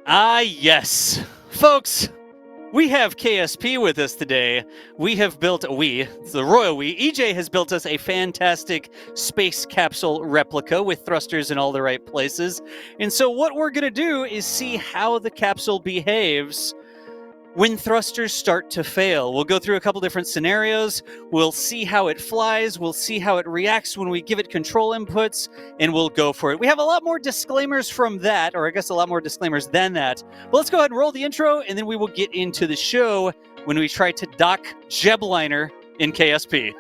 Ah, yes. Folks, we have KSP with us today. It's the royal we. EJ has built us a fantastic space capsule replica with thrusters in all the right places. And so what we're going to do is see how the capsule behaves when thrusters start to fail. We'll go through a couple different scenarios. We'll see how it flies. We'll see how it reacts when we give it control inputs, and we'll go for it. We have a lot more disclaimers from that, or I guess a lot more disclaimers than that. But let's go ahead and roll the intro, and then we will get into the show when we try to dock Starliner in KSP.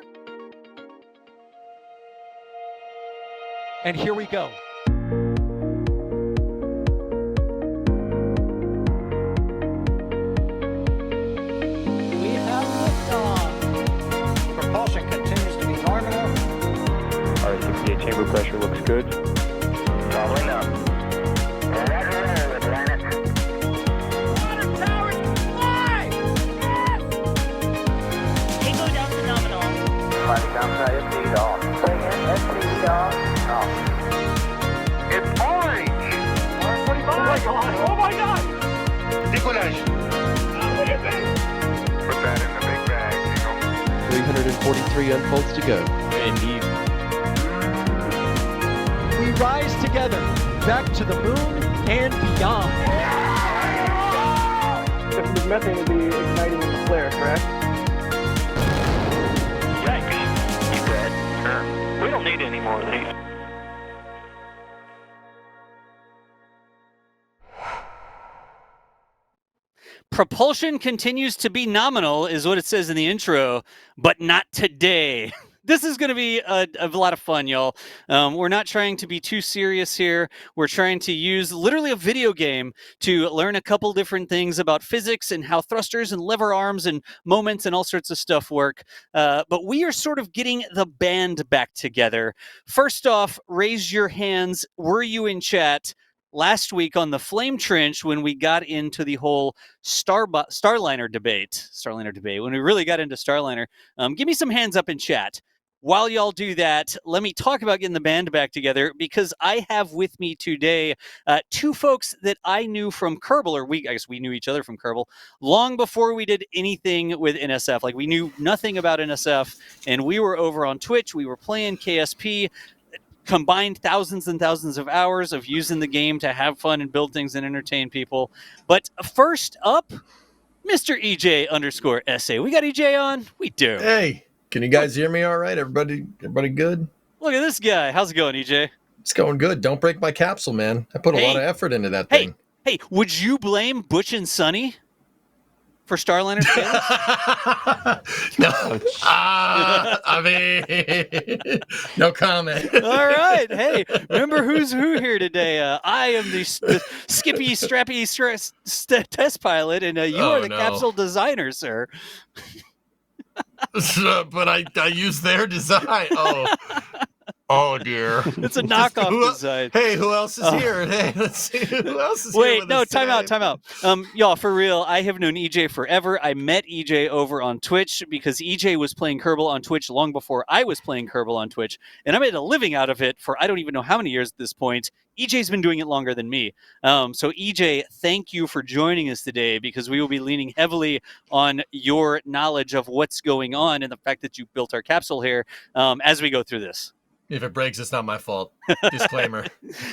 And here we go. Chamber pressure looks good. Following up. Roger, with planet. Water towers, fly! Yes! Tango down to nominal. Flight downside FD off. Bring in FD off. It's orange! R45! Oh my god! Oh my god! Decollage. What is it? Put that in the big bag, Jingle. 143 unfolds to go. Indeed. We rise together back to the moon and beyond. The methane will be igniting in the flare, correct? Yikes. You dead? We don't need any more of these. Propulsion continues to be nominal, is what it says in the intro, but not today. This is going to be a lot of fun, y'all. We're not trying to be too serious here. We're trying to use literally a video game to learn a couple different things about physics and how thrusters and lever arms and moments and all sorts of stuff work. But we are sort of getting the band back together. First off, raise your hands. Were you in chat last week on the Flame Trench when we got into the whole Starliner debate, when we really got into Starliner? Give me some hands up in chat. While y'all do that, let me talk about getting the band back together, because I have with me today two folks that I knew from Kerbal, or I guess we knew each other from Kerbal, long before we did anything with NSF. Like, we knew nothing about NSF, and we were over on Twitch. We were playing KSP, combined thousands and thousands of hours of using the game to have fun and build things and entertain people. But first up, Mr. EJ_SA. We got EJ on? We do. Hey, can you guys hear me all right? Everybody good? Look at this guy. How's it going, EJ? It's going good. Don't break my capsule, man. I put a lot of effort into that thing. Hey, would you blame Butch and Sonny for Starliner failures? No. I mean, no comment. All right. Hey, remember who's who here today? I am the Skippy Strappy test pilot, and you are the capsule designer, sir. But I use their design. Oh dear. It's a knockoff design. Hey, who else is here? Hey, let's see. Who else is here? Wait, no, time out. Y'all, for real, I have known EJ forever. I met EJ over on Twitch because EJ was playing Kerbal on Twitch long before I was playing Kerbal on Twitch, and I made a living out of it for I don't even know how many years at this point. EJ's been doing it longer than me. So EJ, thank you for joining us today, because we will be leaning heavily on your knowledge of what's going on and the fact that you built our capsule here as we go through this. If it breaks, it's not my fault. Disclaimer.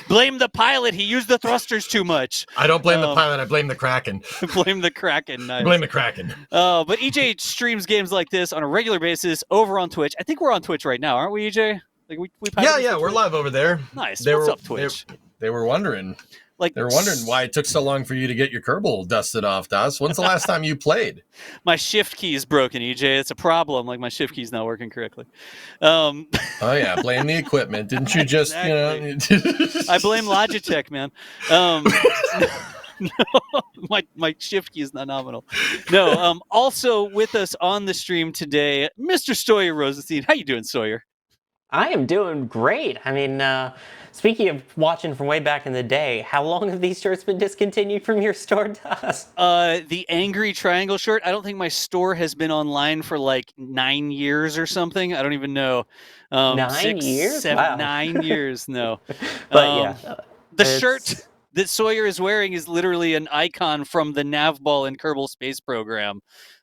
Blame the pilot. He used the thrusters too much. I don't blame the pilot. I blame the Kraken. Blame the Kraken. Nice. Blame the Kraken. But EJ streams games like this on a regular basis over on Twitch. I think we're on Twitch right now, aren't we, EJ? Like we yeah, we're live over there. Nice. What's up, Twitch? They were wondering. Like, they're wondering why it took so long for you to get your Kerbal dusted off, Das. When's the last time you played? My shift key is broken, EJ. It's a problem. Like, my shift key's not working correctly. Oh, yeah. Blame the equipment. Didn't you just, I blame Logitech, man. No, my shift key is not nominal. No, also with us on the stream today, Mr. Sawyer Rosenstein. How you doing, Sawyer? I am doing great. I mean, speaking of watching from way back in the day, how long have these shirts been discontinued from your store, Das? The Angry Triangle shirt, I don't think my store has been online for like 9 years or something. I don't even know. 9 years? 7, Wow. 9 years, no. But the shirt that Sawyer is wearing is literally an icon from the nav ball in Kerbal Space Program.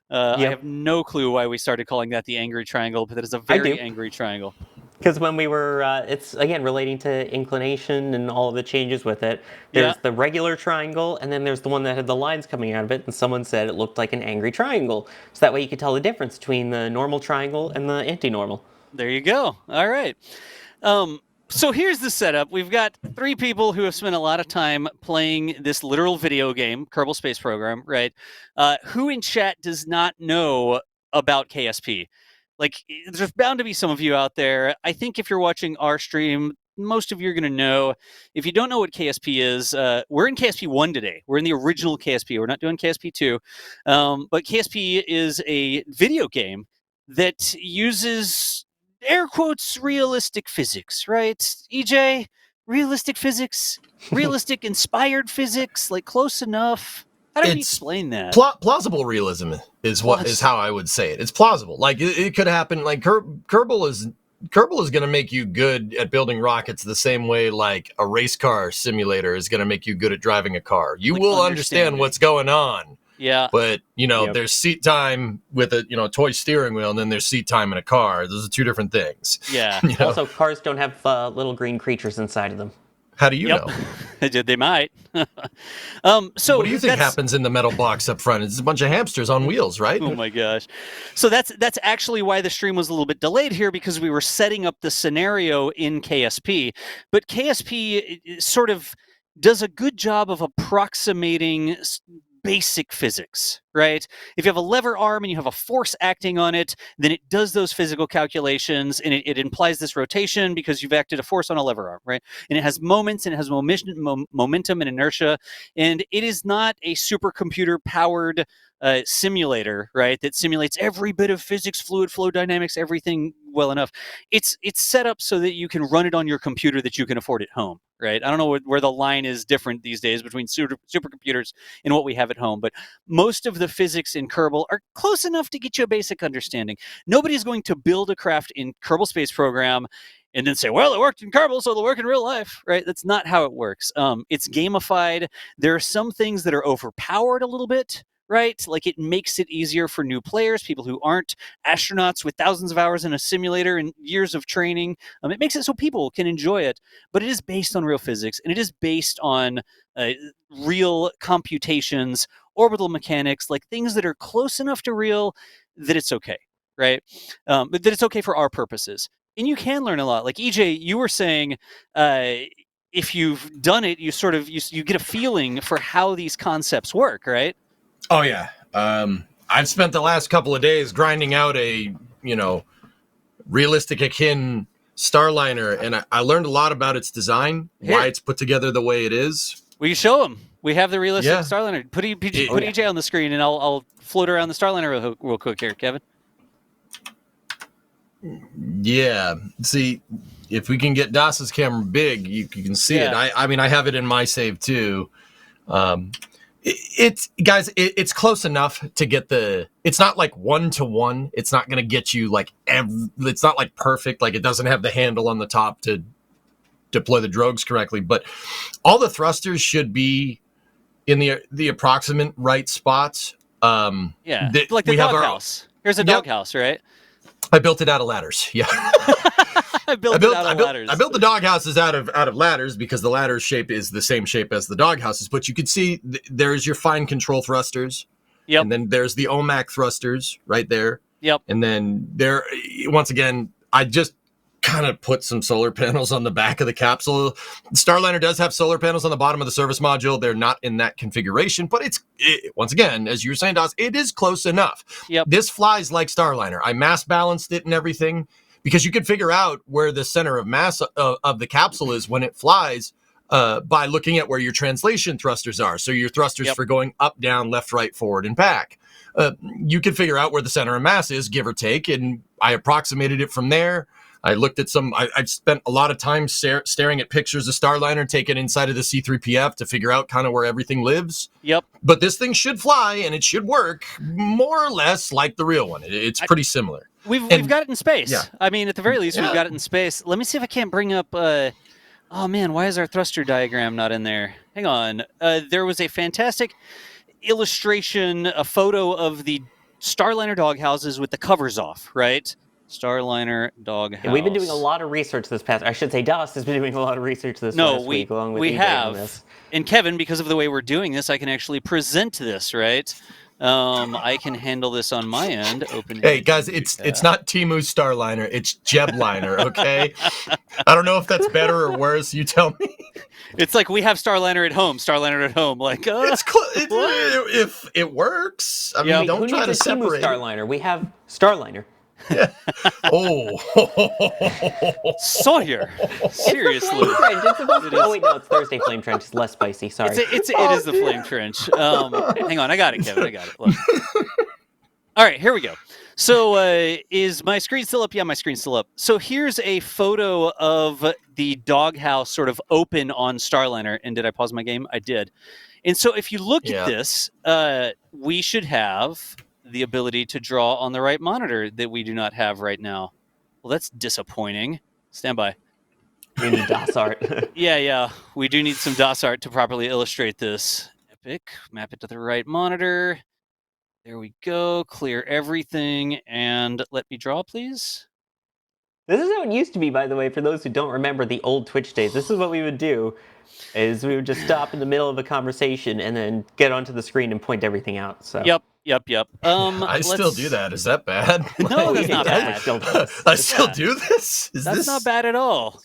I have no clue why we started calling that the Angry Triangle, but that is a very angry triangle. Because when we were, it's again relating to inclination and all of the changes with it. There's the regular triangle, and then there's the one that had the lines coming out of it, and someone said it looked like an angry triangle. So that way you could tell the difference between the normal triangle and the anti-normal. There you go. All right. So here's the setup. We've got 3 people who have spent a lot of time playing this literal video game, Kerbal Space Program, right? Who in chat does not know about KSP? Like, there's bound to be some of you out there. I think if you're watching our stream, most of you are going to know. If you don't know what KSP is, we're in KSP 1 today. We're in the original KSP. We're not doing KSP 2. But KSP is a video game that uses, air quotes, realistic physics, right? EJ, realistic physics? Realistic inspired physics? Like, close enough? How do you explain that? Plausible realism is how I would say it. It's plausible. Like it could happen. Like Kerbal is going to make you good at building rockets the same way like a race car simulator is going to make you good at driving a car. You will understand what's going on Yeah. But, Yep. there's seat time with a, toy steering wheel, and then there's seat time in a car. Those are two different things. Yeah. You know? Also, cars don't have little green creatures inside of them. How do you know? They might. So What do you think that's- happens in the metal box up front? It's a bunch of hamsters on wheels, right? Oh my gosh. So that's actually why the stream was a little bit delayed here, because we were setting up the scenario in KSP. But KSP sort of does a good job of approximating basic physics, right? If you have a lever arm and you have a force acting on it, then it does those physical calculations, and it implies this rotation because you've acted a force on a lever arm, right? And it has moments, and it has momentum and inertia, and it is not a supercomputer powered simulator, right, that simulates every bit of physics, fluid flow dynamics, everything well enough. It's set up so that you can run it on your computer that you can afford at home, right? I don't know where the line is different these days between supercomputers and what we have at home, but most of the physics in Kerbal are close enough to get you a basic understanding. Nobody's going to build a craft in Kerbal Space Program and then say, well, it worked in Kerbal, so it'll work in real life, right? That's not how it works. It's gamified. There are some things that are overpowered a little bit, right? Like, it makes it easier for new players, people who aren't astronauts with thousands of hours in a simulator and years of training. It makes it so people can enjoy it, but it is based on real physics, and it is based on real computations, orbital mechanics, like things that are close enough to real that it's okay, right? But that it's okay for our purposes. And you can learn a lot. Like, EJ, you were saying, if you've done it, you sort of you get a feeling for how these concepts work, right? Oh, yeah. I've spent the last couple of days grinding out a, realistic akin Starliner, and I learned a lot about its design, why it's put together the way it is. Will you show them? We have the realistic Yeah. Starliner. Put EJ on the screen, and I'll float around the Starliner real quick here, Kevin. Yeah. See, if we can get Das's camera big, you can see it. I mean, I have it in my save too. It's close enough to get it's not like 1-to-1. It's not going to get you like it's not like perfect. Like, it doesn't have the handle on the top to deploy the drogues correctly, but all the thrusters should be in the approximate right spots. Like the doghouse. Here's a doghouse, right? I built it out of ladders. Yeah. I built it out of ladders. I built the doghouses out of ladders because the ladder shape is the same shape as the doghouses. But you can see there's your fine control thrusters. Yep. And then there's the OMAC thrusters right there. Yep. And then once again, I just kind of put some solar panels on the back of the capsule. Starliner does have solar panels on the bottom of the service module. They're not in that configuration, but once again, as you were saying, Das, it is close enough. Yep. This flies like Starliner. I mass balanced it and everything because you can figure out where the center of mass of the capsule is when it flies by looking at where your translation thrusters are. So your thrusters for going up, down, left, right, forward, and back. You can figure out where the center of mass is, give or take, and I approximated it from there. I looked at I spent a lot of time staring at pictures of Starliner taken inside of the C-3PF to figure out kind of where everything lives. Yep. But this thing should fly, and it should work more or less like the real one. It's pretty similar. We've got it in space. Yeah. I mean, at the very least, we've got it in space. Let me see if I can't bring up... oh, man, why is our thruster diagram not in there? Hang on. There was a fantastic illustration, a photo of the Starliner doghouses with the covers off, right? Starliner doghouse. And we've been doing a lot of research this past... I should say Das has been doing a lot of research this past week along with we EJ have. on this. And Kevin, because of the way we're doing this, I can actually present this, right? I can handle this on my end. Hey guys, it's not Timu's Starliner, it's Jebliner, okay? I don't know if that's better or worse. You tell me. It's like we have Starliner at home. Like, if it works. I mean, don't try to separate. Timu Starliner. We have Starliner. Yeah. Oh. Sawyer. Seriously. Oh wait, no, it's Thursday Flame Trench. It's less spicy. Sorry. It is the Flame Trench. Hang on, I got it, Kevin. I got it. Look. All right, here we go. So is my screen still up? Yeah, my screen's still up. So here's a photo of the doghouse sort of open on Starliner. And did I pause my game? I did. And so if you look at this, we should have the ability to draw on the right monitor that we do not have right now. Well, that's disappointing. Stand by. We need DOS art. Yeah. We do need some DOS art to properly illustrate this. Epic. Map it to the right monitor. There we go. Clear everything. And let me draw, please. This is how it used to be, by the way, for those who don't remember the old Twitch days. This is what we would do, is we would just stop in the middle of a conversation and then get onto the screen and point everything out. So. Yep. I still do that. Is that bad? No, that's not bad. I still do this? That's not bad at all.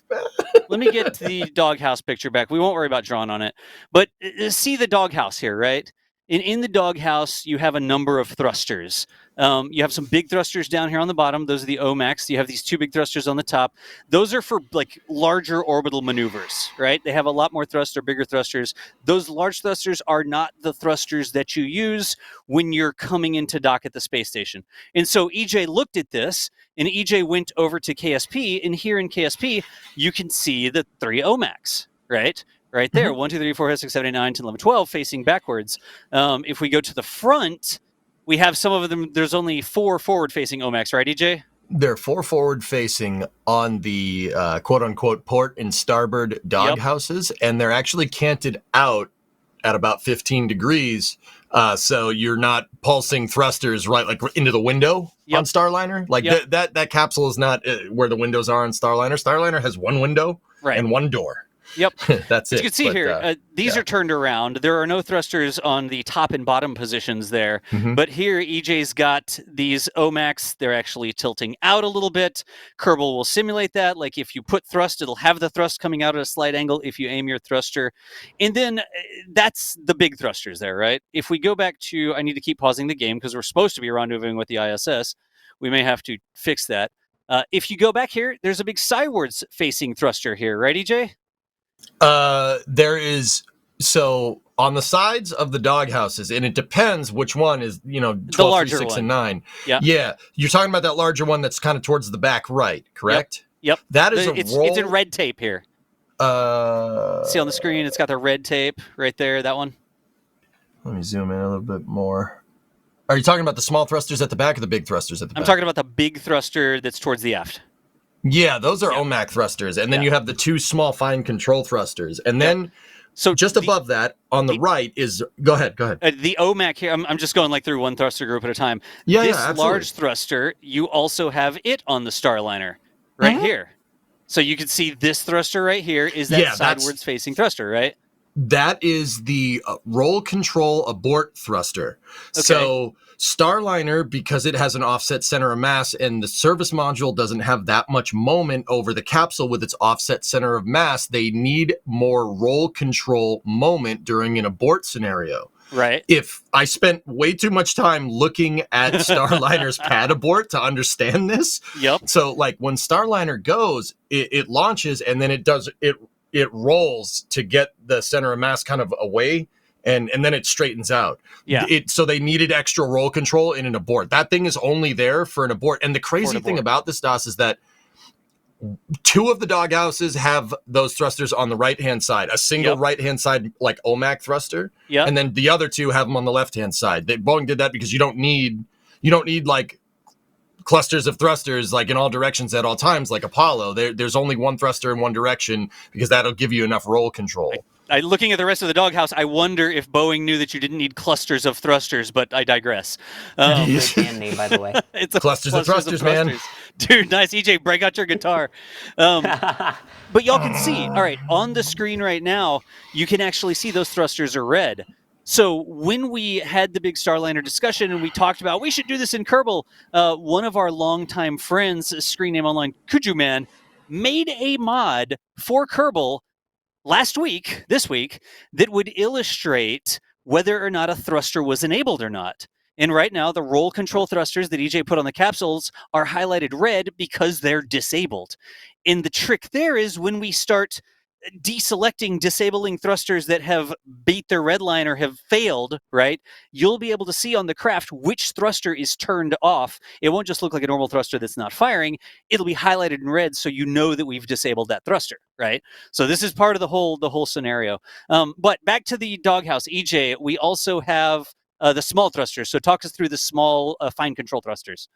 Let me get the doghouse picture back. We won't worry about drawing on it. But see the doghouse here, right? In the doghouse, you have a number of thrusters. You have some big thrusters down here on the bottom. Those are the OMAX. You have these two big thrusters on the top. Those are for like larger orbital maneuvers, right? They have a lot more thrust or bigger thrusters. Those large thrusters are not the thrusters that you use when you're coming into dock at the space station. And so EJ looked at this, and EJ went over to KSP, and here in KSP, you can see the 3 OMAX, right? Right there, 1, 2, 3, 4, 5, 6, 7, 8, 9, 10, 11, 12, facing backwards. If we go to the front, we have some of them. There's only 4 forward-facing OMAX, right, EJ? They're 4 forward-facing on the quote-unquote port and starboard doghouses, and they're actually canted out at about 15 degrees, so you're not pulsing thrusters right like into the window on Starliner. Like that capsule is not where the windows are on Starliner. Starliner has one window and one door. Yep. That's it. You can see here, these are turned around. There are no thrusters on the top and bottom positions there. But here, EJ's got these OMAX. They're actually tilting out a little bit. Kerbal will simulate that. Like if you put thrust, it'll have the thrust coming out at a slight angle if you aim your thruster. And then that's the big thrusters there, right? If we go back to, I need to keep pausing the game because we're supposed to be rendezvousing with the ISS. We may have to fix that. If you go back here, there's a big sidewards facing thruster here, right, EJ? There is, so on the sides of the doghouses, and it depends which one is, 12, 3, 6, and 9. Yeah. You're talking about that larger one that's kind of towards the back right, correct? Yep. That is it's in red tape here. See on the screen, it's got the red tape right there, that one. Let me zoom in a little bit more. Are you talking about the small thrusters at the back or the big thrusters at the back? I'm talking about the big thruster that's towards the aft. Yeah, those are OMAC thrusters, and then you have the 2 small fine control thrusters, and then so just above that on the right is go ahead. The OMAC here. I'm just going like through one thruster group at a time. This large thruster, you also have it on the Starliner right here, so you can see this thruster right here is that sidewards facing thruster, right? That is the roll control abort thruster. Okay. So Starliner, because it has an offset center of mass and the service module doesn't have that much moment over the capsule with its offset center of mass, they need more roll control moment during an abort scenario. Right. If I spent way too much time looking at Starliner's pad abort to understand this. Yep. So like when Starliner goes, it launches and then it rolls to get the center of mass kind of away, and then it straightens out. Yeah. So they needed extra roll control in an abort. That thing is only there for an abort. And the crazy thing about this, DOS, is that 2 of the doghouses have those thrusters on the right-hand side, a single right-hand side, like OMAC thruster. Yeah. And then the other 2 have them on the left-hand side. Boeing did that because you don't need like clusters of thrusters like in all directions at all times like Apollo. There's only one thruster in one direction because that'll give you enough roll control. Looking at the rest of the doghouse, I wonder if Boeing knew that you didn't need clusters of thrusters, but I digress. Great band name, by the way. It's clusters of thrusters, man. Dude, nice. EJ, break out your guitar. But y'all can see, all right, on the screen right now, you can actually see those thrusters are red. So when we had the big Starliner discussion and we talked about we should do this in Kerbal, one of our longtime friends, Screen Name Online, Kujuman, made a mod for Kerbal this week, that would illustrate whether or not a thruster was enabled or not. And right now, the roll control thrusters that EJ put on the capsules are highlighted red because they're disabled. And the trick there is when we start deselecting, disabling thrusters that have beat their red line or have failed, right? You'll be able to see on the craft which thruster is turned off. It won't just look like a normal thruster that's not firing. It'll be highlighted in red so you know that we've disabled that thruster, right? So this is part of the whole scenario. But back to the doghouse, EJ, we also have the small thrusters. So talk us through the small fine control thrusters.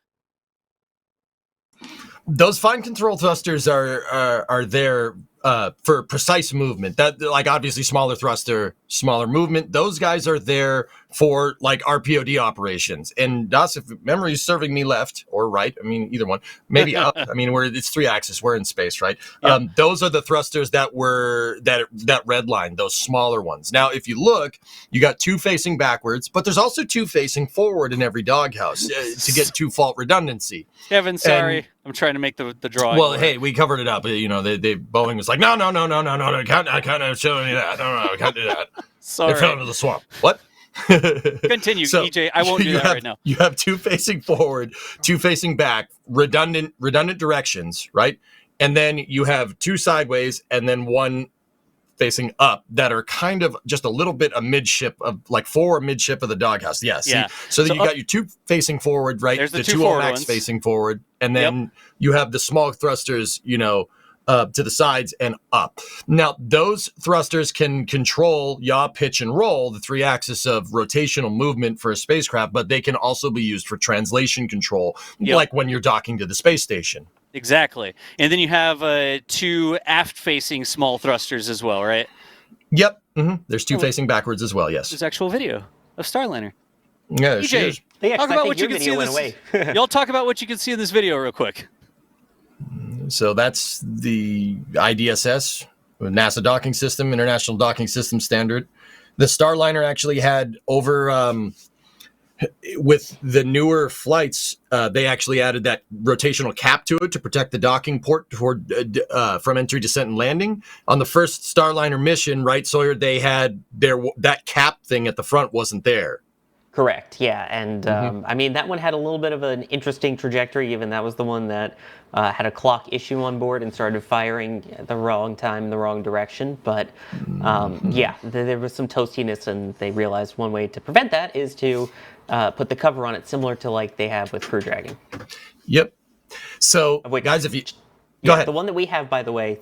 Those fine control thrusters are there for precise movement. That, like, obviously smaller thruster, smaller movement. Those guys are there for like RPOD operations. And Das, if memory is serving me left or right, I mean either one, maybe up. I mean, it's 3-axis. We're in space, right? Yep. Those are the thrusters that were that red line, those smaller ones. Now, if you look, you got 2 facing backwards, but there's also 2 facing forward in every doghouse to get 2 fault redundancy. Kevin, sorry. I'm trying to make the drawing. Well, hey, we covered it up. You know, Boeing was like, no, I can't show you that. No, I can't do that. Sorry. They fell into the swamp. What? Continue, EJ. I won't do that right now. You have 2 facing forward, 2 facing back, redundant directions, right? And then you have 2 sideways, and then 1 facing up that are kind of just a little bit amidship of, like, forward midship of the doghouse. Yeah. See? So then you got your 2 facing forward, right? There's the 2 2 forward max ones facing forward, and then you have the small thrusters, you know, to the sides and up. Now, those thrusters can control yaw, pitch, and roll, the 3 axis of rotational movement for a spacecraft, but they can also be used for translation control, like when you're docking to the space station. Exactly. And then you have 2 aft-facing small thrusters as well, right? Yep. Mm-hmm. There's 2 facing backwards as well, yes. There's actual video of Starliner. Yeah, EJ, talk about what you can see in this. Y'all talk about what you can see in this video real quick. So that's the IDSS, NASA docking system, International Docking System Standard. The Starliner actually had over, with the newer flights, they actually added that rotational cap to it to protect the docking port toward from entry, descent, and landing. On the first Starliner mission, right, Sawyer, they had that cap thing at the front wasn't there. Correct, yeah, and I mean, that one had a little bit of an interesting trajectory, given that was the one that had a clock issue on board and started firing at the wrong time in the wrong direction, but yeah, there was some toastiness, and they realized one way to prevent that is to put the cover on it, similar to like they have with Crew Dragon. Yep. So, guys, if you... Go ahead. The one that we have, by the way,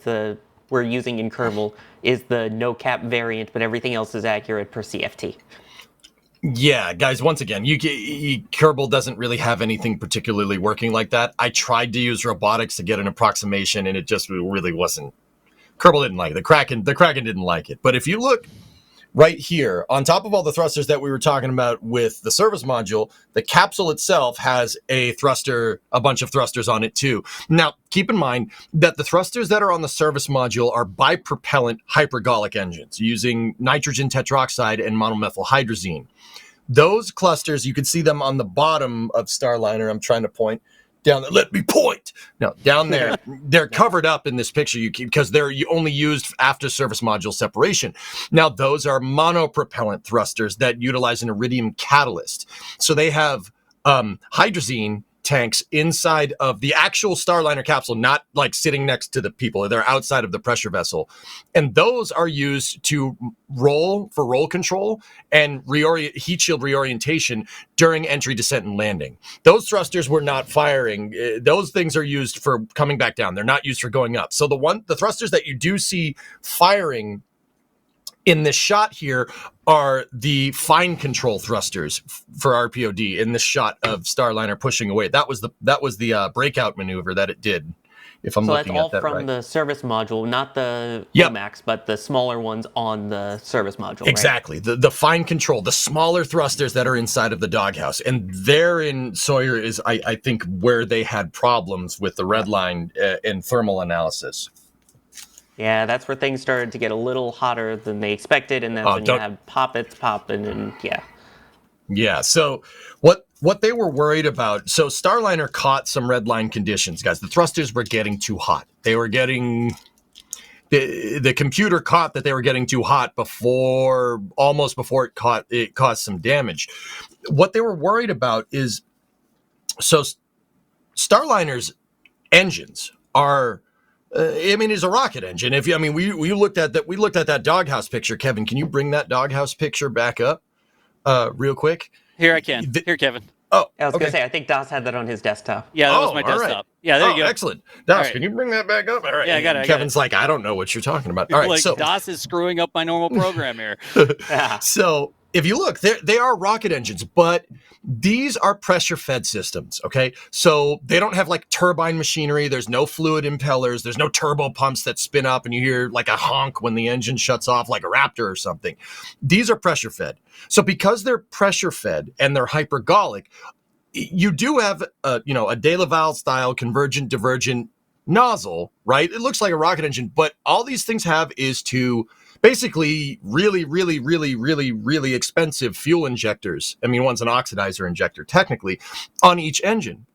we're using in Kerbal, is the no-cap variant, but everything else is accurate per CFT. Yeah, guys, once again, Kerbal doesn't really have anything particularly working like that. I tried to use robotics to get an approximation, and it just really wasn't. Kerbal didn't like it. The Kraken didn't like it. But if you look right here, on top of all the thrusters that we were talking about with the service module, the capsule itself has a bunch of thrusters on it too. Now, keep in mind that the thrusters that are on the service module are bipropellant hypergolic engines using nitrogen tetroxide and monomethylhydrazine. Those clusters, you can see them on the bottom of Starliner. I'm trying to point down there. Let me point. No, down there. They're covered up in this picture because they're only used after service module separation. Now, those are monopropellant thrusters that utilize an iridium catalyst. So they have hydrazine tanks inside of the actual Starliner capsule, not like sitting next to the people. They're outside of the pressure vessel. And those are used to roll control and heat shield reorientation during entry, descent, and landing. Those thrusters were not firing. Those things are used for coming back down. They're not used for going up. So the thrusters that you do see firing in this shot here are the fine control thrusters for RPOD in this shot of Starliner pushing away. That was the breakout maneuver that it did. If I'm looking at that right. So that's all from the service module, not the Max, but the smaller ones on the service module. Exactly. Right? The fine control, the smaller thrusters that are inside of the doghouse, and therein Sawyer is, I think, where they had problems with the red line in thermal analysis. Yeah, that's where things started to get a little hotter than they expected, and that's when you have poppets popping, and yeah. Yeah, so what they were worried about, so Starliner caught some red line conditions, guys. The thrusters were getting too hot. They were getting, the computer caught that they were getting too hot almost before it caused some damage. What they were worried about is, so Starliner's engines are, is a rocket engine. We looked at that doghouse picture. Kevin, can you bring that doghouse picture back up, real quick? Here I can. Here, Kevin. Oh, I was gonna say, I think Das had that on his desktop. Yeah, that was my desktop. Right. Yeah, there you go. Excellent. Das, Can you bring that back up? All right. Yeah, I got it. Kevin's I don't know what you're talking about. All right, Das is screwing up my normal program here. So if you look, they are rocket engines, but these are pressure-fed systems, okay? So they don't have like turbine machinery. There's no fluid impellers. There's no turbo pumps that spin up and you hear like a honk when the engine shuts off like a Raptor or something. These are pressure-fed. So because they're pressure-fed and they're hypergolic, you do have a de Laval style convergent divergent nozzle, right? It looks like a rocket engine, but all these things have is to basically really, really, really, really, really expensive fuel injectors. I mean, one's an oxidizer injector technically on each engine.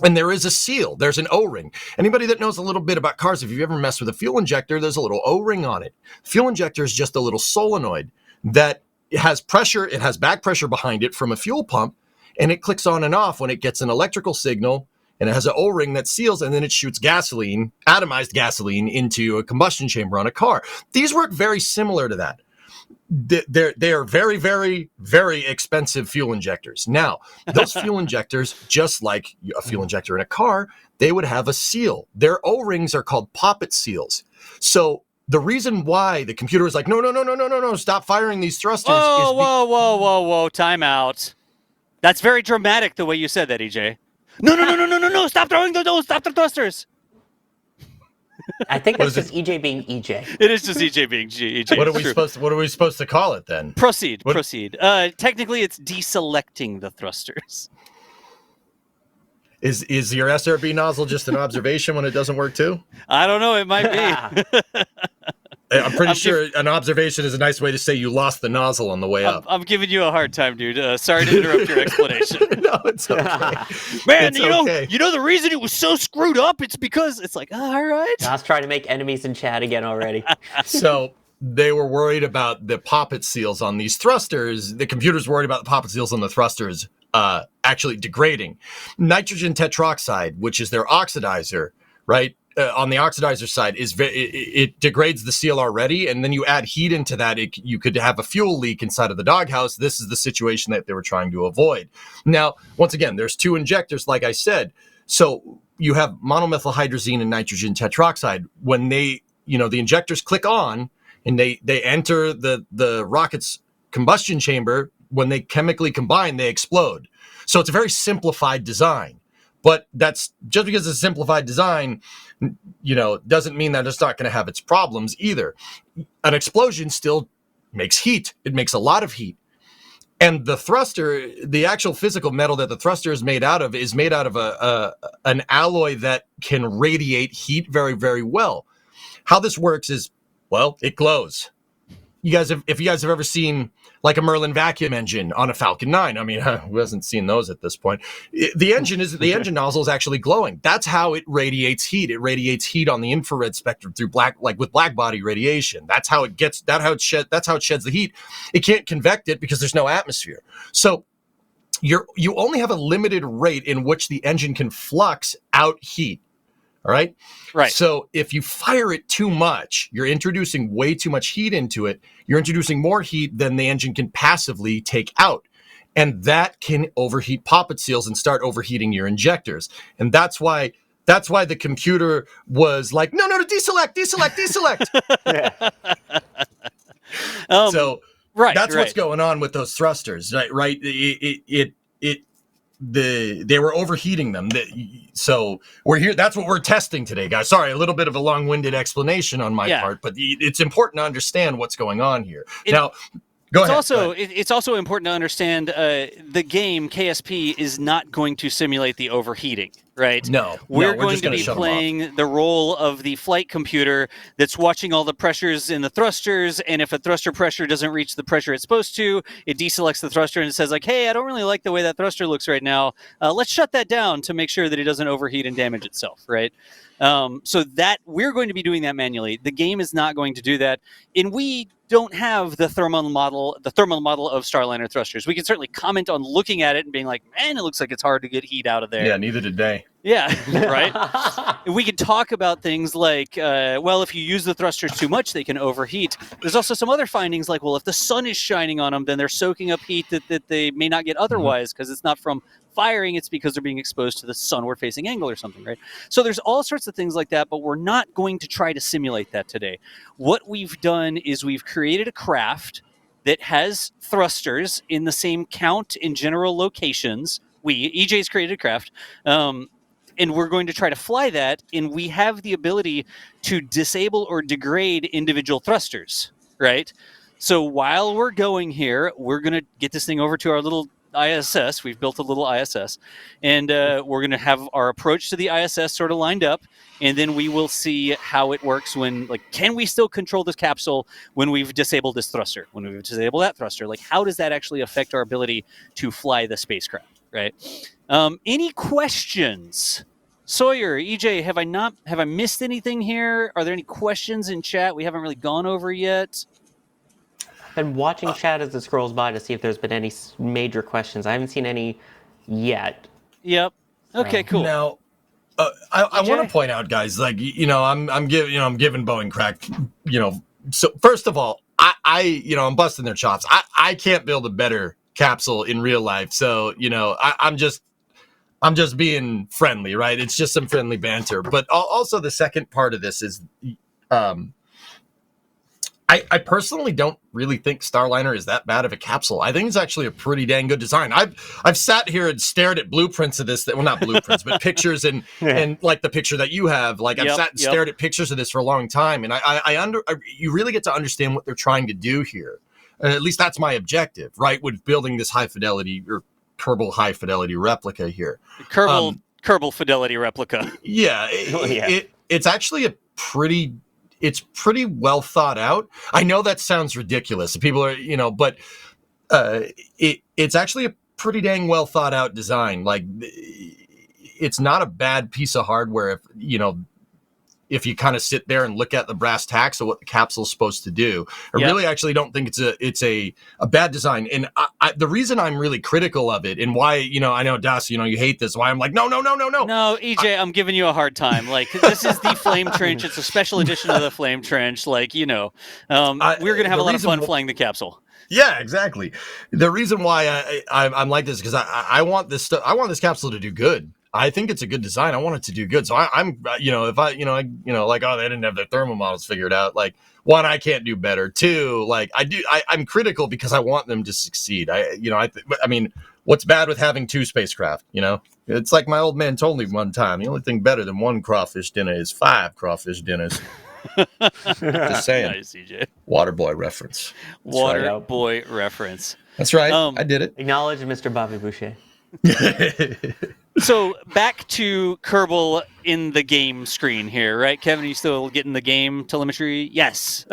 And there is a seal. There's an O-ring. Anybody that knows a little bit about cars, if you've ever messed with a fuel injector, there's a little O-ring on it. Fuel injector is just a little solenoid that has pressure. It has back pressure behind it from a fuel pump, and it clicks on and off when it gets an electrical signal, and it has an O-ring that seals, and then it shoots gasoline, atomized gasoline, into a combustion chamber on a car. These work very similar to that. They are very, very, very expensive fuel injectors. Now, those fuel injectors, just like a fuel injector in a car, they would have a seal. Their O-rings are called poppet seals. So the reason why the computer is like, no, stop firing these thrusters. Whoa, time out. That's very dramatic the way you said that, EJ. No, stop throwing those, stop the thrusters. I think that's just EJ being EJ. It is just EJ being EJ. What are we supposed to call it then? Proceed. Technically, it's deselecting the thrusters. Is your SRB nozzle just an observation when it doesn't work too? I don't know. It might be. I'm pretty sure an observation is a nice way to say you lost the nozzle on the way up. I'm giving you a hard time, dude. Sorry to interrupt your explanation. No, it's okay. Man, you know the reason it was so screwed up? It's because it's like, all right. Josh trying to make enemies in chat again already. So they were worried about the poppet seals on these thrusters. The computer's worried about the poppet seals on the thrusters actually degrading. Nitrogen tetroxide, which is their oxidizer, right? On the oxidizer side, it degrades the seal already, and then you add heat into that, you could have a fuel leak inside of the doghouse. This is the situation that they were trying to avoid. Now, once again, there's two injectors, like I said. So you have monomethylhydrazine and nitrogen tetroxide. When the injectors click on and they enter the rocket's combustion chamber, when they chemically combine, they explode. So it's a very simplified design. But that's just because it's a simplified design, doesn't mean that it's not going to have its problems either. An explosion still makes heat. It makes a lot of heat. And the thruster, the actual physical metal that the thruster is made out of an alloy that can radiate heat very, very well. How this works is, well, it glows. If you guys have ever seen like a Merlin vacuum engine on a Falcon 9, I mean, who hasn't seen those at this point? The engine nozzle is actually glowing. That's how it radiates heat. It radiates heat on the infrared spectrum through with black body radiation. That's how it sheds the heat. It can't convect it because there's no atmosphere. So you only have a limited rate in which the engine can flux out heat. All right. Right. So if you fire it too much, you're introducing way too much heat into it. You're introducing more heat than the engine can passively take out. And that can overheat poppet seals and start overheating your injectors. And that's why the computer was like, no, deselect. That's what's going on with those thrusters, right? They were overheating them. So we're here. That's what we're testing today, guys. Sorry, a little bit of a long-winded explanation on my part, but it's important to understand what's going on here. Now, go ahead. It's also important to understand the game KSP is not going to simulate the overheating, right? No, we're going to be playing the role of the flight computer that's watching all the pressures in the thrusters, and if a thruster pressure doesn't reach the pressure it's supposed to, it deselects the thruster and it says like, hey, I don't really like the way that thruster looks right now. Let's shut that down to make sure that it doesn't overheat and damage itself, right? So that we're going to be doing that manually. The game is not going to do that, and we don't have the thermal model of Starliner thrusters. We can certainly comment on looking at it and being like, man, it looks like it's hard to get heat out of there. Yeah, neither did they. Yeah, right? We can talk about things like, if you use the thrusters too much, they can overheat. There's also some other findings like, if the sun is shining on them, then they're soaking up heat that they may not get otherwise because it's not from firing, it's because they're being exposed to the sunward facing angle or something, right? So there's all sorts of things like that, but we're not going to try to simulate that today. What we've done is we've created a craft that has thrusters in the same count in general locations. EJ's created a craft, and we're going to try to fly that, and we have the ability to disable or degrade individual thrusters, right? So while we're going here, we're going to get this thing over to our little ISS. We've built a little ISS, and we're going to have our approach to the ISS sort of lined up, and then we will see how it works when, like, can we still control this capsule when we've disabled this thruster, when we've disabled that thruster? Like, how does that actually affect our ability to fly the spacecraft, right? Any questions? Sawyer, EJ, have I missed anything here? Are there any questions in chat we haven't really gone over yet? I've been watching chat as it scrolls by to see if there's been any major questions. I haven't seen any yet. Yep. Okay, cool. Now, I want to point out, guys, like, I'm giving Boeing crack, so first of all, I'm busting their chops. I can't build a better capsule in real life. So, I'm just being friendly, right? It's just some friendly banter. But also the second part of this is, I personally don't really think Starliner is that bad of a capsule. I think it's actually a pretty dang good design. I've sat here and stared at blueprints of this. Well, not blueprints, but pictures and like the picture that you have. Like I've sat and stared at pictures of this for a long time, and you really get to understand what they're trying to do here. At least that's my objective, right? With building this high fidelity or Kerbal high fidelity replica here. Kerbal fidelity replica. Yeah, it's actually it's pretty well thought out. I know that sounds ridiculous. People are, but it's actually a pretty dang well thought out design. Like, it's not a bad piece of hardware if you kind of sit there and look at the brass tacks of what the capsule's supposed to do. I really actually don't think it's a bad design. And the reason I'm really critical of it and why, I know, Das, you hate this, why I'm like, no. No, EJ, I'm giving you a hard time. Like, this is the Flame Trench. It's a special edition of the Flame Trench. Like, we're going to have a lot of fun flying the capsule. Yeah, exactly. The reason why I'm like this is because I want this capsule to do good. I think it's a good design. I want it to do good. So I'm, if I, like, oh, they didn't have their thermal models figured out. Like, one, I can't do better. Two, like, I'm critical because I want them to succeed. I mean, what's bad with having two spacecraft? It's like my old man told me one time. The only thing better than one crawfish dinner is 5 crawfish dinners. Just saying. Nice, EJ. Waterboy reference. Waterboy reference. That's right. I did it. Acknowledge Mr. Bobby Boucher. So back to Kerbal in the game screen here, right? Kevin, are you still getting the game telemetry? Yes.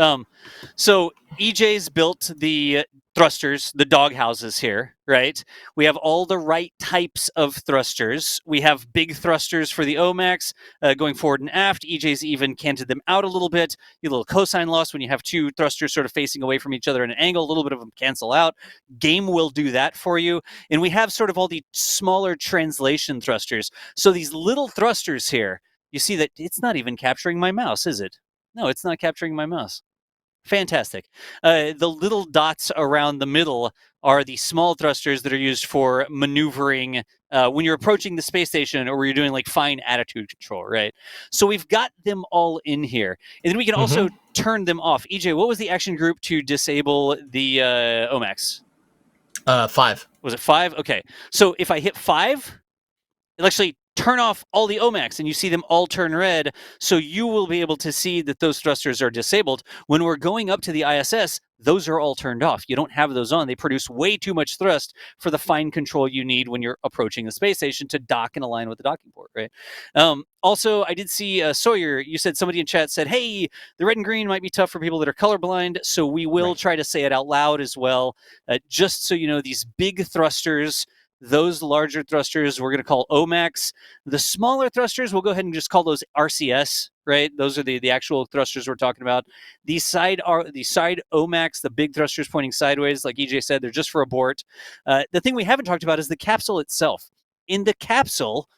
So EJ's built the thrusters, the dog houses here, right? We have all the right types of thrusters. We have big thrusters for the OMAX going forward and aft. EJ's even canted them out a little bit. You get a little cosine loss when you have two thrusters sort of facing away from each other at an angle. A little bit of them cancel out. Game will do that for you. And we have sort of all the smaller translation thrusters. So these little thrusters here, you see that it's not even capturing my mouse, is it? No, it's not capturing my mouse. Fantastic. The little dots around the middle are the small thrusters that are used for maneuvering when you're approaching the space station or where you're doing like fine attitude control, right? So we've got them all in here. And then we can also turn them off. EJ, what was the action group to disable the OMAX? 5. Was it 5? Okay. So if I hit 5, it'll actually turn off all the OMAX and you see them all turn red. So you will be able to see that those thrusters are disabled. When we're going up to the ISS, those are all turned off. You don't have those on. They produce way too much thrust for the fine control you need when you're approaching the space station to dock and align with the docking port, right? Also, I did see Sawyer, you said somebody in chat said, hey, the red and green might be tough for people that are colorblind. So we will try to say it out loud as well. Just so you know, these big thrusters, those larger thrusters we're going to call OMAX. The smaller thrusters, we'll go ahead and just call those RCS, right? Those are the actual thrusters we're talking about. The side OMAX, the big thrusters pointing sideways, like EJ said, they're just for abort. The thing we haven't talked about is the capsule itself. In the capsule,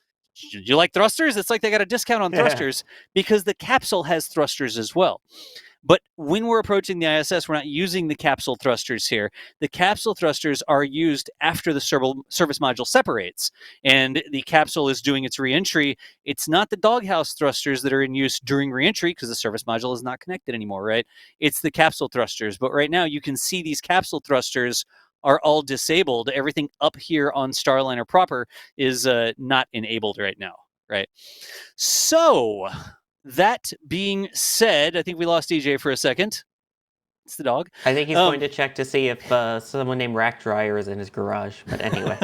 do you like thrusters? It's like they got a discount on thrusters because the capsule has thrusters as well. But when we're approaching the ISS, we're not using the capsule thrusters here. The capsule thrusters are used after the service module separates and the capsule is doing its reentry. It's not the doghouse thrusters that are in use during reentry because the service module is not connected anymore, right? It's the capsule thrusters. But right now you can see these capsule thrusters are all disabled. Everything up here on Starliner proper is not enabled right now, right? So that being said, I think we lost EJ for a second. It's the dog. I think he's going to check to see if someone named Rack Dryer is in his garage. But anyway.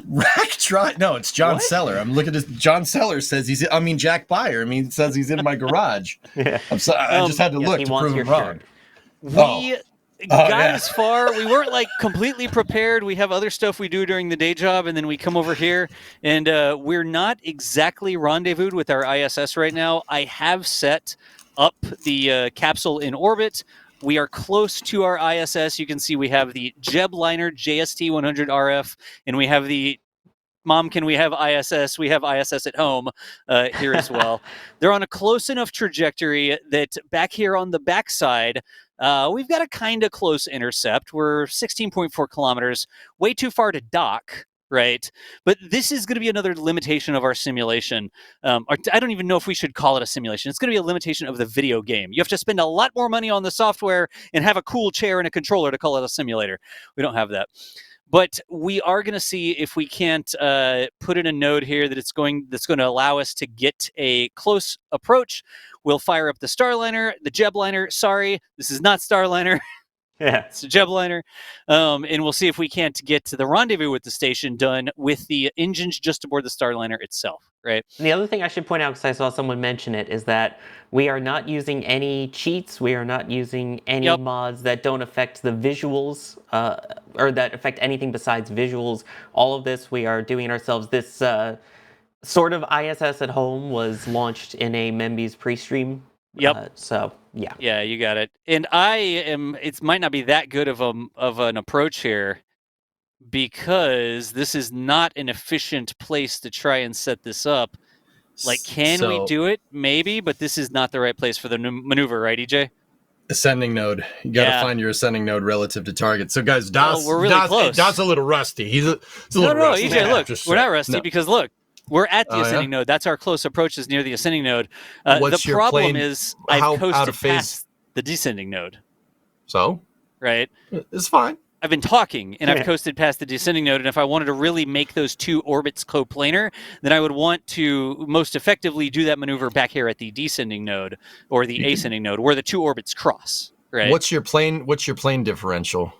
Rack Dryer? No, it's John What? Seller. I'm looking at John Seller says Jack Byer. It says he's in my garage. Yeah. I'm sorry, I just had to Yes, look he to wants prove your him wrong. shirt. We got yeah. as far. We weren't like completely prepared. We have other stuff we do during the day job, and then we come over here, and we're not exactly rendezvoused with our ISS right now. I have set up the capsule in orbit. We are close to our ISS. You can see we have the Jebliner JST-100 RF, and we have the Mom, can we have ISS? We have ISS at home here as well. They're on a close enough trajectory that back here on the backside, we've got a kind of close intercept. We're 16.4 kilometers, way too far to dock, right? But this is going to be another limitation of our simulation. Or I don't even know if we should call it a simulation. It's going to be a limitation of the video game. You have to spend a lot more money on the software and have a cool chair and a controller to call it a simulator. We don't have that. But we are going to see if we can't put in a node here that's going to allow us to get a close approach. We'll fire up the Starliner, the Jebliner. Sorry, this is not Starliner. Yeah. It's a Jebliner. And we'll see if we can't get to the rendezvous with the station done with the engines just aboard the Starliner itself, right? And the other thing I should point out, because I saw someone mention it, is that we are not using any cheats. We are not using any mods that don't affect the visuals or that affect anything besides visuals. All of this we are doing it ourselves. This sort of ISS at home was launched in a Membi's pre-stream. Yep. So yeah. Yeah, you got it. And it might not be that good of an approach here because this is not an efficient place to try and set this up. Like, can we do it? Maybe, but this is not the right place for the maneuver, right, EJ? Ascending node. You got to find your ascending node relative to target. So, guys, we're really close. Dot's a little rusty. He's a little rusty. EJ, look, we're not rusty because look, we're at the ascending node. That's our close approach is near the ascending node. The problem is I've coasted past the descending node. So? Right? It's fine. I've been talking, and I've coasted past the descending node, and if I wanted to really make those two orbits coplanar, then I would want to most effectively do that maneuver back here at the descending node or the ascending node, where the two orbits cross. Right? What's your plane differential?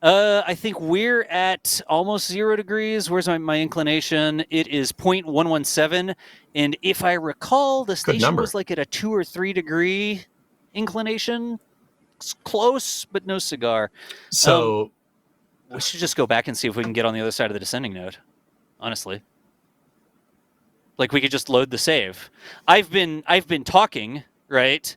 I think we're at almost 0 degrees. Where's my inclination? It is 0.117, and if I recall, the station was like at a 2 or 3 degree inclination. It's close, but no cigar. So we should just go back and see if we can get on the other side of the descending node. Honestly, like we could just load the save. I've been talking, right,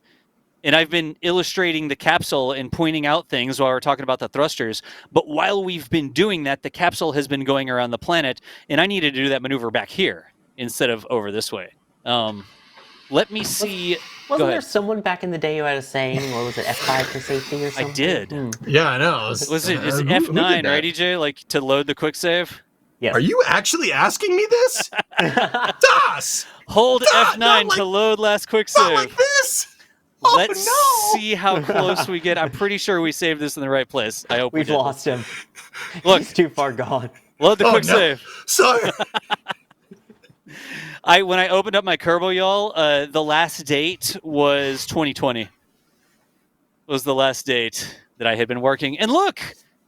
and I've been illustrating the capsule and pointing out things while we're talking about the thrusters. But while we've been doing that, the capsule has been going around the planet, and I needed to do that maneuver back here instead of over this way. Let me see. Wasn't there someone back in the day who had a saying, what was it, F5 for safety or something? I did. Yeah, I know. Is it F9, right, EJ? Like to load the quick save? Yes. Are you actually asking me this? Das! Hold F9 to load last quick save. Not like this! Oh, Let's see how close we get. I'm pretty sure we saved this in the right place. I hope we've lost him. Look, he's too far gone. Load the quick save. Sorry. When I opened up my Kerbal, y'all, the last date was 2020. Was the last date that I had been working. And look,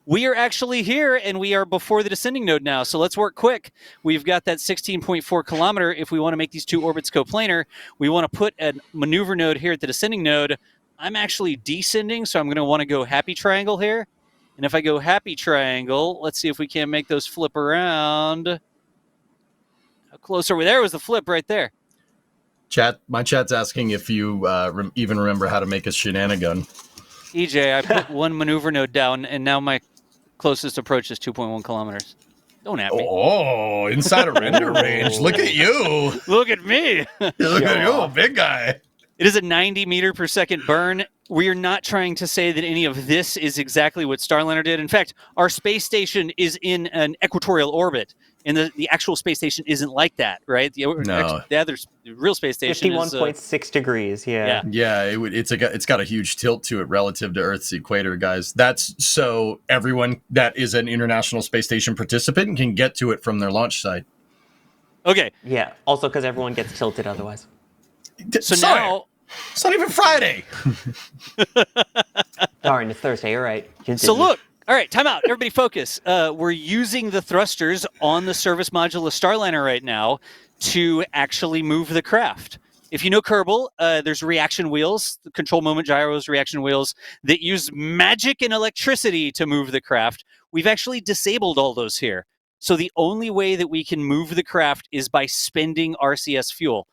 we are actually here, and we are before the descending node now. So let's work quick. We've got that 16.4 kilometer. If we want to make these two orbits coplanar, we want to put a maneuver node here at the descending node. I'm actually descending, so I'm going to want to go happy triangle here. And if I go happy triangle, let's see if we can make those flip around. How close are we? There was the flip right there. My chat's asking if you even remember how to make a shenanigan. EJ, I put one maneuver node down, and now my closest approach is 2.1 kilometers. Don't at me. Oh, inside a render range. Look at you. Look at me. Look at you, big guy. It is a 90 meter per second burn. We are not trying to say that any of this is exactly what Starliner did. In fact, our space station is in an equatorial orbit, and the actual space station isn't like that, right? The real space station is 51.6 degrees. Yeah. Yeah, it's got a huge tilt to it relative to Earth's equator, guys. That's so everyone that is an International Space Station participant can get to it from their launch site. Okay. Yeah. Also, because everyone gets tilted otherwise. So now it's not even Friday. Darn, it's Thursday. You're right. So look. All right, time out. Everybody focus. We're using the thrusters on the service module of Starliner right now to actually move the craft. If you know Kerbal, there's reaction wheels, the control moment gyros, reaction wheels that use magic and electricity to move the craft. We've actually disabled all those here. So the only way that we can move the craft is by spending RCS fuel.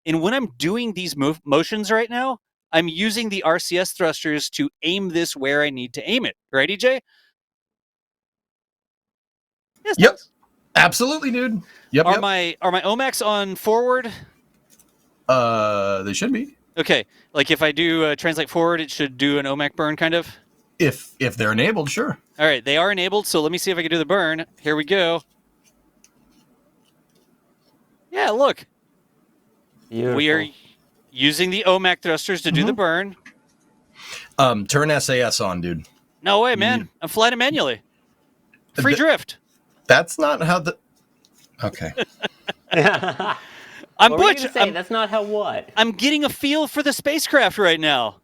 And when I'm doing these motions right now, I'm using the RCS thrusters to aim this where I need to aim it. Right, EJ? Yes, yep. Absolutely, dude. Yep. Are my OMACs on forward? They should be. Okay. Like if I do translate forward, it should do an OMAC burn kind of? If they're enabled, sure. All right, they are enabled, so let me see if I can do the burn. Here we go. Yeah, look. Beautiful. We are using the OMAC thrusters to do the burn. Turn SAS on, dude. No way, man. I'm flying it manually. Free drift. That's not how the... Okay. I'm what were you Butch. gonna say? That's not how what? I'm getting a feel for the spacecraft right now.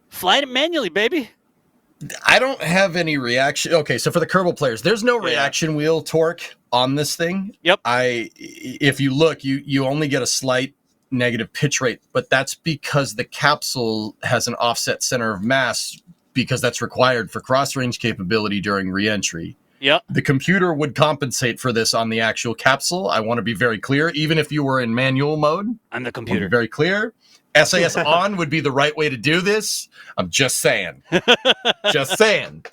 Flying it manually, baby. I don't have any reaction. Okay, so for the Kerbal players, there's no reaction wheel torque on this thing. Yep. If you look, you only get a slight negative pitch rate, but that's because the capsule has an offset center of mass because that's required for cross-range capability during re-entry. Yep. The computer would compensate for this on the actual capsule. I want to be very clear. Even if you were in manual mode, I'm the I want to computer. be very clear. SAS on would be the right way to do this. I'm just saying. Just saying.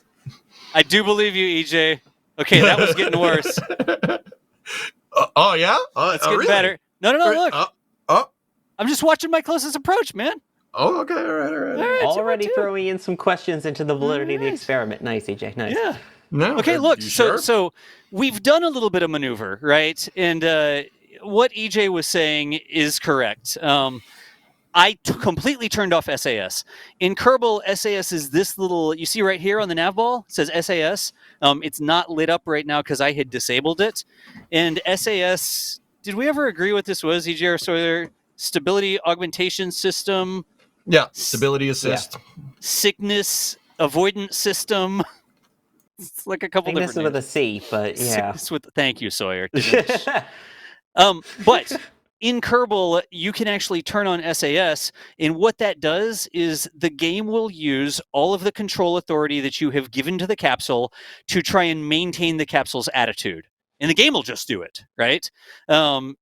I do believe you, EJ. Okay, that was getting worse. Oh, yeah? It's getting better. No, look. Oh, I'm just watching my closest approach, man. oh, okay. All right. Already throwing in some questions into the validity of the experiment. Nice, EJ. Nice. Yeah. No, Okay, look. you So sure? so we've done a little bit of maneuver, right? And what EJ was saying is correct. I completely turned off SAS. In Kerbal, SAS is this little, you see right here on the nav ball, it says SAS. It's not lit up right now because I had disabled it. And SAS, did we ever agree what this was, EJ or Sawyer? Stability augmentation system. Yeah, stability assist. Sickness avoidance system. It's like a couple I think this is different with a C, but yeah. Sickness with, thank you, Sawyer. But in Kerbal, you can actually turn on SAS, and what that does is the game will use all of the control authority that you have given to the capsule to try and maintain the capsule's attitude. And the game will just do it, right?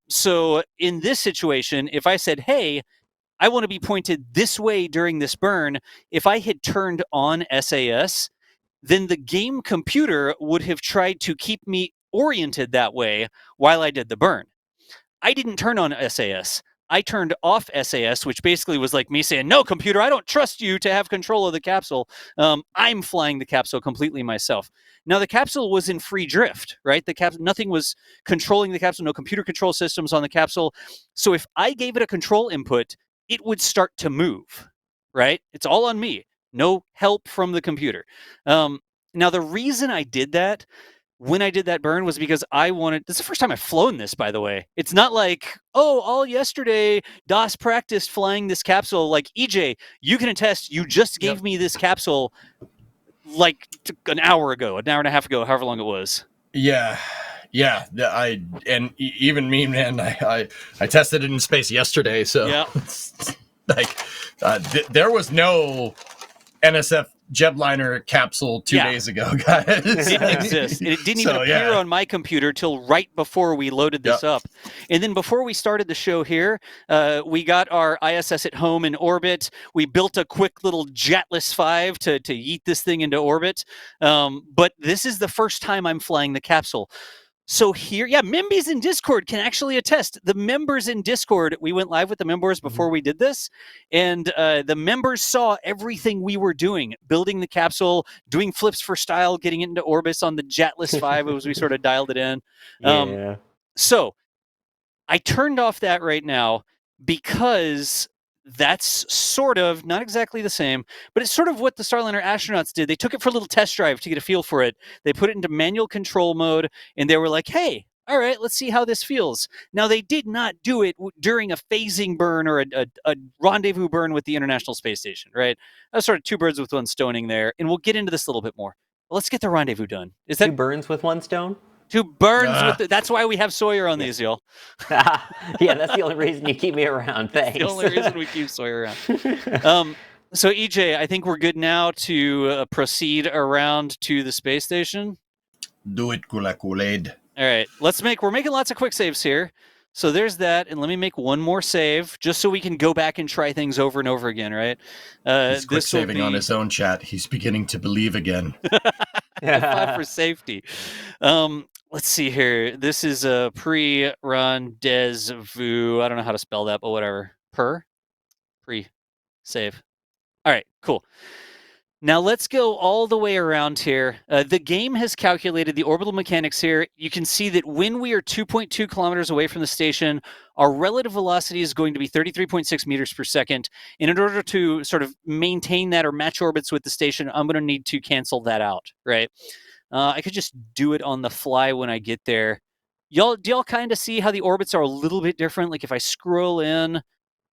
So in this situation, if I said, hey, I want to be pointed this way during this burn, if I had turned on SAS, then the game computer would have tried to keep me oriented that way while I did the burn. I didn't turn on SAS. I turned off SAS, which basically was like me saying, no, computer, I don't trust you to have control of the capsule. I'm flying the capsule completely myself. Now, the capsule was in free drift, right? Nothing was controlling the capsule, no computer control systems on the capsule. So if I gave it a control input, it would start to move, right? It's all on me. No help from the computer. Now, the reason I did that when I did that burn was because this is the first time I've flown this, by the way. It's not like, oh, all yesterday, DOS practiced flying this capsule. Like, EJ, you can attest, you just gave me this capsule like an hour and a half ago, however long it was. Yeah. Even me, man, I tested it in space yesterday, so yeah. There was no NSF jetliner capsule 2 days ago, guys. It didn't exist. And it didn't even appear on my computer till right before we loaded this up. And then before we started the show here, we got our ISS at home in orbit. We built a quick little Jetless 5 to yeet this thing into orbit. But this is the first time I'm flying the capsule. So here, Mimbies in Discord can actually attest. The members in Discord, we went live with the members before we did this, and the members saw everything we were doing, building the capsule, doing flips for style, getting it into Orbis on the Jetless 5 as we sort of dialed it in. Yeah. So I turned off that right now because that's sort of not exactly the same, but it's sort of what the Starliner astronauts did. They took it for a little test drive to get a feel for it. They put it into manual control mode, and they were like, hey, all right, let's see how this feels. Now, they did not do it during a phasing burn or a rendezvous burn with the International Space Station, right? That's sort of two birds with one stoning there, and we'll get into this a little bit more. Let's get the rendezvous done. Is that Two burns with one stone? Two burns with that's why we have Sawyer on these, y'all. Yeah, that's the only reason you keep me around. Thanks. The only reason we keep Sawyer around. So EJ, I think we're good now to proceed around to the space station. Do it, Kool-Aid. All right, we're making lots of quick saves here. So there's that, and let me make one more save just so we can go back and try things over and over again, right? He's quick saving on his own chat. He's beginning to believe again. For safety. Let's see here. This is a pre-rendezvous. I don't know how to spell that, but whatever. Pre-save. All right, cool. Now let's go all the way around here. The game has calculated the orbital mechanics here. You can see that when we are 2.2 kilometers away from the station, our relative velocity is going to be 33.6 meters per second. And in order to sort of maintain that or match orbits with the station, I'm going to need to cancel that out, right? I could just do it on the fly when I get there. Do y'all kind of see how the orbits are a little bit different? Like if I scroll in,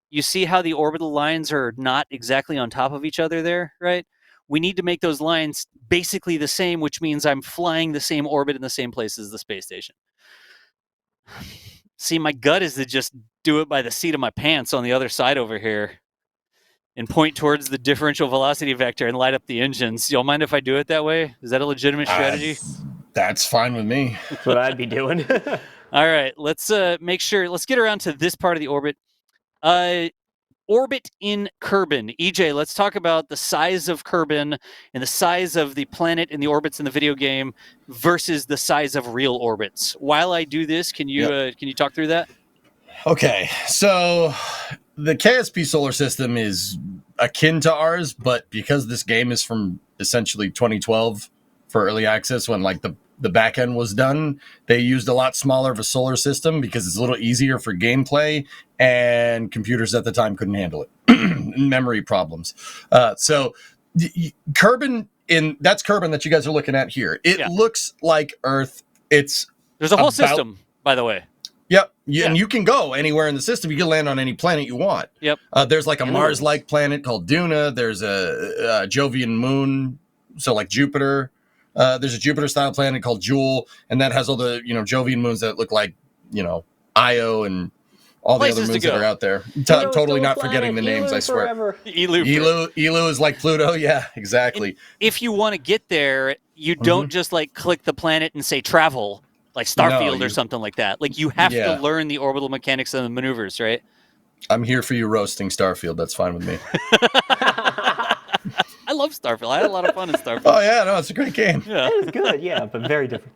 you see how the orbital lines are not exactly on top of each other there, right? We need to make those lines basically the same, which means I'm flying the same orbit in the same place as the space station. See, my gut is to just do it by the seat of my pants on the other side over here and point towards the differential velocity vector and light up the engines. Y'all mind if I do it that way? Is that a legitimate strategy? That's fine with me. That's what I'd be doing. All right, let's make sure. Let's get around to this part of the orbit. Orbit in Kerbin. EJ, let's talk about the size of Kerbin and the size of the planet and the orbits in the video game versus the size of real orbits. While I do this, can you talk through that? Okay, so the KSP solar system is akin to ours, but because this game is from essentially 2012 for early access, when like the back end was done, they used a lot smaller of a solar system because it's a little easier for gameplay, and computers at the time couldn't handle it. Memory problems. So Kerbin, that's Kerbin that you guys are looking at here. It looks like Earth. There's a whole system, by the way. Yep. And you can go anywhere in the system. You can land on any planet you want. Yep. There's like a Mars-like planet called Duna. There's a Jovian moon, so like Jupiter. There's a Jupiter-style planet called Joule, and that has all the Jovian moons that look like Io and all the other moons that are out there. Totally not forgetting the names, I swear. Elu is like Pluto. Yeah, exactly. And if you want to get there, you don't just like click the planet and say travel. Like Starfield or something like that. Like you have to learn the orbital mechanics and the maneuvers, right? I'm here for you roasting Starfield. That's fine with me. I love Starfield. I had a lot of fun in Starfield. Oh yeah, no, it's a great game. Yeah. It was good, yeah, but very different.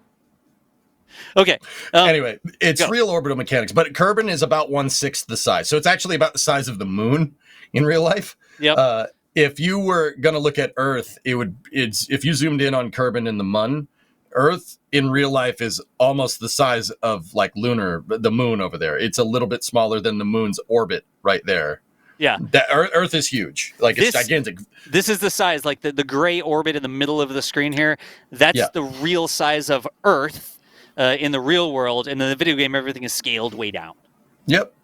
Okay. Anyway, it's real orbital mechanics, but Kerbin is about 1/6 the size. So it's actually about the size of the moon in real life. Yep. If you were going to look at Earth, if you zoomed in on Kerbin and the Mun, Earth in real life is almost the size of like the moon over there. It's a little bit smaller than the moon's orbit right there. Yeah. Earth is huge. Like it's gigantic. This is the size, like the gray orbit in the middle of the screen here. That's the real size of Earth in the real world. And in the video game, everything is scaled way down. Yep.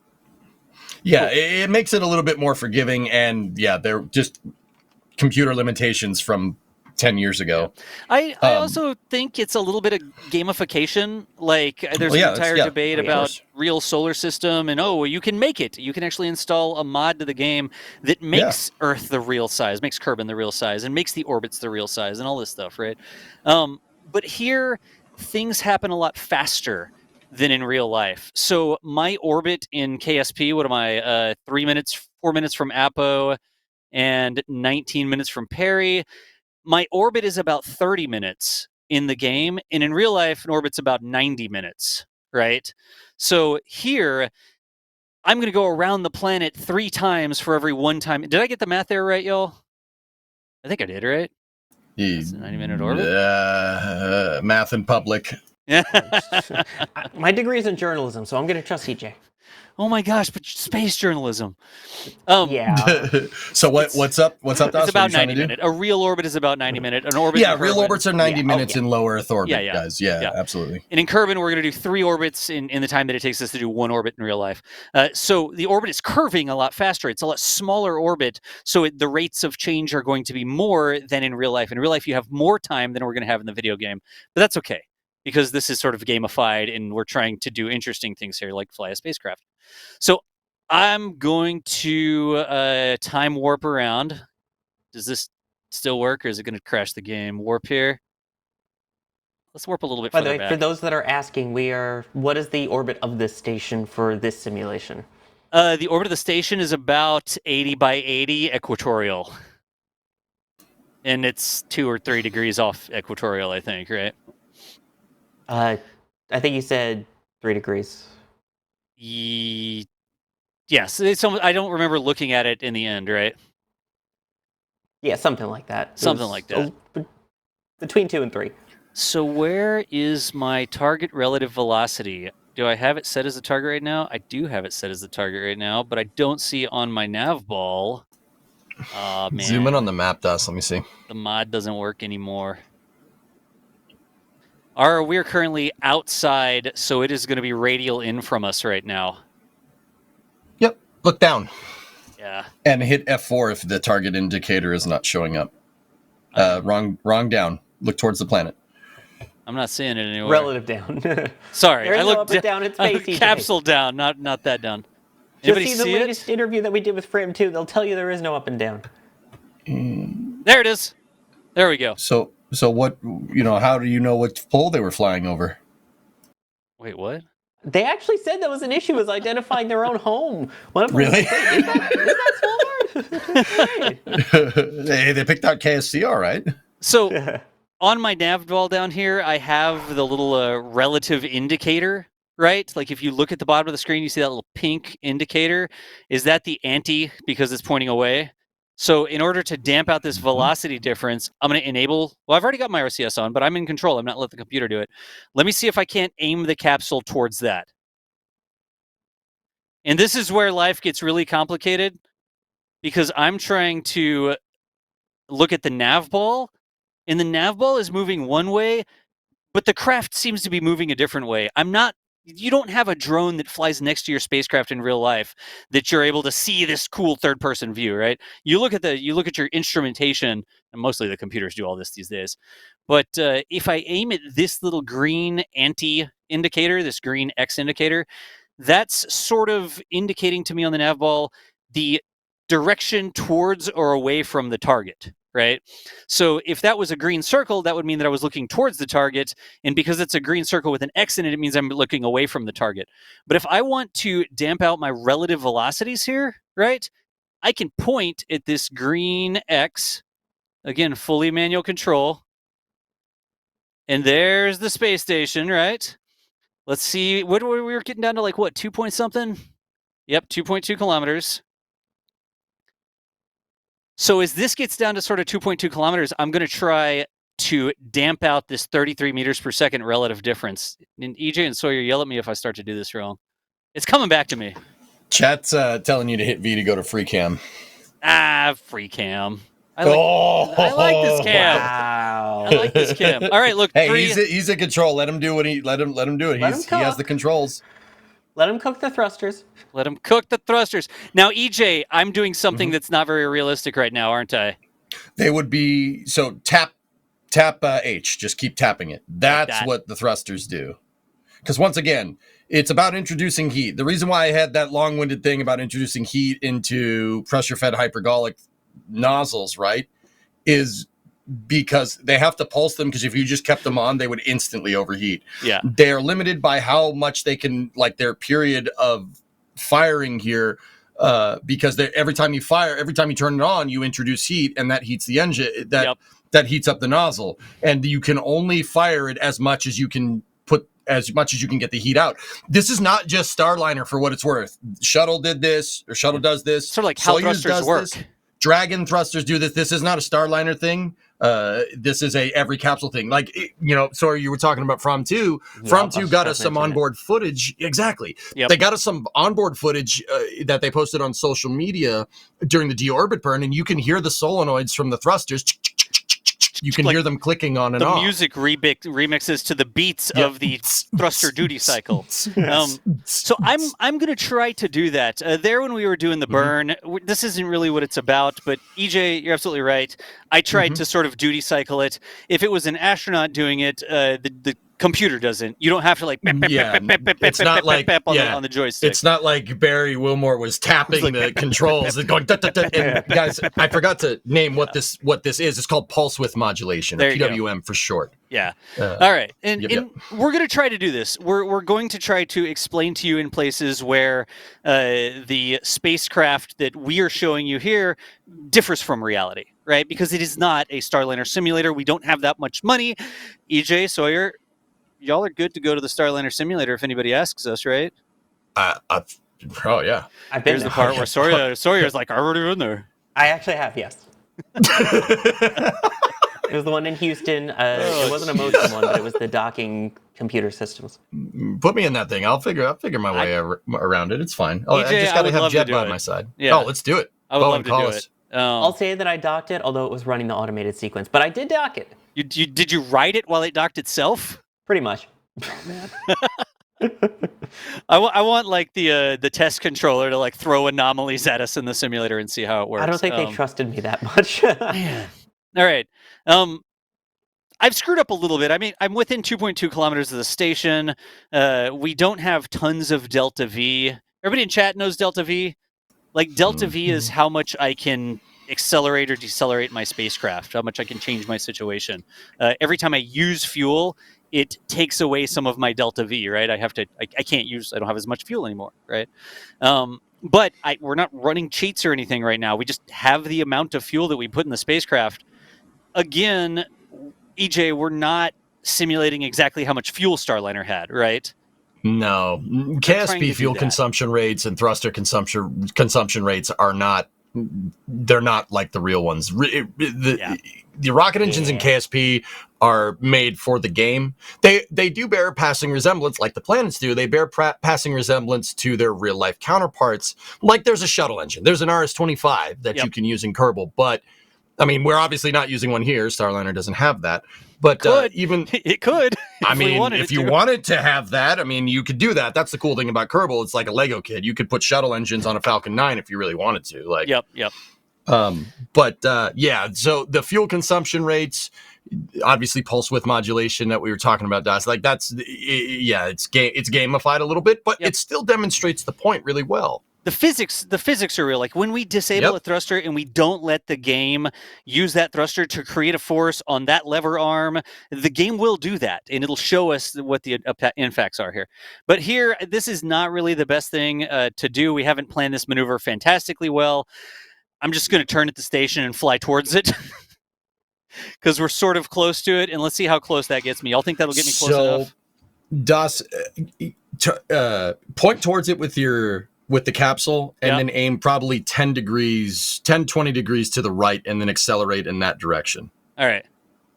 Yeah, cool. It makes it a little bit more forgiving. And they're just computer limitations from 10 years ago. I also think it's a little bit of gamification. Like there's an entire debate about real solar system and you can make it. You can actually install a mod to the game that makes Earth the real size, makes Kerbin the real size, and makes the orbits the real size and all this stuff, right? But here things happen a lot faster than in real life. So my orbit in KSP, what am I, 4 minutes from Apo and 19 minutes from Perry. My orbit is about 30 minutes in the game, and in real life, an orbit's about 90 minutes, right? So here, I'm going to go around the planet 3 times for every 1 time. Did I get the math there right, y'all? I think I did, right? That's a 90-minute orbit. Math in public. My degree is in journalism, so I'm going to trust CJ. Oh my gosh, but space journalism. Yeah. So what's up? What's up, Dos? It's about 90 minutes. A real orbit is about 90 minutes. An orbit. Yeah, real orbits are 90 Yeah. minutes in low Earth orbit, Yeah. guys. Yeah, absolutely. And in Kerbin, we're going to do 3 orbits in the time that it takes us to do 1 orbit in real life. So the orbit is curving a lot faster. It's a lot smaller orbit, so the rates of change are going to be more than in real life. In real life, you have more time than we're going to have in the video game, but that's okay because this is sort of gamified, and we're trying to do interesting things here, like fly a spacecraft. So I'm going to time warp around. Does this still work, or is it going to crash the game? Warp here. Let's warp a little bit By further the way, back. for those that are asking, what is the orbit of this station for this simulation? The orbit of the station is about 80 by 80 equatorial. And it's 2 or 3 degrees off equatorial, I think, right? I think you said 3 degrees. Yes. I don't remember looking at it in the end, right? Yeah, something like that. Something like that. Between 2 and 3. So where is my target relative velocity? Do I have it set as a target right now? I do have it set as the target right now, but I don't see it on my nav ball. Man. Zoom in on the map, Dos. Let me see. The mod doesn't work anymore. We're currently outside, so it is going to be radial in from us right now. Yep. Look down. Yeah. And hit F4 if the target indicator is not showing up. Wrong down. Look towards the planet. I'm not seeing it anywhere. Relative down. Sorry, There is I no looked up and down in space, EJ. capsule down, not that down. Just Anybody see the see latest interview that we did with Frame 2. They'll tell you there is no up and down. There it is. There we go. So what? How do you know what pole they were flying over? Wait, what? They actually said that was an issue, was identifying their own home. One of them Really? was like, is that solar? They picked out KSC, all right. So on my nav ball down here, I have the little relative indicator, right? Like if you look at the bottom of the screen, you see that little pink indicator. Is that the anti because it's pointing away? So in order to damp out this velocity difference, I'm going to enable, well, I've already got my RCS on, but I'm in control. I'm not letting the computer do it. Let me see if I can't aim the capsule towards that. And this is where life gets really complicated because I'm trying to look at the nav ball, and the nav ball is moving one way, but the craft seems to be moving a different way. You don't have a drone that flies next to your spacecraft in real life that you're able to see this cool third-person view, right? You look at your instrumentation, and mostly the computers do all this these days. But if I aim at this little green anti-indicator, this green X indicator, that's sort of indicating to me on the nav ball the direction towards or away from the target, right? So if that was a green circle, that would mean that I was looking towards the target. And because it's a green circle with an X in it, it means I'm looking away from the target. But if I want to damp out my relative velocities here, right, I can point at this green X, again, fully manual control. And there's the space station, right? Let's see, we were getting down to like what, 2 point something? Yep, 2.2 kilometers. So as this gets down to sort of 2.2 kilometers, I'm going to try to damp out this 33 meters per second relative difference. And EJ and Sawyer, yell at me if I start to do this wrong. It's coming back to me. Chat's telling you to hit V to go to free cam. Free cam. I like this cam. Wow. I like this cam. All right, look. Hey, he's in control. Let him do what let him do it. Let him He has cook. the controls. Let them cook the thrusters. Let him cook the thrusters. Now, EJ, I'm doing something that's not very realistic right now, aren't I? They would be tap H. Just keep tapping it. That's that. what the thrusters do. Because once again, it's about introducing heat. The reason why I had that long-winded thing about introducing heat into pressure-fed hypergolic nozzles, right, is because they have to pulse them, because if you just kept them on, they would instantly overheat. Yeah. They are limited by how much they can, like their period of firing here, because every time you turn it on, you introduce heat, and that heats the engine. that heats up the nozzle, and you can only fire it as much as you can get the heat out. This is not just Starliner for what it's worth. Shuttle did this, or Shuttle does this. Sort of like how Soyuz thrusters does work. this. Dragon thrusters do this. This is not a Starliner thing. This is a every capsule thing. Like, sorry, you were talking about From 2. From 2 got us some onboard footage. Exactly. Yep. They got us some onboard footage that they posted on social media during the deorbit burn, and you can hear the solenoids from the thrusters. You can hear them clicking on and the off. The music remixes to the beats of the thruster duty cycle. So I'm going to try to do that. There when we were doing the burn, this isn't really what it's about, but EJ, you're absolutely right. I tried to sort of duty cycle it. If it was an astronaut doing it, the computer doesn't. You don't have to like it's not like on the joystick. It's not like Barry Wilmore was tapping the controls and going and guys, I forgot to name what this is. It's called pulse width modulation, or PWM for short. Yeah. All right. And we're going to try to do this. We're going to try to explain to you in places where the spacecraft that we are showing you here differs from reality, right? Because it is not a Starliner simulator. We don't have that much money. EJ, Sawyer, y'all are good to go to the Starliner simulator if anybody asks us, right? Oh yeah. I've been Here's the part where Sawyer's like, I've already been there. I actually have, yes. It was the one in Houston. It wasn't a motion one, but it was the docking computer systems. Put me in that thing. I'll figure my way around it. It's fine. EJ, I just got to have Jed by my side. Yeah. Oh, let's do it. I would love to do it. I'll say that I docked it, although it was running the automated sequence. But I did dock it. Did you write it while it docked itself? Pretty much. I want like the test controller to like throw anomalies at us in the simulator and see how it works. I don't think they trusted me that much. Man. All right. I've screwed up a little bit. I mean, I'm within 2.2 kilometers of the station. We don't have tons of Delta V. Everybody in chat knows Delta V. Like Delta V is how much I can accelerate or decelerate my spacecraft, how much I can change my situation. Every time I use fuel, it takes away some of my Delta V, right? I don't have as much fuel anymore, right? But we're not running cheats or anything right now. We just have the amount of fuel that we put in the spacecraft. Again, EJ, we're not simulating exactly how much fuel Starliner had, right? No. KSP fuel consumption rates and thruster consumption rates are not, they're not like the real ones. The rocket engines in KSP are made for the game. They do bear passing resemblance, like the planets do. They bear passing resemblance to their real life counterparts. Like there's a shuttle engine. There's an RS-25 that you can use in Kerbal, but I mean, we're obviously not using one here. Starliner doesn't have that. But it could. I mean, if you wanted to have that, I mean, you could do that. That's the cool thing about Kerbal. It's like a Lego kit. You could put shuttle engines on a Falcon 9 if you really wanted to. Like, Yep. So the fuel consumption rates, obviously pulse width modulation that we were talking about, Das, like it's gamified a little bit, but it still demonstrates the point really well. The physics are real. Like when we disable a thruster and we don't let the game use that thruster to create a force on that lever arm, the game will do that, and it'll show us what the infacts are here. But here, this is not really the best thing to do. We haven't planned this maneuver fantastically well. I'm just going to turn at the station and fly towards it because we're sort of close to it, and let's see how close that gets me. Y'all think that'll get me close enough? Das, point towards it with the capsule and then aim probably 20 degrees to the right and then accelerate in that direction. All right.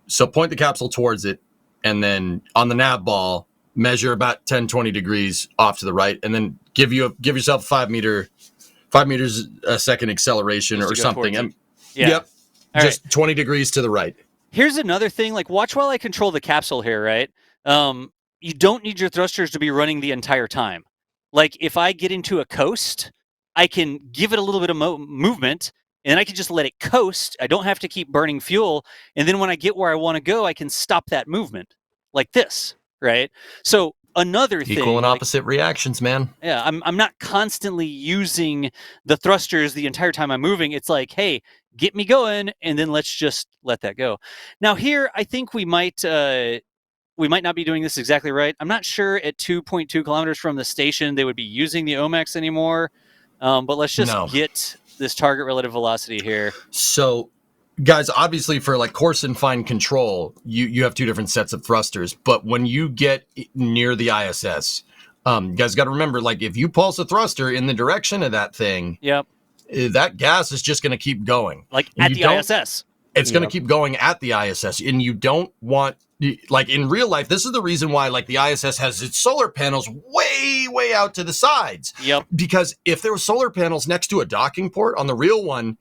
So point the capsule towards it and then on the nav ball, measure about 20 degrees off to the right and then give yourself 5 meters a second acceleration or something. Yep. Just 20 degrees to the right. Here's another thing. Like watch while I control the capsule here, right? You don't need your thrusters to be running the entire time. Like if I get into a coast, I can give it a little bit of movement and I can just let it coast. I don't have to keep burning fuel. And then when I get where I want to go, I can stop that movement like this, right? So another thing. Equal and opposite reactions, man. Yeah, I'm not constantly using the thrusters the entire time I'm moving. It's like, hey, get me going, and then let's just let that go. Now here, I think we might not be doing this exactly right. I'm not sure at 2.2 kilometers from the station they would be using the OMAX anymore. But let's just get this target relative velocity here. So guys, obviously for like coarse and fine control, you have two different sets of thrusters. But when you get near the ISS, you guys got to remember, like if you pulse a thruster in the direction of that thing, Yep. that gas is just going to keep going. Like And at you the don't- ISS. It's going to keep going at the ISS, and you don't want, like in real life, this is the reason why like the ISS has its solar panels way out to the sides. Yep. Because if there were solar panels next to a docking port on the real one,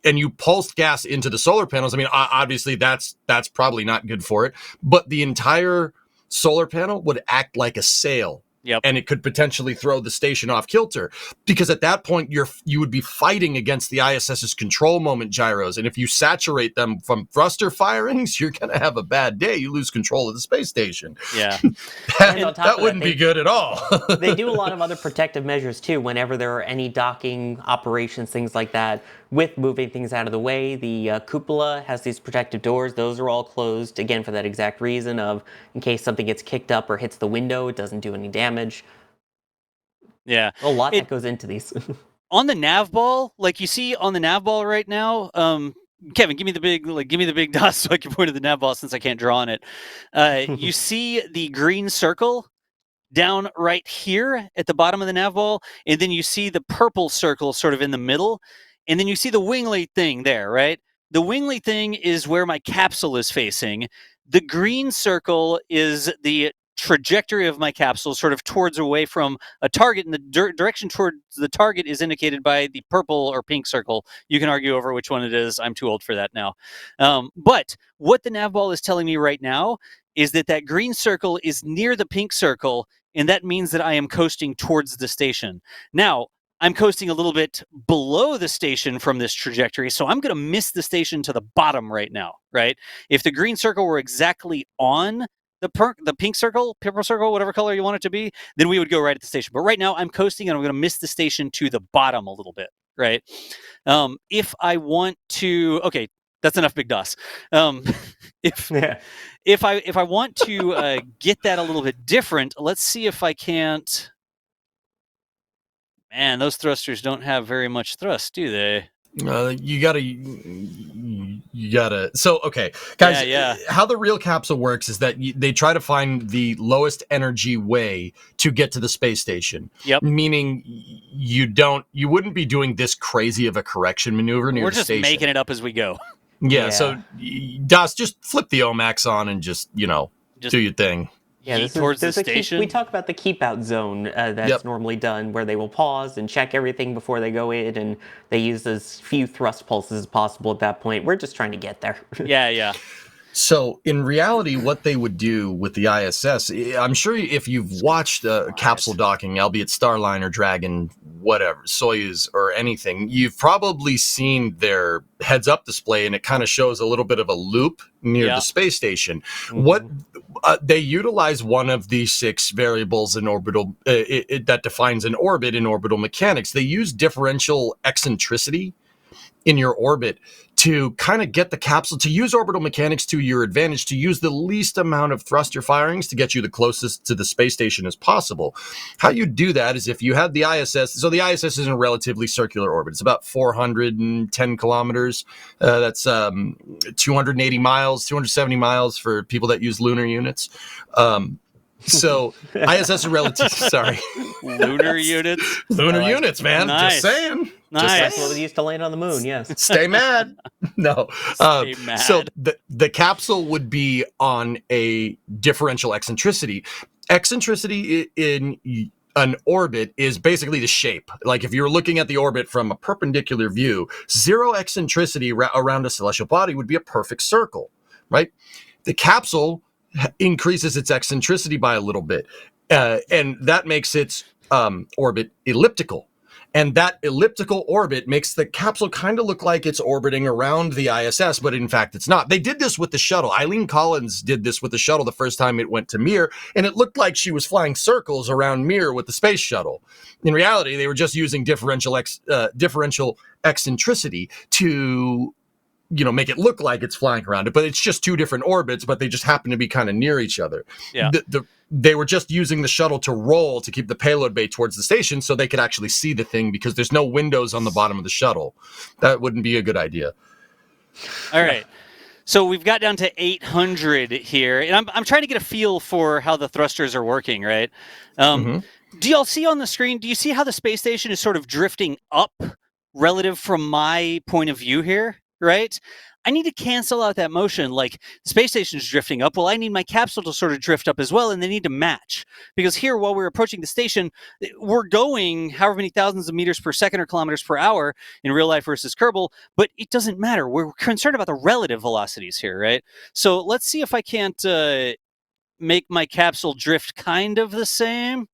and you pulsed gas into the solar panels, I mean, obviously that's probably not good for it, but the entire solar panel would act like a sail. Yep. And it could potentially throw the station off kilter, because at that point you would be fighting against the ISS's control moment gyros, and if you saturate them from thruster firings, you're going to have a bad day. You lose control of the space station. Yeah. And on top that of wouldn't that, be good at all. they do a lot of other protective measures too whenever there are any docking operations, things like that, with moving things out of the way. The cupola has these protective doors. Those are all closed, again, for that exact reason of in case something gets kicked up or hits the window, it doesn't do any damage. Yeah. A lot that goes into these. On the nav ball, like you see on the nav ball right now, Kevin, give me the big dot so I can point at the nav ball since I can't draw on it. You see the green circle down right here at the bottom of the nav ball, and then you see the purple circle sort of in the middle, and then you see the winglet thing there, right? The winglet thing is where my capsule is facing. The green circle is the trajectory of my capsule, sort of towards away from a target, and the direction towards the target is indicated by the purple or pink circle. You can argue over which one it is. I'm too old for that now. But what the nav ball is telling me right now is that green circle is near the pink circle, and that means that I am coasting towards the station. Now, I'm coasting a little bit below the station from this trajectory, so I'm going to miss the station to the bottom right now, right? If the green circle were exactly on the pink circle, purple circle, whatever color you want it to be, then we would go right at the station. But right now I'm coasting and I'm going to miss the station to the bottom a little bit, right? If I want to, okay, that's enough big DOS. If I want to get that a little bit different, let's see if I can't. Man, those thrusters don't have very much thrust, do they? You gotta. So, okay, guys, Yeah. how the real capsule works is that they try to find the lowest energy way to get to the space station. Yep. Meaning you wouldn't be doing this crazy of a correction maneuver near We're the just station. making it up as we go. Yeah. So, DOS, just flip the OMAX on and just do your thing. Yeah, Heat towards the there's a station. we talk about the keep out zone that's normally done, where they will pause and check everything before they go in, and they use as few thrust pulses as possible at that point. We're just trying to get there. Yeah. So in reality, what they would do with the ISS, I'm sure if you've watched capsule docking, albeit Starliner, Dragon, whatever, Soyuz, or anything, you've probably seen their heads-up display, and it kind of shows a little bit of a loop near the space station. Mm-hmm. What they utilize one of the 6 variables in orbital that defines an orbit in orbital mechanics. They use differential eccentricity in your orbit to kind of get the capsule to use orbital mechanics to your advantage, to use the least amount of thruster firings to get you the closest to the space station as possible. How you do that is if you had the ISS, so the ISS is in a relatively circular orbit. It's about 410 kilometers. That's 280 miles, 270 miles for people that use lunar units. So ISS is relative. Sorry, Lunar units. Lunar units, man. Nice. Just saying. Nice. That's what we used to land on the moon. Yes. Stay mad. No. Stay mad. So the capsule would be on a differential eccentricity. Eccentricity in an orbit is basically the shape. Like if you're looking at the orbit from a perpendicular view, zero eccentricity around a celestial body would be a perfect circle, right? The capsule increases its eccentricity by a little bit, and that makes its orbit elliptical. And that elliptical orbit makes the capsule kind of look like it's orbiting around the ISS, but in fact, it's not. They did this with the shuttle. Eileen Collins did this with the shuttle the first time it went to Mir, and it looked like she was flying circles around Mir with the space shuttle. In reality, they were just using differential eccentricity to make it look like it's flying around it, but it's just 2 different orbits, but they just happen to be kind of near each other. Yeah. They were just using the shuttle to roll to keep the payload bay towards the station so they could actually see the thing, because there's no windows on the bottom of the shuttle. That wouldn't be a good idea. All right. So we've got down to 800 here, and I'm trying to get a feel for how the thrusters are working, right? Do y'all see on the screen, do you see how the space station is sort of drifting up relative from my point of view here, right? I need to cancel out that motion. Like, the space station is drifting up. Well, I need my capsule to sort of drift up as well, and they need to match. Because here, while we're approaching the station, we're going however many thousands of meters per second or kilometers per hour in real life versus Kerbal, but it doesn't matter. We're concerned about the relative velocities here, right? So let's see if I can't make my capsule drift kind of the same.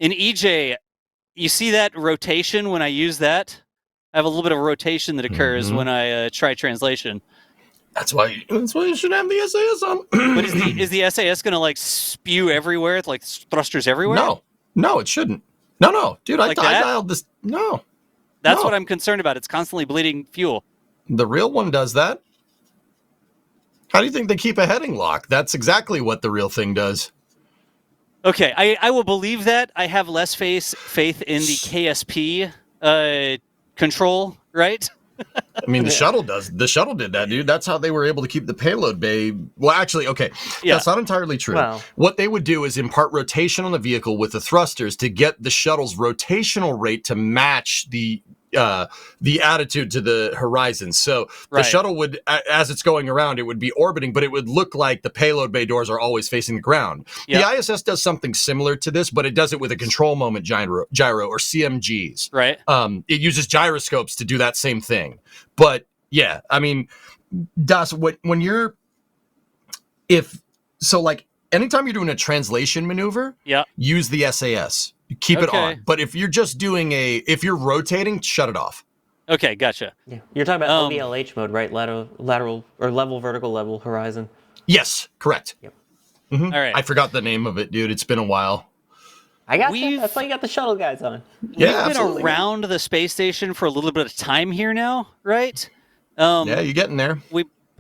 In EJ, you see that rotation when I use that? I have a little bit of rotation that occurs when I try translation. That's why you should have the SAS on. But is the SAS going to like spew everywhere, like thrusters everywhere? No, it shouldn't. No, dude, Like I that? dialed this. No, That's what I'm concerned about. It's constantly bleeding fuel. the real one does that. How do you think they keep a heading lock? That's exactly what the real thing does. Okay, I will believe that. I have less faith in the KSP control, right? I mean, the shuttle does. The shuttle did that, dude. That's how they were able to keep the payload bay. Well, actually, okay, that's not entirely true. Well, what they would do is impart rotation on the vehicle with the thrusters to get the shuttle's rotational rate to match the attitude to the horizon. So the shuttle would, as it's going around, it would be orbiting, but it would look like the payload bay doors are always facing the ground. Yep. The ISS does something similar to this, but it does it with a control moment gyro or CMGs. Right. It uses gyroscopes to do that same thing. But yeah, I mean, Das, when you're, anytime you're doing a translation maneuver, use the SAS. Keep it on. But if you're just doing if you're rotating, shut it off. Okay, gotcha. Yeah. You're talking about LVLH mode, right? Lateral or level, vertical, level, horizon. Yes, correct. Yep. All right. I forgot the name of it, dude. It's been a while. I got you. That's why you got the shuttle guys on. Yeah, We've been around the space station for a little bit of time here now, right? Yeah, you're getting there.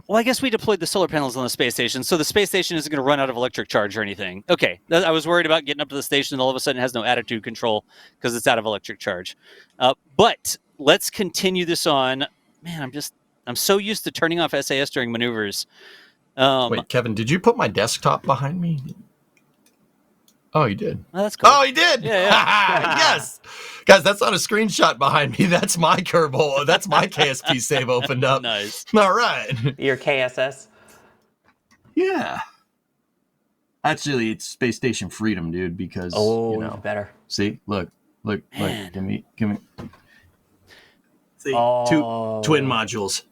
Well, I guess we deployed the solar panels on the space station, so the space station isn't going to run out of electric charge or anything. Okay, I was worried about getting up to the station and all of a sudden it has no attitude control because it's out of electric charge. But let's continue this on. Man, I'm so used to turning off SAS during maneuvers. Wait, Kevin, did you put my desktop behind me? Oh, you did. Oh, that's cool. Oh, he did. Yeah. Yes, guys, that's not a screenshot behind me. That's my Kerbal. That's my KSP save opened up. Nice. All right. Your KSS. Yeah. Actually, it's Space Station Freedom, dude. Because better. See, look. Man. Give me. See, Oh. two twin modules.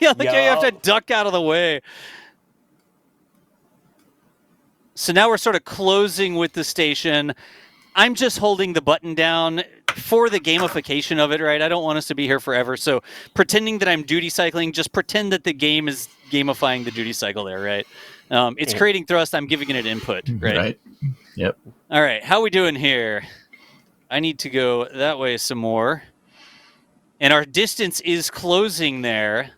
You have to duck out of the way. So now we're sort of closing with the station. I'm just holding the button down for the gamification of it, right? I don't want us to be here forever. So pretending that I'm duty cycling, just pretend that the game is gamifying the duty cycle there, right? It's creating thrust. I'm giving it input, right? Right. Yep. All right. How we doing here? I need to go that way some more. And our distance is closing there.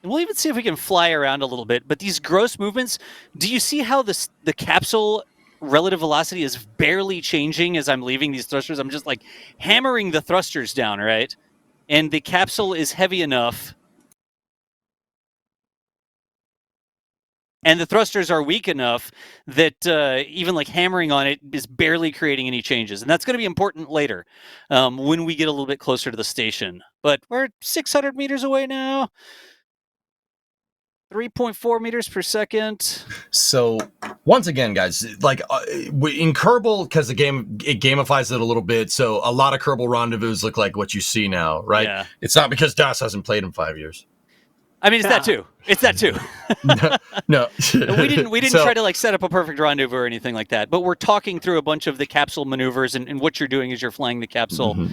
And we'll even see if we can fly around a little bit. But these gross movements, do you see how the capsule relative velocity is barely changing as I'm leaving these thrusters? I'm just like hammering the thrusters down, right? And the capsule is heavy enough. And the thrusters are weak enough that even like hammering on it is barely creating any changes. And that's going to be important later when we get a little bit closer to the station. But we're 600 meters away now. 3.4 meters per second. So once again, guys, like in Kerbal, because it gamifies it a little bit. So a lot of Kerbal rendezvous look like what you see now, right? Yeah. It's not because Das hasn't played in 5 years. I mean, it's that too. It's that too. No. we didn't try to like set up a perfect rendezvous or anything like that. But we're talking through a bunch of the capsule maneuvers, and what you're doing is you're flying the capsule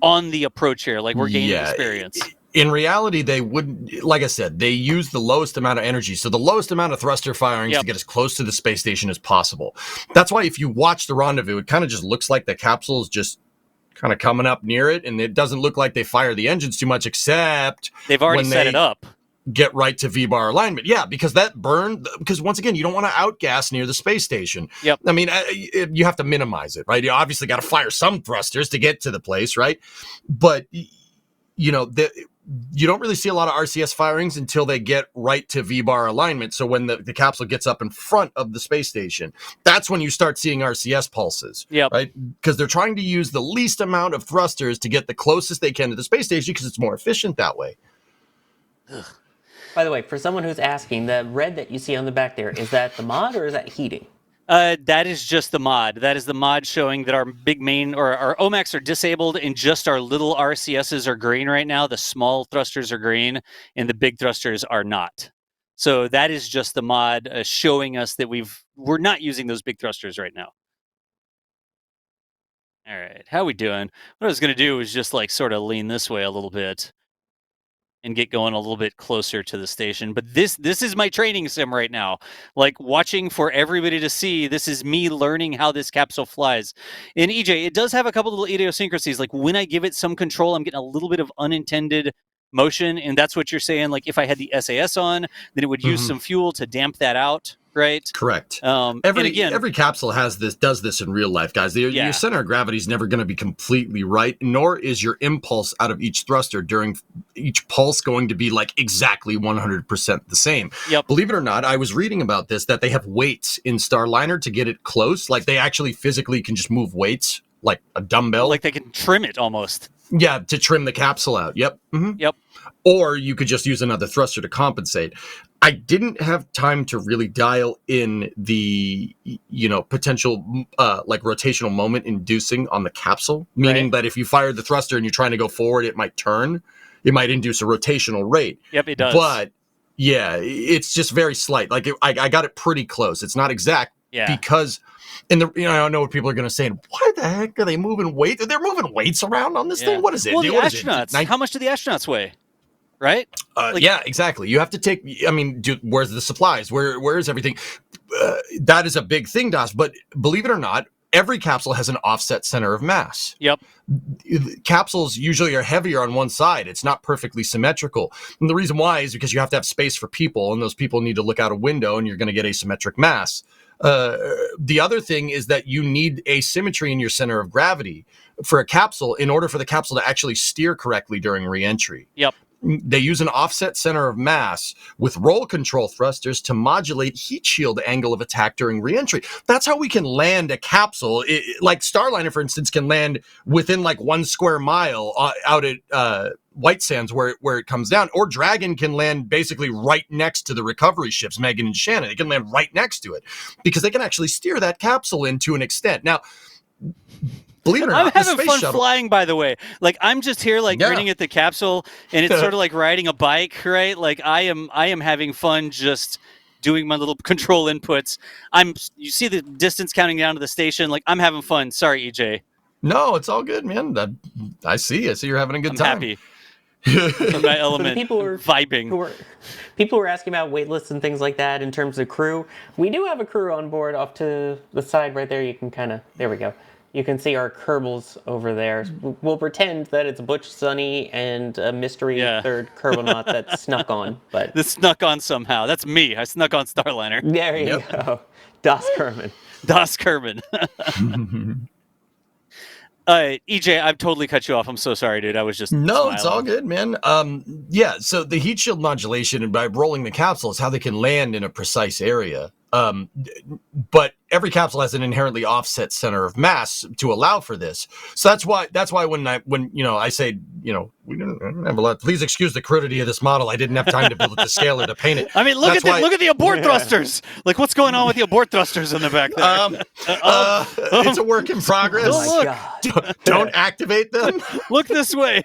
on the approach here. Like we're gaining experience. In reality, they wouldn't, like I said, they use the lowest amount of energy. So the lowest amount of thruster firings to get as close to the space station as possible. That's why if you watch the rendezvous, it kind of just looks like the capsule is just kind of coming up near it. And it doesn't look like they fire the engines too much, except they've already set it up. Get right to V-bar alignment. Yeah, because because once again, you don't want to outgas near the space station. Yep. I mean, you have to minimize it, right? You obviously got to fire some thrusters to get to the place, right? But, you don't really see a lot of RCS firings until they get right to V-bar alignment. So when the capsule gets up in front of the space station, that's when you start seeing RCS pulses, right? Because they're trying to use the least amount of thrusters to get the closest they can to the space station because it's more efficient that way. By the way, for someone who's asking, the red that you see on the back there, is that the mod or is that heating? That is just the mod. That is the mod showing that our big main or our OMACs are disabled and just our little RCSs are green right now. The small thrusters are green and the big thrusters are not. So that is just the mod showing us that we're not using those big thrusters right now. All right, how we doing? What I was going to do is just like sort of lean this way a little bit and get going a little bit closer to the station. But this is my training sim right now. Like watching for everybody to see, this is me learning how this capsule flies. And EJ, it does have a couple little idiosyncrasies. Like when I give it some control, I'm getting a little bit of unintended motion. And that's what you're saying. Like if I had the SAS on, then it would use some fuel to damp that out. Right. Correct. Every capsule does this in real life, guys. Your center of gravity is never going to be completely right, nor is your impulse out of each thruster during each pulse going to be like exactly 100% the same. Yep. Believe it or not, I was reading about this, that they have weights in Starliner to get it close. Like they actually physically can just move weights like a dumbbell. Like they can trim it almost. Yeah, to trim the capsule out. Yep. Yep. Or you could just use another thruster to compensate. I didn't have time to really dial in the, potential like rotational moment inducing on the capsule, meaning that if you fire the thruster and you're trying to go forward, it might turn. It might induce a rotational rate. Yep, it does. But yeah, it's just very slight. Like I got it pretty close. It's not exact because I don't know what people are going to say. Why the heck are they moving weights? They're moving weights around on this thing. What is it? Well, the what astronauts. How much do the astronauts weigh? Right? Yeah, exactly. You have to take. I mean, where's the supplies? Where is everything? That is a big thing, Das. But believe it or not, every capsule has an offset center of mass. Yep. Capsules usually are heavier on one side. It's not perfectly symmetrical. And the reason why is because you have to have space for people, and those people need to look out a window, and you're going to get asymmetric mass. The other thing is that you need asymmetry in your center of gravity for a capsule in order for the capsule to actually steer correctly during reentry. Yep. They use an offset center of mass with roll control thrusters to modulate heat shield angle of attack during reentry. That's how we can land a capsule. Like Starliner, for instance, can land within like 1 square mile out at White Sands where it comes down. Or Dragon can land basically right next to the recovery ships, Megan and Shannon. They can land right next to it because they can actually steer that capsule in to an extent. Now, believe it or not, I'm having fun flying, by the way. Like I'm just here, like grinning at the capsule, and it's sort of like riding a bike, right? Like I am having fun just doing my little control inputs. You see the distance counting down to the station. Like I'm having fun. Sorry, EJ. No, it's all good, man. I see you're having a good time. Happy. In my element. People were vibing. People were asking about waitlists and things like that in terms of crew. We do have a crew on board off to the side right there. You can there we go. You can see our Kerbals over there. We'll pretend that it's Butch, Sunny, and a mystery third Kerbonaut that snuck on. But this snuck on somehow. That's me. I snuck on Starliner. There you go. Das Kerman. Das Kerman. EJ, I've totally cut you off. I'm so sorry, dude. I was just smiling. It's all good, man. So the heat shield modulation and by rolling the capsule is how they can land in a precise area. But every capsule has an inherently offset center of mass to allow for this. So that's why when I say, we don't have a lot. Please excuse the crudity of this model. I didn't have time to build it to scale or to paint it. I mean, look at the abort thrusters. Like what's going on with the abort thrusters in the back there? It's a work in progress. Don't activate them. Look this way.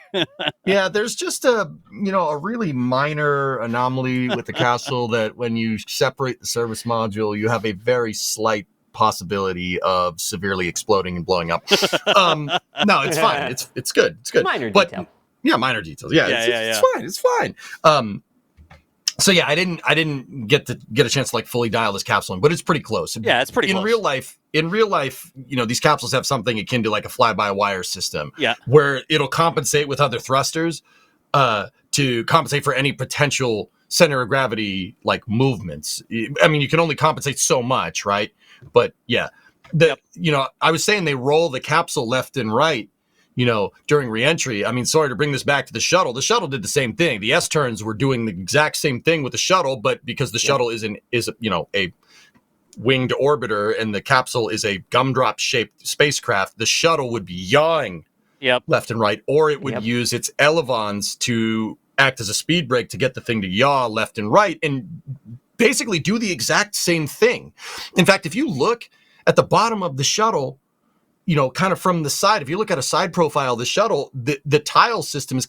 Yeah, there's just a really minor anomaly with the capsule that when you separate the service module, you have a very slight possibility of severely exploding and blowing up. No, it's fine. It's good. It's good. Minor detail. Yeah, minor details. It's fine. So yeah, I didn't get a chance to like fully dial this capsule in, but it's pretty close. Yeah, it's pretty close. In real life, these capsules have something akin to like a fly-by-wire system. Yeah. Where it'll compensate with other thrusters to compensate for any potential center of gravity like movements. I mean, you can only compensate so much, right? But yeah, I was saying they roll the capsule left and right during reentry. I mean, sorry to bring this back to the shuttle. The shuttle did the same thing. The S-turns were doing the exact same thing with the shuttle, but because the shuttle is a winged orbiter and the capsule is a gumdrop shaped spacecraft, the shuttle would be yawing left and right, or it would use its elevons to act as a speed brake to get the thing to yaw left and right and basically do the exact same thing. In fact, if you look at the bottom of the shuttle, kind of from the side, if you look at a side profile of the shuttle, the tile system is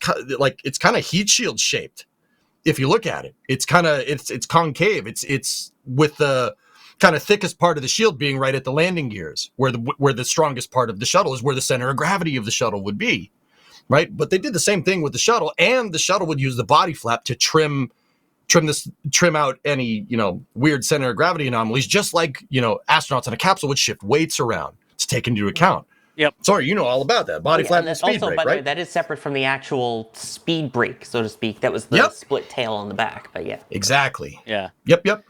it's kind of heat shield shaped. If you look at it, it's kind of it's concave. It's with the kind of thickest part of the shield being right at the landing gears, where the strongest part of the shuttle is, where the center of gravity of the shuttle would be, right? But they did the same thing with the shuttle, and the shuttle would use the body flap to trim out any weird center of gravity anomalies, just like astronauts in a capsule would shift weights around to take into account. Yep. Sorry, you know all about that. Body flap and speed also, brake, by the way, right? that is separate from the actual speed brake, so to speak. That was the split tail on the back, but yeah. Exactly. Yeah. Yep.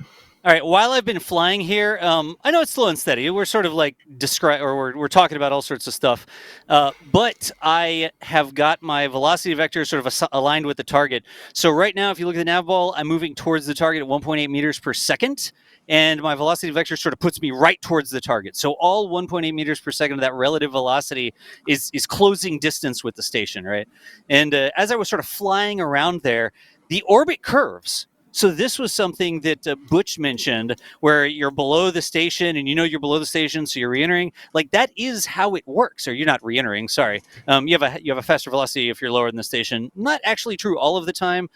All right. While I've been flying here, I know it's slow and steady. We're sort of like we're talking about all sorts of stuff, but I have got my velocity vector sort of aligned with the target. So right now, if you look at the nav ball, I'm moving towards the target at 1.8 meters per second, and my velocity vector sort of puts me right towards the target. So all 1.8 meters per second of that relative velocity is closing distance with the station, right? And as I was sort of flying around there, the orbit curves. So this was something that Butch mentioned, where you're below the station and you're below the station, so you're reentering. Like, that is how it works. Or you're not reentering, sorry. You have a faster velocity if you're lower than the station. Not actually true all of the time,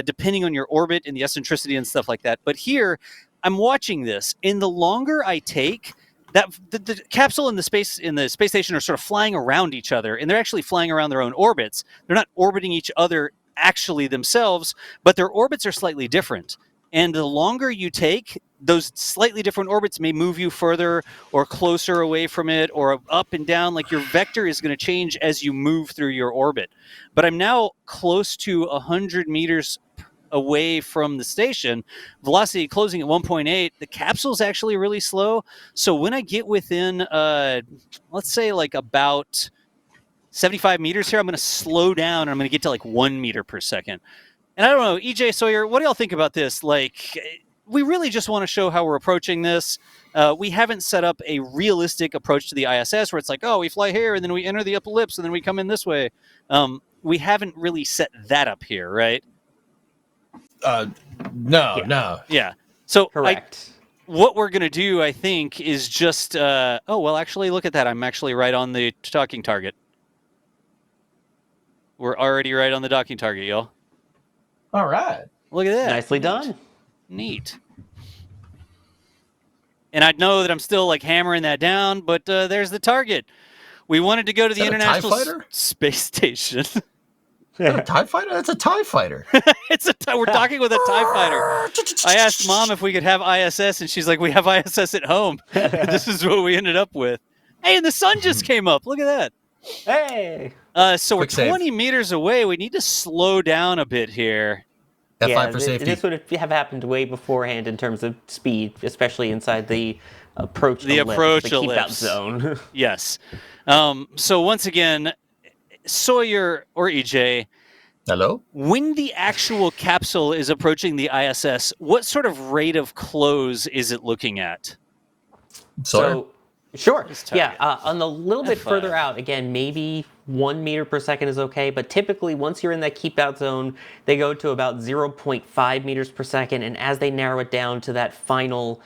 depending on your orbit and the eccentricity and stuff like that. But here, I'm watching this, and the longer I take, that the capsule and the space station are sort of flying around each other, and they're actually flying around their own orbits. They're not orbiting each other actually themselves, but their orbits are slightly different. And the longer you take, those slightly different orbits may move you further or closer away from it, or up and down. Like, your vector is going to change as you move through your orbit. But I'm now close to 100 meters away from the station, velocity closing at 1.8. The capsule is actually really slow. So when I get within, let's say like about 75 meters here, I'm going to slow down and I'm going to get to like 1 meter per second. And I don't know, EJ, Sawyer, what do y'all think about this? Like, we really just want to show how we're approaching this. We haven't set up a realistic approach to the ISS where it's like, oh, we fly here and then we enter the ellipse and then we come in this way. We haven't really set that up here, right? No. Yeah. So correct. What we're going to do, I think, is just, actually, look at that. I'm actually right on the docking target. We're already right on the docking target, y'all. All right. Look at that. Nicely done. Neat. And I know that I'm still like hammering that down, but there's the target. We wanted to go to the International Space Station. Is that a TIE fighter? That's a TIE fighter. We're talking with a TIE fighter. I asked Mom if we could have ISS, and she's like, we have ISS at home. This is what we ended up with. Hey, and the sun just came up. Look at that. Hey. So we're 20 meters away. We need to slow down a bit here. F5 for safety. This would have happened way beforehand in terms of speed, especially inside the approach ellipse, the keep out zone. Yes. So once again, Sawyer or EJ, hello? When the actual capsule is approaching the ISS, what sort of rate of close is it looking at? Sure. Yeah, on a little bit further out, again, maybe 1 meter per second is okay, but typically once you're in that keep out zone, they go to about 0.5 meters per second, and as they narrow it down to that final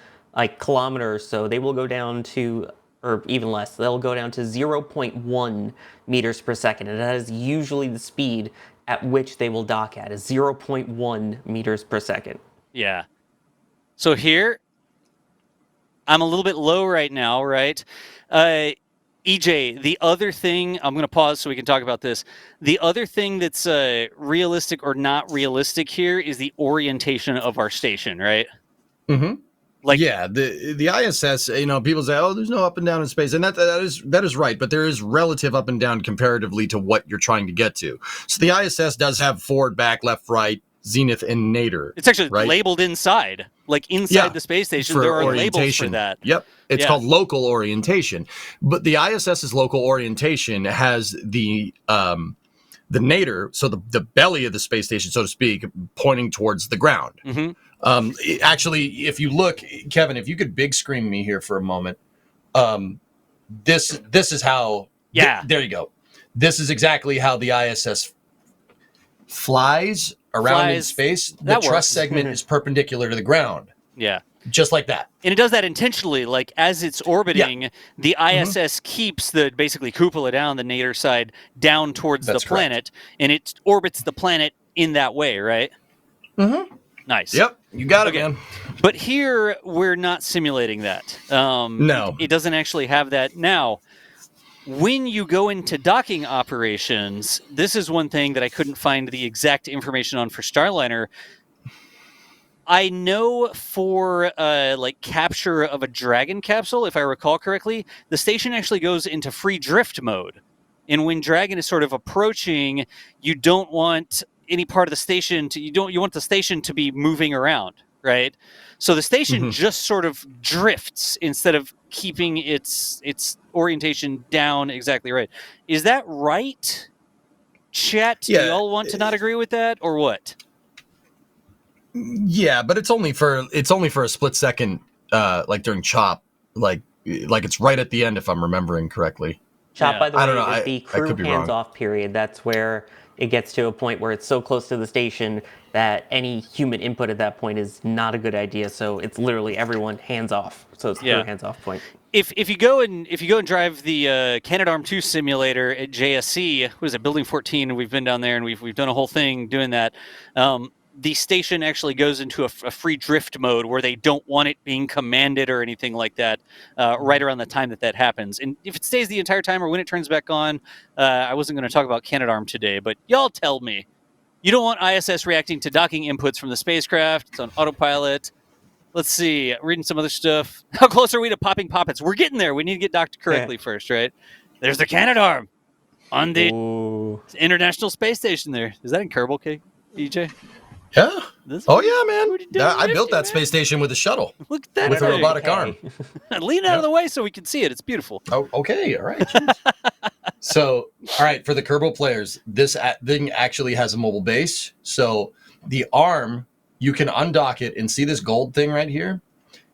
kilometer or so, they will go down to, or even less, they'll go down to 0.1 meters per second, and that is usually the speed at which they will dock at, is 0.1 meters per second. Yeah. So here, I'm a little bit low right now, right? EJ, the other thing, I'm going to pause so we can talk about this. The other thing that's realistic or not realistic here is the orientation of our station, right? Mm-hmm. The ISS, people say, oh, there's no up and down in space. And that is right, but there is relative up and down comparatively to what you're trying to get to. So the ISS does have forward, back, left, right, zenith, and nadir. It's actually right? labeled inside. Like inside the space station, there are labels for that. Yep. It's called local orientation. But the ISS's local orientation has the nadir, so the belly of the space station, so to speak, pointing towards the ground. Actually, if you look, Kevin, if you could big screen me here for a moment, this is how. There you go. This is exactly how the ISS flies around in space. The truss segment is perpendicular to the ground. Yeah. Just like that. And it does that intentionally. Like as it's orbiting, the ISS keeps the basically cupola down, the nadir side, down towards the planet, and it orbits the planet in that way, right? Nice. Yep. You got it, man. But here we're not simulating that. No. It doesn't actually have that. Now, when you go into docking operations, this is one thing that I couldn't find the exact information on for Starliner. I know for like capture of a Dragon capsule, if I recall correctly, the station actually goes into free drift mode. And when Dragon is sort of approaching, you don't want any part of the station to you want the station to be moving around, right? So the station just sort of drifts instead of keeping its orientation down exactly right. Is that right? Chat, do y'all want to not agree with that or what? Yeah, but it's only for a split second, like during chop, like it's right at the end if I'm remembering correctly. Chop, by the I don't know. way, is the crew hands-off period. That's where it gets to a point where it's so close to the station that any human input at that point is not a good idea. So it's literally everyone hands-off. So it's the crew hands-off point. If you go and drive the Canadarm2 simulator at JSC, what is it, Building 14, we've been down there and we've done a whole thing doing that. The station actually goes into a free drift mode where they don't want it being commanded or anything like that right around the time that happens. And if it stays the entire time or when it turns back on, I wasn't going to talk about Canadarm today, but y'all tell me. You don't want ISS reacting to docking inputs from the spacecraft. It's on autopilot. Let's see. Reading some other stuff. How close are we to popping poppets? We're getting there. We need to get docked correctly first, right? There's the Canadarm on the International Space Station there. Is that in Kerbal, EJ? Yeah. Man. I built that space station with a shuttle. Look at that. With a robotic arm. Lean out of the way so we can see it. It's beautiful. Oh, okay. All right. So, all right, for the Kerbal players, this thing actually has a mobile base. So the arm, you can undock it and see this gold thing right here.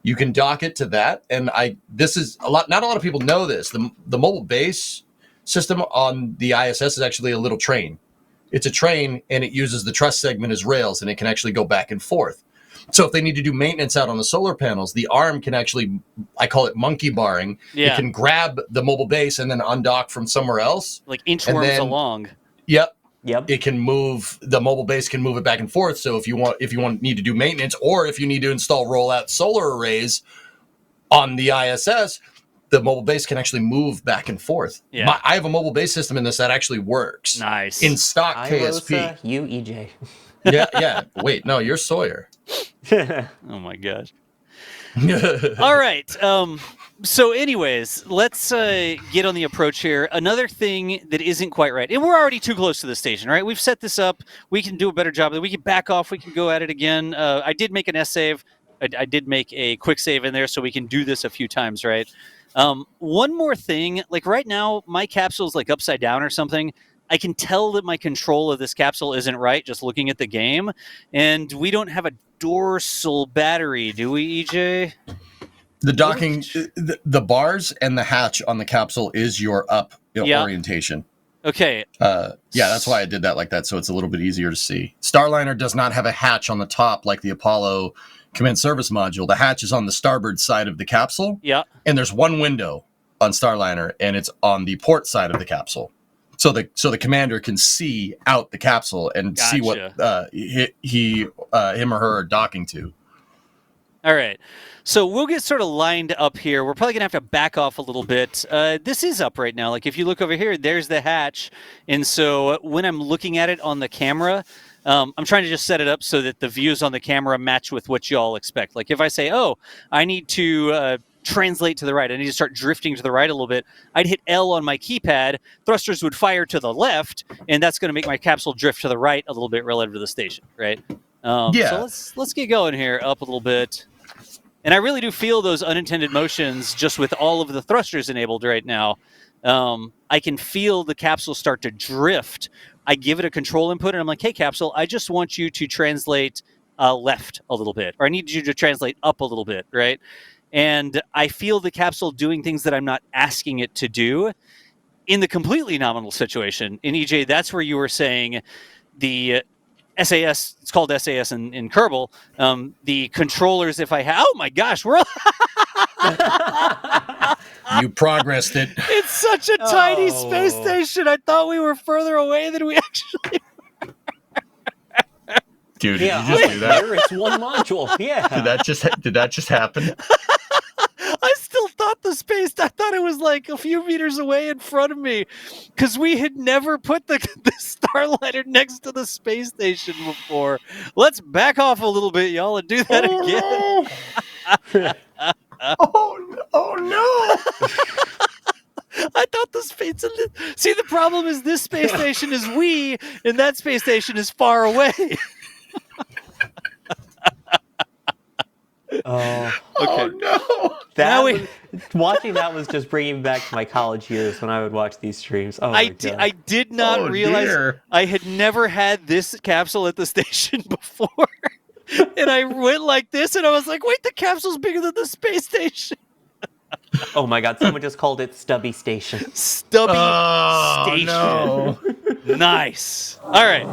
You can dock it to that. And this is not a lot of people know this. The mobile base system on the ISS is actually a little train. It's a train, and it uses the truss segment as rails, and it can actually go back and forth. So if they need to do maintenance out on the solar panels, the arm can actually, I call it monkey barring. It can grab the mobile base and then undock from somewhere else. Like inchworms along. Yep. It can move, the mobile base can move it back and forth. So if you need to do maintenance, or if you need to install rollout solar arrays on the ISS, the mobile base can actually move back and forth. Yeah. I have a mobile base system in this that actually works. Nice. In stock KSP. You, EJ. Yeah. Wait, no, you're Sawyer. Oh my gosh. All right. So anyways, let's get on the approach here. Another thing that isn't quite right, and we're already too close to the station, right? We've set this up. We can do a better job. We can back off. We can go at it again. I did make an S save. I did make a quick save in there so we can do this a few times, right? One more thing, like right now, my capsule's like upside down or something. I can tell that my control of this capsule isn't right just looking at the game. And we don't have a dorsal battery, do we, EJ? The docking, the bars and the hatch on the capsule is your up orientation. Okay. That's why I did that like that, so it's a little bit easier to see. Starliner does not have a hatch on the top like the Apollo command service module. The hatch is on the starboard side of the capsule. Yeah. And there's one window on Starliner, and it's on the port side of the capsule. So the commander can see out the capsule and see what him or her are docking to. All right. So we'll get sort of lined up here. We're probably going to have to back off a little bit. This is up right now. Like if you look over here, there's the hatch. And so when I'm looking at it on the camera, I'm trying to just set it up so that the views on the camera match with what y'all expect. Like if I say, I need to translate to the right. I need to start drifting to the right a little bit. I'd hit L on my keypad. Thrusters would fire to the left, and that's going to make my capsule drift to the right a little bit relative to the station, right? So let's get going here, up a little bit. And I really do feel those unintended motions just with all of the thrusters enabled right now. I can feel the capsule start to drift. I give it a control input, and I'm like, hey, capsule, I just want you to translate left a little bit, or I need you to translate up a little bit, right? And I feel the capsule doing things that I'm not asking it to do in the completely nominal situation. In EJ, that's where you were saying the SAS, it's called SAS in Kerbal. The controllers, if I have, oh my gosh, we're You progressed it. it's such a tiny space station. I thought we were further away than we actually. Dude, Yeah, did you just do that? it's one module. Yeah. Did that just happen? I still thought I thought it was like a few meters away in front of me, because we had never put the Starliner next to the space station before. Let's back off a little bit, y'all, and do that again. Oh no! I thought the space. See, the problem is this space station is we, and that space station is far away. Oh, Oh no! Watching that was just bringing me back to my college years when I would watch these streams. Oh, I did not realize dear. I had never had this capsule at the station before. And I went like this, and I was like, wait, the capsule's bigger than the space station. Oh my God! Someone just called it Stubby Station. Stubby station. No. Nice. All right.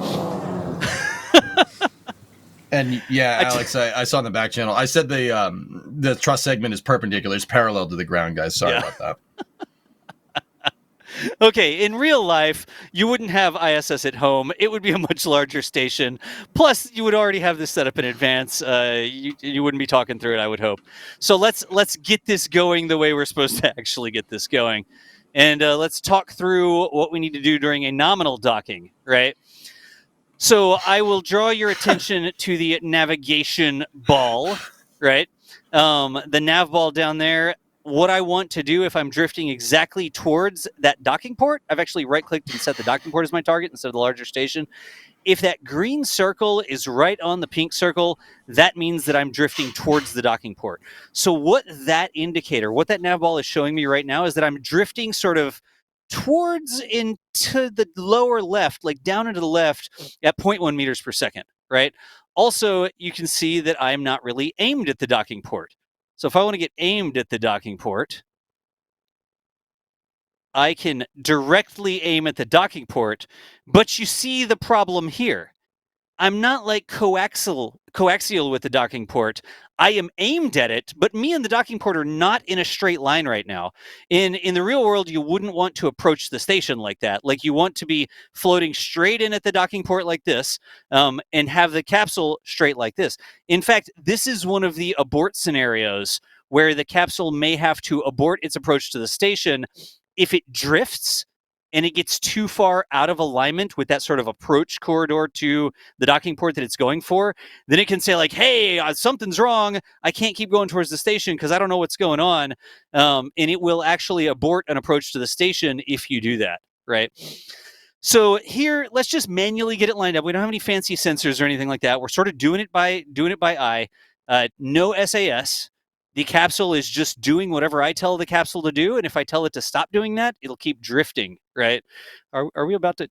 And yeah, Alex, I saw in the back channel. I said the truss segment is perpendicular, it's parallel to the ground, guys. Sorry about that. Okay, in real life, you wouldn't have ISS at home. It would be a much larger station. Plus, you would already have this set up in advance. You wouldn't be talking through it, I would hope. So let's get this going the way we're supposed to actually get this going. And let's talk through what we need to do during a nominal docking, right? So I will draw your attention to the navigation ball, right? The nav ball down there. What I want to do if I'm drifting exactly towards that docking port, I've actually right-clicked and set the docking port as my target instead of the larger station. If that green circle is right on the pink circle, that means that I'm drifting towards the docking port. So what that indicator, what that nav ball is showing me right now is that I'm drifting sort of towards into the lower left, like down into the left at 0.1 meters per second, right? Also, you can see that I'm not really aimed at the docking port. So if I want to get aimed at the docking port, I can directly aim at the docking port, but you see the problem here. I'm not like coaxial with the docking port. I am aimed at it, but me and the docking port are not in a straight line right now. In the real world, you wouldn't want to approach the station like that. Like you want to be floating straight in at the docking port like this, and have the capsule straight like this. In fact, this is one of the abort scenarios where the capsule may have to abort its approach to the station if it drifts and it gets too far out of alignment with that sort of approach corridor to the docking port that it's going for. Then it can say like, hey, something's wrong. I can't keep going towards the station because I don't know what's going on. And it will actually abort an approach to the station if you do that, right? So here, let's just manually get it lined up. We don't have any fancy sensors or anything like that. We're sort of doing it by eye. No SAS. The capsule is just doing whatever I tell the capsule to do, and if I tell it to stop doing that, it'll keep drifting, right? Are we about to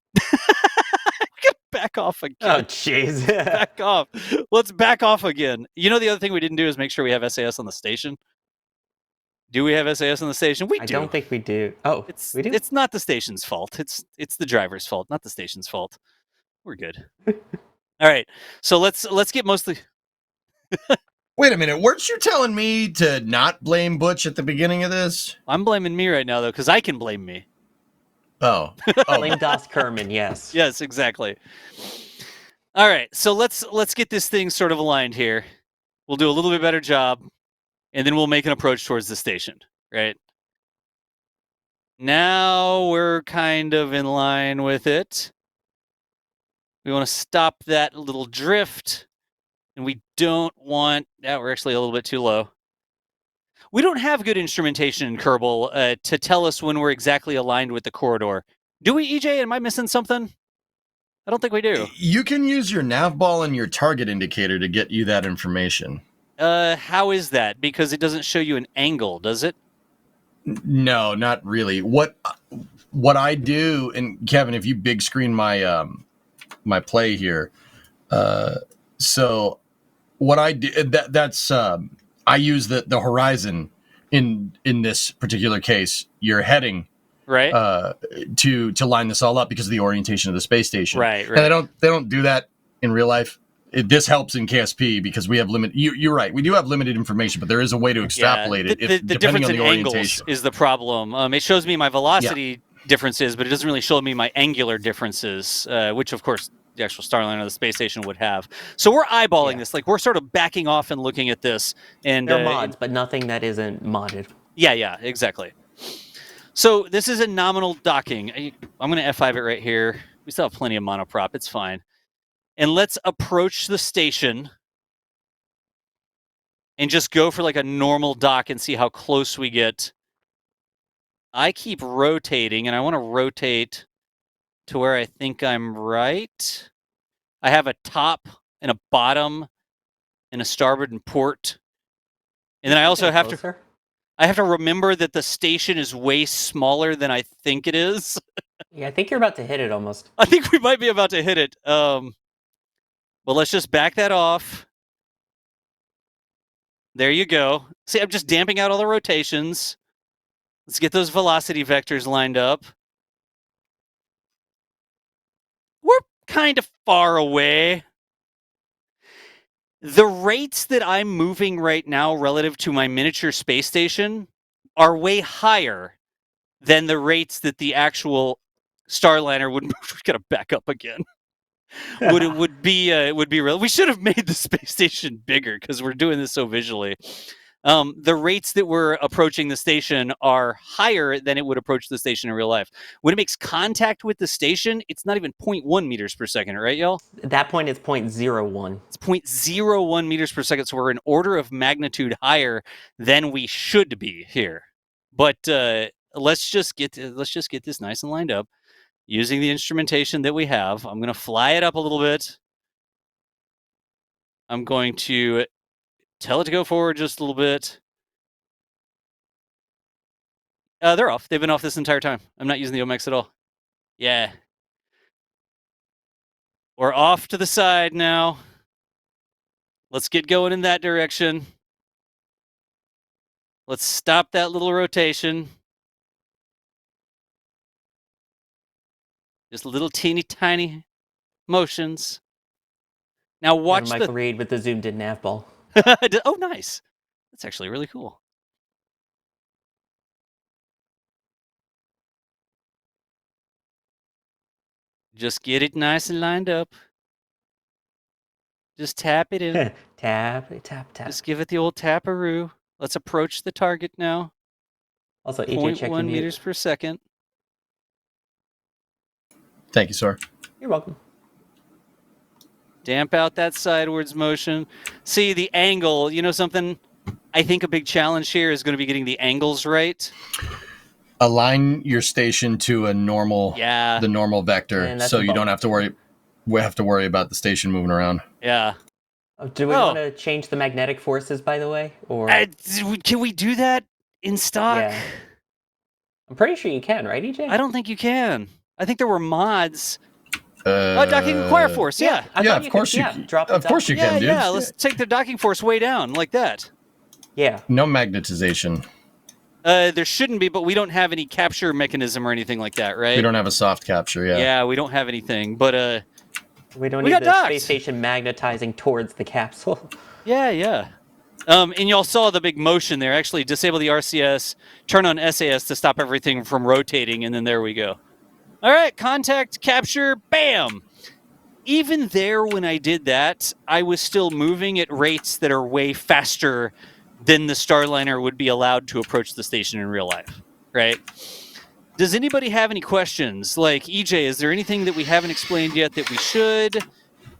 back off again? Oh, jeez. Back off. Let's back off again. You know, the other thing we didn't do is make sure we have SAS on the station. Do we have SAS on the station? We do. I don't think we do. Oh, we do? It's not the station's fault. It's the driver's fault, not the station's fault. We're good. All right. So let's get mostly. Wait a minute, weren't you telling me to not blame Butch at the beginning of this? I'm blaming me right now, though, because I can blame me. Oh. Blame Das Kerman, yes. Yes, exactly. All right, so let's get this thing sort of aligned here. We'll do a little bit better job, and then we'll make an approach towards the station, right? Now we're kind of in line with it. We want to stop that little drift. And we don't want... we're actually a little bit too low. We don't have good instrumentation in Kerbal to tell us when we're exactly aligned with the corridor. Do we, EJ? Am I missing something? I don't think we do. You can use your nav ball and your target indicator to get you that information. How is that? Because it doesn't show you an angle, does it? No, not really. What I do, and Kevin, if you big screen my my play here, so what I do that's I use the horizon in this particular case. You're heading Right. To line this all up because of the orientation of the space station. Right. And they don't do that in real life. This helps in KSP because we have limited. You're right. We do have limited information, but there is a way to extrapolate it. The difference in angles is the problem. It shows me my velocity differences, but it doesn't really show me my angular differences, which of course the actual Starliner of the space station would have. So we're eyeballing this. Like we're sort of backing off and looking at this. And there are mods, but nothing that isn't modded. Yeah, exactly. So this is a nominal docking. I'm going to F5 it right here. We still have plenty of monoprop. It's fine. And let's approach the station and just go for like a normal dock and see how close we get. I keep rotating, and I want to rotate to where I think I'm right. I have a top and a bottom and a starboard and port. And then I also have to... I have to remember that the station is way smaller than I think it is. Yeah, I think you're about to hit it almost. I think we might be about to hit it. But let's just back that off. There you go. See, I'm just damping out all the rotations. Let's get those velocity vectors lined up. We're kind of far away. The rates that I'm moving right now relative to my miniature space station are way higher than the rates that the actual Starliner would move. We gotta back up again. would be real. We should have made the space station bigger because we're doing this so visually. The rates that we're approaching the station are higher than it would approach the station in real life. When it makes contact with the station, it's not even 0.1 meters per second, right, y'all? At that point, it's 0.01. It's 0.01 meters per second, so we're an order of magnitude higher than we should be here. But let's just get this nice and lined up using the instrumentation that we have. I'm going to fly it up a little bit. I'm going to tell it to go forward just a little bit. They're off. They've been off this entire time. I'm not using the OMX at all. Yeah. We're off to the side now. Let's get going in that direction. Let's stop that little rotation. Just little teeny tiny motions. Now watch Michael Reed with the zoomed in nav ball. Oh, nice. That's actually really cool. Just get it nice and lined up. Just tap it in. Tap. Just give it the old taparoo. Let's approach the target now. Also, EJ, check 0.1 meters per second. Thank you, sir. You're welcome. Damp out that sidewards motion. See, the angle, you know something? I think a big challenge here is going to be getting the angles right. Align your station to a normal, the normal vector, so you don't have to worry. We have to worry about the station moving around. Yeah. Do we want to change the magnetic forces, by the way, or can we do that in stock? Yeah. I'm pretty sure you can, right, EJ? I don't think you can. I think there were mods. Docking require force, yeah. Of course you can. Of course you can, dude. Yeah, let's take the docking force way down, like that. Yeah. No magnetization. There shouldn't be, but we don't have any capture mechanism or anything like that, right? We don't have a soft capture, Yeah, we don't have anything, but we don't need the space station magnetizing towards the capsule. Yeah. And y'all saw the big motion there. Actually, disable the RCS, turn on SAS to stop everything from rotating, and then there we go. All right, contact, capture, bam! Even there, when I did that, I was still moving at rates that are way faster than the Starliner would be allowed to approach the station in real life, right? Does anybody have any questions? Like, EJ, is there anything that we haven't explained yet that we should?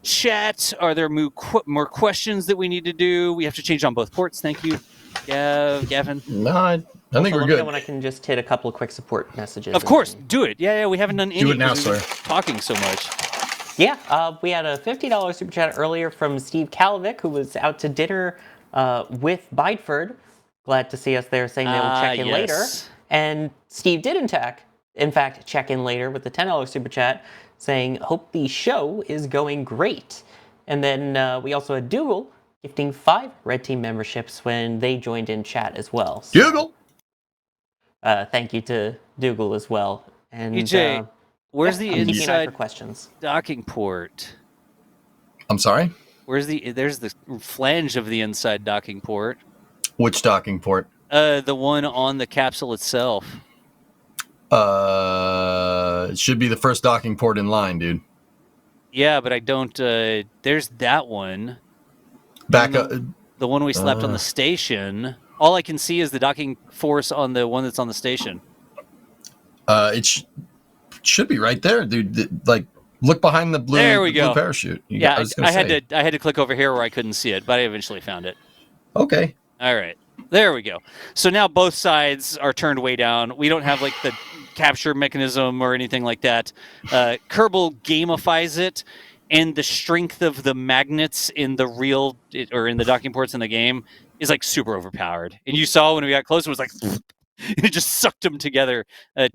Chat, are there more questions that we need to do? We have to change on both ports, thank you. Gavin? No, I think Also, we're let me good. know when I can just hit a couple of quick support messages. Of course, do it. Yeah, we haven't done any. Do it now, 'cause we've sir. been talking so much. Yeah, we had a $50 super chat earlier from Steve Kalovic, who was out to dinner with Bideford. Glad to see us there, saying they will check in later. Yes. And Steve did, in fact, check in later with the $10 super chat, saying, hope the show is going great. And then we also had Dougal gifting 5 Red Team memberships when they joined in chat as well. So, Dougal! thank you to Dougal as well. And EJ, where's the I'm keeping an eye inside for questions. docking port? I'm sorry? There's the flange of the inside docking port. Which docking port? The one on the capsule itself. It should be the first docking port in line, dude. Yeah, but I don't. There's that one. Back up. The one we slept on the station. All I can see is the docking force on the one that's on the station. It should be right there, dude. Like, look behind the blue. There we blue go. Parachute. Yeah, I had to click over here where I couldn't see it, but I eventually found it. Okay. All right. There we go. So now both sides are turned way down. We don't have like the capture mechanism or anything like that. Kerbal gamifies it, and the strength of the magnets in the in the docking ports in the game is like super overpowered. And you saw when we got close, it was like it just sucked them together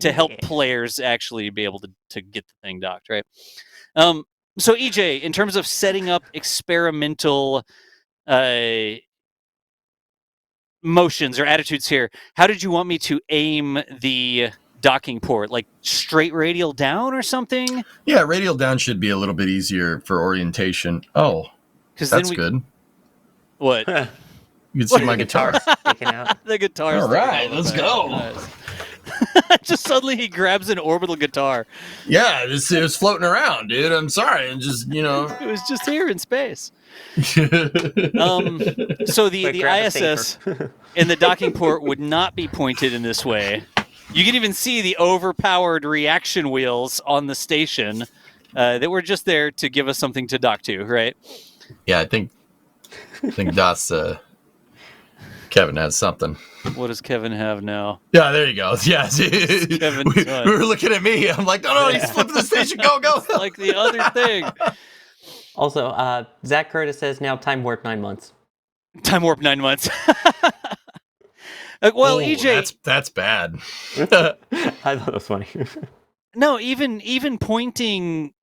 to help players actually be able to get the thing docked, right? So EJ, in terms of setting up experimental motions or attitudes here, how did you want me to aim the docking port? Like straight radial down or something? Yeah, radial down should be a little bit easier for orientation. Oh, that's good. What? You can see my guitar. Sticking out. The guitar. All right, let's go. Nice. Just suddenly he grabs an orbital guitar. Yeah, it was floating around, dude. I'm sorry. And just, It was just here in space. Yeah, So the ISS and the docking port would not be pointed in this way. You can even see the overpowered reaction wheels on the station that were just there to give us something to dock to, right? I think that's Kevin has something. What does Kevin have now? Yeah, there you go. Yeah, Kevin we were looking at me. I'm like, no, he's flipping the station. Go. Like the other thing. Also, Zach Curtis says now time warp 9 months. Time warp 9 months. Well, EJ, that's bad. I thought that was funny. no, even pointing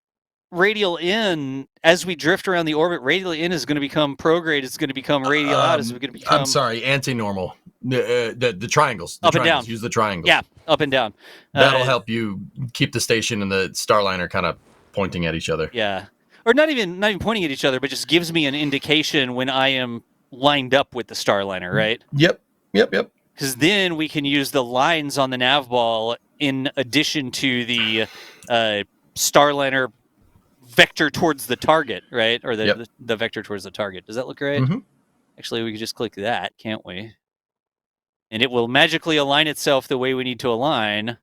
radial in as we drift around the orbit, radial in is going to become prograde. It's going to become radial out. Is going to become. I'm sorry, anti-normal. The triangles. Up and down. Use the triangles. Yeah, up and down. That'll help you keep the station and the Starliner kind of pointing at each other. Yeah, or not even pointing at each other, but just gives me an indication when I am lined up with the Starliner, right? Yep. Because then we can use the lines on the nav ball in addition to the Starliner vector towards the target, right? Or the vector towards the target. Does that look right? Mm-hmm. Actually, we could just click that, can't we? And it will magically align itself the way we need to align.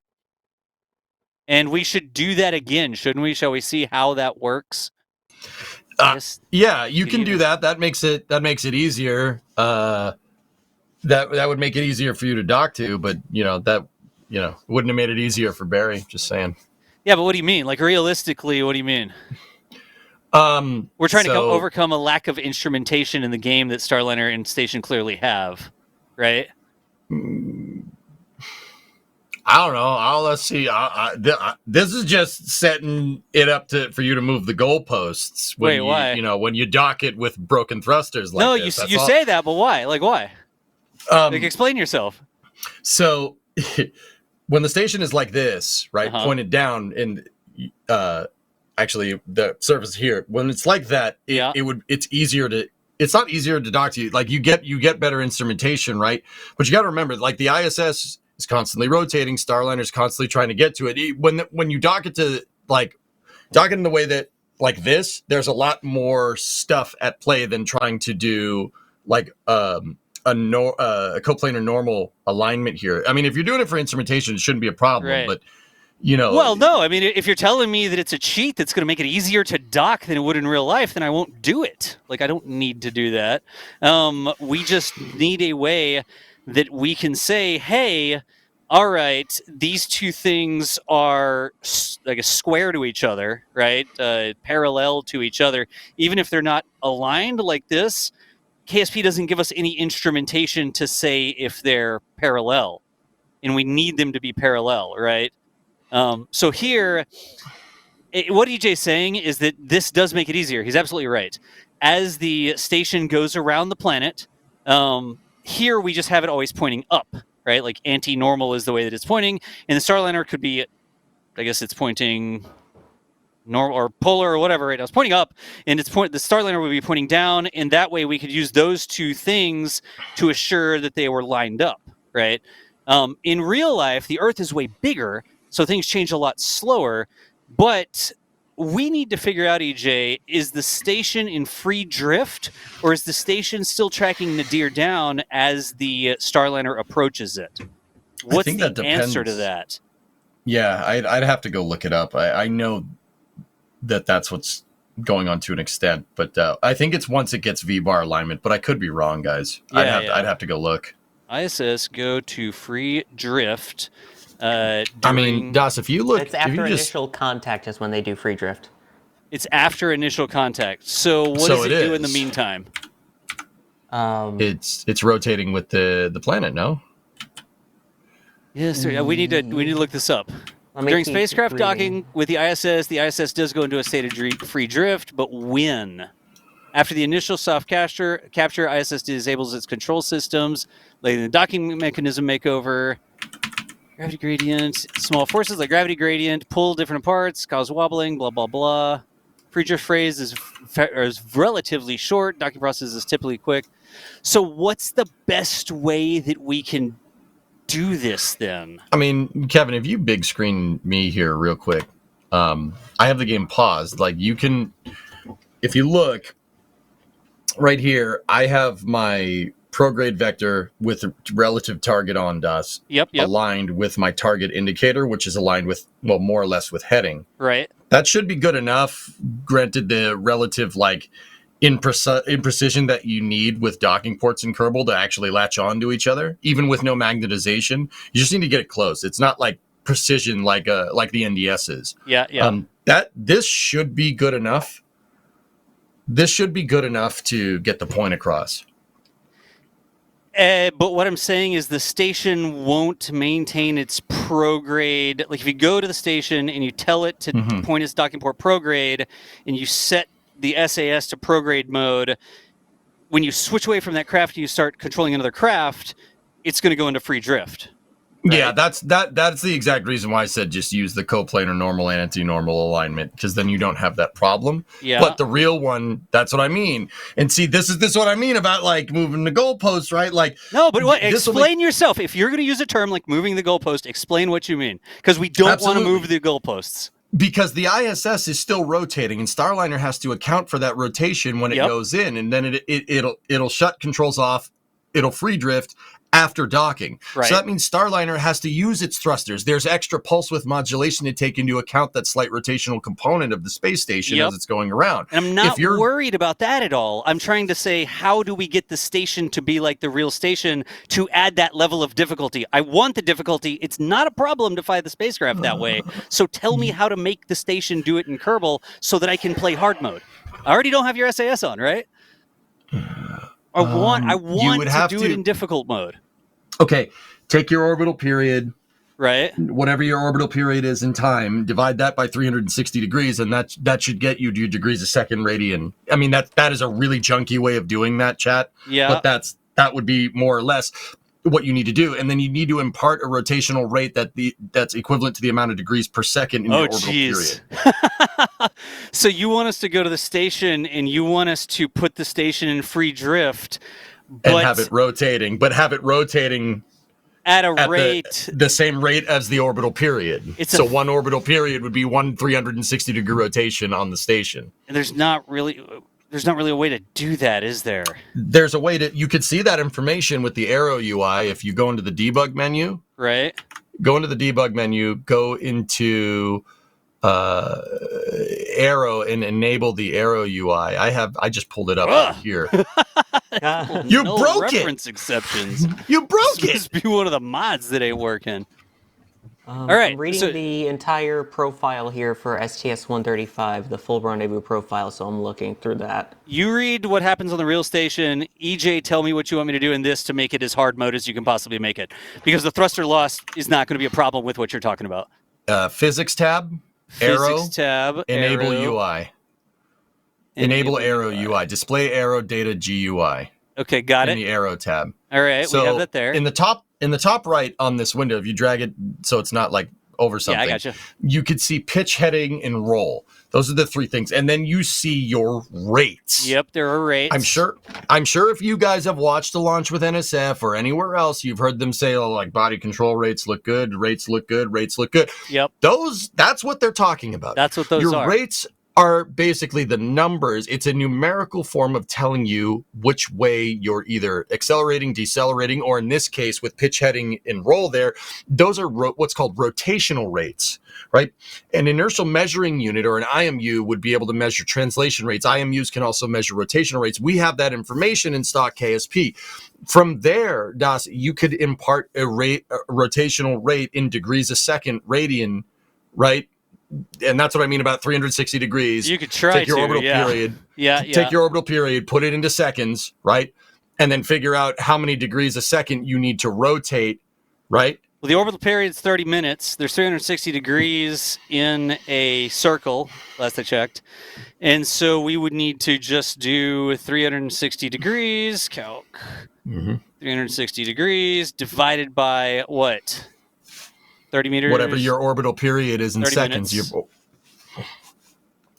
And we should do that again, shouldn't we? Shall we see how that works? Yeah, you can do that. That makes it easier. That would make it easier for you to dock to, but wouldn't have made it easier for Barry. Just saying. Yeah, but what do you mean? Like realistically, what do you mean? We're trying to overcome a lack of instrumentation in the game that Starliner and Station clearly have, right? I don't know. Let's see. This is just setting it up for you to move the goalposts. Wait, why? When you dock it with broken thrusters like no, this. you say that, but why? Like, why? Explain yourself. So, when the station is like this, right, pointed down, and actually the surface here, when it's like that, it's easier to. It's not easier to dock to you. Like you get better instrumentation, right? But you got to remember, like the ISS is constantly rotating. Starliner's constantly trying to get to it. When you dock it to dock it in the way that like this, there's a lot more stuff at play than trying to do like a coplanar normal alignment here. I mean, if you're doing it for instrumentation, it shouldn't be a problem. Right. But Well, no. I mean, if you're telling me that it's a cheat that's going to make it easier to dock than it would in real life, then I won't do it. Like, I don't need to do that. We just need a way that we can say, hey, all right, these two things are like a square to each other, right? Parallel to each other. Even if they're not aligned like this, KSP doesn't give us any instrumentation to say if they're parallel. And we need them to be parallel, right? So here, what EJ's saying is that this does make it easier. He's absolutely right. As the station goes around the planet, here we just have it always pointing up, right? Like anti-normal is the way that it's pointing. And the Starliner could be, I guess it's pointing normal or polar or whatever, right? I was pointing up, and the Starliner would be pointing down, and that way we could use those two things to assure that they were lined up, right? In real life, the Earth is way bigger, so things change a lot slower, but we need to figure out, EJ, is the station in free drift, or is the station still tracking Nadir down as the Starliner approaches it? What's the answer to that? Yeah, I'd have to go look it up. I know that's what's going on to an extent, but I think it's once it gets V-bar alignment, but I could be wrong, guys. I'd have to go look. ISS go to free drift. I mean, Das, if you look... It's after initial contact is when they do free drift. It's after initial contact. So what does it do in the meantime? It's rotating with the planet, no? Yes, sir. We need to look this up. During spacecraft docking with the ISS does go into a state of free drift, but when? After the initial soft capture, ISS disables its control systems, letting the docking mechanism makeover. Gravity gradient, small forces like gravity gradient pull different parts, cause wobbling, blah, blah, blah. Free drift phase is relatively short. Docking process is typically quick. So what's the best way that we can do this then? I mean, Kevin, if you big screen me here real quick, I have the game paused. Like, you can, if you look right here, I have my prograde vector with a relative target on DOS aligned with my target indicator, which is aligned with, well, more or less with heading. Right. That should be good enough, granted the relative, like, imprecision that you need with docking ports in Kerbal to actually latch on to each other, even with no magnetization. You just need to get it close. It's not like precision like the NDS is. Yeah. This should be good enough. This should be good enough to get the point across. But what I'm saying is the station won't maintain its prograde. Like, if you go to the station and you tell it to point its docking port prograde, and you set the SAS to prograde mode, when you switch away from that craft and you start controlling another craft, it's going to go into free drift. Right? Yeah, that's the exact reason why I said just use the coplanar normal and anti-normal alignment, because then you don't have that problem. Yeah. But the real one, that's what I mean. And see, this is what I mean about, like, moving the goalposts, right? Like, no, but explain yourself. If you're going to use a term like moving the goalpost, explain what you mean, because we don't want to move the goalposts. Because the ISS is still rotating, and Starliner has to account for that rotation when it goes in, and then it'll shut controls off. It'll free drift after docking. Right. So that means Starliner has to use its thrusters. There's extra pulse width modulation to take into account that slight rotational component of the space station as it's going around. And I'm not worried about that at all. I'm trying to say, how do we get the station to be like the real station to add that level of difficulty? I want the difficulty. It's not a problem to fly the spacecraft that way. So tell me how to make the station do it in Kerbal so that I can play hard mode. I already don't have your SAS on, right? I want to do it in difficult mode. Okay, take your orbital period, right? Whatever your orbital period is in time, divide that by 360 degrees, and that should get you to degrees a second radian. I mean, that is a really junky way of doing that, chat. Yeah. But that would be more or less what you need to do, and then you need to impart a rotational rate that's equivalent to the amount of degrees per second in your orbital period. So you want us to go to the station, and you want us to put the station in free drift, and have it rotating, at a rate the same rate as the orbital period. So one orbital period would be one 360 degree rotation on the station. And there's not really a way to do that, is there? There's a way you could see that information with the Aero UI if you go into the debug menu. Right. go into the debug menu, go into Arrow and enable the Arrow UI. I just pulled it up out here. You no broke it! reference exceptions. You broke This it! must be one of the mods that ain't working. All right, I'm reading so- the entire profile here for STS-135, the full rendezvous profile, so I'm looking through that. You read what happens on the real station. EJ, tell me what you want me to do in this to make it as hard mode as you can possibly make it. Because the thruster loss is not going to be a problem with what you're talking about. Physics tab, Arrow, Physics tab, enable Arrow, UI. Enable Arrow UI. Display Arrow data GUI. Okay, got in it. the Arrow tab. All right, So we have that there. In the top right on this window, if you drag it so it's not like over something, Yeah, I gotcha. You could see pitch, heading, and roll. Those are the three things. And then you see your rates. Yep, there are rates. I'm sure if you guys have watched a launch with NSF or anywhere else, you've heard them say, oh, like body control rates look good, rates look good, rates look good. Yep. That's what they're talking about. That's what those your are. Rates are basically the numbers. It's a numerical form of telling you which way you're either accelerating, decelerating, or in this case with pitch, heading, and roll there, those are what's called rotational rates, right? An inertial measuring unit or an IMU would be able to measure translation rates. IMUs can also measure rotational rates. We have that information in stock KSP. From there, Das, you could impart a rotational rate in degrees a second radian, right? And that's what I mean about 360 degrees. You could try take your to, orbital yeah. period. Yeah. Take your orbital period, put it into seconds, right? And then figure out how many degrees a second you need to rotate, right? Well, the orbital period is 30 minutes. There's 360 degrees in a circle, last I checked. And so we would need to just do 360 degrees, calc. 360 degrees divided by what? 30 meters? Whatever your orbital period is in seconds.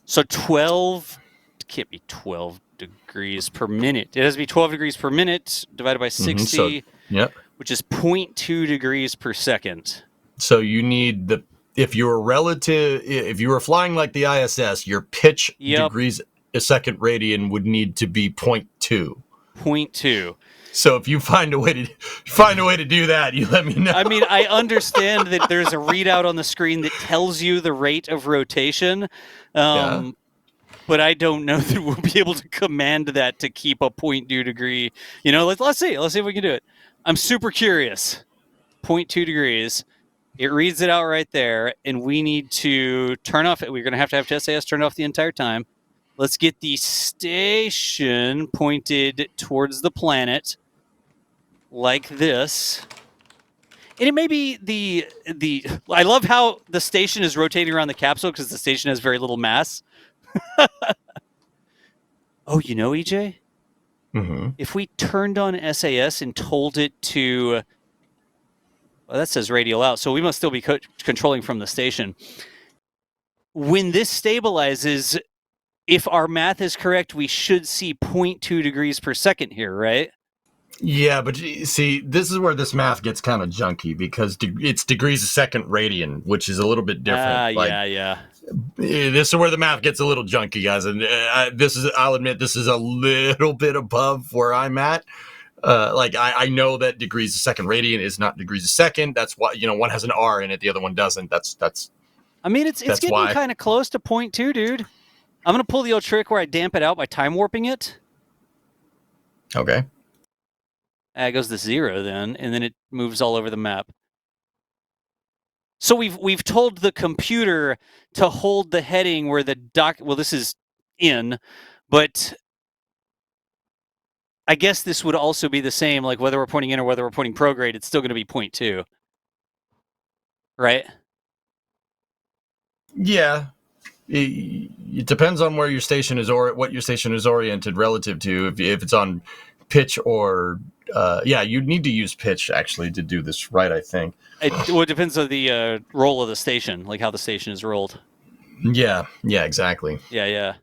So 12, it can't be 12 degrees per minute. It has to be 12 degrees per minute divided by 60, which is 0.2 degrees per second. So you need if you were flying like the ISS, your pitch degrees a second radian would need to be 0.2. 0.2. So if you find a way to do that, you let me know. I mean, I understand that there's a readout on the screen that tells you the rate of rotation, but I don't know that we'll be able to command that to keep a 0.2 degree. You know, let's see if we can do it. I'm super curious. 0.2 degrees. It reads it out right there, and we need to turn off. We're going to have SAS turned off the entire time. Let's get the station pointed towards the planet. Like this. And it may be the I love how the station is rotating around the capsule because the station has very little mass. Oh, you know, EJ? Mm-hmm. If we turned on SAS and told it to... Well, that says radial out, so we must still be controlling from the station. When this stabilizes, if our math is correct, we should see 0.2 degrees per second here, right? Yeah, but see, this is where this math gets kind of junky because it's degrees a second radian, which is a little bit different. This is where the math gets a little junky, guys. And I'll admit, this is a little bit above where I'm at. I know that degrees a second radian is not degrees a second. That's why, one has an R in it, the other one doesn't. That's. I mean, it's getting kind of close to 0.2, dude. I'm gonna pull the old trick where I damp it out by time warping it. Okay. It goes to 0 then, and then it moves all over the map. So we've told the computer to hold the heading where the well, this is in, but I guess this would also be the same, like whether we're pointing in or whether we're pointing prograde, it's still going to be 0.2. Right? Yeah. It depends on where your station is or what your station is oriented relative to. If it's on pitch or you need to use pitch actually to do this right, I think. It depends on the roll of the station, like how the station is rolled. Yeah, exactly. Yeah.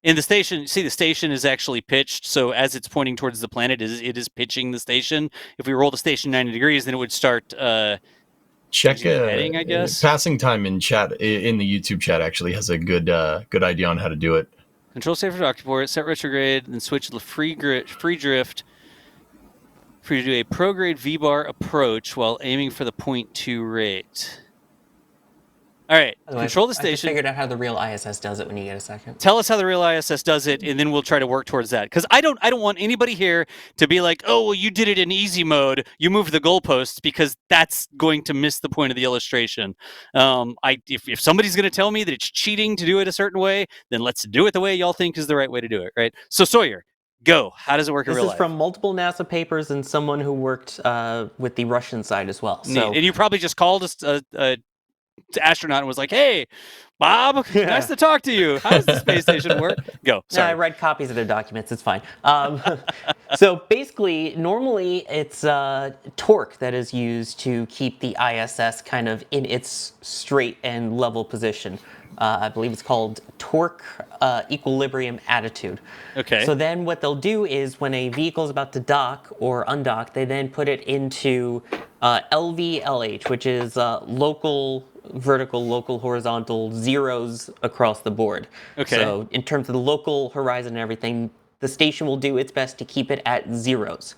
In the station, the station is actually pitched, so as it's pointing towards the planet, it is pitching the station. If we roll the station 90 degrees, then it would start check heading, I guess. Passing time in chat in the YouTube chat actually has a good idea on how to do it. Control safe for octaport, set retrograde, then switch to free drift do a prograde V-bar approach while aiming for the 0.2 rate. All right, By the way, control the I just station. figured out how the real ISS does it when you get a second. Tell us how the real ISS does it, and then we'll try to work towards that. Because I don't want anybody here to be like, oh, well, you did it in easy mode. You moved the goalposts, because that's going to miss the point of the illustration. If somebody's going to tell me that it's cheating to do it a certain way, then let's do it the way y'all think is the right way to do it, right? So Sawyer, go. How does it work in real life? This is from multiple NASA papers and someone who worked with the Russian side as well. So, and you probably just called us a astronaut and was like, hey, Bob, nice to talk to you. How does the space station work? Go. Sorry. I read copies of their documents. It's fine. So basically, normally it's torque that is used to keep the ISS kind of in its straight and level position. I believe it's called torque equilibrium attitude. Okay. So then what they'll do is when a vehicle is about to dock or undock, they then put it into LVLH, which is local vertical, local horizontal, zeros across the board. Okay. So in terms of the local horizon and everything, the station will do its best to keep it at zeros.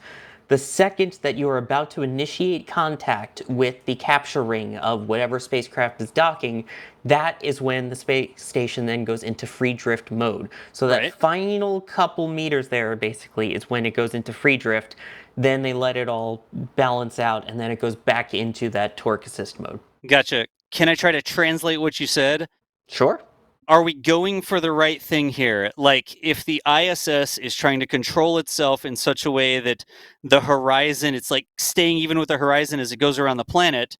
The second that you are about to initiate contact with the capture ring of whatever spacecraft is docking, that is when the space station then goes into free drift mode. So that final couple meters there basically is when it goes into free drift. Then they let it all balance out, and then it goes back into that torque assist mode. Gotcha. Can I try to translate what you said? Sure. Are we going for the right thing here? Like, if the ISS is trying to control itself in such a way that the horizon, it's like staying even with the horizon as it goes around the planet.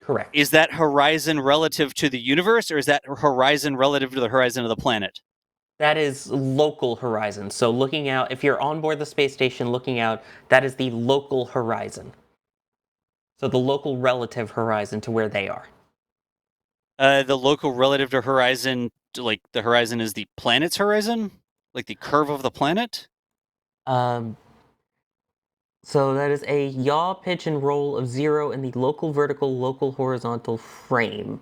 Correct. Is that horizon relative to the universe, or is that horizon relative to the horizon of the planet? That is local horizon. So looking out, if you're on board the space station looking out, that is the local horizon. So the local relative horizon to where they are. The local relative to horizon, like the horizon is the planet's horizon? Like the curve of the planet? So that is a yaw, pitch, and roll of 0 in the local vertical, local horizontal frame.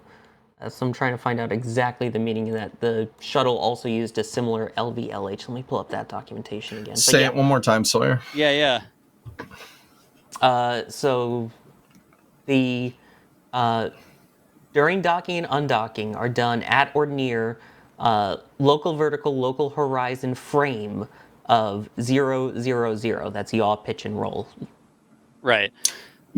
So I'm trying to find out exactly the meaning of that. The shuttle also used a similar LVLH. Let me pull up that documentation again. Say it one more time, Sawyer. Yeah. So the during docking and undocking are done at or near local vertical, local horizon frame of 0, 0, 0. That's yaw, pitch, and roll. Right.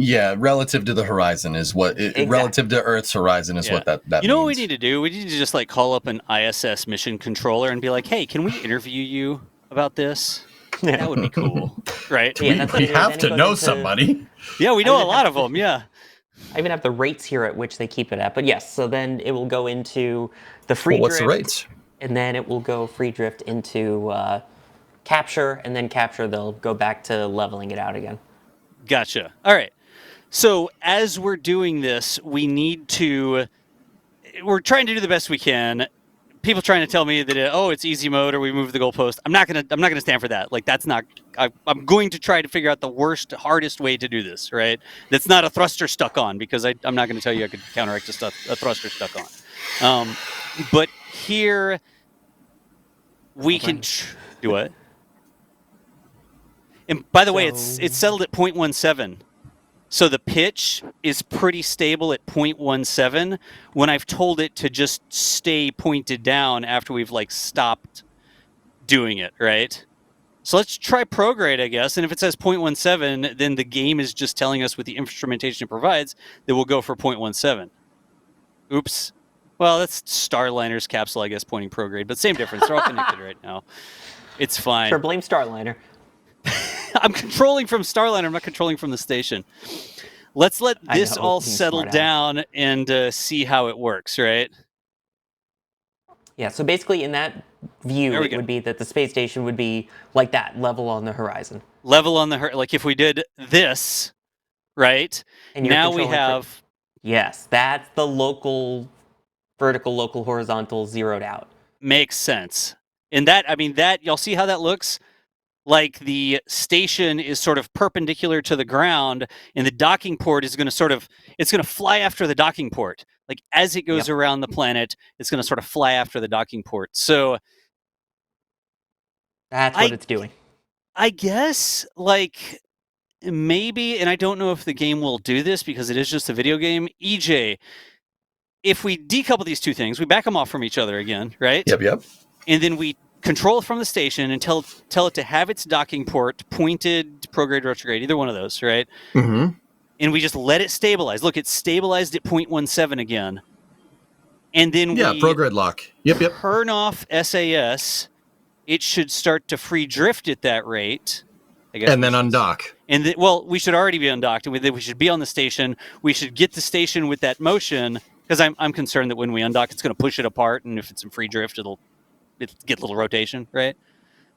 Yeah, relative to the horizon is what relative to Earth's horizon is what that means. You know what we need to do? We need to just like call up an ISS mission controller and be like, "Hey, can we interview you about this?" Yeah. That would be cool, right? Yeah, that's what we it is. have Then it to goes know into- somebody. Yeah, we know a lot of them. Yeah. I even have the rates here at which they keep it at. But yes, so then it will go into the free Well, what's drift. the rates? And then it will go free drift into capture, and then capture, they'll go back to leveling it out again. Gotcha. All right. So as we're doing this, we're trying to do the best we can. People trying to tell me that it's easy mode or we move the goalpost. I'm not gonna stand for that. Like that's not. I'm going to try to figure out the hardest way to do this. Right. That's not a thruster stuck on, because I'm not going to tell you I could counteract a thruster stuck on. But here we can do it. And by the way, it's settled at 0.17. So the pitch is pretty stable at 0.17 when I've told it to just stay pointed down after we've like stopped doing it, right? So let's try prograde, I guess. And if it says 0.17, then the game is just telling us with the instrumentation it provides that we'll go for 0.17. Oops. Well, that's Starliner's capsule, I guess, pointing prograde, but same difference. They're all connected right now. It's fine. Sure, blame Starliner. I'm controlling from Starliner. I'm not controlling from the station. Let's let this all settle down and see how it works, right? Yeah, so basically in that view, it would be that the space station would be like that, level on the horizon. Level on the like if we did this, right? And you're now we controlling have... Yes, that's the local vertical, local horizontal zeroed out. Makes sense. And that, I mean, that, y'all see how that looks? Like the station is sort of perpendicular to the ground, and the docking port is going to it's going to fly after the docking port. Like as it goes around the planet, it's going to sort of fly after the docking port. So that's what it's doing. I guess, like, maybe, and I don't know if the game will do this because it is just a video game. EJ, if we decouple these two things, we back them off from each other again, right? Yep. And then we control from the station and tell it to have its docking port pointed prograde, retrograde, either one of those, right? Mm-hmm. And we just let it stabilize. Look, it's stabilized at 0.17 again. And then we prograde lock. Yep. turn off SAS. It should start to free drift at that rate. I guess and then undock. And we should already be undocked, and we should be on the station. We should get the station with that motion, because I'm concerned that when we undock, it's going to push it apart, and if it's in free drift, it'll get a little rotation, right?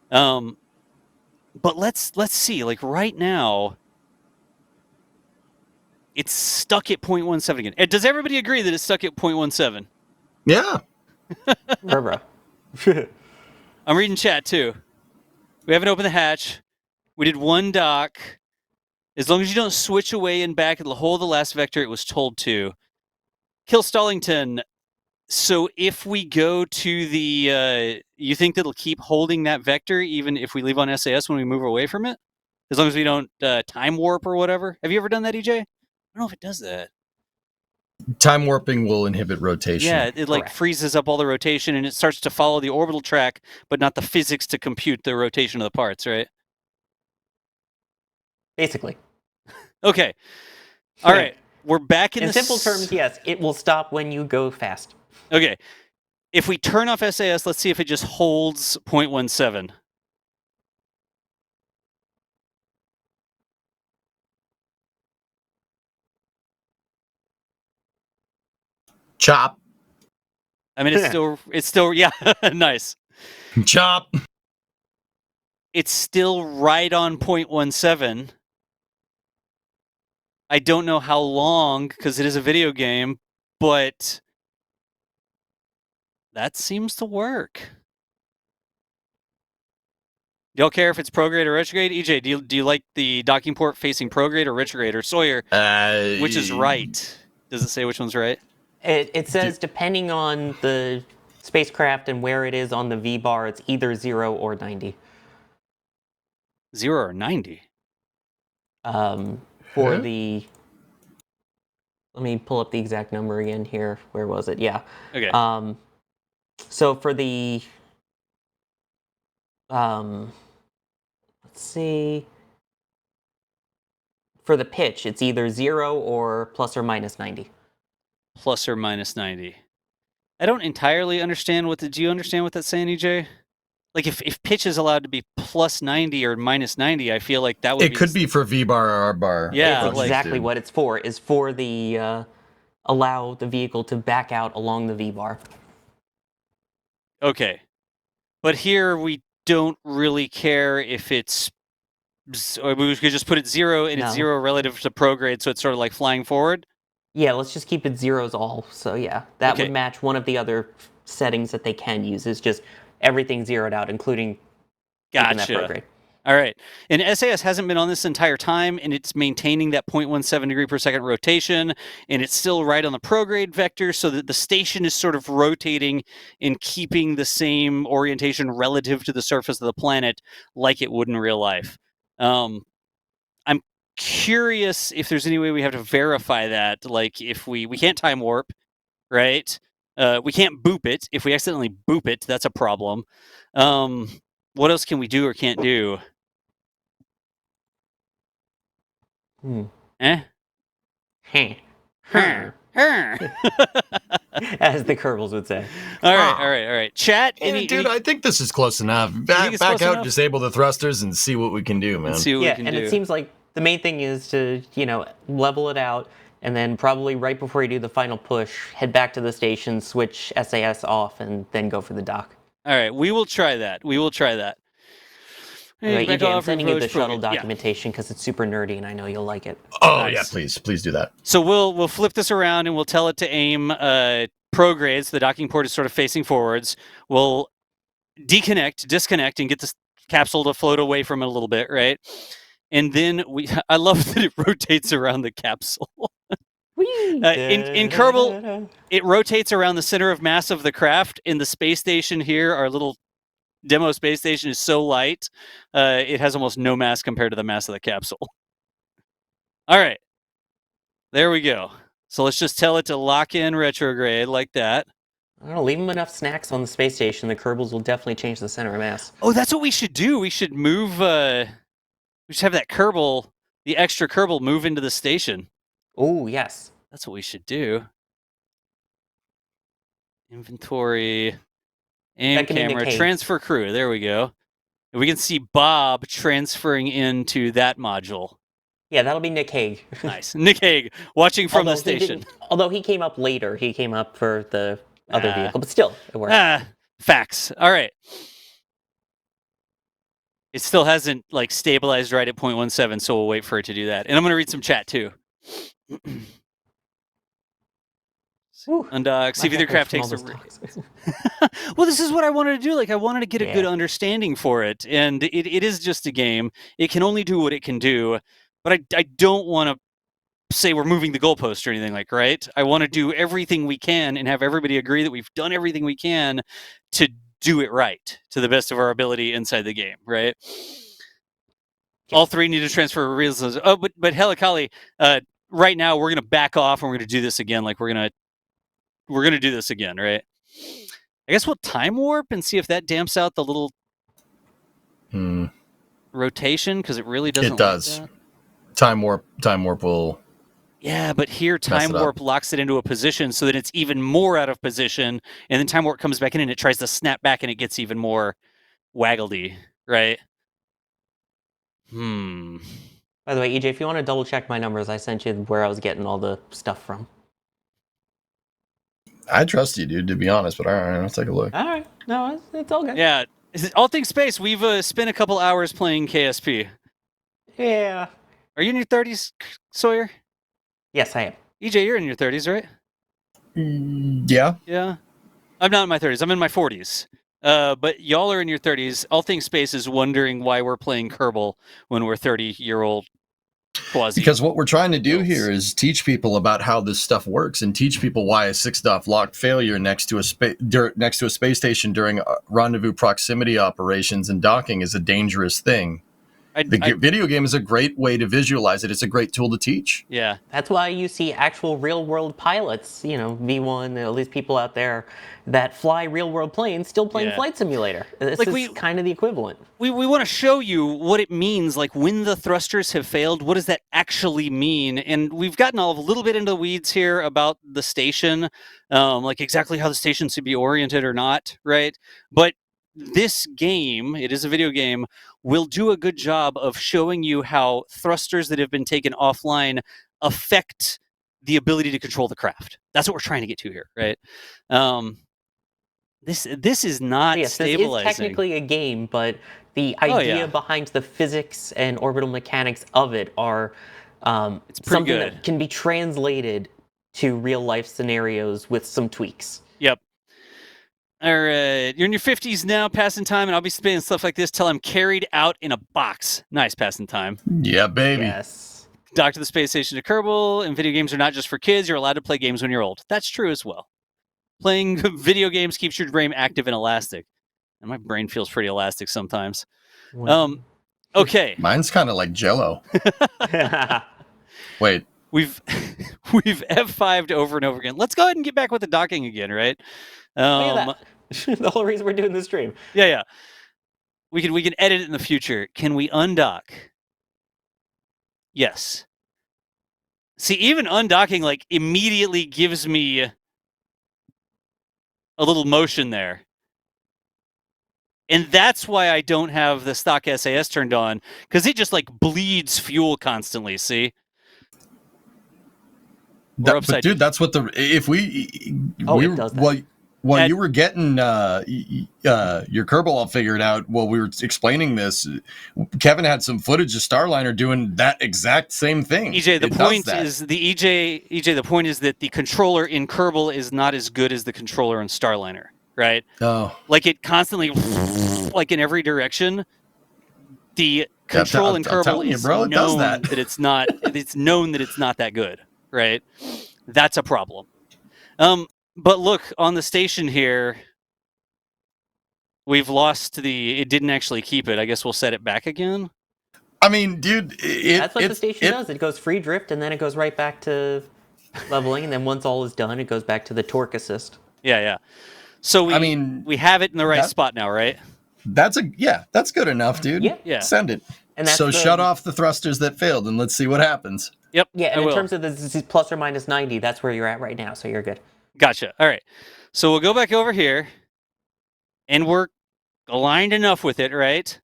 But let's see. Like right now, it's stuck at 0.17 again. Does everybody agree that it's stuck at 0.17? Yeah. Bro. I'm reading chat too. We haven't opened the hatch. We did one dock. As long as you don't switch away and back, it'll hold the last vector it was told to. Kill Stallington. So if we go to the, you think that it'll keep holding that vector even if we leave on SAS when we move away from it? As long as we don't time warp or whatever? Have you ever done that, EJ? I don't know if it does that. Time warping will inhibit rotation. Yeah, it like freezes up all the rotation and it starts to follow the orbital track, but not the physics to compute the rotation of the parts, right? Basically. Okay. All right. We're back in the simple terms, yes, it will stop when you go fast. Okay. If we turn off SAS, let's see if it just holds 0.17. Chop. I mean, it's still, yeah, nice. Chop. It's still right on 0.17. I don't know how long, because it is a video game, but that seems to work. Y'all care if it's prograde or retrograde? EJ, do you like the docking port facing prograde or retrograde? Or Sawyer, which is right? Does it say which one's right? It says depending on the spacecraft and where it is on the V-bar, it's either 0 or 90. 0 or 90? For the... Let me pull up the exact number again here. Where was it? Yeah. Okay. So for the... let's see... For the pitch, it's either 0 or plus or minus 90. Plus or minus 90. I don't entirely understand do you understand what that's saying, EJ? Like if pitch is allowed to be plus 90 or minus 90, I feel like that would It could be for V-bar or R-bar. Yeah, that's exactly what it's for. Is for the allow the vehicle to back out along the V-bar. Okay. But here we don't really care if it's... We could just put it 0 and it's 0 relative to prograde, so it's sort of like flying forward? Yeah, let's just keep it zeros all. So yeah, that would match one of the other settings that they can use. Is just everything zeroed out, including that prograde. All right. And SAS hasn't been on this entire time, and it's maintaining that 0.17 degree per second rotation, and it's still right on the prograde vector, so that the station is sort of rotating and keeping the same orientation relative to the surface of the planet like it would in real life. I'm curious if there's any way we have to verify that. Like if we can't time warp, right? We can't boop it. If we accidentally boop it, that's a problem. What else can we do or can't do? As the Kerbals would say. All right. Chat. Dude, I think this is close enough. Back out, disable the thrusters, and see what we can do, man. It seems like the main thing is to, level it out, and then probably right before you do the final push, head back to the station, switch SAS off, and then go for the dock. All right, we will try that. Hey, EJ, I'm sending you the shuttle documentation because it's super nerdy, and I know you'll like it. Oh, nice. Yeah, please do that. So we'll flip this around, and we'll tell it to aim progrades. The docking port is sort of facing forwards. We'll disconnect, and get this capsule to float away from it a little bit, right? And then I love that it rotates around the capsule. In Kerbal, it rotates around the center of mass of the craft. In the space station here, our little demo space station is so light, it has almost no mass compared to the mass of the capsule. All right. There we go. So let's just tell it to lock in retrograde like that. I don't know, leave them enough snacks on the space station. The Kerbals will definitely change the center of mass. Oh, that's what we should do. We should move. We should have that Kerbal, the extra Kerbal, move into the station. Oh, yes. That's what we should do. Inventory, aim That can be camera, Nick Hague. transfer crew. There we go. And we can see Bob transferring into that module. Yeah, that'll be Nick Hague. Nice. Nick Hague, watching from the Although he station. although he came up later. He came up for the other vehicle, but still, it worked. Facts. All right. It still hasn't like stabilized right at 0.17, so we'll wait for it to do that. And I'm going to read some chat too. Undock, see if either craft takes a... Well, this is what I wanted to do. Like, I wanted to get a good understanding for it. And it is just a game. It can only do what it can do. But I don't want to say we're moving the goalpost or anything like, right? I want to do everything we can and have everybody agree that we've done everything we can to do it right to the best of our ability inside the game, right? All three need to transfer resources. Oh, but Helicali, right now we're gonna back off and we're gonna do this again. Like we're gonna do this again, right? I guess we'll time warp and see if that damps out the little rotation because it really doesn't. It does. Like Time warp will. Yeah, but here time warp locks it into a position so that it's even more out of position, and then time warp comes back in and it tries to snap back and it gets even more waggledy, right? By the way, EJ, if you want to double check my numbers, I sent you where I was getting all the stuff from. I trust you, dude, to be honest, but all right, I'll take a look. All right. No, it's all good. Yeah. All things space, we've spent a couple hours playing KSP. Yeah. Are you in your 30s, Sawyer? Yes, I am. EJ, you're in your 30s, right? Yeah. Yeah. I'm not in my 30s. I'm in my 40s. But y'all are in your 30s. All Things Space is wondering why we're playing Kerbal when we're 30-year-old quasi. Because what we're trying to do here is teach people about how this stuff works and teach people why a 6-DOF locked failure next to a space station during rendezvous proximity operations and docking is a dangerous thing. The video game is a great way to visualize it. It's a great tool to teach. Yeah. That's why you see actual real-world pilots, V1, at least people out there that fly real-world planes still playing Flight Simulator. This is kind of the equivalent. We want to show you what it means, like when the thrusters have failed, what does that actually mean? And we've gotten a little bit into the weeds here about the station, like exactly how the station should be oriented or not, right? But this game, it is a video game, will do a good job of showing you how thrusters that have been taken offline affect the ability to control the craft. That's what we're trying to get to here, right? This is not stabilizing. This is technically a game, but the idea behind the physics and orbital mechanics of it are something that can be translated to real life scenarios with some tweaks. Yep. All right, you're in your 50s now, passing time, and I'll be spinning stuff like this till I'm carried out in a box. Nice passing time. Yeah, baby. Yes. Dock to the space station to Kerbal, and video games are not just for kids. You're allowed to play games when you're old. That's true as well. Playing video games keeps your brain active and elastic. And my brain feels pretty elastic sometimes. Okay. Mine's kind of like Jell-O. Wait. We've F5'd over and over again. Let's go ahead and get back with the docking again, right? Look at that. The whole reason we're doing this stream. Yeah. We can edit it in the future. Can we undock? Yes. See, even undocking like immediately gives me a little motion there. And that's why I don't have the stock SAS turned on, because it just like bleeds fuel constantly, see? But dude, that's what it does that. While you were getting your Kerbal all figured out while we were explaining this, Kevin had some footage of Starliner doing that exact same thing. EJ, the point is that the controller in Kerbal is not as good as the controller in Starliner, right? Oh. Like it constantly like in every direction. The control in Kerbal is known that it's not it's known that it's not that good, right? That's a problem. But look, on the station here, we've lost it didn't actually keep it. I guess we'll set it back again. I mean, dude, That's what the station does. It goes free drift, and then it goes right back to leveling, and then once all is done, it goes back to the torque assist. Yeah. So we have it in the right that- spot now, right? That's good enough, dude. Yeah. Send it. And that's so shut off the thrusters that failed, and let's see what happens. Yep. Yeah, and in terms of the plus or minus 90, that's where you're at right now, so you're good. Gotcha. All right. So we'll go back over here, and we're aligned enough with it, right?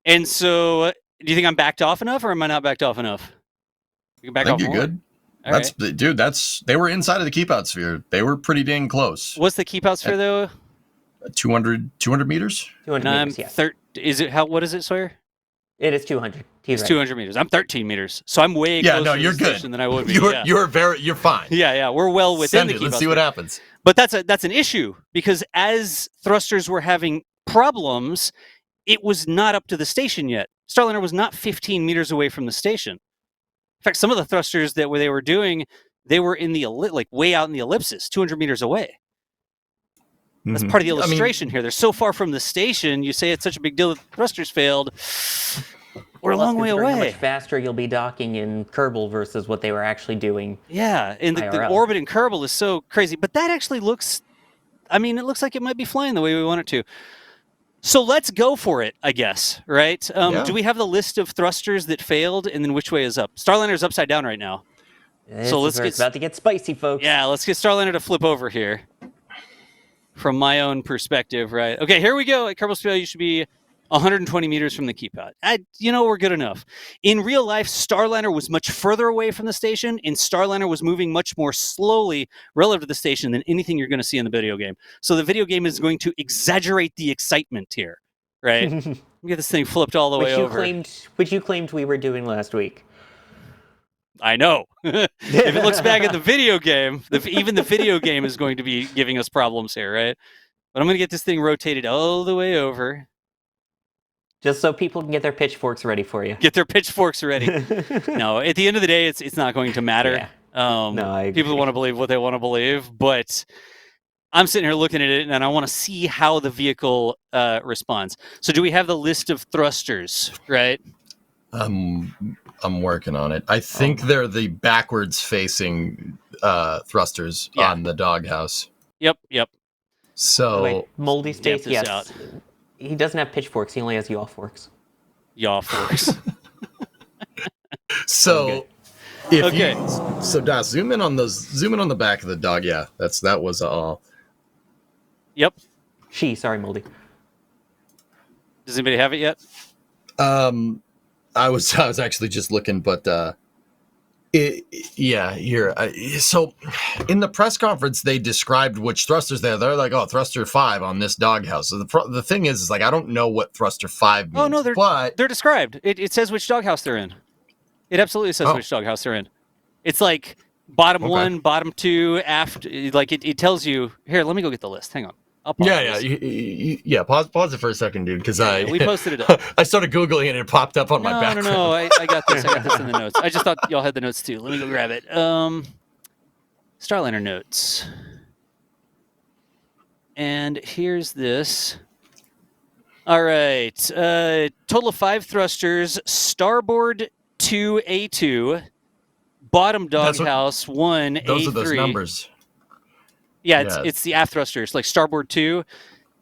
And so, do you think I'm backed off enough, or am I not backed off enough? You can back I think off you're more? good. All That's right. dude. They were inside of the keep out sphere. They were pretty dang close. What's the keep out sphere though? 200 meters. 200 And I'm meters, yeah. Is it how? What is it, Sawyer? It is 200. It's 200 meters. I'm 13 meters, so I'm way closer to you're the good. station than I would be. You're fine. Yeah. We're well within Send the it. keep Let's out see what sphere. happens. But that's an issue because as thrusters were having problems, it was not up to the station yet. Starliner was not 15 meters away from the station. In fact, some of the thrusters that they were doing, they were in the way out in the ellipsis, 200 meters away. That's part of the illustration here. They're so far from the station. You say it's such a big deal that the thrusters failed. We're a long way away. How much faster you'll be docking in Kerbal versus what they were actually doing. Yeah, and the orbit in Kerbal is so crazy. But that actually looks, it looks like it might be flying the way we want it to. So let's go for it, I guess, right? Do we have the list of thrusters that failed, and then which way is up? Starliner's upside down right now. It's about to get spicy, folks. Yeah, let's get Starliner to flip over here. From my own perspective, right? Okay, here we go. At Kerbal Space, you should be 120 meters from the keep out. We're good enough. In real life, Starliner was much further away from the station, and Starliner was moving much more slowly relative to the station than anything you're going to see in the video game. So the video game is going to exaggerate the excitement here, right? Let me get this thing flipped all the way over. Which you claimed we were doing last week. I know. If it looks back at the video game, even the video game is going to be giving us problems here, right? But I'm going to get this thing rotated all the way over. Just so people can get their pitchforks ready for you. Get their pitchforks ready. No, at the end of the day, it's not going to matter. Yeah. People want to believe what they want to believe, but I'm sitting here looking at it, and I want to see how the vehicle responds. So do we have the list of thrusters, right? I'm working on it. I think they're the backwards facing thrusters on the doghouse. Yep. So wait, Moldy states yes. Out. He doesn't have pitchforks. He only has yaw forks. Yaw forks. So Das, zoom in on the back of the dog. Yeah, that was all. Yep. Sorry, Moldy. Does anybody have it yet? I was actually just looking, but here. So in the press conference, they described which thrusters they're like, thruster 5 on this doghouse. So the thing is like I don't know what thruster 5 means. Oh no, they're described. It says which doghouse they're in. It absolutely says which doghouse they're in. It's like bottom 1, bottom 2, aft. Like it tells you. Here, let me go get the list. Hang on. I'll pause this. Pause it for a second, dude, because we posted it up. I started Googling it and it popped up on my background. No, I got this. I got this in the notes. I just thought y'all had the notes too. Let me go grab it. Starliner notes. And here's this. All right. Total of 5 thrusters. Starboard 2 A2. Bottom doghouse 1 A3. Those are those numbers. Yeah, it's the aft thrusters, like starboard 2.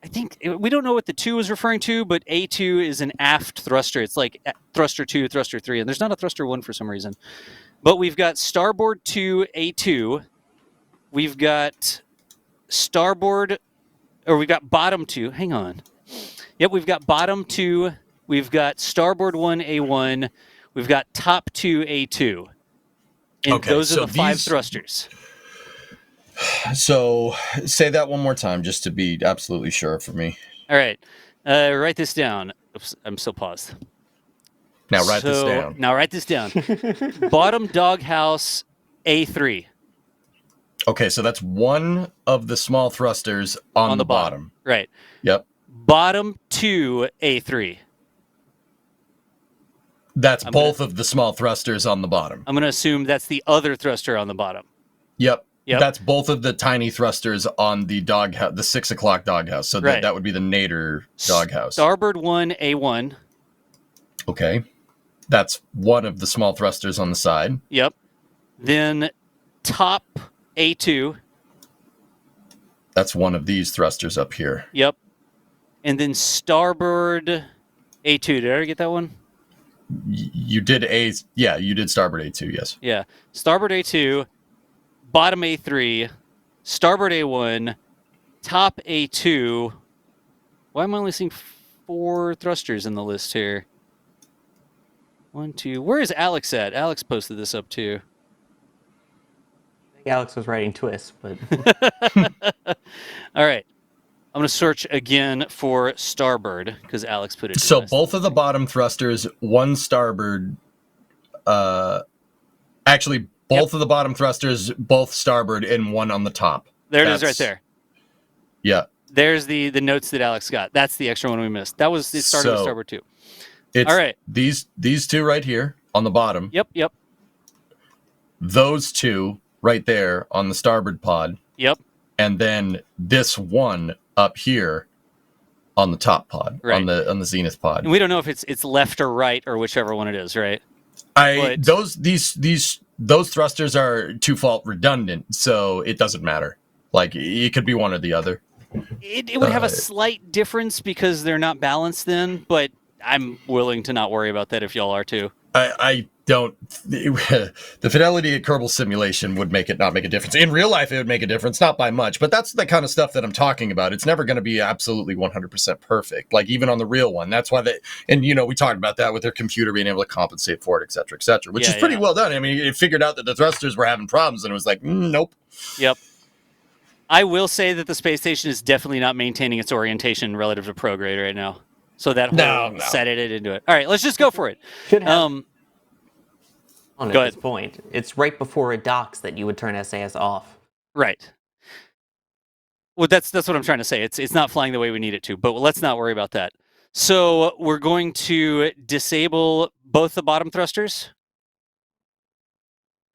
I think we don't know what the 2 is referring to, but A2 is an aft thruster. It's like thruster 2, thruster 3, and there's not a thruster 1 for some reason. But we've got starboard 2 A2. We've got we've got bottom 2. Hang on. Yep, we've got bottom 2. We've got starboard 1 A1. We've got top 2 A2. And those are the 5 thrusters. So say that one more time just to be absolutely sure for me. All right. Write this down. Oops, I'm still paused. Now write this down. Now write this down. Bottom doghouse A3. Okay, so that's one of the small thrusters on the bottom. Right. Yep. Bottom 2 A3. That's both of the small thrusters on the bottom. I'm going to assume that's the other thruster on the bottom. Yep. That's both of the tiny thrusters on the doghouse, the 6 o'clock doghouse. So that would be the Nader doghouse. Starboard 1 A1. Okay. That's one of the small thrusters on the side. Yep. Then top A2. That's one of these thrusters up here. Yep. And then starboard A2. Did I already get that one? You did you did starboard A2, yes. Yeah. Starboard A2, bottom A3, starboard A1, top A2. Why am I only seeing 4 thrusters in the list here? 1, 2. Where is Alex at? Alex posted this up too. I think Alex was writing twists, but All right. I'm going to search again for starboard because Alex put it. So both of the bottom thrusters, one starboard. Actually, both of the bottom thrusters, both starboard, and one on the top. There it is, right there. Yeah. There's the notes that Alex got. That's the extra one we missed. It started with starboard too. It's all right. These two right here on the bottom. Yep. Those two right there on the starboard pod. Yep. And then this one up here on the top pod, right. on the zenith pod. And we don't know if it's left or right or whichever one it is, right? Those thrusters are two-fault redundant, so it doesn't matter. Like, it could be one or the other. It would have a slight difference because they're not balanced then, but I'm willing to not worry about that if y'all are too. I don't. The fidelity at Kerbal Simulation would make it not make a difference. In real life, it would make a difference, not by much, but that's the kind of stuff that I'm talking about. It's never going to be absolutely 100% perfect, like even on the real one. That's why we talked about that with their computer being able to compensate for it, et cetera, which is pretty well done. I mean, it figured out that the thrusters were having problems, and it was like, nope. Yep. I will say that the space station is definitely not maintaining its orientation relative to prograde right now. So that whole set it into it. All right, let's just go for it. Should have. At Go this point, it's right before it docks that you would turn SAS off. Right. Well, that's what I'm trying to say. It's not flying the way we need it to, but let's not worry about that. So we're going to disable both the bottom thrusters,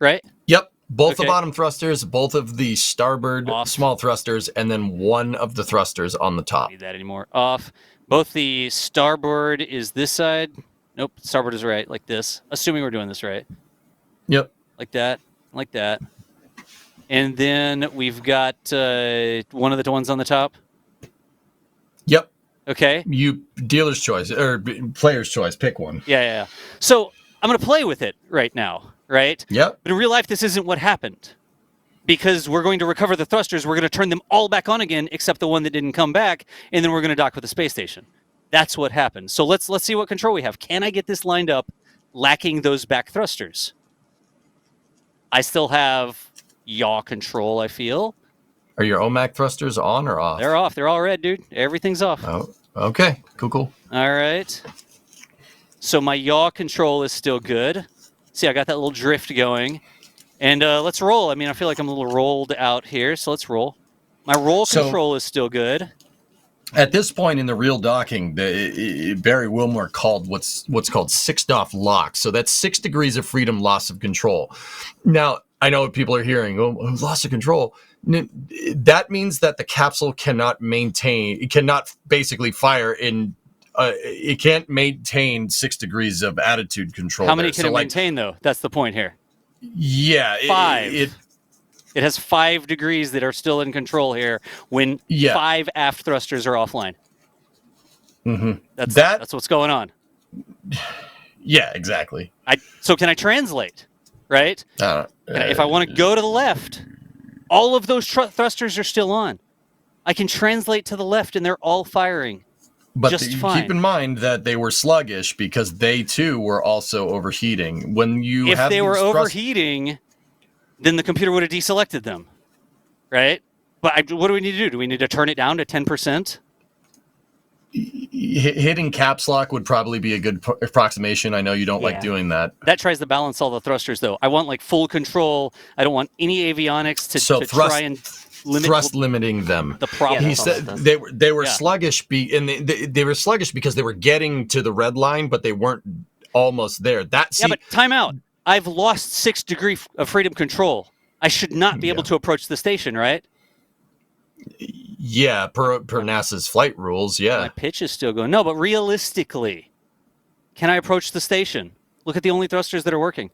right? Yep. Both the bottom thrusters, both of the starboard off. Small thrusters, and then one of the thrusters on the top. Don't need that anymore. Off. Both the starboard is this side. Nope. Starboard is right, like this. Assuming we're doing this right. Yep. Like that. Like that. And then we've got one of the ones on the top. Yep. Okay. You dealer's choice or player's choice. Pick one. Yeah. So I'm going to play with it right now, right? Yep. But in real life, this isn't what happened. Because we're going to recover the thrusters, we're going to turn them all back on again, except the one that didn't come back, and then we're going to dock with the space station. That's what happened. So let's see what control we have. Can I get this lined up, lacking those back thrusters? I still have yaw control, I feel. Are your OMAC thrusters on or off? They're off. They're all red, dude. Everything's off. Oh, okay. Cool. All right. So my yaw control is still good. See, I got that little drift going. And let's roll. I mean, I feel like I'm a little rolled out here, so let's roll. My roll control is still good. At this point in the real docking, Barry Wilmore called what's called 6-DOF lock. So that's 6 degrees of freedom loss of control. Now, I know what people are hearing. Oh, loss of control. That means that the capsule cannot basically fire in. It can't maintain 6 degrees of attitude control. How many can it maintain, though? That's the point here. Yeah. 5. It has 5 degrees that are still in control here when 5 aft thrusters are offline. Mm-hmm. That's what's going on. Yeah, exactly. So can I translate, right? If I want to go to the left, all of those thrusters are still on. I can translate to the left, and they're all firing. But just fine. Keep in mind that they were sluggish because they too were also overheating. If they were overheating, then the computer would have deselected them, right? But what do we need to do? Do we need to turn it down to 10%? Hitting caps lock would probably be a good approximation. I know you don't like doing that. That tries to balance all the thrusters, though. I want like full control. I don't want any avionics to try and limiting them. The problem. He said they were sluggish, and they were sluggish because they were getting to the red line, but they weren't almost there. But time out. I've lost 6 degrees of freedom control. I should not be able to approach the station, right? Yeah, per NASA's flight rules, yeah. My pitch is still going. No, but realistically, can I approach the station? Look at the only thrusters that are working.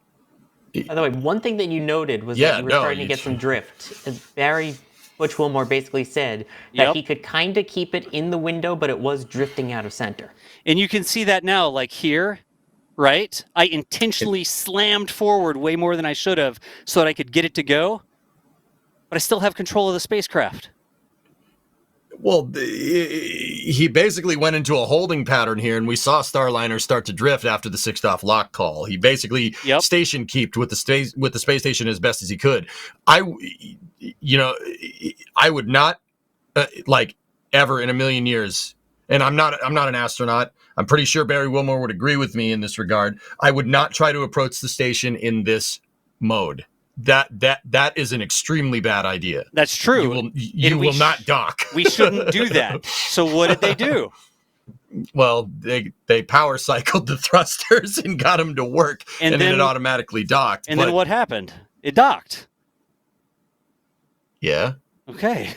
By the way, one thing that you noted was Yeah, that you were no, starting to get some drift. Barry Butch Wilmore basically said that Yep. he could kind of keep it in the window, but it was drifting out of center. And you can see that now, like here, right? I intentionally slammed forward way more than I should have so that I could get it to go, but I still have control of the spacecraft. Well, he basically went into a holding pattern here, and we saw Starliner start to drift after the 6th lock call. He basically station keeped with the space station as best as he could. I would not like ever in a million years. And I'm not an astronaut. I'm pretty sure Barry Wilmore would agree with me in this regard. I would not try to approach the station in this mode. That is an extremely bad idea. That's true. You will not dock. We shouldn't do that. So what did they do? Well, they power cycled the thrusters and got them to work, and then it automatically docked. And then what happened? It docked. Yeah. Okay.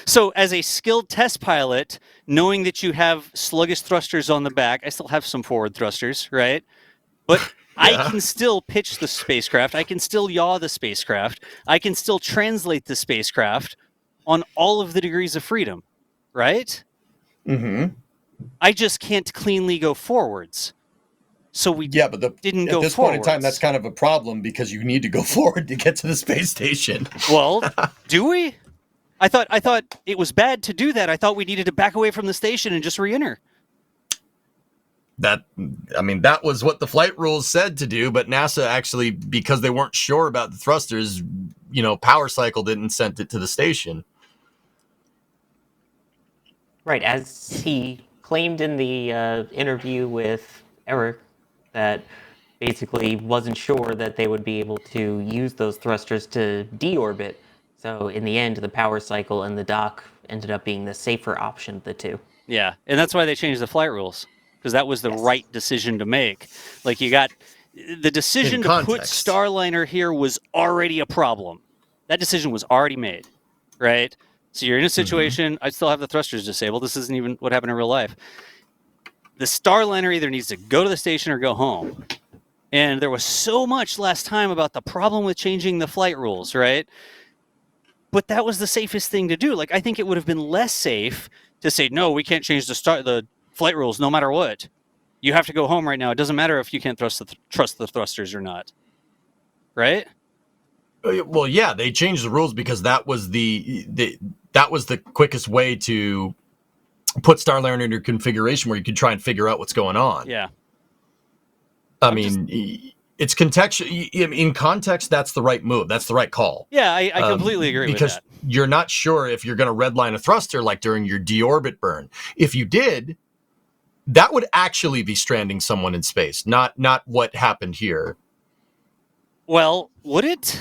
So as a skilled test pilot, knowing that you have sluggish thrusters on the back, I still have some forward thrusters, right? But I can still pitch the spacecraft. I can still yaw the spacecraft. I can still translate the spacecraft on all of the degrees of freedom, right? Mm-hmm. I just can't cleanly go forwards. So we didn't go forwards. At this point in time, that's kind of a problem because you need to go forward to get to the space station. Well, do we? I thought it was bad to do that. I thought we needed to back away from the station and just re-enter. That was what the flight rules said to do, but NASA actually, because they weren't sure about the thrusters, power cycled it and sent it to the station. Right, as he claimed in the interview with Eric, that basically wasn't sure that they would be able to use those thrusters to deorbit. So in the end, the power cycle and the dock ended up being the safer option of the two. Yeah, and that's why they changed the flight rules, because that was the right decision to make. Like, you got the decision to put Starliner here was already a problem. That decision was already made, right? So you're in a situation, I still have the thrusters disabled. This isn't even what happened in real life. The Starliner either needs to go to the station or go home. And there was so much last time about the problem with changing the flight rules, right? But that was the safest thing to do. Like, I think it would have been less safe to say, no, we can't change the flight rules no matter what. You have to go home right now. It doesn't matter if you can't trust the thrusters or not. Right? Well, yeah, they changed the rules because that was the quickest way to put Starliner into configuration where you could try and figure out what's going on. Yeah. It's contextual. In context, that's the right move. That's the right call. Yeah, I completely agree with that. Because you're not sure if you're going to redline a thruster like during your deorbit burn. If you did, that would actually be stranding someone in space, not what happened here. Well, would it?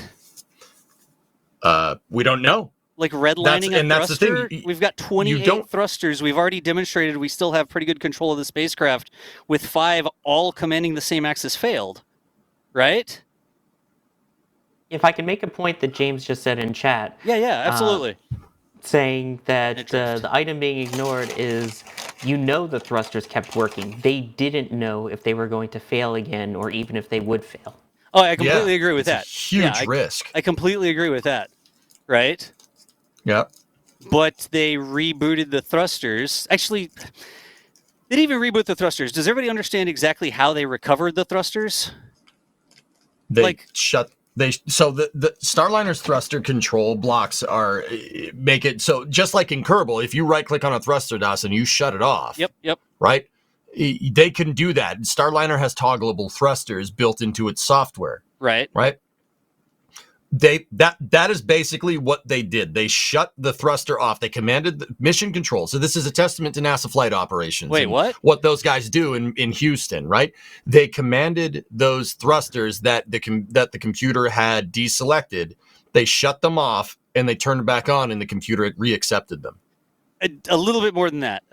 We don't know. Like redlining a that's thruster? the thing. We've got 28 thrusters. We've already demonstrated we still have pretty good control of the spacecraft with 5 all commanding the same axis failed. Right? If I can make a point that James just said in chat. Yeah, absolutely. Saying that the item being ignored is, the thrusters kept working. They didn't know if they were going to fail again or even if they would fail. Oh, I completely agree with that. A huge risk. I completely agree with that. Right? Yep. But they rebooted the thrusters. Actually, they didn't even reboot the thrusters. Does everybody understand exactly how they recovered the thrusters? The Starliner's thruster control blocks make it so, just like in Kerbal, if you right click on a thruster, Dawson, you shut it off. Yep. Right? They can do that. Starliner has toggleable thrusters built into its software. Right. That is basically what they did. They shut the thruster off. They commanded the mission control. So this is a testament to NASA flight operations. Wait, what? What those guys do in Houston, right? They commanded those thrusters that the computer had deselected. They shut them off and they turned it back on, and the computer reaccepted them. A little bit more than that.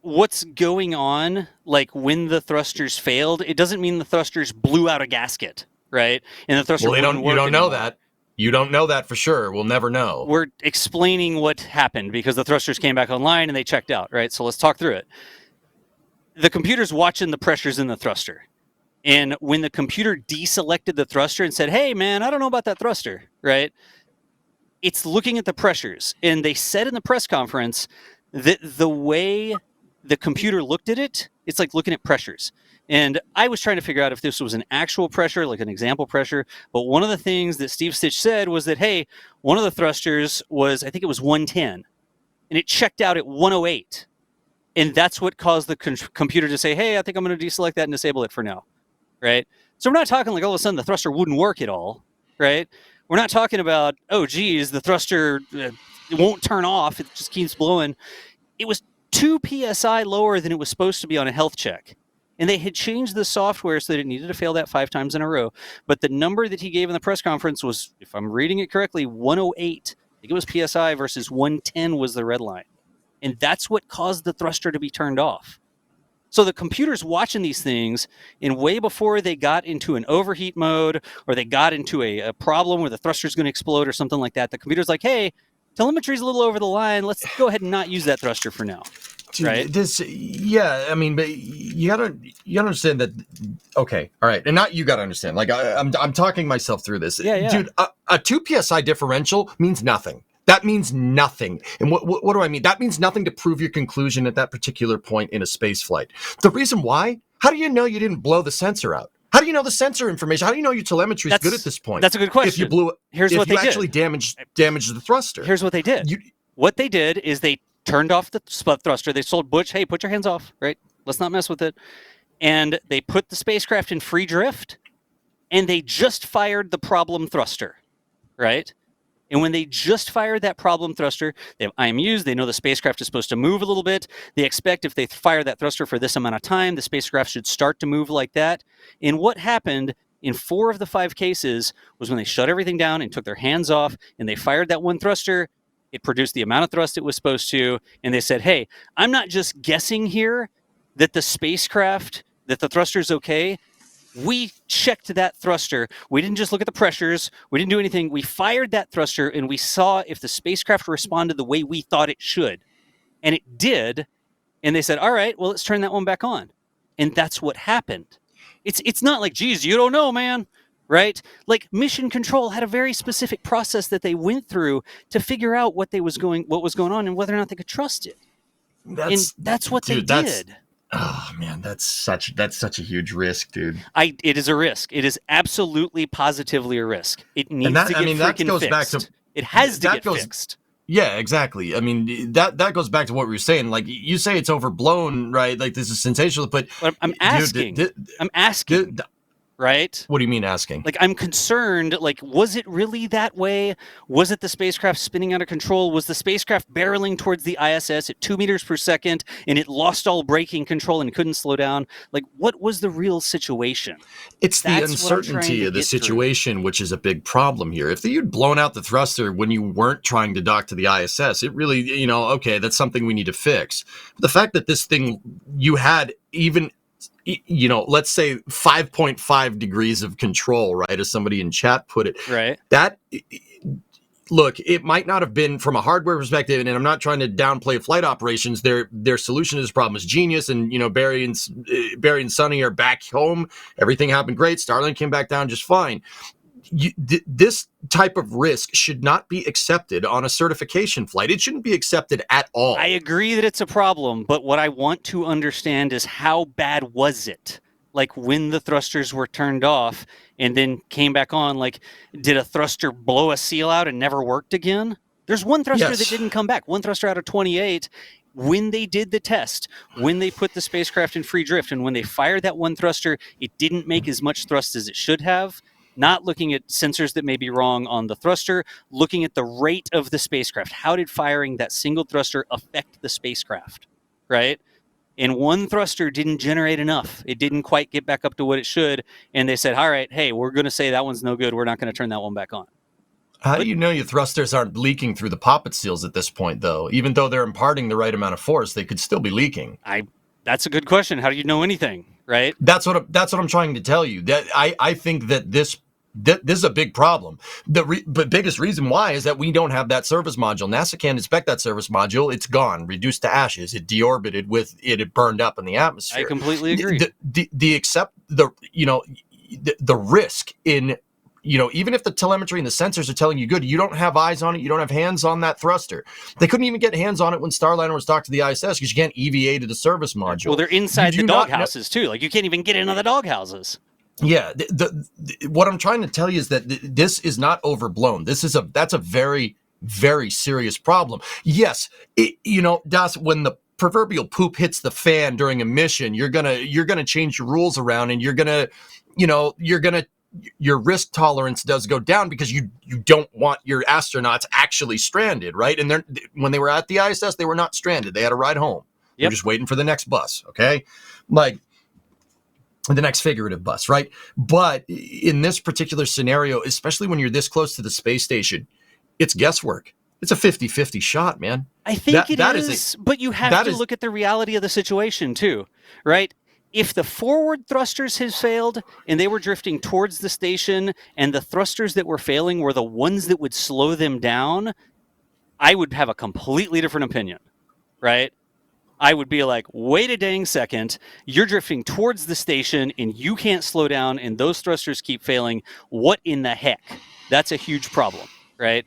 What's going on? Like, when the thrusters failed, it doesn't mean the thrusters blew out a gasket. Right? And the thruster you don't know anymore. that. You don't know that for sure. We'll never know. We're explaining what happened because the thrusters came back online and they checked out, right? So let's talk through it. The computer's watching the pressures in the thruster. And when the computer deselected the thruster and said, hey, man, I don't know about that thruster, right? It's looking at the pressures. And they said in the press conference that the way the computer looked at it, it's like looking at pressures. And I was trying to figure out if this was an actual pressure, like an example pressure. But one of the things that Steve Stitch said was that, hey, one of the thrusters was, I think it was 110. And it checked out at 108. And that's what caused the computer to say, hey, I think I'm going to deselect that and disable it for now. Right? So we're not talking like all of a sudden the thruster wouldn't work at all. Right? We're not talking about, oh, geez, the thruster it won't turn off. It just keeps blowing. It was 2 psi lower than it was supposed to be on a health check. And they had changed the software so that it needed to fail that 5 times in a row. But the number that he gave in the press conference was, if I'm reading it correctly, 108. I think it was PSI versus 110 was the red line. And that's what caused the thruster to be turned off. So the computer's watching these things, and way before they got into an overheat mode or they got into a problem where the thruster's going to explode or something like that, the computer's like, hey, telemetry's a little over the line. Let's go ahead and not use that thruster for now. Dude, right? I mean, but you gotta understand that. Okay, all right, and not you gotta understand. Like I'm talking myself through this. Yeah. Dude, a 2 psi differential means nothing. That means nothing. And what do I mean? That means nothing to prove your conclusion at that particular point in a space flight. The reason why? How do you know you didn't blow the sensor out? How do you know the sensor information? How do you know your telemetry is good at this point? That's a good question. If you blew it, here's what they did. Actually damaged the thruster. Here's what they did. What they did is they turned off the thruster. They told Butch, hey, put your hands off, right? Let's not mess with it. And they put the spacecraft in free drift, and they just fired the problem thruster, right? And when they just fired that problem thruster, they have IMUs. They know the spacecraft is supposed to move a little bit. They expect if they fire that thruster for this amount of time, the spacecraft should start to move like that. And what happened in 4 of the 5 cases was when they shut everything down and took their hands off and they fired that one thruster, it produced the amount of thrust it was supposed to. And they said, hey, I'm not just guessing here that the spacecraft, that the thruster's okay. We checked that thruster. We didn't just look at the pressures. We didn't do anything. We fired that thruster and we saw if the spacecraft responded the way we thought it should. And it did. And they said, all right, well, let's turn that one back on. And that's what happened. It's not like, geez, you don't know, man. Right? Like Mission Control had a very specific process that they went through to figure out what was going on and whether or not they could trust it. That's what they did. Oh man, that's such a huge risk, dude. It is a risk. It is absolutely, positively a risk. It needs to get freaking fixed. It has to get fixed. Yeah, exactly. I mean, that goes back to what we were saying. Like you say, it's overblown, right? Like this is sensational, but I'm asking. Right? What do you mean asking? Like, I'm concerned, like, was it really that way? Was it the spacecraft spinning out of control? Was the spacecraft barreling towards the ISS at 2 meters per second and it lost all braking control and couldn't slow down? Like, what was the real situation? It's the uncertainty of the situation, which is a big problem here. If you'd blown out the thruster when you weren't trying to dock to the ISS, it really, okay, that's something we need to fix. But the fact that this thing, you had even, let's say 5.5 degrees of control, right? As somebody in chat put it. Right. Look, it might not have been from a hardware perspective, and I'm not trying to downplay flight operations. Their solution to this problem is genius, and Barry and Sonny are back home. Everything happened great. Starliner came back down just fine. This type of risk should not be accepted on a certification flight. It shouldn't be accepted at all. I agree that it's a problem, but what I want to understand is how bad was it? Like when the thrusters were turned off and then came back on, like did a thruster blow a seal out and never worked again? There's one thruster that didn't come back, one thruster out of 28. When they did the test, when they put the spacecraft in free drift and when they fired that one thruster, it didn't make as much thrust as it should have. Not looking at sensors that may be wrong on the thruster, looking at the rate of the spacecraft. How did firing that single thruster affect the spacecraft, right? And one thruster didn't generate enough. It didn't quite get back up to what it should. And they said, all right, hey, we're going to say that one's no good. We're not going to turn that one back on. How do you know your thrusters aren't leaking through the poppet seals at this point, though? Even though they're imparting the right amount of force, they could still be leaking. That's a good question. How do you know anything, right? That's what I'm trying to tell you. That I think that this is a big problem. The biggest reason why is that we don't have that service module. NASA can't inspect that service module. It's gone, reduced to ashes. It deorbited it burned up in the atmosphere. I completely agree. the risk in, even if the telemetry and the sensors are telling you good, you don't have eyes on it, you don't have hands on that thruster. They couldn't even get hands on it when Starliner was talking to the ISS because you can't EVA to the service module. Well, they're inside the doghouses too. Like, you can't even get into the doghouses. Yeah, what I'm trying to tell you is that this is not overblown. That's a very, very serious problem. Yes, Das, when the proverbial poop hits the fan during a mission, you're gonna change your rules around, and your risk tolerance does go down because you don't want your astronauts actually stranded, right? And when they were at the ISS, they were not stranded. They had a ride home. Yep. They're just waiting for the next bus, okay? Like, the next figurative bus, right? But in this particular scenario, especially when you're this close to the space station, it's guesswork. It's a 50-50 shot, man. I think that is, but you have to look at the reality of the situation too, right? If the forward thrusters had failed and they were drifting towards the station and the thrusters that were failing were the ones that would slow them down, I would have a completely different opinion, right? I would be like, wait a dang second, you're drifting towards the station and you can't slow down and those thrusters keep failing. What in the heck? That's a huge problem, right?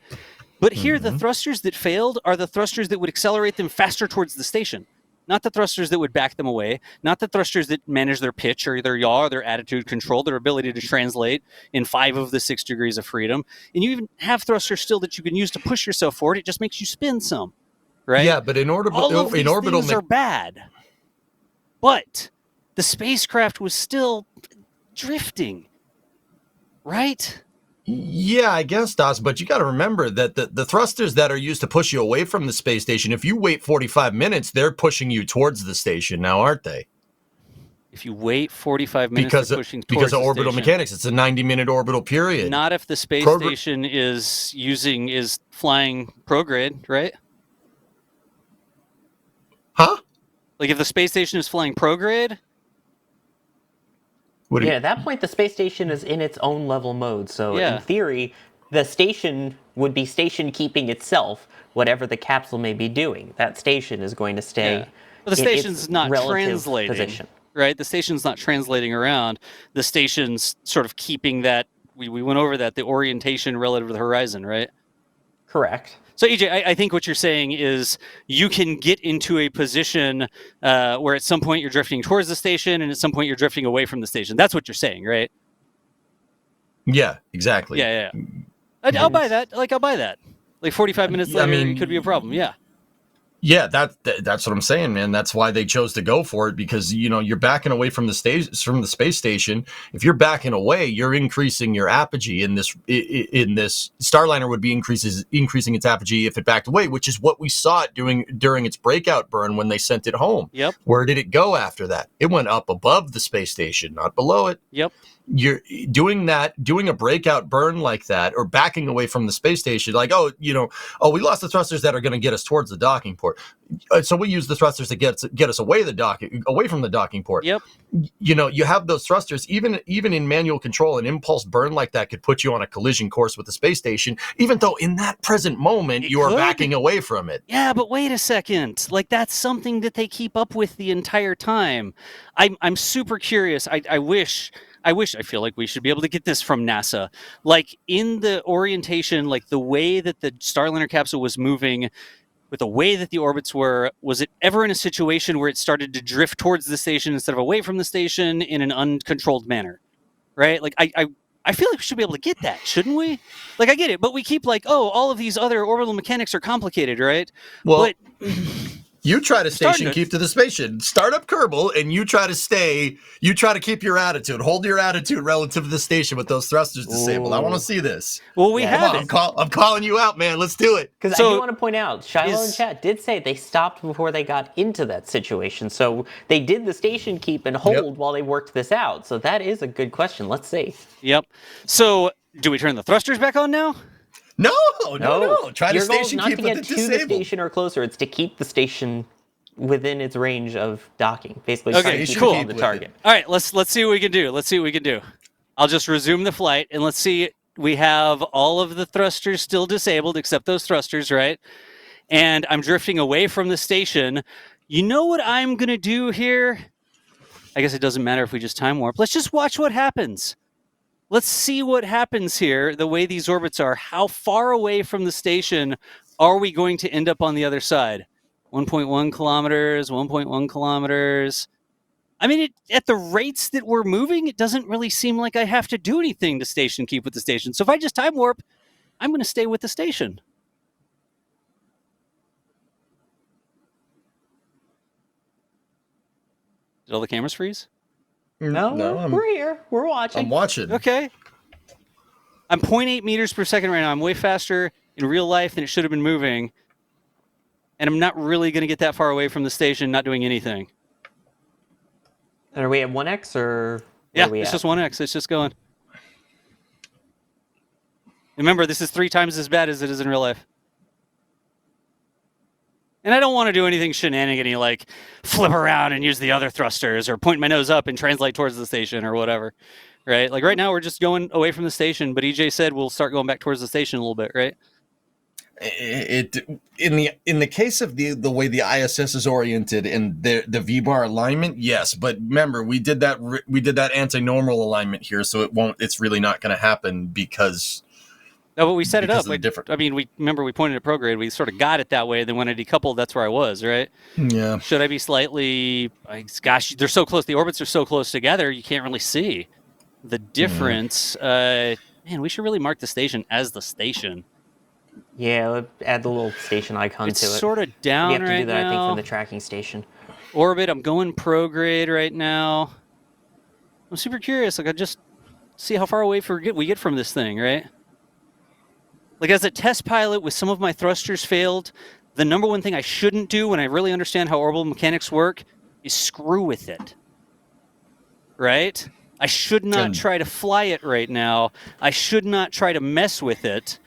But here, the thrusters that failed are the thrusters that would accelerate them faster towards the station, not the thrusters that would back them away, not the thrusters that manage their pitch or their yaw or their attitude control, their ability to translate in 5 of the 6 degrees of freedom. And you even have thrusters still that you can use to push yourself forward. It just makes you spin some. Right? Yeah, but all of these things are bad. But the spacecraft was still drifting, right? Yeah, I guess, Das, but you got to remember that the thrusters that are used to push you away from the space station, if you wait 45 minutes, they're pushing you towards the station now, aren't they? If you wait 45 minutes, because of orbital mechanics, it's a 90-minute orbital period. Not if the space station is flying prograde, right? Huh? Like, if the space station is flying prograde? At that point, the space station is in its own level mode. So, in theory, the station would be station keeping itself, whatever the capsule may be doing. That station is going to stay. Yeah. But the station's not translating. Position. Right? The station's not translating around. The station's sort of keeping that. We went over that, the orientation relative to the horizon, right? Correct. So, EJ, I think what you're saying is you can get into a position where at some point you're drifting towards the station and at some point you're drifting away from the station. That's what you're saying, right? Yeah, exactly. Yeah. I'll buy that. I'll buy that. Like 45 minutes later, it could be a problem. Yeah. Yeah, that's what I'm saying, man. That's why they chose to go for it, because you're backing away from the space station. If you're backing away, you're increasing your apogee in this. Starliner would be increasing its apogee if it backed away, which is what we saw it doing during its breakout burn when they sent it home. Yep. Where did it go after that? It went up above the space station, not below it. Yep. You're doing a breakout burn like that, or backing away from the space station, like, we lost the thrusters that are going to get us towards the docking port, so we use the thrusters to get us away from the docking port. Yep. You have those thrusters, even in manual control. An impulse burn like that could put you on a collision course with the space station, even though in that present moment you are backing away from it. Yeah, but wait a second. Like, that's something that they keep up with the entire time. I'm super curious. I feel like we should be able to get this from NASA. Like, in the orientation, like the way that the Starliner capsule was moving, with the way that the orbits were, was it ever in a situation where it started to drift towards the station instead of away from the station in an uncontrolled manner? Right? Like, I feel like we should be able to get that, shouldn't we? Like, I get it, but we keep like, all of these other orbital mechanics are complicated, right? Well, you try to station keep to the station. Start up Kerbal, and you try to keep your attitude. Hold your attitude relative to the station with those thrusters disabled. I want to see this. Well, we have it. I'm calling you out, man. Let's do it. Because I do want to point out, Shiloh in chat did say they stopped before they got into that situation. So they did the station keep and hold while they worked this out. So that is a good question. Let's see. Yep. So do we turn the thrusters back on now? No. Try to Your goal is station not keep to with get it to disabled. the station or closer. It's to keep the station within its range of docking. Basically, okay, trying to cool. keep the target. All right, let's see what we can do. I'll just resume the flight, and let's see. We have all of the thrusters still disabled, except those thrusters, right? And I'm drifting away from the station. You know what I'm going to do here? I guess it doesn't matter if we just time warp. Let's just watch what happens. Let's see what happens here, the way these orbits are. How far away from the station are we going to end up on the other side? 1.1 kilometers, 1.1 kilometers. I mean, at the rates that we're moving, it doesn't really seem like I have to do anything to station keep with the station. So if I just time warp, I'm going to stay with the station. Did all the cameras freeze? No, we're here. We're watching. I'm watching. Okay. I'm 0.8 meters per second right now. I'm way faster in real life than it should have been moving. And I'm not really going to get that far away from the station, not doing anything. And are we at 1x or Yeah, are we it's at? just 1x. It's just going. Remember, this is 3 times as bad as it is in real life. And I don't want to do anything shenanigan-y like flip around and use the other thrusters or point my nose up and translate towards the station or whatever, right? Like right now we're just going away from the station, but EJ said we'll start going back towards the station a little bit, right? In the case of the way the ISS is oriented and the V-bar alignment, yes. But remember, we did that anti-normal alignment here, so it's really not going to happen because. No, but we set it up. I mean, we pointed at prograde. We sort of got it that way. Then when I decoupled, that's where I was, right? Yeah. Should I be slightly? Gosh, they're so close. The orbits are so close together. You can't really see the difference. Man, we should really mark the station as the station. Yeah, add the little station icon It's to it. It's sort of down right now. We have to do that, I think, from the tracking station. Orbit, I'm going prograde right now. I'm super curious. Like, I just see how far away we get from this thing, right? Like, as a test pilot with some of my thrusters failed, the number one thing I shouldn't do when I really understand how orbital mechanics work is screw with it. Right? I should not try to fly it right now. I should not try to mess with it.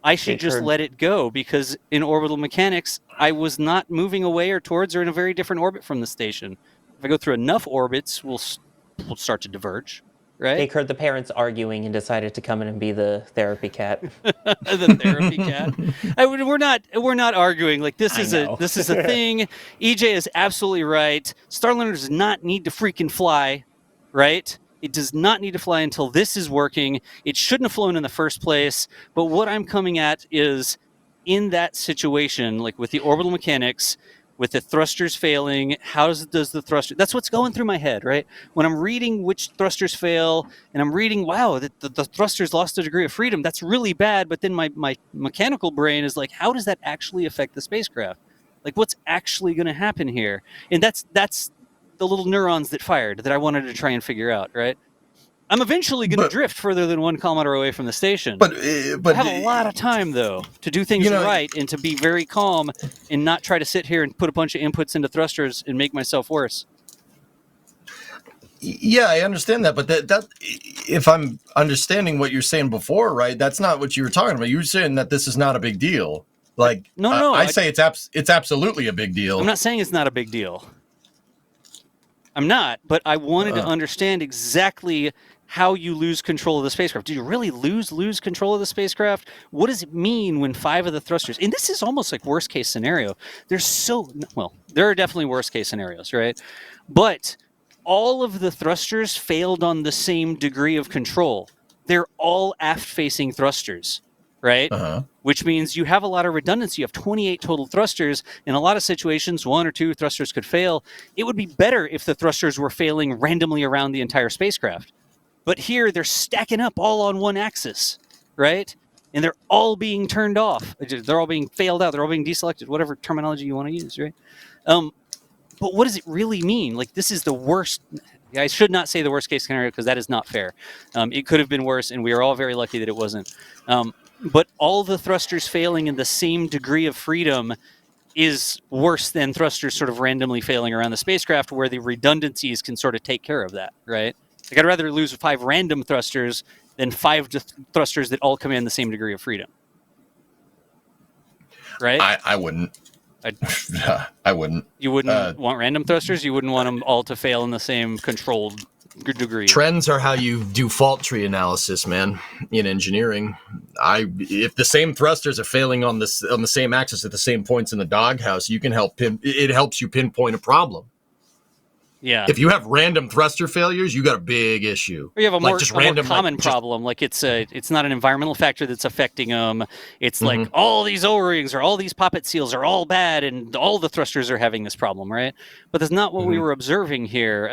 I should just let it go because in orbital mechanics, I was not moving away or towards or in a very different orbit from the station. If I go through enough orbits, we'll start to diverge, right? They heard the parents arguing and decided to come in and be the therapy cat. The therapy cat. We're not arguing. Like this is a thing. EJ is absolutely right. Starliner does not need to freaking fly, right? It does not need to fly until this is working. It shouldn't have flown in the first place. But what I'm coming at is in that situation, like with the orbital mechanics, with the thrusters failing, how does the thruster... That's what's going through my head, right? When I'm reading which thrusters fail, and I'm reading, wow, the thrusters lost a degree of freedom, that's really bad. But then my mechanical brain is like, how does that actually affect the spacecraft? Like, what's actually going to happen here? And that's the little neurons that fired that I wanted to try and figure out, right? I'm eventually going to drift further than 1 kilometer away from the station. But I have a lot of time, though, to do things right and to be very calm and not try to sit here and put a bunch of inputs into thrusters and make myself worse. Yeah, I understand that, but that if I'm understanding what you're saying before, right? That's not what you were talking about. You were saying that this is not a big deal. Like, no, I say it's absolutely a big deal. I'm not saying it's not a big deal. I'm not, but I wanted to understand exactly how you lose control of the spacecraft. Do you really lose control of the spacecraft? What does it mean when 5 of the thrusters... And this is almost like worst case scenario. There are definitely worst case scenarios, right? But all of the thrusters failed on the same degree of control. They're all aft-facing thrusters, right? Which means you have a lot of redundancy. You have 28 total thrusters. In a lot of situations, 1 or 2 thrusters could fail. It would be better if the thrusters were failing randomly around the entire spacecraft. But here, they're stacking up all on one axis, right? And they're all being turned off. They're all being failed out. They're all being deselected, whatever terminology you want to use, right? But what does it really mean? Like, this is the worst... I should not say the worst case scenario because that is not fair. It could have been worse, and we are all very lucky that it wasn't. But all the thrusters failing in the same degree of freedom is worse than thrusters sort of randomly failing around the spacecraft where the redundancies can sort of take care of that, right? Like, I'd rather lose 5 random thrusters than 5 thrusters that all command the same degree of freedom. Right? I wouldn't. I wouldn't. You wouldn't want random thrusters? You wouldn't want them all to fail in the same controlled degree? Trends are how you do fault tree analysis, man, in engineering. If the same thrusters are failing on the same axis at the same points in the doghouse, it helps you pinpoint a problem. Yeah. If you have random thruster failures, you got a big issue. Or you have a Like, more, just a more random, common like, just- problem. Like it's not an environmental factor that's affecting them. It's like Mhm. all these O-rings or all these poppet seals are all bad, and all the thrusters are having this problem, right? But that's not what we Mhm. were observing here.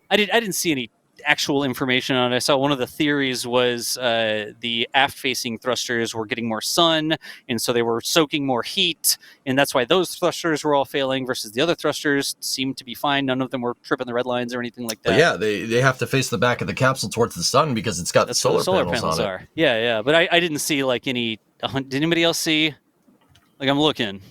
I didn't see any actual information on it. I saw one of the theories was the aft-facing thrusters were getting more sun, and so they were soaking more heat, and that's why those thrusters were all failing versus the other thrusters seemed to be fine. None of them were tripping the red lines or anything like that. But yeah, they have to face the back of the capsule towards the sun because it's got That's solar, what the solar panels on it. are. Yeah. But I didn't see like any. Did anybody else see? Like I'm looking.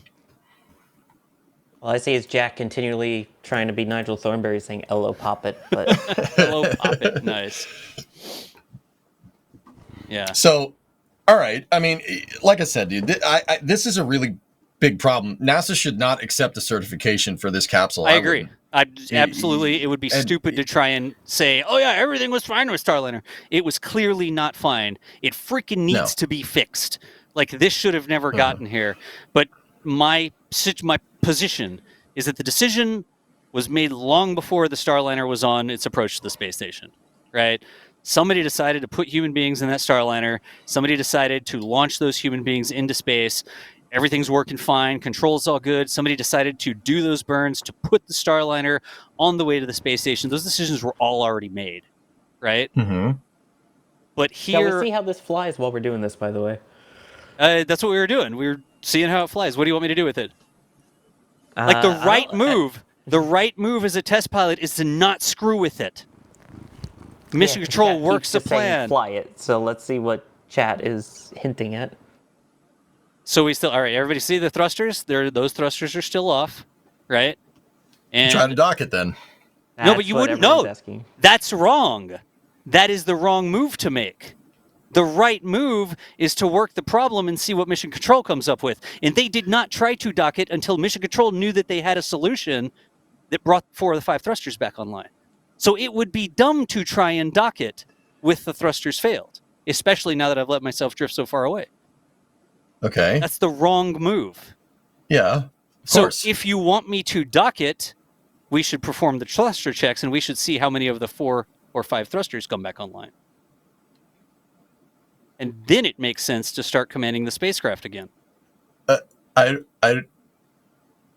All I see is Jack continually trying to be Nigel Thornberry saying "Hello, Poppet," but Hello, Poppet. Nice. Yeah. So, all right. I mean, like I said, dude, this is a really big problem. NASA should not accept a certification for this capsule. I agree. wouldn't. Absolutely. It would be And- stupid to try and say, "Oh yeah, everything was fine with Starliner." It was clearly not fine. It freaking needs to be fixed. Like this should have never gotten here. But my position is that the decision was made long before the Starliner was on its approach to the space station, right? Somebody decided to put human beings in that Starliner. Somebody decided to launch those human beings into space. Everything's working fine. Control's all good. Somebody decided to do those burns to put the Starliner on the way to the space station. Those decisions were all already made, right? Mm-hmm. But shall here, we see how this flies while we're doing this? By the way, that's what we were doing. We were seeing how it flies. What do you want me to do with it? Like the right move. The right move as a test pilot is to not screw with it. Mission control works the plan. Fly it. So let's see what chat is hinting at. So we still all right. Everybody see the thrusters? Those thrusters are still off, right? And Try to dock it then. no, but you what wouldn't everyone's know. asking. That's wrong. That is the wrong move to make. The right move is to work the problem and see what mission control comes up with. And they did not try to dock it until mission control knew that they had a solution that brought 4 of the 5 thrusters back online. So it would be dumb to try and dock it with the thrusters failed, especially now that I've let myself drift so far away. Okay. That's the wrong move. Yeah. Of So course. if you want me to dock it, we should perform the thruster checks and we should see how many of the 4 or 5 thrusters come back online. And then it makes sense to start commanding the spacecraft again.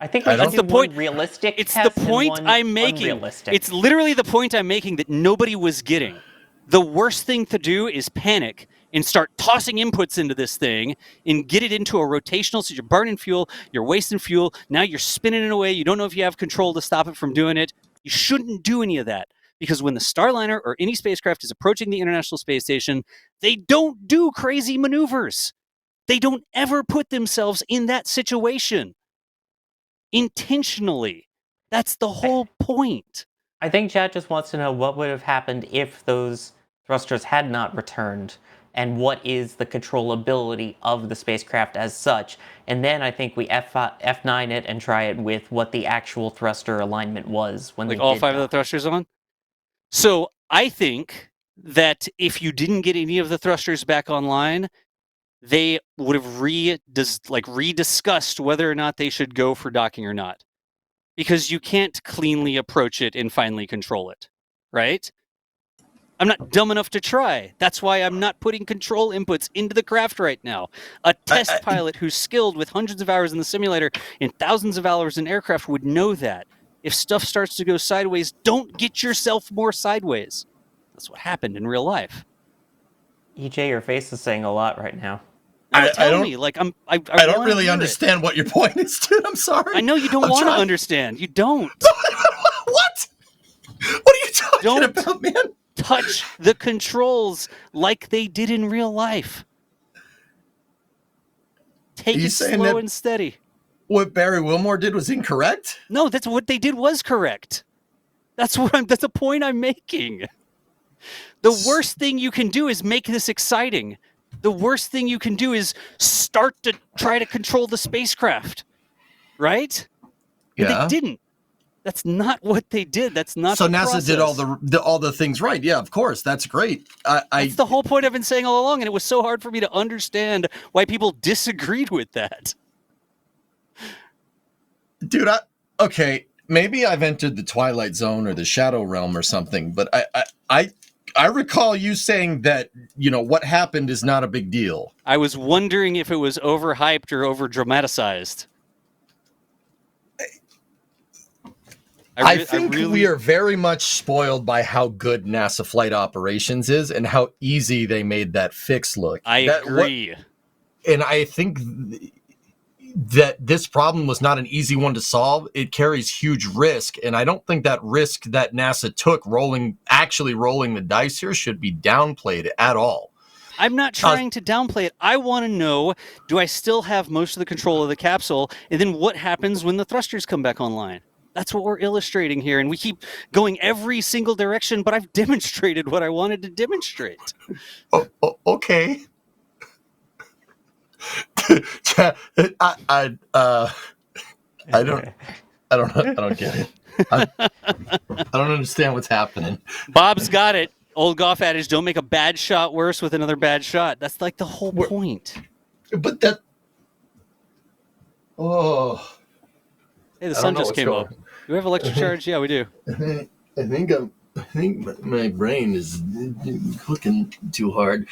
I think we should That's do the point. one realistic It's test the and point one I'm making. unrealistic. It's literally the point I'm making that nobody was getting. The worst thing to do is panic and start tossing inputs into this thing and get it into a rotational. So you're burning fuel, you're wasting fuel. Now you're spinning it away. You don't know if you have control to stop it from doing it. You shouldn't do any of that because when the Starliner or any spacecraft is approaching the International Space Station, they don't do crazy maneuvers. They don't ever put themselves in that situation intentionally. That's the whole point. I think chat just wants to know what would have happened if those thrusters had not returned, and what is the controllability of the spacecraft as such. And then I think we F9 it and try it with what the actual thruster alignment was when Like they all did 5 of the that. thrusters on? So I think that if you didn't get any of the thrusters back online, they would have rediscussed whether or not they should go for docking or not. Because you can't cleanly approach it and finally control it, right? I'm not dumb enough to try. That's why I'm not putting control inputs into the craft right now. A test pilot who's skilled with hundreds of hours in the simulator and thousands of hours in aircraft would know that. If stuff starts to go sideways, don't get yourself more sideways. That's what happened in real life. EJ, your face is saying a lot right now. Tell me. Like I don't really understand what your point is, dude. I'm sorry. I know you don't want to understand. You don't. What? What are you talking about, man? Touch the controls like they did in real life. Take it slow and steady. What Barry Wilmore did was incorrect? No, that's what they did was correct. That's the point I'm making. The worst thing you can do is make this exciting. The worst thing you can do is start to try to control the spacecraft. Right? Yeah. They didn't. That's not what they did. That's not so the NASA process. did all the things right. Yeah, of course. That's great. That's the whole point I've been saying all along, and it was so hard for me to understand why people disagreed with that. Dude, okay. maybe I've entered the Twilight Zone or the Shadow Realm or something, but I recall you saying that, what happened is not a big deal. I was wondering if it was overhyped or over dramatized. I think we are very much spoiled by how good NASA flight operations is and how easy they made that fix look. I agree. And I think that this problem was not an easy one to solve. It carries huge risk, and I don't think that risk that NASA took actually rolling the dice here should be downplayed at all. I'm not trying to downplay it. I want to know, do I still have most of the control of the capsule? And then what happens when the thrusters come back online? That's what we're illustrating here. And we keep going every single direction, but I've demonstrated what I wanted to demonstrate. Okay. I don't get it. I don't understand what's happening. Bob's got it. Old golf adage, don't make a bad shot worse with another bad shot. That's like the whole point. But that... Oh... Hey, the sun just came up. Do we have electric charge? Yeah, we do. I think my brain is clicking too hard.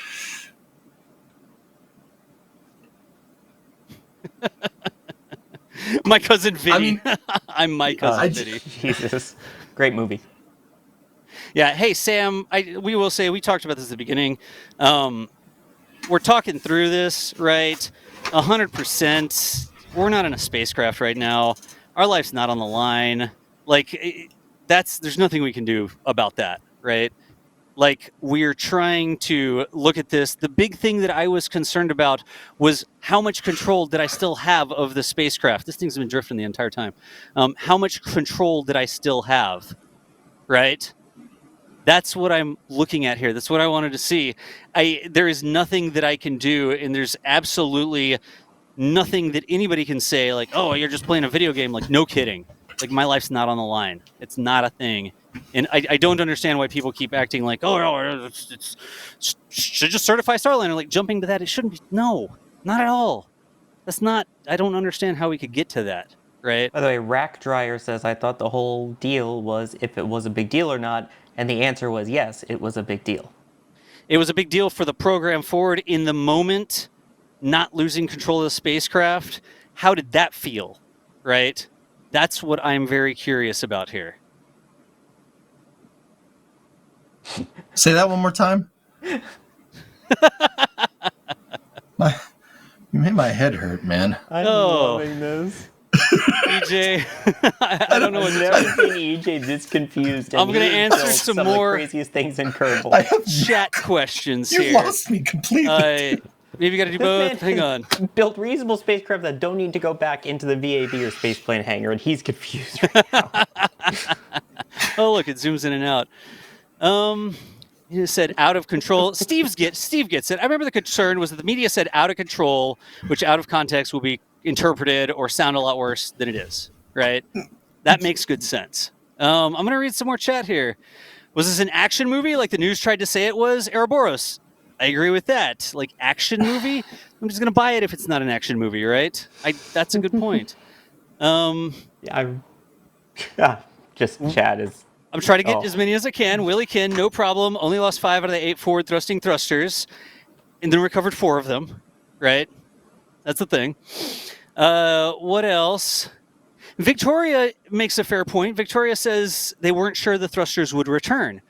My cousin Vinny. I'm my cousin Vinny. Jesus. Great movie. Yeah. Hey, Sam, we talked about this at the beginning. We're talking through this, right? 100%. We're not in a spacecraft right now. Our life's not on the line. Like, there's nothing we can do about that, right? Like, we're trying to look at this. The big thing that I was concerned about was how much control did I still have of the spacecraft? This thing's been drifting the entire time. How much control did I still have, right? That's what I'm looking at here. That's what I wanted to see. There is nothing that I can do, and there's absolutely nothing that anybody can say, like, oh, you're just playing a video game. Like, no kidding. Like, my life's not on the line. It's not a thing. And I don't understand why people keep acting like, oh, no, it's should just certify Starliner. Like, jumping to that, it shouldn't be. No, not at all. That's not, I don't understand how we could get to that, right? By the way, Rack Dryer says, I thought the whole deal was if it was a big deal or not. And the answer was yes, it was a big deal. It was a big deal for the program forward in the moment, not losing control of the spacecraft. How did that feel, right? That's what I'm very curious about here. Say that one more time. You made my head hurt, man. I'm loving this. EJ, I don't know what I've never seen EJ this confused. I'm going to answer some more of the craziest things in Kerbal. Chat questions You here. lost me completely. Maybe you got to do both. Hang on. Built reasonable spacecraft that don't need to go back into the VAB or spaceplane hangar, and he's confused right now. Oh, look, it zooms in and out. You said out of control. Steve gets it. I remember the concern was that the media said out of control, which out of context will be interpreted or sound a lot worse than it is, right? That makes good sense. I'm going to read some more chat here. Was this an action movie like the news tried to say it was? Ouroboros. I agree with that. Like, action movie? I'm just going to buy it if it's not an action movie, right? That's a good point. Just chat is... I'm trying to get as many as I can. Willie Kin, no problem. Only lost 5 out of the 8 forward thrusting thrusters. And then recovered 4 of them, right? That's the thing. What else? Victoria makes a fair point. Victoria says they weren't sure the thrusters would return.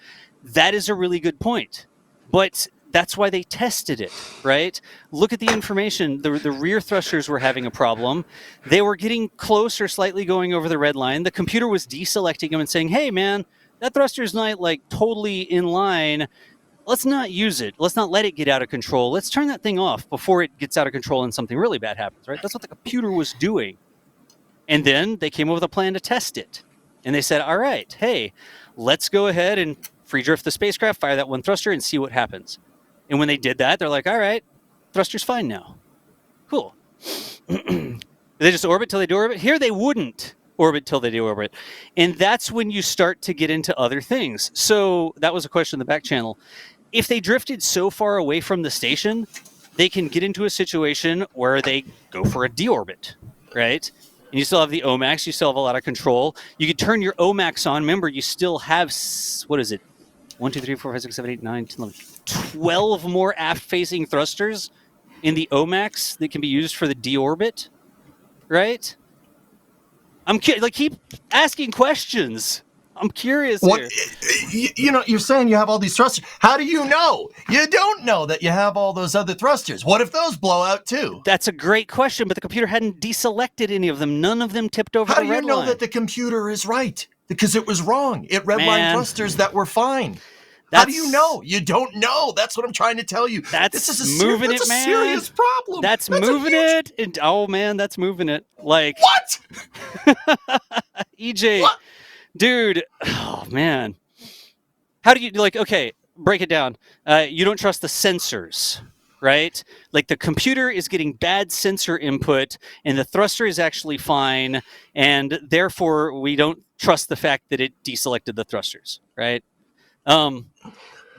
That is a really good point. But that's why they tested it, right? Look at the information. The rear thrusters were having a problem. They were getting close or slightly going over the red line. The computer was deselecting them and saying, hey, man, that thruster's not like totally in line. Let's not use it. Let's not let it get out of control. Let's turn that thing off before it gets out of control and something really bad happens, right? That's what the computer was doing. And then they came up with a plan to test it. And they said, all right, hey, let's go ahead and free drift the spacecraft, fire that one thruster, and see what happens. And when they did that, they're like, all right, thruster's fine now. Cool. They just orbit till they deorbit? Here they wouldn't orbit till they deorbit. And that's when you start to get into other things. So that was a question in the back channel. If they drifted so far away from the station, they can get into a situation where they go for a deorbit, right? and you still have the OMAX. You still have a lot of control. You could turn your OMAX on. Remember, you still have, what is it? 1, 2, 3, 4, 5, 6, 7, 8, 9, 10, 11, 12 more aft-facing thrusters in the OMAX that can be used for the deorbit, right? Keep asking questions. I'm curious here. You're saying you have all these thrusters. How do you know? You don't know that you have all those other thrusters. What if those blow out too? That's a great question, but the computer hadn't deselected any of them. None of them tipped over How the red line. do you know that the computer is right? Because it was wrong. It redlined thrusters that were fine. How do you know? You don't know. That's what I'm trying to tell you. That's a serious problem. That's moving it. And, oh man, that's moving it. Like what? EJ, what? Dude. Oh man. How do you okay? Break it down. You don't trust the sensors, right? Like the computer is getting bad sensor input, and the thruster is actually fine, and therefore we don't trust the fact that it deselected the thrusters, right?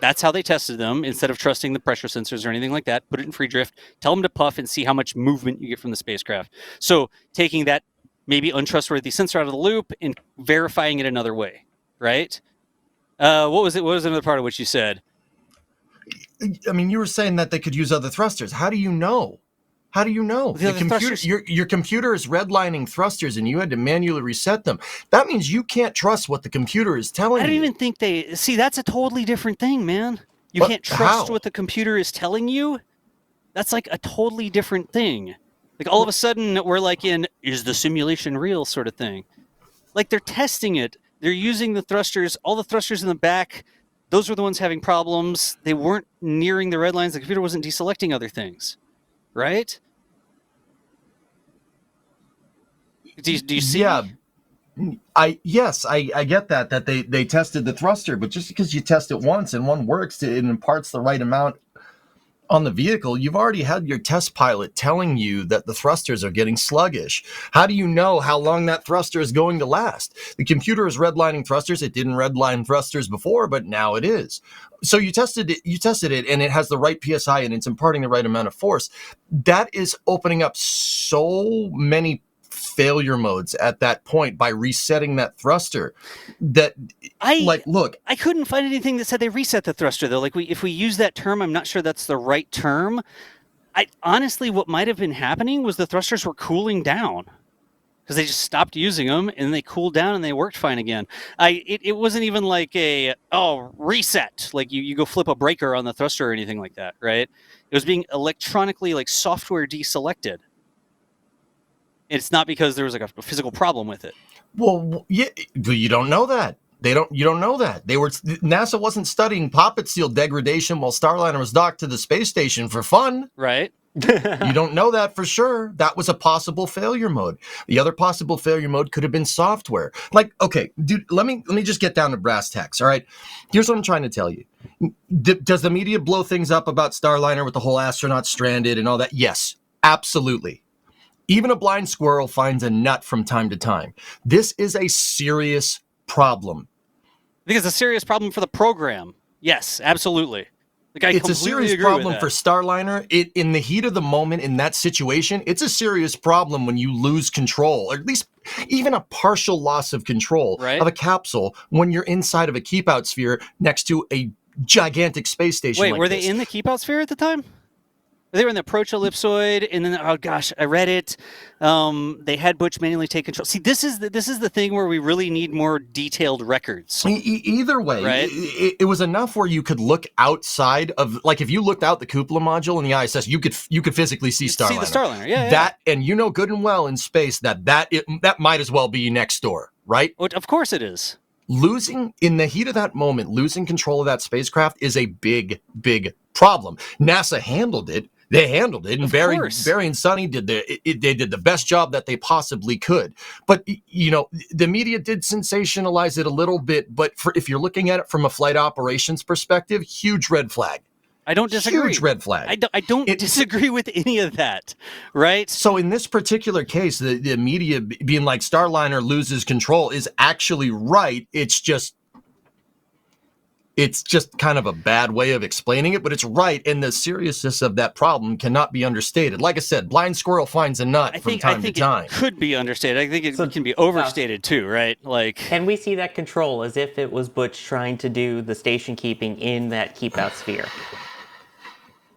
That's how they tested them. Instead of trusting the pressure sensors or anything like that, put it in free drift, tell them to puff and see how much movement you get from the spacecraft. So taking that maybe untrustworthy sensor out of the loop and verifying it another way, right? What was it? What was another part of what you said? I mean, you were saying that they could use other thrusters. How do you know? How do you know? The computer, your computer is redlining thrusters, and you had to manually reset them. That means you can't trust what the computer is telling you. I don't even think they see. That's a totally different thing, man. You can't trust what the computer is telling you. That's like a totally different thing. Like all of a sudden, we're like in "is the simulation real?" sort of thing. Like they're testing it. They're using the thrusters. All the thrusters in the back. Those were the ones having problems. They weren't nearing the red lines. The computer wasn't deselecting other things. Right? Do you see? Yeah, I get that they tested the thruster, but just because you test it once and one works, it imparts the right amount on the vehicle. You've already had your test pilot telling you that the thrusters are getting sluggish. How do you know how long that thruster is going to last? The computer is redlining thrusters. It didn't redline thrusters before, but now it is. So you tested it, and it has the right PSI, and it's imparting the right amount of force. That is opening up so many failure modes at that point by resetting that thruster. I couldn't find anything that said they reset the thruster though. Like if we use that term, I'm not sure that's the right term. Honestly, what might have been happening was the thrusters were cooling down because they just stopped using them and they cooled down and they worked fine again. It wasn't even like a reset, like you go flip a breaker on the thruster or anything like that, right? It was being electronically like software deselected. It's not because there was like a physical problem with it. Well, yeah, you don't know that. You don't know that. NASA wasn't studying poppet seal degradation while Starliner was docked to the space station for fun. Right. You don't know that for sure. That was a possible failure mode. The other possible failure mode could have been software. Like, okay, dude, let me just get down to brass tacks, all right? Here's what I'm trying to tell you. Does the media blow things up about Starliner with the whole astronaut stranded and all that? Yes, absolutely. Even a blind squirrel finds a nut from time to time. This is a serious problem. I think it's a serious problem for the program. Yes, absolutely. It's a serious problem for Starliner. In the heat of the moment, in that situation, it's a serious problem when you lose control, or at least even a partial loss of control of a capsule when you're inside of a keep-out sphere next to a gigantic space station. Wait, were they in the keep-out sphere at the time? They were in the approach ellipsoid, and then oh gosh, I read it. They had Butch manually take control. See, this is the thing where we really need more detailed records. Either way, right? It was enough where you could look outside of, like, if you looked out the cupola module in the ISS, you could physically see Starliner. See the Starliner, yeah. That, and you know good and well in space that might as well be next door, right? Of course it is. Losing, in the heat of that moment, losing control of that spacecraft is a big, big problem. NASA handled it. They handled it, and Barry and Sonny did the best job that they possibly could. But the media did sensationalize it a little bit. But if you're looking at it from a flight operations perspective, huge red flag. I don't disagree. Huge red flag. I don't disagree with any of that, right? So in this particular case, the media being like Starliner loses control is actually right. It's just It's just kind of a bad way of explaining it, but it's right, and the seriousness of that problem cannot be understated. Like I said, blind squirrel finds a nut from time to time. It could be understated. I think it So, can be overstated too, right? Like, Can we see that control as if it was Butch trying to do the station keeping in that keep out sphere?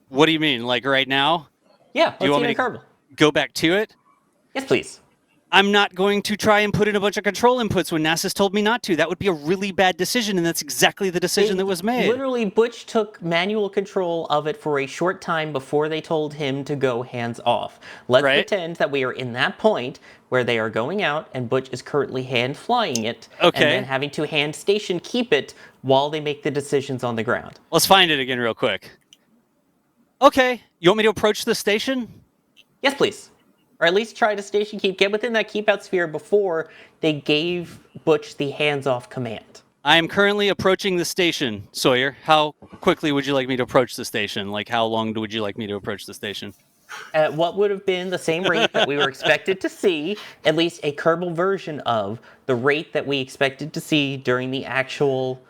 what do you mean? Like right now? Yeah, Do you let's want see me the to Kerbal. go back to it? Yes, please. I'm not going to try and put in a bunch of control inputs when NASA's told me not to. That would be a really bad decision, and that's exactly the decision that was made. Literally, Butch took manual control of it for a short time before they told him to go hands off. Let's Right. pretend that we are in that point where they are going out and Butch is currently hand flying it Okay. and then having to hand station keep it while they make the decisions on the ground. Let's find it again real quick. Okay, you want me to approach the station? Yes, please. Or at least try to station keep, get within that keep out sphere before they gave Butch the hands off command. I am currently approaching the station, Sawyer. How quickly would you like me to approach the station? Like, how long would you like me to approach the station? At what would have been the same rate that we were expected to see, at least a Kerbal version of the rate that we expected to see during the actual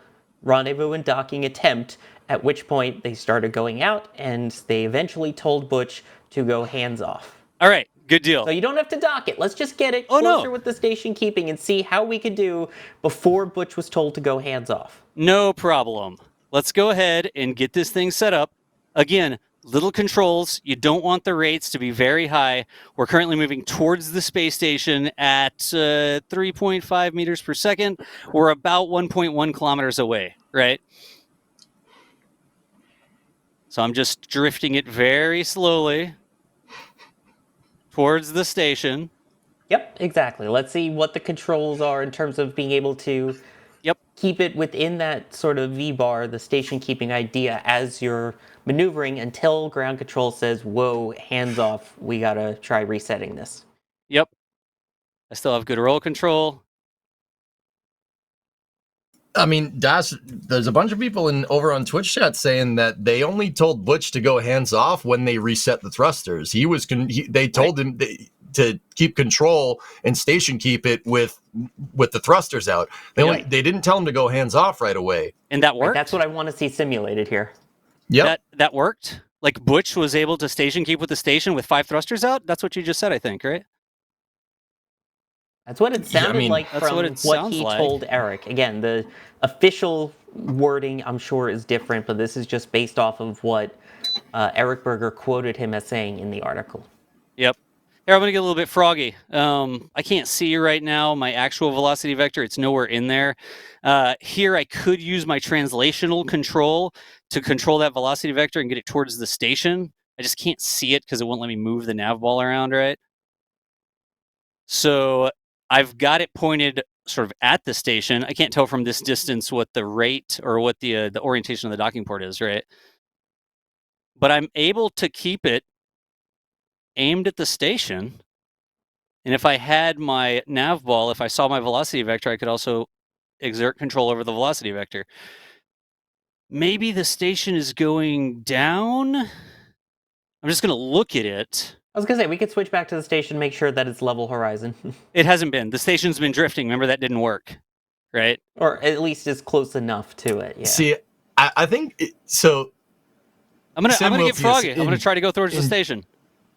rendezvous and docking attempt, at which point they started going out and they eventually told Butch to go hands off. All right, good deal. So you don't have to dock it. Let's just get it Oh, no. closer with the station keeping and see how we could do before Butch was told to go hands off. No problem. Let's go ahead and get this thing set up. Again, little controls. You don't want the rates to be very high. We're currently moving towards the space station at 3.5 meters per second. We're about 1.1 kilometers away, right? So I'm just drifting it very slowly towards the station. Yep, exactly. Let's see what the controls are in terms of being able to keep it within that sort of V-bar, the station keeping idea as you're maneuvering until ground control says, whoa, hands off, we gotta try resetting this. Yep. I still have good roll control. I mean, Dash, there's a bunch of people over on Twitch chat saying that they only told Butch to go hands off when they reset the thrusters. They told him to keep control and station keep it with the thrusters out. They didn't tell him to go hands off right away. And that worked? Right, that's what I want to see simulated here. Yep. That worked? Like Butch was able to station keep with the station with 5 thrusters out? That's what you just said, I think, right? That's what it sounded like from what he told Eric. Again, the official wording, I'm sure, is different, but this is just based off of what Eric Berger quoted him as saying in the article. Yep. Here, I'm going to get a little bit froggy. I can't see right now my actual velocity vector. It's nowhere in there. Here, I could use my translational control to control that velocity vector and get it towards the station. I just can't see it because it won't let me move the nav ball around, right? So I've got it pointed sort of at the station. I can't tell from this distance what the rate or what the orientation of the docking port is, right? But I'm able to keep it aimed at the station. And if I had my nav ball, if I saw my velocity vector, I could also exert control over the velocity vector. Maybe the station is going down. I'm just going to look at it. I was going to say, we could switch back to the station, make sure that it's level horizon. It hasn't been. The station's been drifting. Remember, that didn't work, right? Or at least it's close enough to it, yeah. See, I think so. I'm gonna get froggy. I'm gonna try to go towards the station.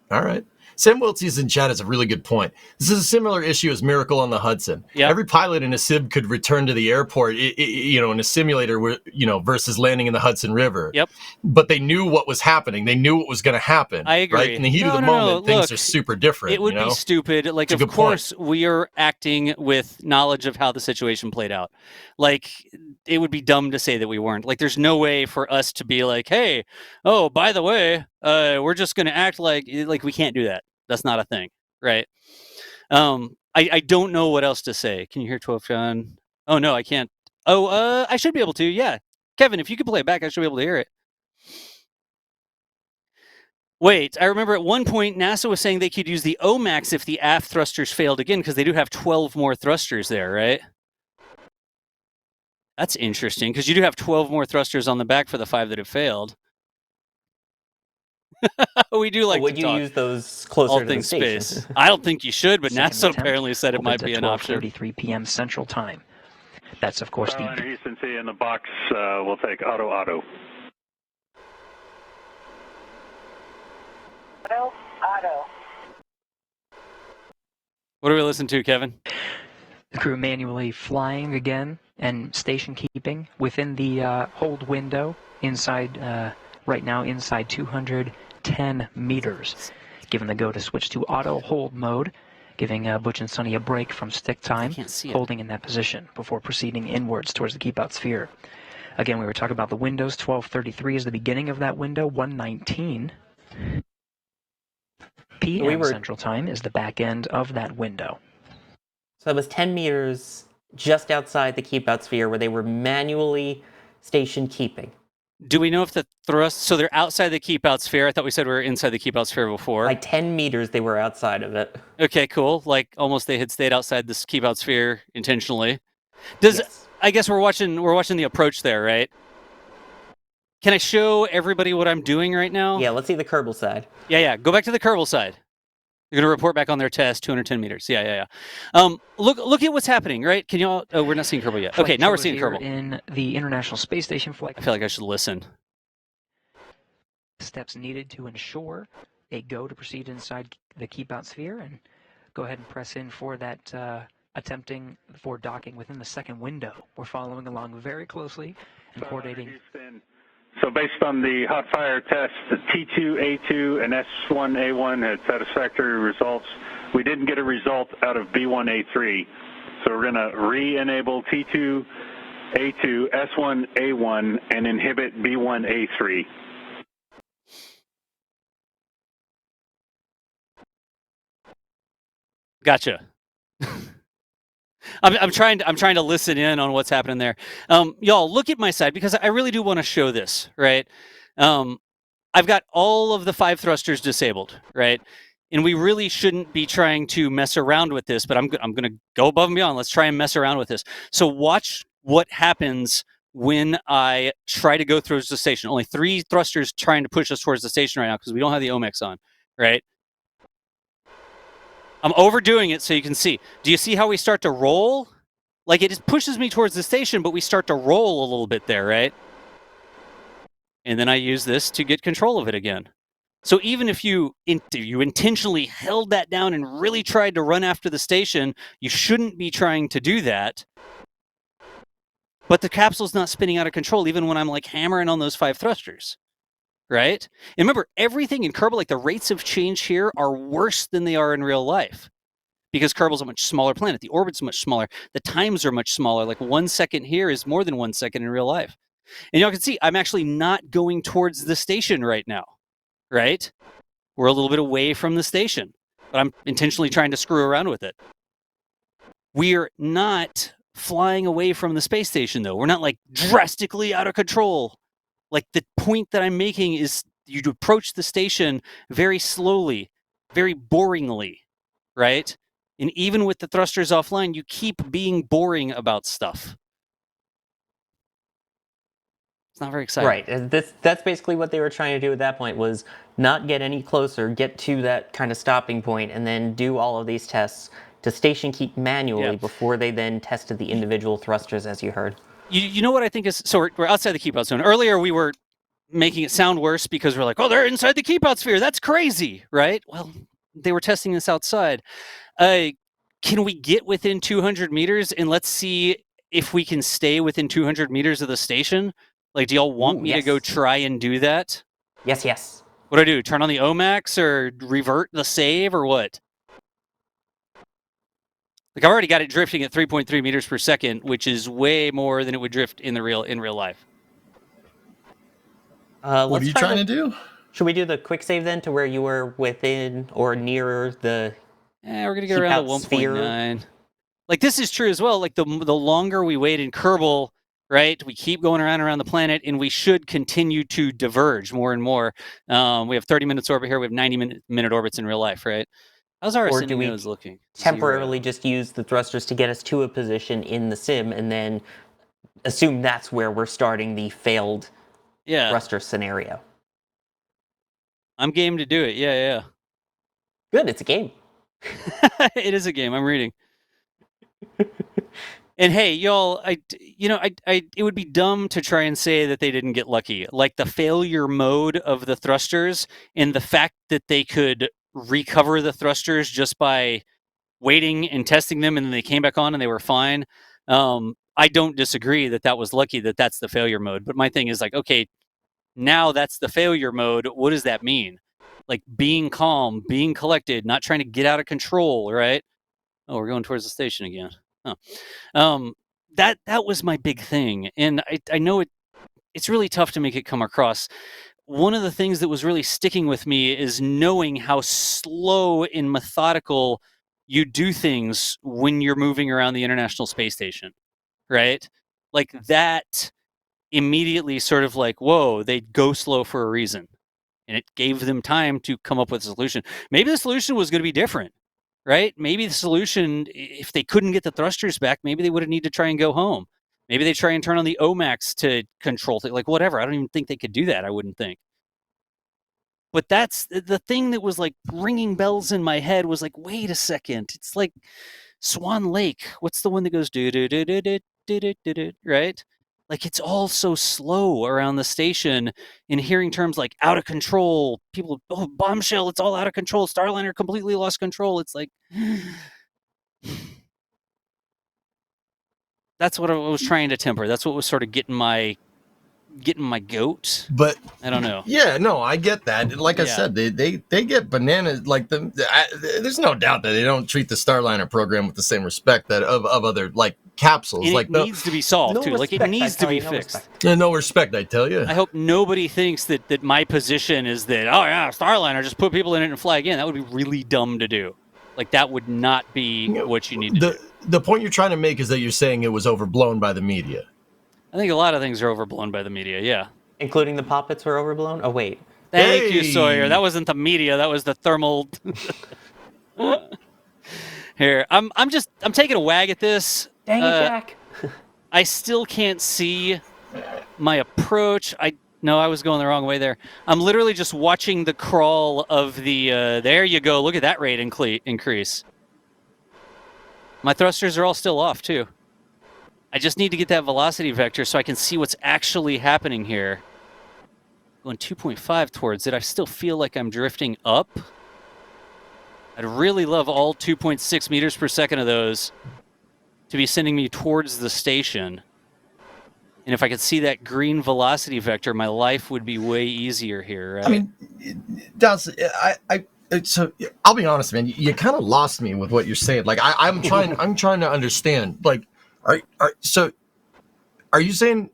All right. Sam Wiltzy's in chat has a really good point. This is a similar issue as Miracle on the Hudson. Yep. Every pilot in a sim could return to the airport, in a simulator, versus landing in the Hudson River. Yep. But they knew what was happening. They knew what was going to happen. I agree. Right? In the heat of the moment, things are super different. It would be stupid. Like, of course, we are acting with knowledge of how the situation played out. Like, it would be dumb to say that we weren't. Like, there's no way for us to be like, hey, oh, by the way, we're just going to act like we can't do that. That's not a thing, right? I don't know what else to say. Can you hear 12 John? Oh, no, I can't. Oh, I should be able to, yeah. Kevin, if you could play it back, I should be able to hear it. Wait, I remember at one point NASA was saying they could use the OMAX if the aft thrusters failed again, because they do have 12 more thrusters there, right? That's interesting, because you do have 12 more thrusters on the back for the 5 that have failed. We do like would to you talk use those closer all to things the station? space. I don't think you should, but Second NASA attempt apparently said it might opens be at an option. 12:33 p.m. Central Time. That's, of course, Starliner the... Houston C in the box. We'll take auto. Auto. What do we listen to, Kevin? The crew manually flying again and station keeping within the hold window inside, right now inside 210 meters. Given the go to switch to auto hold mode, giving Butch and Sonny a break from stick time, can't see it. holding in that position before proceeding inwards towards the keep out sphere. Again, we were talking about the windows. 1233 is the beginning of that window. 119 p.m. Central Time is the back end of that window. So that was 10 meters just outside the keep out sphere where they were manually station keeping. Do we know if the thrust... So they're outside the keep out sphere. I thought we said we were inside the keep out sphere before. By 10 meters, they were outside of it. Okay, cool. Like almost they had stayed outside this keep out sphere intentionally. Yes. I guess we're watching the approach there, right? Can I show everybody what I'm doing right now? Yeah, let's see the Kerbal side. Yeah. Go back to the Kerbal side. You're going to report back on their test, 210 meters. Yeah. Look at what's happening, right? Can you all... Oh, we're not seeing Kerbal yet. Okay, now we're seeing Kerbal. In the International Space Station flight. I feel like I should listen. Steps needed to ensure a go to proceed inside the keep out sphere, and go ahead and press in for that attempting for docking within the second window. We're following along very closely and coordinating. So based on the hot fire test, the T2A2 and S1A1 had satisfactory results. We didn't get a result out of B1A3. So we're going to re-enable T2A2, S1A1, and inhibit B1A3. Gotcha. I'm trying to listen in on what's happening there. Y'all, look at my side because I really do want to show this, right? I've got all of the 5 thrusters disabled, right? And we really shouldn't be trying to mess around with this, but I'm going to go above and beyond. Let's try and mess around with this. So watch what happens when I try to go towards the station. Only 3 thrusters trying to push us towards the station right now because we don't have the OMEX on, right? I'm overdoing it so you can see. Do you see how we start to roll? Like it just pushes me towards the station, but we start to roll a little bit there, right? And then I use this to get control of it again. So even if you intentionally held that down and really tried to run after the station, you shouldn't be trying to do that. But the capsule's not spinning out of control even when I'm like hammering on those 5 thrusters. Right? And remember, everything in Kerbal, like the rates of change here are worse than they are in real life because Kerbal's a much smaller planet. The orbit's much smaller. The times are much smaller. Like 1 second here is more than 1 second in real life. And y'all can see, I'm actually not going towards the station right now, right? We're a little bit away from the station, but I'm intentionally trying to screw around with it. We're not flying away from the space station, though. We're not like drastically out of control. Like the point that I'm making is you approach the station very slowly, very boringly, right? And even with the thrusters offline, you keep being boring about stuff. It's not very exciting. Right. That's basically what they were trying to do at that point, was not get any closer, get to that kind of stopping point, and then do all of these tests to station keep manually before they then tested the individual thrusters, as you heard. You know what I think is... So we're outside the keep out zone. Earlier we were making it sound worse because we're like, oh, they're inside the keep out sphere. That's crazy, right? Well, they were testing this outside. Can we get within 200 meters and let's see if we can stay within 200 meters of the station? Like, do y'all want me to go try and do that? Yes. What do I do? Turn on the OMAX or revert the save or what? Like, I've already got it drifting at 3.3 meters per second, which is way more than it would drift in real life. What are you trying to do? Should we do the quick save then to where you were within or near the... we're going to get around to 1.9. Like, this is true as well. Like, the longer we wait in Kerbal, right, we keep going around the planet, and we should continue to diverge more and more. We have 30 minutes orbit here. We have 90-minute orbits in real life, right? How's our nose looking? Temporarily just use the thrusters to get us to a position in the sim and then assume that's where we're starting the failed thruster scenario? I'm game to do it. Yeah. Good, it's a game. It is a game. I'm reading. And hey, y'all, it would be dumb to try and say that they didn't get lucky. Like the failure mode of the thrusters and the fact that they could recover the thrusters just by waiting and testing them, and then they came back on and they were fine. I don't disagree that was lucky, that's the failure mode. But my thing is like, okay, now that's the failure mode. What does that mean? Like being calm, being collected, not trying to get out of control, right? Oh, we're going towards the station again. Oh. That was my big thing. And I know it's really tough to make it come across. One of the things that was really sticking with me is knowing how slow and methodical you do things when you're moving around the International Space Station, right? Like that immediately sort of like, whoa, they go slow for a reason. And it gave them time to come up with a solution. Maybe the solution was going to be different, right? Maybe the solution, if they couldn't get the thrusters back, maybe they would have needed to try and go home. Maybe they try and turn on the OMAX to control things, like whatever. I don't even think they could do that, I wouldn't think. But that's the thing that was like ringing bells in my head was like, wait a second. It's like Swan Lake. What's the one that goes do do do do do do do do, right? Like it's all so slow around the station, and hearing terms like out of control, people, oh, bombshell, it's all out of control. Starliner completely lost control. It's like, that's what I was trying to temper. That's what was sort of getting my goat. But I don't know. Yeah, no, I get that. Like I said, they get bananas. Like there's no doubt that they don't treat the Starliner program with the same respect that of other like capsules. And like it needs to be solved too. Like it needs to be fixed. Yeah, no respect, I tell you. I hope nobody thinks that my position is that, oh yeah, Starliner, just put people in it and fly again. That would be really dumb to do. Like that would not be what you need to do. The point you're trying to make is that you're saying it was overblown by the media. I think a lot of things are overblown by the media, yeah. Including the poppets were overblown? Oh, wait. Thank you, Sawyer. That wasn't the media. That was the thermal. Here, I'm taking a wag at this. Dang it, Jack. I still can't see my approach. No, I was going the wrong way there. I'm literally just watching the crawl of the, there you go. Look at that rate increase. My thrusters are all still off, too. I just need to get that velocity vector so I can see what's actually happening here. Going 2.5 towards it, I still feel like I'm drifting up. I'd really love all 2.6 meters per second of those to be sending me towards the station. And if I could see that green velocity vector, my life would be way easier here, right? I mean, so I'll be honest, man. You kind of lost me with what you're saying. Like I'm trying to understand. Like, are you saying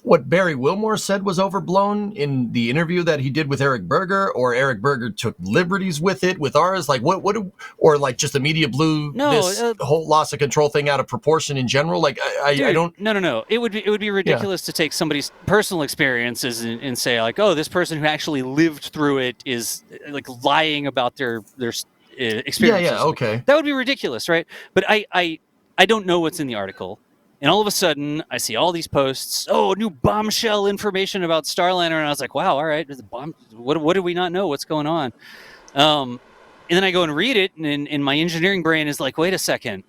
what Barry Wilmore said was overblown in the interview that he did with Eric Berger, or Eric Berger took liberties with it, with ours? Like or like just the media blew this whole loss of control thing out of proportion in general? Like I don't. No. It would be ridiculous to take somebody's personal experiences and say like, oh, this person who actually lived through it is like lying about their experiences. Yeah, okay. That would be ridiculous, right? But I don't know what's in the article. And all of a sudden, I see all these posts. Oh, new bombshell information about Starliner, and I was like, "Wow, all right, what do we not know? What's going on?" And then I go and read it, and my engineering brain is like, "Wait a second,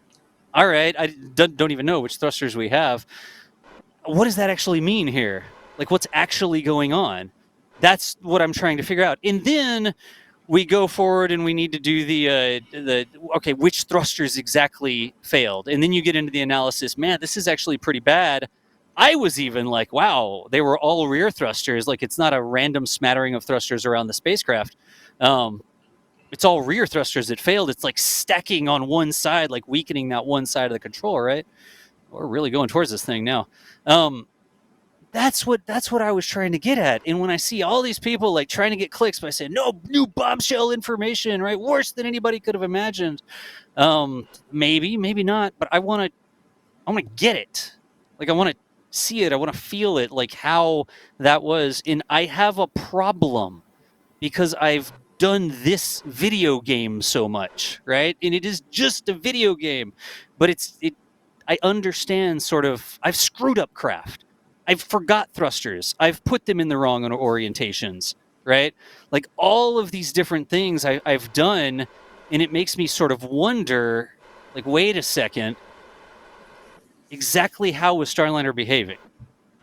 all right, I don't even know which thrusters we have. What does that actually mean here? Like, what's actually going on?" That's what I'm trying to figure out. And then we go forward and we need to do the okay, which thrusters exactly failed, and then you get into the analysis. Man, this is actually pretty bad. I was even like, wow, they were all rear thrusters. Like it's not a random smattering of thrusters around the spacecraft. It's all rear thrusters that failed. It's like stacking on one side, like weakening that one side of the control, right? We're really going towards this thing now. That's what I was trying to get at. And when I see all these people like trying to get clicks by saying, no, new bombshell information, right? Worse than anybody could have imagined. Maybe not, but I want to get it. Like I want to see it. I want to feel it, like how that was. And I have a problem because I've done this video game so much, right? And it is just a video game, but I understand sort of, I've screwed up craft. I've forgot thrusters. I've put them in the wrong orientations, right? Like all of these different things I've done, and it makes me sort of wonder, like, wait a second, exactly how was Starliner behaving?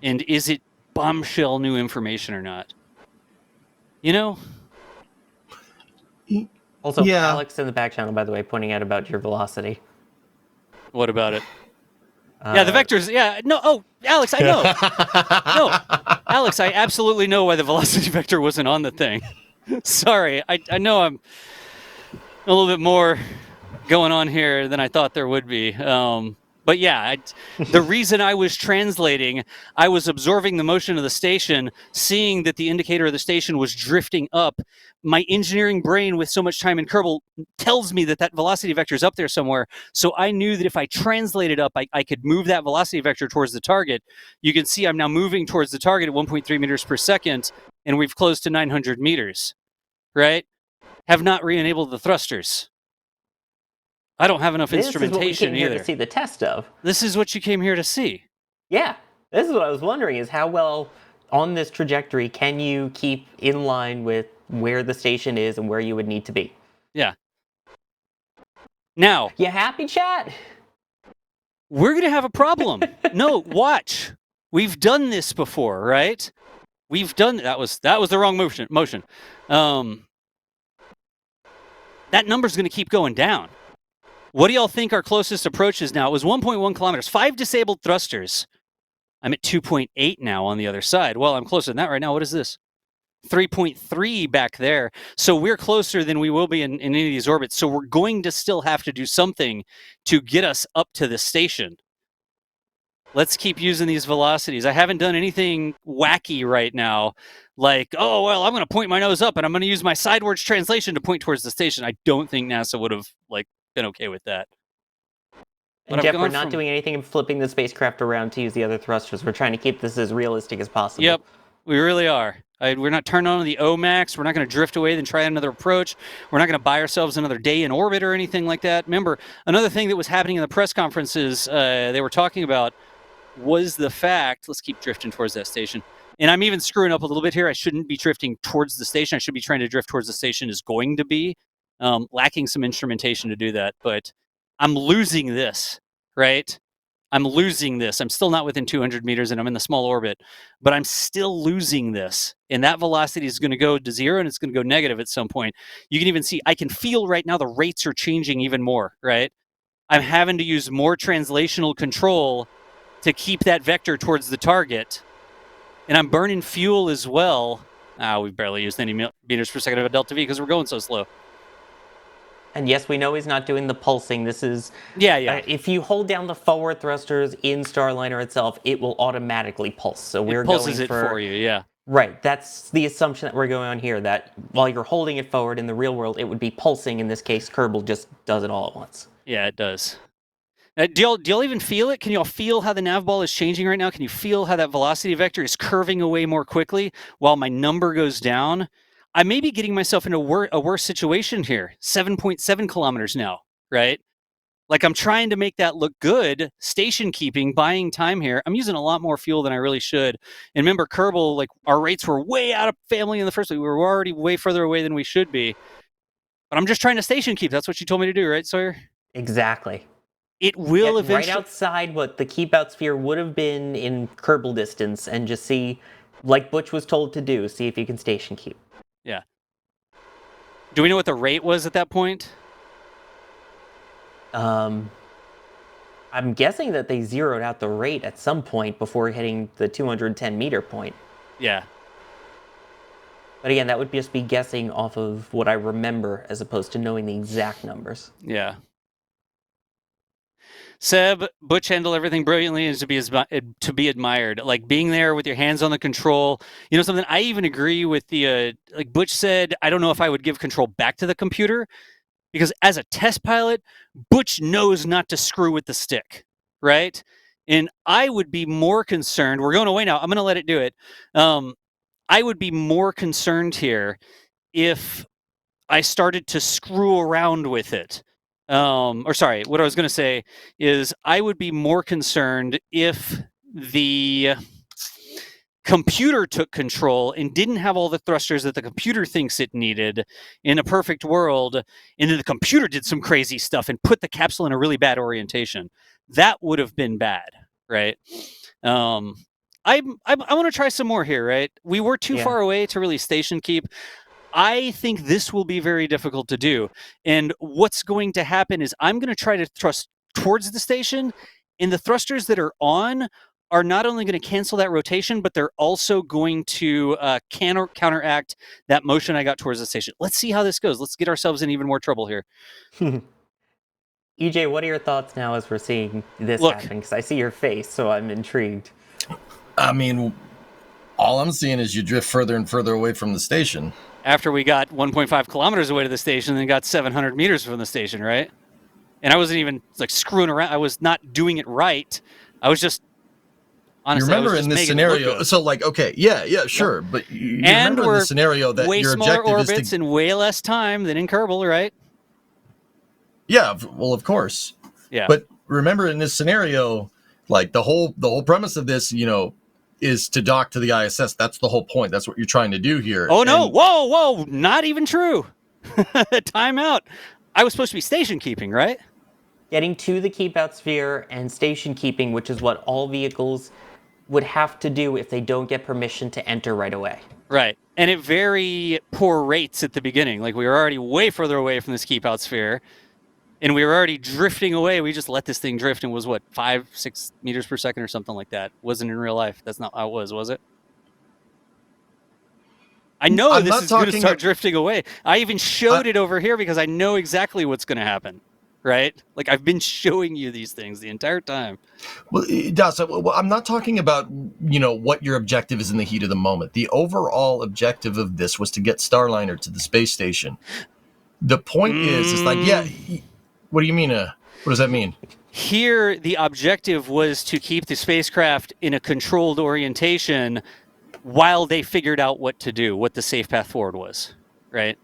And is it bombshell new information or not? You know? Also, Yeah. Alex in the back channel, by the way, pointing out about your velocity. What about it? Yeah, the vectors. Yeah, no. Oh, Alex, I know. No, Alex, I absolutely know why the velocity vector wasn't on the thing. Sorry, I know I'm a little bit more going on here than I thought there would be. But yeah, the reason I was translating, I was absorbing the motion of the station, seeing that the indicator of the station was drifting up. My engineering brain, with so much time in Kerbal, tells me that that velocity vector is up there somewhere. So I knew that if I translated up, I could move that velocity vector towards the target. You can see I'm now moving towards the target at 1.3 meters per second, and we've closed to 900 meters, right? Have not re-enabled the thrusters. I don't have enough instrumentation This is what we came either. here to see the test of. This is what you came here to see. Yeah, this is what I was wondering: is how well on this trajectory can you keep in line with where the station is and where you would need to be? Yeah. Now, you happy, chat? We're gonna have a problem. No, watch. We've done this before, right? We've done that was the wrong motion. That number's gonna keep going down. What do y'all think our closest approach is now? It was 1.1 kilometers, 5 disabled thrusters. I'm at 2.8 now on the other side. Well, I'm closer than that right now. What is this? 3.3 back there. So we're closer than we will be in any of these orbits. So we're going to still have to do something to get us up to the station. Let's keep using these velocities. I haven't done anything wacky right now. Like, oh, well, I'm going to point my nose up and I'm going to use my sidewards translation to point towards the station. I don't think NASA would have been okay with that. And Jeff, we're not doing anything and flipping the spacecraft around to use the other thrusters. We're trying to keep this as realistic as possible. Yep, we really are. We're not turning on the OMAX. We're not going to drift away then try another approach. We're not going to buy ourselves another day in orbit or anything like that. Remember, another thing that was happening in the press conferences they were talking about was the fact, let's keep drifting towards that station. And I'm even screwing up a little bit here. I shouldn't be drifting towards the station. I should be trying to drift towards the station is going to be. Lacking some instrumentation to do that, but I'm losing this, right? I'm losing this. I'm still not within 200 meters and I'm in the small orbit, but I'm still losing this. And that velocity is going to go to zero and it's going to go negative at some point. You can even see, I can feel right now the rates are changing even more, right? I'm having to use more translational control to keep that vector towards the target. And I'm burning fuel as well. We've barely used any meters per second of a delta V because we're going so slow. And yes, we know he's not doing the pulsing. This is... Yeah. If you hold down the forward thrusters in Starliner itself, it will automatically pulse. So we're it pulses going for you, yeah. Right. That's the assumption that we're going on here, that while you're holding it forward in the real world, it would be pulsing. In this case, Kerbal just does it all at once. Yeah, it does. Do y'all even feel it? Can y'all feel how the nav ball is changing right now? Can you feel how that velocity vector is curving away more quickly while my number goes down? I may be getting myself into a worse situation here. 7.7 kilometers now, right? Like I'm trying to make that look good, station keeping, buying time here. I'm using a lot more fuel than I really should. And remember, Kerbal, like our rates were way out of family in the first place. We were already way further away than we should be. But I'm just trying to station keep. That's what you told me to do, right, Sawyer? Exactly. It will Get eventually... right outside what the keep out sphere would have been in Kerbal distance and just see, like Butch was told to do, see if you can station keep. Yeah. Do we know what the rate was at that point? I'm guessing that they zeroed out the rate at some point before hitting the 210 meter point. Yeah. But again, that would just be guessing off of what I remember as opposed to knowing the exact numbers. Yeah. Seb, Butch handled everything brilliantly and to be admired. Like being there with your hands on the control. You know something? I even agree with the like Butch said. I don't know if I would give control back to the computer because as a test pilot, Butch knows not to screw with the stick, right? And I would be more concerned. We're going away now. I'm going to let it do it. I would be more concerned here if I started to screw around with it. Or sorry, what I was going to say is I would be more concerned if the computer took control and didn't have all the thrusters that the computer thinks it needed in a perfect world, and then the computer did some crazy stuff and put the capsule in a really bad orientation. That would have been bad, right? I want to try some more here, right? We were too far away to really station keep. I think this will be very difficult to do. And what's going to happen is I'm going to try to thrust towards the station, and the thrusters that are on are not only going to cancel that rotation, but they're also going to counteract that motion I got towards the station. Let's see how this goes. Let's get ourselves in even more trouble here. EJ, what are your thoughts now as we're seeing this Look. happening? Because I see your face, so I'm intrigued. I mean, all I'm seeing is you drift further and further away from the station. After we got 1.5 kilometers away to the station, then got 700 meters from the station, right? And I wasn't even like screwing around. I was not doing it right. I was just honestly. You remember in this scenario? So, like, okay, yeah, sure, but you remember in the scenario that way your smaller objective orbits is to and way less time than in Kerbal, right? Yeah, well, of course. Yeah. But remember in this scenario, like the whole premise of this, is to dock to the ISS. That's the whole point. That's what you're trying to do here. Oh, no. Whoa. Not even true. Time out. I was supposed to be station keeping, right? Getting to the keep out sphere and station keeping, which is what all vehicles would have to do if they don't get permission to enter right away. Right. And at very poor rates at the beginning. Like we were already way further away from this keep out sphere. And we were already drifting away. We just let this thing drift and was 5-6 meters per second or something like that. Wasn't in real life. That's not how it was it? I know this is going to start drifting away. I even showed it over here because I know exactly what's going to happen, right? Like I've been showing you these things the entire time. Well, it does. Well, I'm not talking about, what your objective is in the heat of the moment. The overall objective of this was to get Starliner to the space station. The point is like, yeah. What do you mean? What does that mean? Here, the objective was to keep the spacecraft in a controlled orientation while they figured out what to do, what the safe path forward was, right?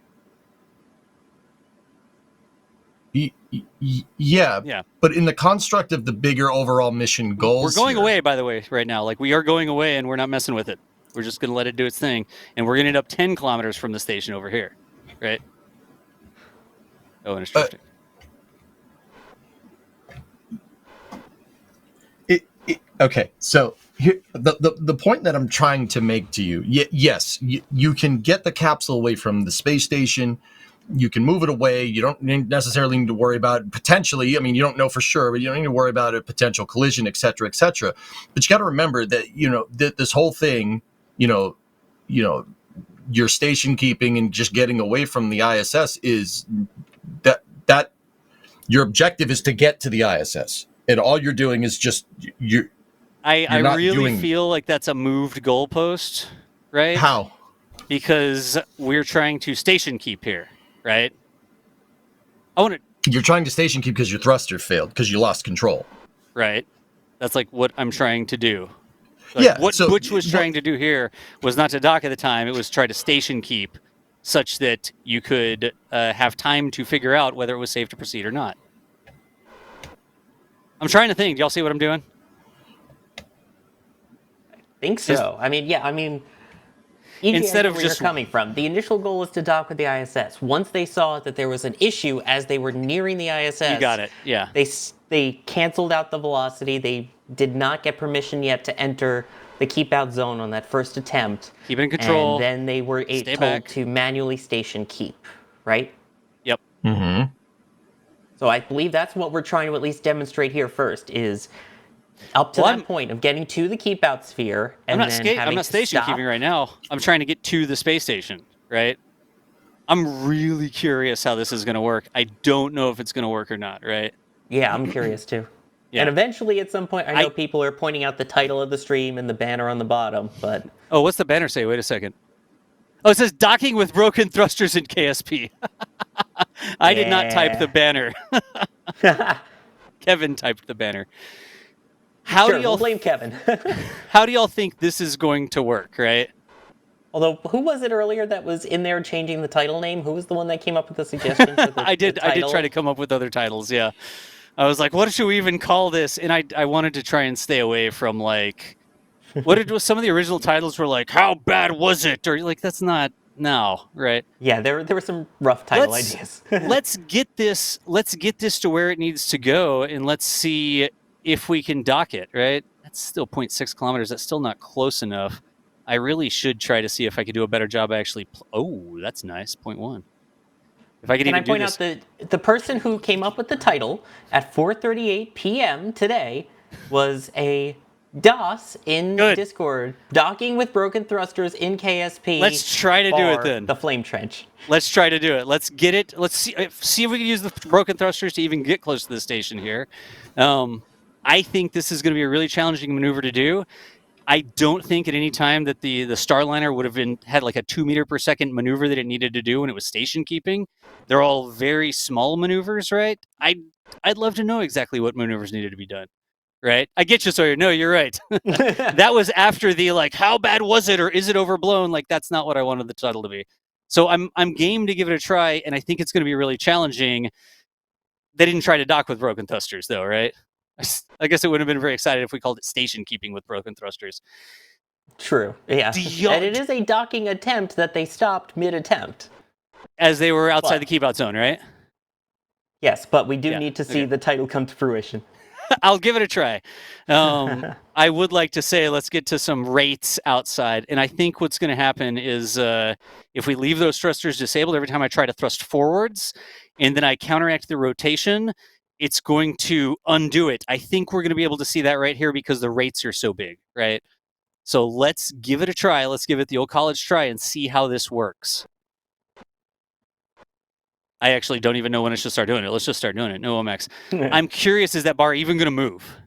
Yeah. But in the construct of the bigger overall mission goals, we're going away, by the way, right now. Like we are going away, and we're not messing with it. We're just going to let it do its thing, and we're going to end up 10 kilometers from the station over here, right? Oh, and it's drifting. Okay, so here, the point that I'm trying to make to you, yes, you can get the capsule away from the space station. You can move it away. You don't necessarily need to worry about potentially. I mean, you don't know for sure, but you don't need to worry about a potential collision, et cetera, et cetera. But you got to remember that this whole thing, your station keeping and just getting away from the ISS is that your objective is to get to the ISS, and all you're doing is just I really feel like that's a moved goalpost, right? How? Because we're trying to station keep here, right? You're trying to station keep because your thruster failed, because you lost control. Right. That's like what I'm trying to do. What Butch was trying to do here was not to dock at the time. It was try to station keep such that you could have time to figure out whether it was safe to proceed or not. I'm trying to think. Do y'all see what I'm doing? Think so. EJ, instead of where just you're coming from, the initial goal was to dock with the ISS. Once they saw that there was an issue as they were nearing the ISS, you got it. Yeah, they canceled out the velocity. They did not get permission yet to enter the keep out zone on that first attempt. Keep it in control. And then they were told to manually station keep. Right. Yep. Mm-hmm. So I believe that's what we're trying to at least demonstrate here first is. Up to that point of getting to the keep out sphere, and I'm not station keeping right now. I'm trying to get to the space station, right? I'm really curious how this is going to work. I don't know if it's going to work or not, right? Yeah, I'm curious too. Yeah. And eventually, at some point, I know people are pointing out the title of the stream and the banner on the bottom, but oh, what's the banner say? Wait a second. Oh, it says docking with broken thrusters in KSP. I did not type the banner. Kevin typed the banner. We'll blame Kevin. How do y'all think this is going to work, right? Although, who was it earlier that was in there changing the title name? Who was the one that came up with the suggestion? For I did try to come up with other titles, yeah. I was like, what should we even call this? And I wanted to try and stay away from, like, some of the original titles were like, how bad was it? Or, like, that's not now, right? Yeah, there were some rough title ideas. let's get this to where it needs to go, and let's see if we can dock it, right? That's still 0.6 kilometers. That's still not close enough. I really should try to see if I could do a better job actually. Oh, that's nice. 0.1. If I could Can I even do point this. out that the person who came up with the title at 4:38 p.m. today was a DOS in Good. Discord, docking with broken thrusters in KSP. Let's try to do it for then. The flame trench. Let's try to do it. Let's get it. Let's see if we can use the broken thrusters to even get close to the station here. I think this is going to be a really challenging maneuver to do. I don't think at any time that the Starliner would have had like a 2 meter per second maneuver that it needed to do when it was station keeping. They're all very small maneuvers, right? I'd love to know exactly what maneuvers needed to be done, right? I get you, Sawyer. No, you're right. That was after the like, how bad was it or is it overblown? Like that's not what I wanted the title to be. So I'm game to give it a try, and I think it's going to be really challenging. They didn't try to dock with broken thrusters, though, right? I guess it would have been very excited if we called it station keeping with broken thrusters. True. Yeah. And it is a docking attempt that they stopped mid-attempt. As they were outside the keep out zone, right? Yes, but we do need to see the title come to fruition. I'll give it a try. I would like to say let's get to some rates outside. And I think what's going to happen is if we leave those thrusters disabled every time I try to thrust forwards and then I counteract the rotation, it's going to undo it. I think we're going to be able to see that right here because the rates are so big, right? So let's give it a try. Let's give it the old college try and see how this works. I actually don't even know when I should start doing it. Let's just start doing it. No OMX. I'm curious, is that bar even going to move?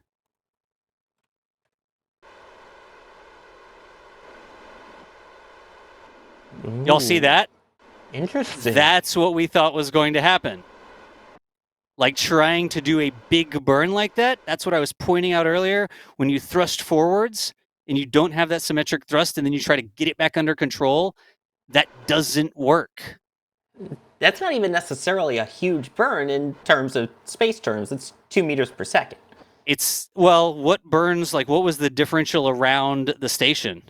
Y'all see that? Interesting. That's what we thought was going to happen. Like trying to do a big burn like that. That's what I was pointing out earlier. When you thrust forwards and you don't have that symmetric thrust and then you try to get it back under control, that doesn't work. That's not even necessarily a huge burn in terms of space terms. It's 2 meters per second. It's, well, what burns, like what was the differential around the station?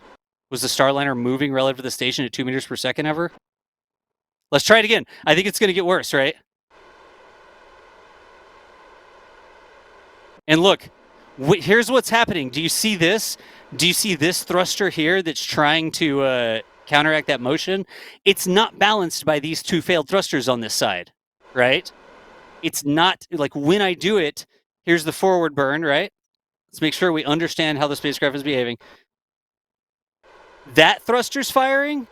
Was the Starliner moving relative to the station at 2 meters per second ever? Let's try it again. I think it's going to get worse, right? And look, here's what's happening. Do you see this? Do you see this thruster here that's trying to counteract that motion? It's not balanced by these two failed thrusters on this side, right? It's not, like when I do it, here's the forward burn, right? Let's make sure we understand how the spacecraft is behaving. That thruster's firing,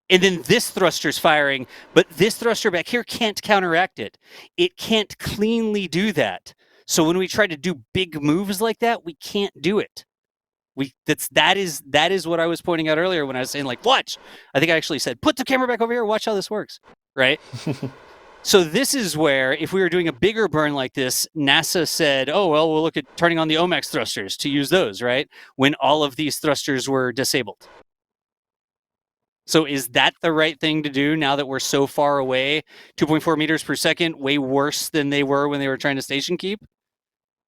and then this thruster's firing, but this thruster back here can't counteract it. It can't cleanly do that. So when we try to do big moves like that, we can't do it. That is what I was pointing out earlier when I was saying, like, watch. I think I actually said, put the camera back over here, watch how this works, right? So this is where, if we were doing a bigger burn like this, NASA said, oh, well, we'll look at turning on the OMAX thrusters to use those, right? When all of these thrusters were disabled. So is that the right thing to do now that we're so far away? 2.4 meters per second, way worse than they were when they were trying to station keep?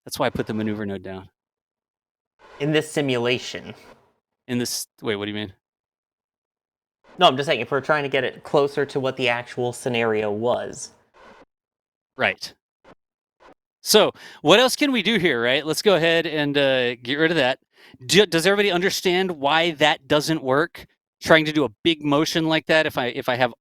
That's why I put the maneuver node down. In this simulation. Wait, what do you mean? No, I'm just saying, if we're trying to get it closer to what the actual scenario was. Right. So what else can we do here, right? Let's go ahead and get rid of that. Does everybody understand why that doesn't work? Trying to do a big motion like that, if I have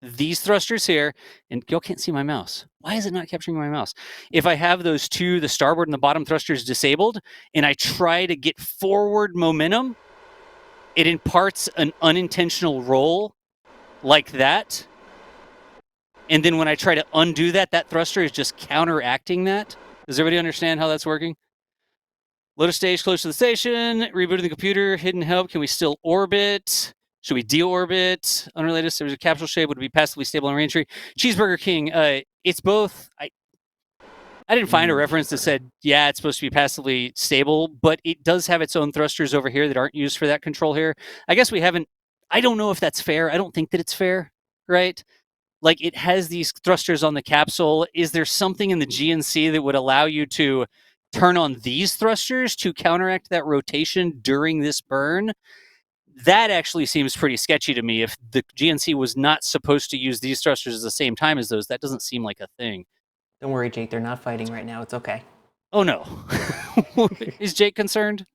these thrusters here, and y'all can't see my mouse. Why is it not capturing my mouse? If I have those two, the starboard and the bottom thrusters disabled, and I try to get forward momentum, it imparts an unintentional roll like that. And then when I try to undo that, that thruster is just counteracting that. Does everybody understand how that's working? Load a stage close to the station, rebooting the computer, hidden help. Can we still orbit? Should we deorbit? Unrelated, there was a capsule shape. Would it be passively stable in reentry? Cheeseburger King, it's both. I didn't find a reference that said, yeah, it's supposed to be passively stable, but it does have its own thrusters over here that aren't used for that control here. I guess we haven't, I don't know if that's fair. I don't think that it's fair, right? Like it has these thrusters on the capsule. Is there something in the GNC that would allow you to turn on these thrusters to counteract that rotation during this burn? That actually seems pretty sketchy to me. If the GNC was not supposed to use these thrusters at the same time as those, that doesn't seem like a thing. Don't worry, Jake. They're not fighting right now. It's okay. Oh no. Is Jake concerned?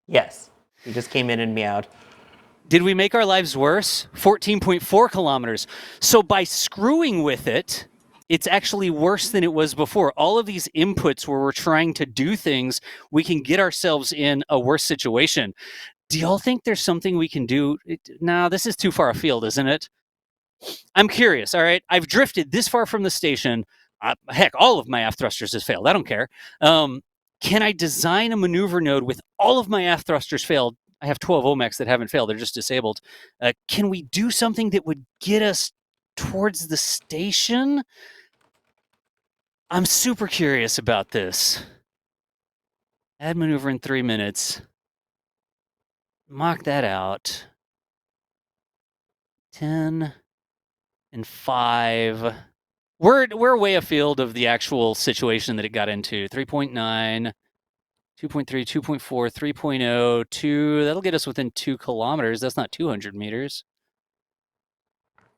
Yes. He just came in and meowed. Did we make our lives worse? 14.4 kilometers. So by screwing with it, it's actually worse than it was before. All of these inputs where we're trying to do things, we can get ourselves in a worse situation. Do y'all think there's something we can do? No, this is too far afield, isn't it? I'm curious, all right? I've drifted this far from the station. Heck, all of my aft thrusters has failed. I don't care. Can I design a maneuver node with all of my aft thrusters failed? I have 12 OMACs that haven't failed. They're just disabled. Can we do something that would get us towards the station? I'm super curious about this. Add maneuver in 3 minutes. Mock that out. 10 and 5. We're way afield of the actual situation that it got into. 3.9, 2.3, 2.4, 3.0, 2. That'll get us within 2 kilometers. That's not 200 meters.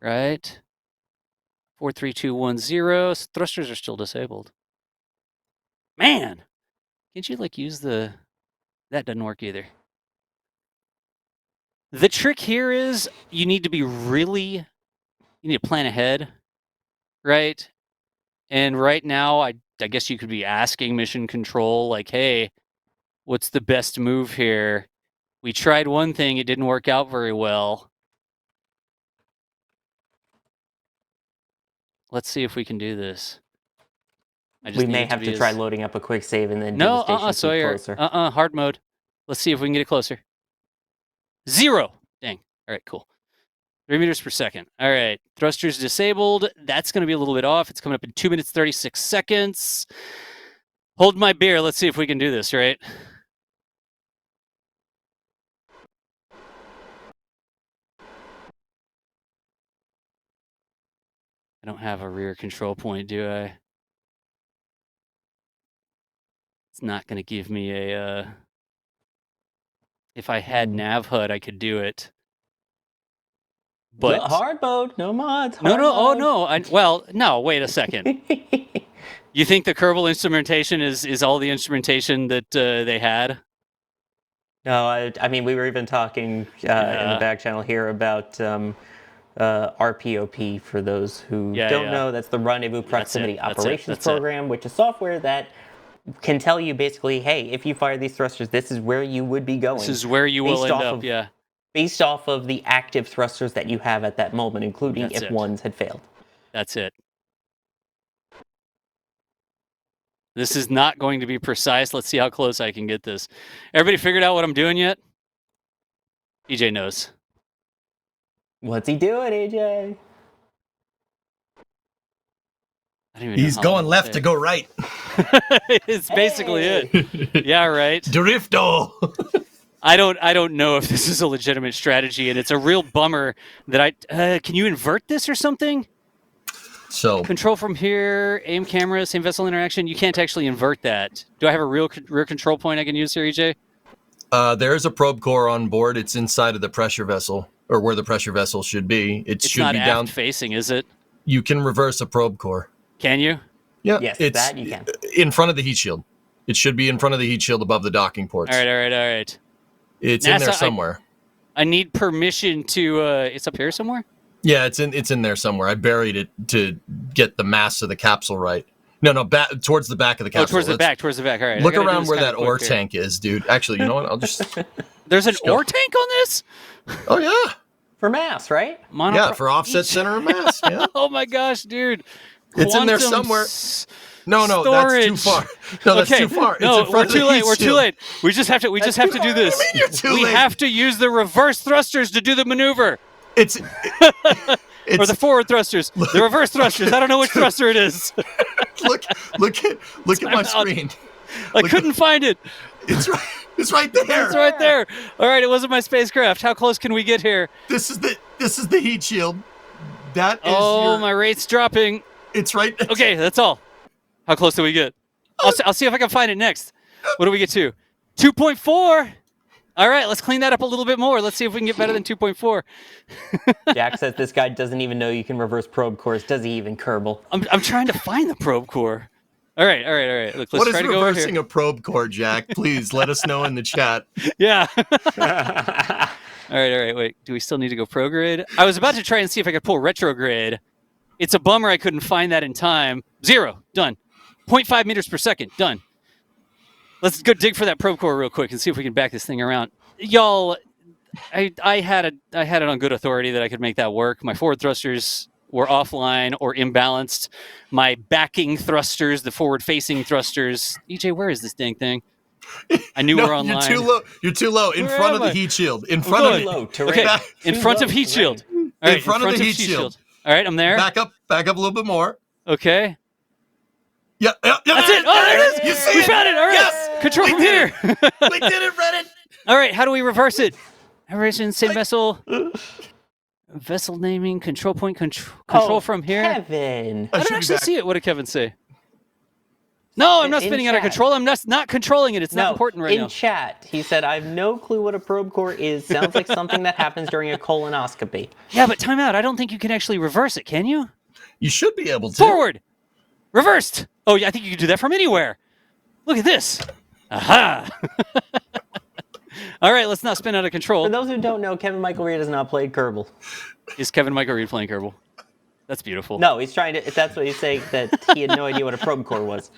Right? 43210. Thrusters are still disabled. Man! Can't you, like, use the... That doesn't work either. The trick here is you need to be really... You need to plan ahead, right? And right now, I guess you could be asking mission control, like, hey, what's the best move here? We tried one thing, it didn't work out very well. Let's see if we can do this. We may have to try loading up a quick save and then do the station Sawyer. closer. Hard mode. Let's see if we can get it closer. 0. Dang. All right, cool. 3 meters per second. All right. Thrusters disabled. That's going to be a little bit off. It's coming up in 2 minutes, 36 seconds. Hold my beer. Let's see if we can do this, right? I don't have a rear control point, do I? It's not going to give me a... If I had nav HUD, I could do it. But hard mode, no mods. No. Oh no. No. Wait a second. You think the Kerbal instrumentation is all the instrumentation that they had? No, I mean we were even talking in the back channel here about RPOP for those who don't know. That's the Rendezvous Proximity Operations Program, which is software that can tell you basically, hey, if you fire these thrusters, this is where you would be going. This is where you will end up. Yeah. Based off of the active thrusters that you have at that moment, including if ones had failed. That's it. This is not going to be precise. Let's see how close I can get this. Everybody figured out what I'm doing yet? EJ knows. What's he doing, AJ? He's going left to go right. It's basically it. Yeah, right. Drifto. I don't know if this is a legitimate strategy, and it's a real bummer that I... can you invert this or something? So control from here, aim camera, same vessel interaction. You can't actually invert that. Do I have a rear control point I can use here, EJ? There's a probe core on board. It's inside of the pressure vessel, or where the pressure vessel should be. It should not be aft down facing, is it? You can reverse a probe core. Can you? Yeah. Yes, it's that you can. In front of the heat shield. It should be in front of the heat shield above the docking ports. All right. It's NASA, in there somewhere. I need permission to... it's up here somewhere? Yeah, it's in there somewhere. I buried it to get the mass of the capsule right. No, towards the back of the capsule. Oh, towards the back. All right. Look around where that ore tank is, dude. Actually, you know what? I'll just... There's an ore tank on this? Oh, yeah. For mass, right? Yeah, for offset center of mass. Yeah. Oh, my gosh, dude. It's in there somewhere. No, that's too far. No, that's too far. No, we're too late. We're too late. We just have to do this. What do you mean you're too late? We have to use the reverse thrusters to do the maneuver. It's or the forward thrusters. The reverse thrusters. I don't know which thruster it is. look at my screen. I couldn't find it. It's right there. It's right there. All right, it wasn't my spacecraft. How close can we get here? This is the heat shield. That is my rate's dropping. It's right. Okay, that's all. How close do we get? I'll see if I can find it next. What do we get to? 2.4. All right, let's clean that up a little bit more. Let's see if we can get better than 2.4. Jack says this guy doesn't even know you can reverse probe cores. Does he even, Kerbal? I'm trying to find the probe core. All right. Look, let's What is try to go over reversing here. a probe core, Jack? Please let us know in the chat. Yeah. All right. Wait, do we still need to go prograde? I was about to try and see if I could pull retrograde. It's a bummer I couldn't find that in time. 0, done. 0.5 meters per second, done. Let's go dig for that probe core real quick and see if we can back this thing around. Y'all, I had it on good authority that I could make that work. My forward thrusters were offline or imbalanced. My backing thrusters, the forward-facing thrusters. EJ, where is this dang thing? I knew we're online. You're too low. You're too low. In Where front am of the I? heat shield. In Oh, front of good. low. Okay, Terrain. in Too front low of heat terrain. shield. All right, in front of the heat shield. All right, I'm there. Back up a little bit more. Okay. Yeah, That's it. Oh, there it is. You see We it? found it. All right. Yes. Control We from did here. We did it, Reddit. All right. How do we reverse it? Aberration, same vessel. Vessel naming, control point, control from here. Kevin. I didn't actually see it. What did Kevin say? No, I'm not In spinning out of chat. control. I'm not controlling it. It's not important right in now. chat, he said, I have no clue what a probe core is. Sounds like something that happens during a colonoscopy. Yeah, but time out. I don't think you can actually reverse it, can you? You should be able to. Forward. Reversed. Oh, yeah, I think you can do that from anywhere. Look at this. Aha. All right, let's not spin out of control. For those who don't know, Kevin Michael Reed has not played Kerbal. Is Kevin Michael Reed playing Kerbal? That's beautiful. No, he's trying to. That's what he's saying, that he had no idea what a probe core was.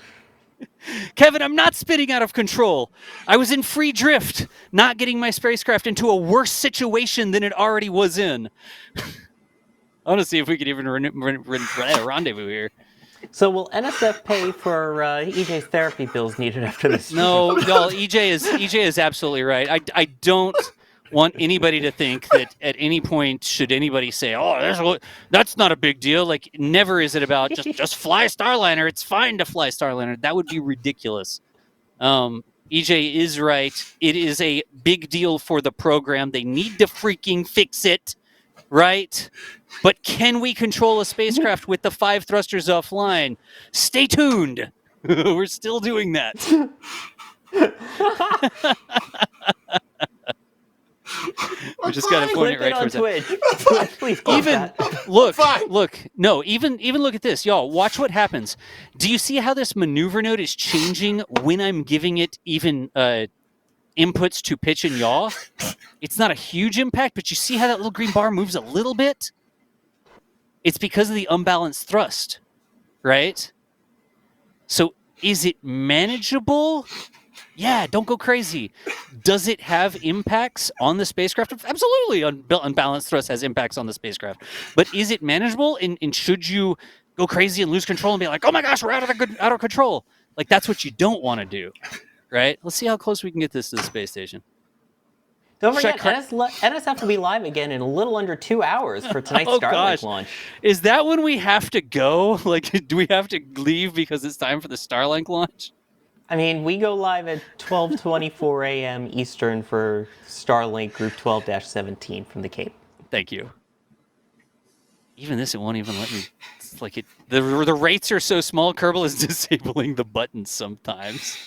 Kevin, I'm not spinning out of control. I was in free drift, not getting my spacecraft into a worse situation than it already was in. I want to see if we could even rendezvous here. So will NSF pay for EJ's therapy bills needed after this? No, y'all, EJ is absolutely right. I don't want anybody to think that at any point should anybody say, "Oh, that's not a big deal." Like, never is it about just fly Starliner. It's fine to fly Starliner. That would be ridiculous. EJ is right. It is a big deal for the program. They need to freaking fix it, right? But can we control a spacecraft with the 5 thrusters offline? Stay tuned. We're still doing that. We just got to point it right towards Twitch. Please even look. No, even look at this, y'all. Watch what happens. Do you see how this maneuver node is changing when I'm giving it even inputs to pitch and yaw? It's not a huge impact, but you see how that little green bar moves a little bit? It's because of the unbalanced thrust, right? So is it manageable? Yeah, don't go crazy. Does it have impacts on the spacecraft? Absolutely. Unbalanced thrust has impacts on the spacecraft. But is it manageable? And should you go crazy and lose control and be like, oh my gosh, we're out of control? Like, that's what you don't want to do, right? Let's see how close we can get this to the space station. Don't forget, NSF will be live again in a little under 2 hours for tonight's Starlink launch. Is that when we have to go? Like, do we have to leave because it's time for the Starlink launch? I mean, we go live at 12:24 a.m. Eastern for Starlink Group 12-17 from the Cape. Thank you. Even this, it won't even let me. It's like the rates are so small. Kerbal is disabling the buttons sometimes.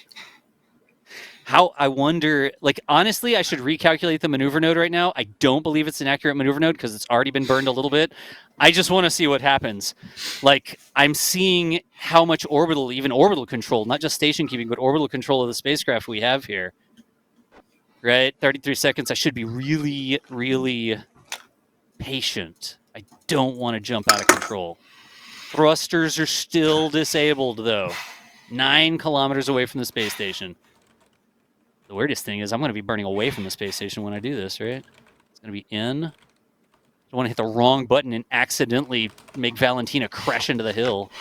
How, I wonder, like, honestly, I should recalculate the maneuver node right now. I don't believe it's an accurate maneuver node because it's already been burned a little bit. I just want to see what happens. Like, I'm seeing how much even orbital control, not just station keeping, but orbital control of the spacecraft we have here. Right? 33 seconds. I should be really, really patient. I don't want to jump out of control. Thrusters are still disabled, though. 9 kilometers away from the space station. The weirdest thing is I'm going to be burning away from the space station when I do this, right? It's going to be in. I don't want to hit the wrong button and accidentally make Valentina crash into the hill.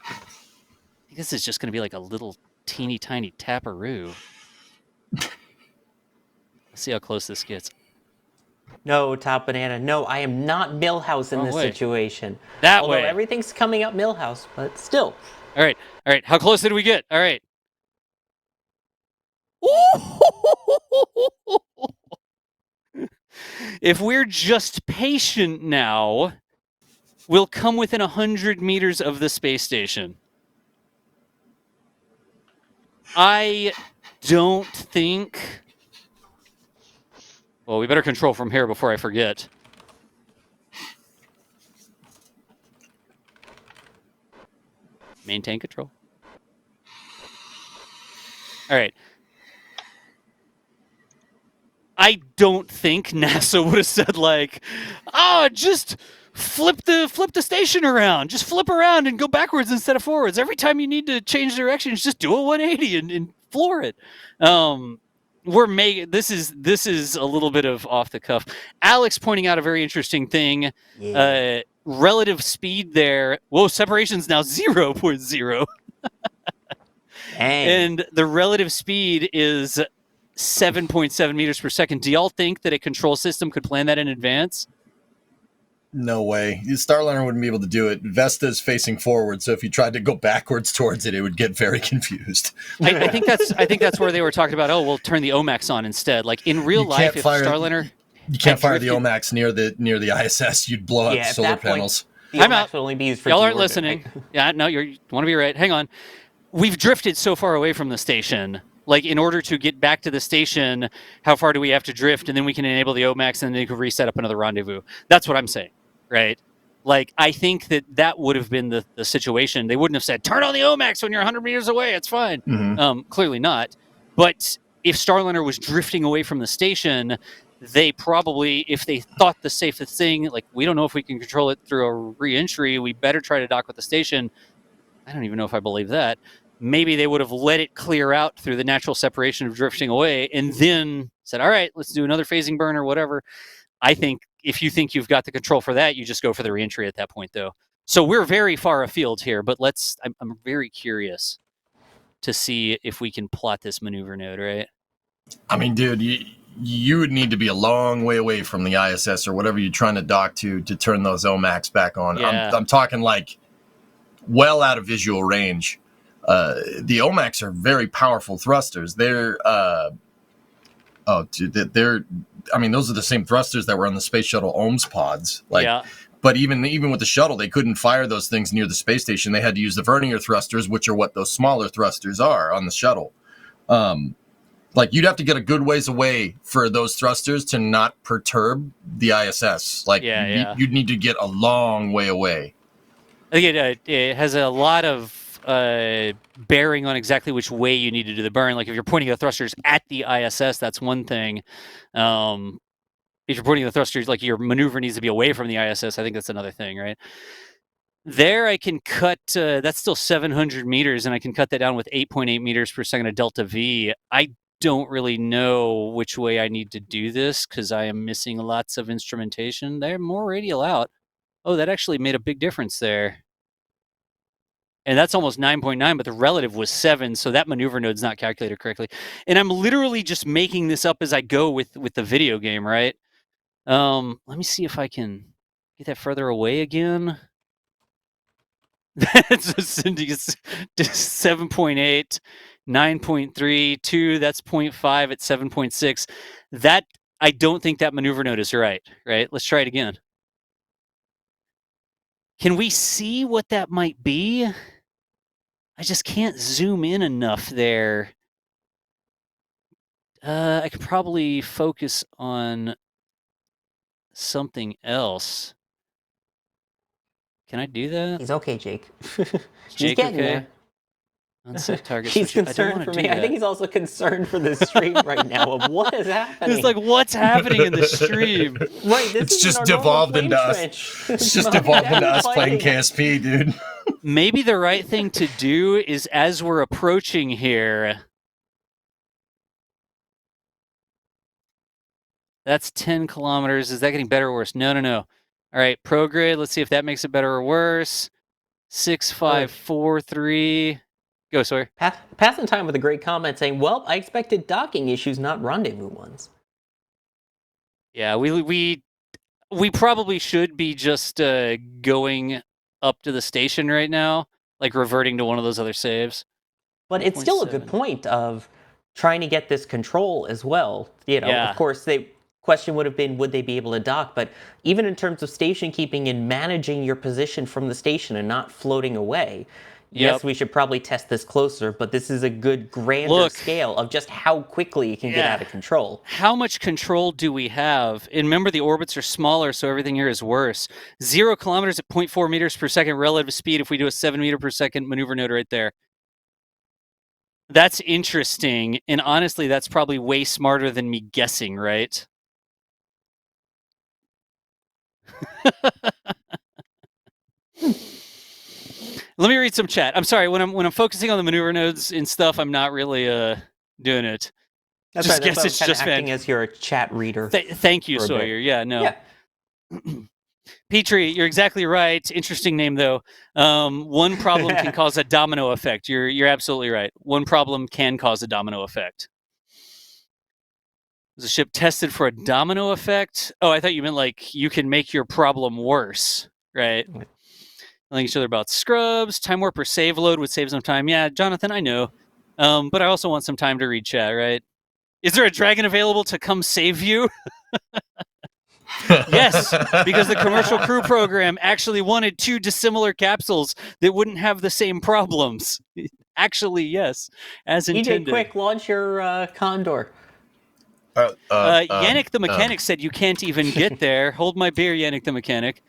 I think this is just going to be like a little teeny tiny taparoo. Let's see how close this gets. No, Top Banana. No, I am not Milhouse in this situation. Although way. Everything's coming up Milhouse, but still. All right. How close did we get? All right. If we're just patient now, we'll come within 100 meters of the space station. I don't think... Well, we better control from here before I forget. Maintain control. All right. I don't think NASA would have said like, just flip the station around. Just flip around and go backwards instead of forwards. Every time you need to change directions, just do a 180 and floor it. This is a little bit of off the cuff. Alex pointing out a very interesting thing. Yeah. Relative speed there. Whoa, separation's now 0.0. And the relative speed is 7.7 meters per second. Do y'all think that a control system could plan that in advance? No way. Starliner wouldn't be able to do it. Vesta's facing forward, so if you tried to go backwards towards it, it would get very confused. I think that's where they were talking about. Oh, we'll turn the OMAX on instead. Like in real life, if Starliner, you can't fire the OMAX near the ISS. You'd blow up solar panels. The OMAX would only be used for y'all aren't listening. Yeah, no, you want to be right. Hang on. We've drifted so far away from the station. Like, in order to get back to the station, how far do we have to drift? And then we can enable the OMAX, and then you can reset up another rendezvous. That's what I'm saying, right? Like, I think that would have been the situation. They wouldn't have said, turn on the OMAX when you're 100 meters away. It's fine. Mm-hmm. Clearly not. But if Starliner was drifting away from the station, they probably, if they thought the safest thing, like, we don't know if we can control it through a re-entry, we better try to dock with the station. I don't even know if I believe that. Maybe they would have let it clear out through the natural separation of drifting away and then said, all right, let's do another phasing burn or whatever. I think if you think you've got the control for that, you just go for the reentry at that point, though. So we're very far afield here, but I'm very curious to see if we can plot this maneuver node, right? I mean, dude, you would need to be a long way away from the ISS or whatever you're trying to dock to turn those OMAX back on. Yeah. I'm talking like well out of visual range. The OMAX are very powerful thrusters. They're those are the same thrusters that were on the space shuttle OMS pods. But even with the shuttle, they couldn't fire those things near the space station. They had to use the vernier thrusters, which are what those smaller thrusters are on the shuttle. Like, you'd have to get a good ways away for those thrusters to not perturb the ISS. Like, you'd need to get a long way away. I think it has a lot of bearing on exactly which way you need to do the burn. Like, if you're pointing the thrusters at the ISS, that's one thing. If you're pointing the thrusters, like, your maneuver needs to be away from the ISS, I think that's another thing, right? There I can cut, that's still 700 meters, and I can cut that down with 8.8 meters per second of delta V. I don't really know which way I need to do this because I am missing lots of instrumentation. They're more radial out. Oh, that actually made a big difference there. And that's almost 9.9, but the relative was 7, so that maneuver node's not calculated correctly. And I'm literally just making this up as I go with the video game, right? Let me see if I can get that further away again. That's 7.8, 9.3, 2, that's 0.5 at 7.6. That, I don't think that maneuver node is right? Let's try it again. Can we see what that might be? I just can't zoom in enough there. I could probably focus on something else. Can I do that? He's okay, Jake. Jake getting okay? there. Unset target He's switch. concerned for me. I think he's also concerned for the stream right now of what is happening. It's like, what's happening in the stream? Right, it's just devolved into us. It's just devolved into us playing KSP, dude. Maybe the right thing to do is, as we're approaching here, that's 10 kilometers. Is that getting better or worse? No. All right, ProGrid. Let's see if that makes it better or worse. 6, 5, 4, 3. Go, Sawyer. Passing time with a great comment saying, well, I expected docking issues, not rendezvous ones. Yeah, we probably should be just going up to the station right now, like reverting to one of those other saves. But it's still a good point of trying to get this control as well. Of course, question would have been, would they be able to dock? But even in terms of station keeping and managing your position from the station and not floating away, yes, we should probably test this closer, but this is a good grander scale of just how quickly it can get out of control. How much control do we have? And remember, the orbits are smaller, so everything here is worse. 0 kilometers at 0.4 meters per second relative speed if we do a 7 meter per second maneuver node right there. That's interesting. And honestly, that's probably way smarter than me guessing, right? Let me read some chat. I'm sorry, when I'm focusing on the maneuver nodes and stuff, I'm not really doing it. That's Just right. That's guess why it's I'm just acting as your chat reader. Thank you, for a bit. Sawyer. Yeah, no. Yeah. Petrie, you're exactly right. Interesting name though. One problem can cause a domino effect. You're absolutely right. One problem can cause a domino effect. Is the ship tested for a domino effect? Oh, I thought you meant like you can make your problem worse, right? Telling each other about scrubs, time warp or save load would save some time. Yeah, Jonathan, I know. But I also want some time to read chat, right? Is there a dragon available to come save you? Yes, because the commercial crew program actually wanted 2 dissimilar capsules that wouldn't have the same problems. Actually, yes, as intended. EJ, quick, launch your Condor. Yannick the mechanic said you can't even get there. Hold my beer, Yannick the mechanic.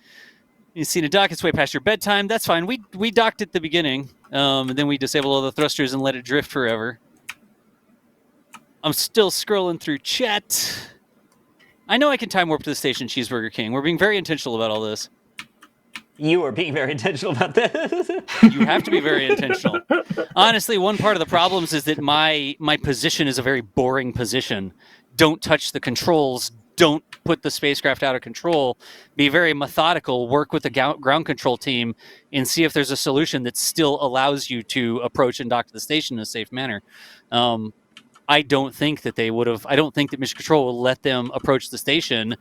You've seen a dock, it's way past your bedtime. That's fine. We docked at the beginning, and then we disabled all the thrusters and let it drift forever. I'm still scrolling through chat. I know I can time warp to the station, Cheeseburger King. We're being very intentional about all this. You are being very intentional about this. You have to be very intentional. Honestly, one part of the problems is that my position is a very boring position. Don't touch the controls. Don't put the spacecraft out of control. Be very methodical. Work with the ground control team and see if there's a solution that still allows you to approach and dock to the station in a safe manner. I don't think that they would have. I don't think that Mission Control will let them approach the station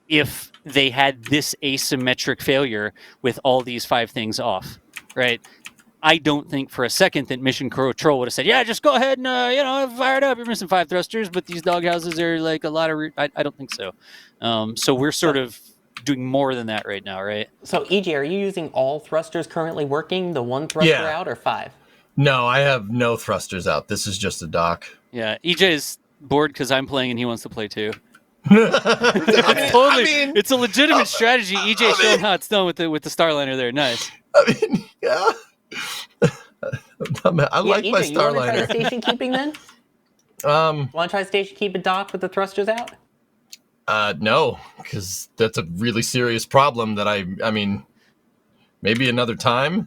if they had this asymmetric failure with all these 5 things off, right? I don't think for a second that Mission Control would have said, yeah, just go ahead and, fire it up. You're missing 5 thrusters, but these doghouses are like a lot of... I don't think so. So we're sort of doing more than that right now, right? So, EJ, are you using all thrusters currently working? The 1 thruster out or 5? No, I have no thrusters out. This is just a dock. Yeah, EJ is bored because I'm playing and he wants to play too. It's a legitimate strategy. EJ showing how it's done with the Starliner there. Nice. I mean, yeah. I like EJ, my you want to try Starliner. station keeping then? Want to try station keep a dock with the thrusters out? No, because that's a really serious problem that I mean, maybe another time.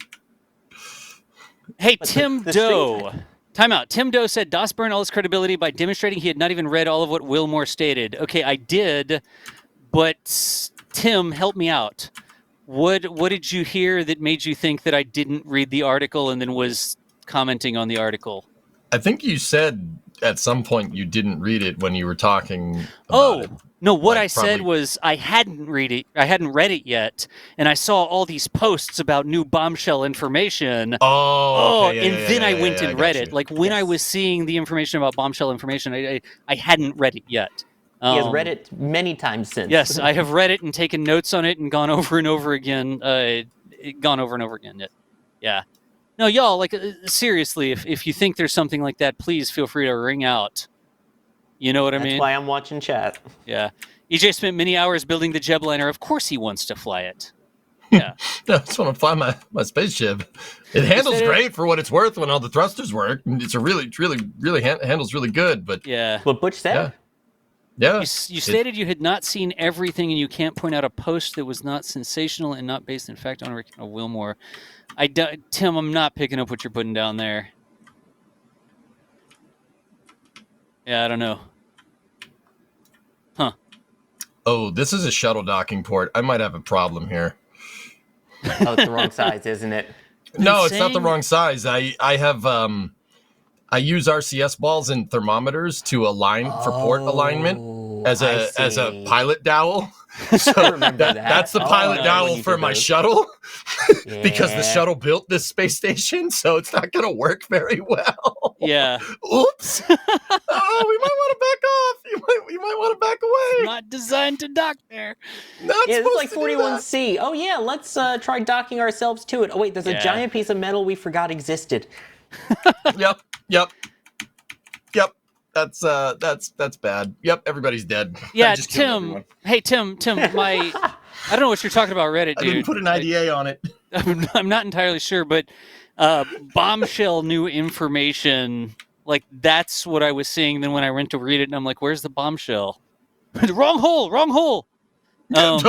Hey, Tim Doe. Time out. Tim Doe said Doss burned all his credibility by demonstrating he had not even read all of what Wilmore stated. Okay, I did, but Tim, help me out. What did you hear that made you think that I didn't read the article and then was commenting on the article? I think you said at some point you didn't read it when you were talking about it. No, what I said was I hadn't read it yet, and I saw all these posts about new bombshell information. Then I went and read it. Like when I was seeing the information about bombshell information, I hadn't read it yet. He has read it many times since. Yes, I have read it and taken notes on it and gone over and over again. Yeah. No, y'all, like seriously, if you think there's something like that, please feel free to ring out. You know what I mean? That's why I'm watching chat. Yeah. EJ spent many hours building the Jebliner. Of course he wants to fly it. Yeah. I just want to fly my spaceship. It handles great for what it's worth when all the thrusters work. It's a really handles really good. But yeah. What Butch said? Yeah. You stated you had not seen everything and you can't point out a post that was not sensational and not based in fact on a Wilmore. Tim, I'm not picking up what you're putting down there. Yeah, I don't know. Huh. Oh, this is a shuttle docking port. I might have a problem here. Oh, it's the wrong size, isn't it? No, it's not the wrong size. I have I use RCS balls and thermometers to align for port alignment as a pilot dowel. So that's the pilot dowel for my shuttle because the shuttle built this space station, so it's not going to work very well. Yeah. Oops. We might want to back off. You might want to back away. Not designed to dock there. This is like 41C. Oh yeah, let's try docking ourselves to it. Oh wait, there's a giant piece of metal we forgot existed. Yep. That's bad. Yep, everybody's dead. Yeah, Tim. Hey, Tim. I don't know what you're talking about Reddit, dude. I didn't put an IDA on it. I'm not entirely sure, but bombshell new information Like, that's what I was seeing. Then when I went to read it, and I'm like, where's the bombshell? Wrong hole! Wrong hole! Welcome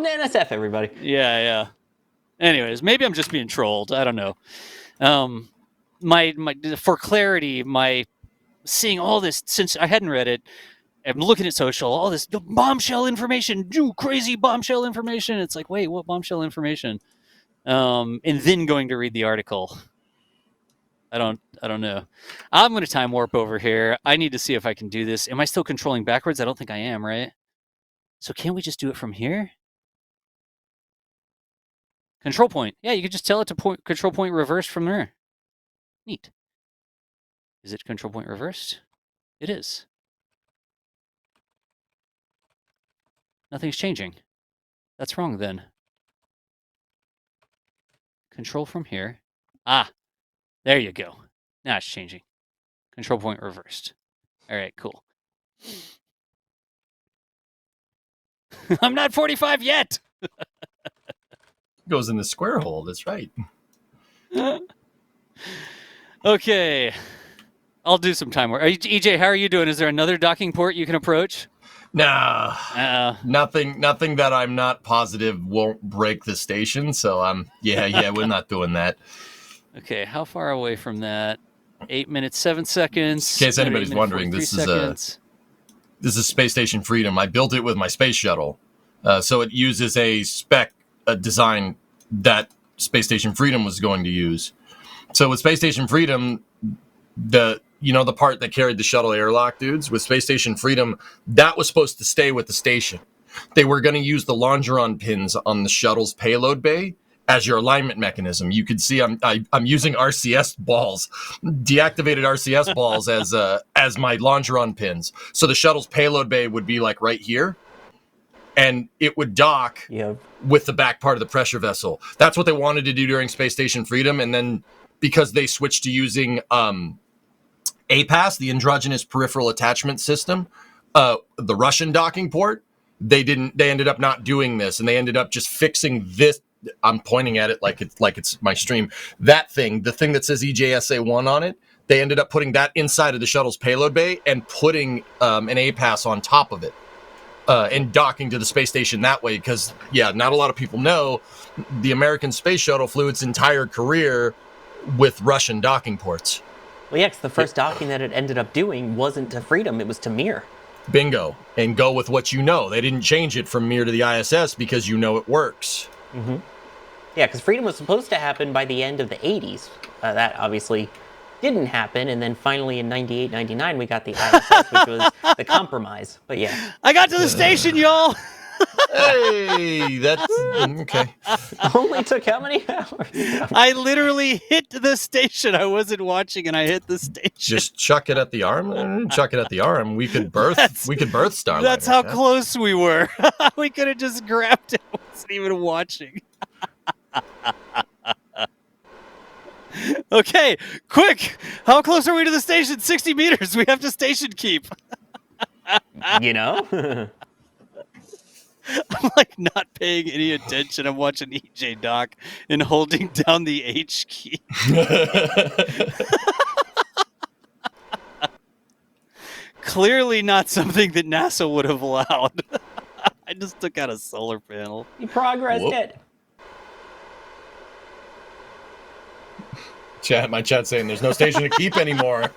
to NSF, everybody. Yeah. Anyways, maybe I'm just being trolled. I don't know. My for clarity, my seeing all this, since I hadn't read it, I'm looking at social, all this bombshell information, crazy bombshell information. It's like, wait, what bombshell information? And then going to read the article. I don't know. I'm going to time warp over here. I need to see if I can do this. Am I still controlling backwards? I don't think I am, right? So can't we just do it from here? Control point. Yeah, you could just tell it to control point reversed from there. Neat. Is it control point reversed? It is. Nothing's changing. That's wrong then. Control from here. Ah, there you go. Now it's changing. Control point reversed. All right, cool. I'm not 45 yet. Goes in the square hole. That's right. Okay. I'll do some time work. EJ, how are you doing? Is there another docking port you can approach? Nah. Nothing that I'm not positive won't break the station. So we're not doing that. Okay, how far away from that? 8 minutes, 7 seconds. In case anybody's wondering, this is Space Station Freedom. I built it with my space shuttle. So it uses a design that Space Station Freedom was going to use. So with Space Station Freedom, the part that carried the shuttle airlock dudes, with Space Station Freedom, that was supposed to stay with the station. They were going to use the longeron pins on the shuttle's payload bay as your alignment mechanism. You could see I'm using RCS balls, deactivated RCS balls as my longeron pins. So the shuttle's payload bay would be like right here, and it would dock with the back part of the pressure vessel. That's what they wanted to do during Space Station Freedom, and then because they switched to using APAS, the Androgenous Peripheral Attachment System, the Russian docking port, they ended up not doing this, and they ended up just fixing this. I'm pointing at it like it's my stream. That thing, the thing that says EJSA1 on it, they ended up putting that inside of the shuttle's payload bay and putting an APAS on top of it, and docking to the space station that way. Because, not a lot of people know, the American space shuttle flew its entire career with Russian docking ports. Well, because the first docking that it ended up doing wasn't to Freedom, it was to Mir. Bingo. And go with what you know. They didn't change it from Mir to the ISS because it works. Mm-hmm. Yeah, because Freedom was supposed to happen by the end of the 80s. That obviously didn't happen, and then finally in 98, 99, we got the ISS, which was the compromise. But yeah. I got to the station, y'all! Hey, that's okay. Only took how many hours? I literally hit the station. I wasn't watching, and I hit the station. Just chuck it at the arm. Chuck it at the arm. We could birth Starliner. That's how close we were. We could have just grabbed it. I wasn't even watching. Okay, quick! How close are we to the station? 60 meters. We have to station keep. I'm like not paying any attention. I'm watching EJ dock and holding down the H key. Clearly not something that NASA would have allowed. I just took out a solar panel. You progressed it. My chat's saying there's no station to keep anymore.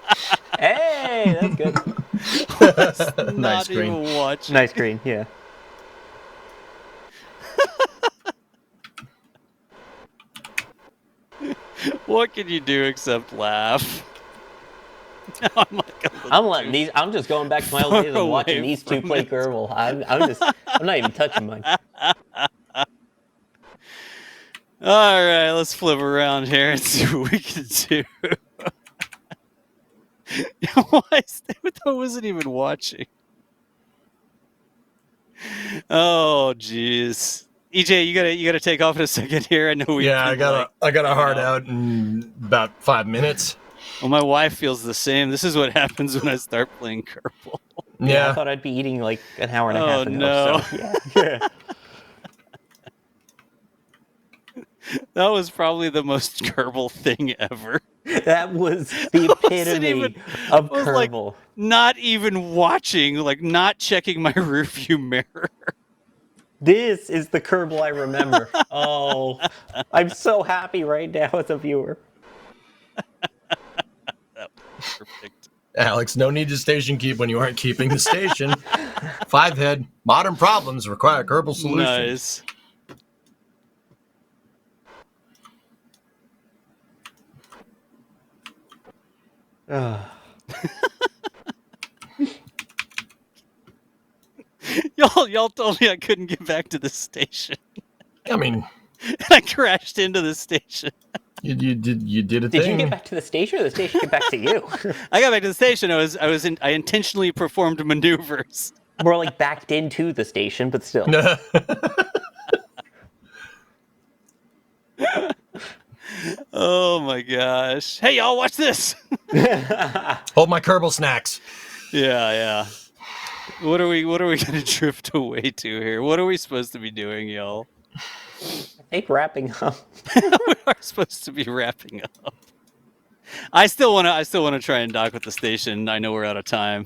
Hey, that's good. Nice screen. Nice screen, yeah. What can you do except laugh? I'm just going back to my old days of watching these two play Kerbal. I'm not even touching mine. All right, let's flip around here and see what we can do. I wasn't even watching. Oh, jeez. EJ, you gotta take off in a second here. I know we. Yeah, I got a hard out in about 5 minutes. Well, my wife feels the same. This is what happens when I start playing Kerbal. Yeah, I thought I'd be eating like an hour and a half ago. No. So, yeah. That was probably the most Kerbal thing ever. That was the epitome of was like Kerbal. not even watching, like not checking my rearview mirror. This is the Kerbal I remember. Oh, I'm so happy right now as a viewer. That was perfect. Alex, no need to station keep when you aren't keeping the station. 5-head. Modern problems require Kerbal solutions. Nice. Y'all told me I couldn't get back to the station. I mean, And I crashed into the station. you did a Did thing. you get back to the station, or the station get back to you? I got back to the station. I intentionally performed maneuvers. More like backed into the station, but still. Oh my gosh! Hey y'all, watch this. Hold my Kerbal snacks. Yeah. What are we gonna drift away to here? What are we supposed to be doing, y'all? I think wrapping up. We are supposed to be wrapping up. I still wanna try and dock with the station. I know we're out of time.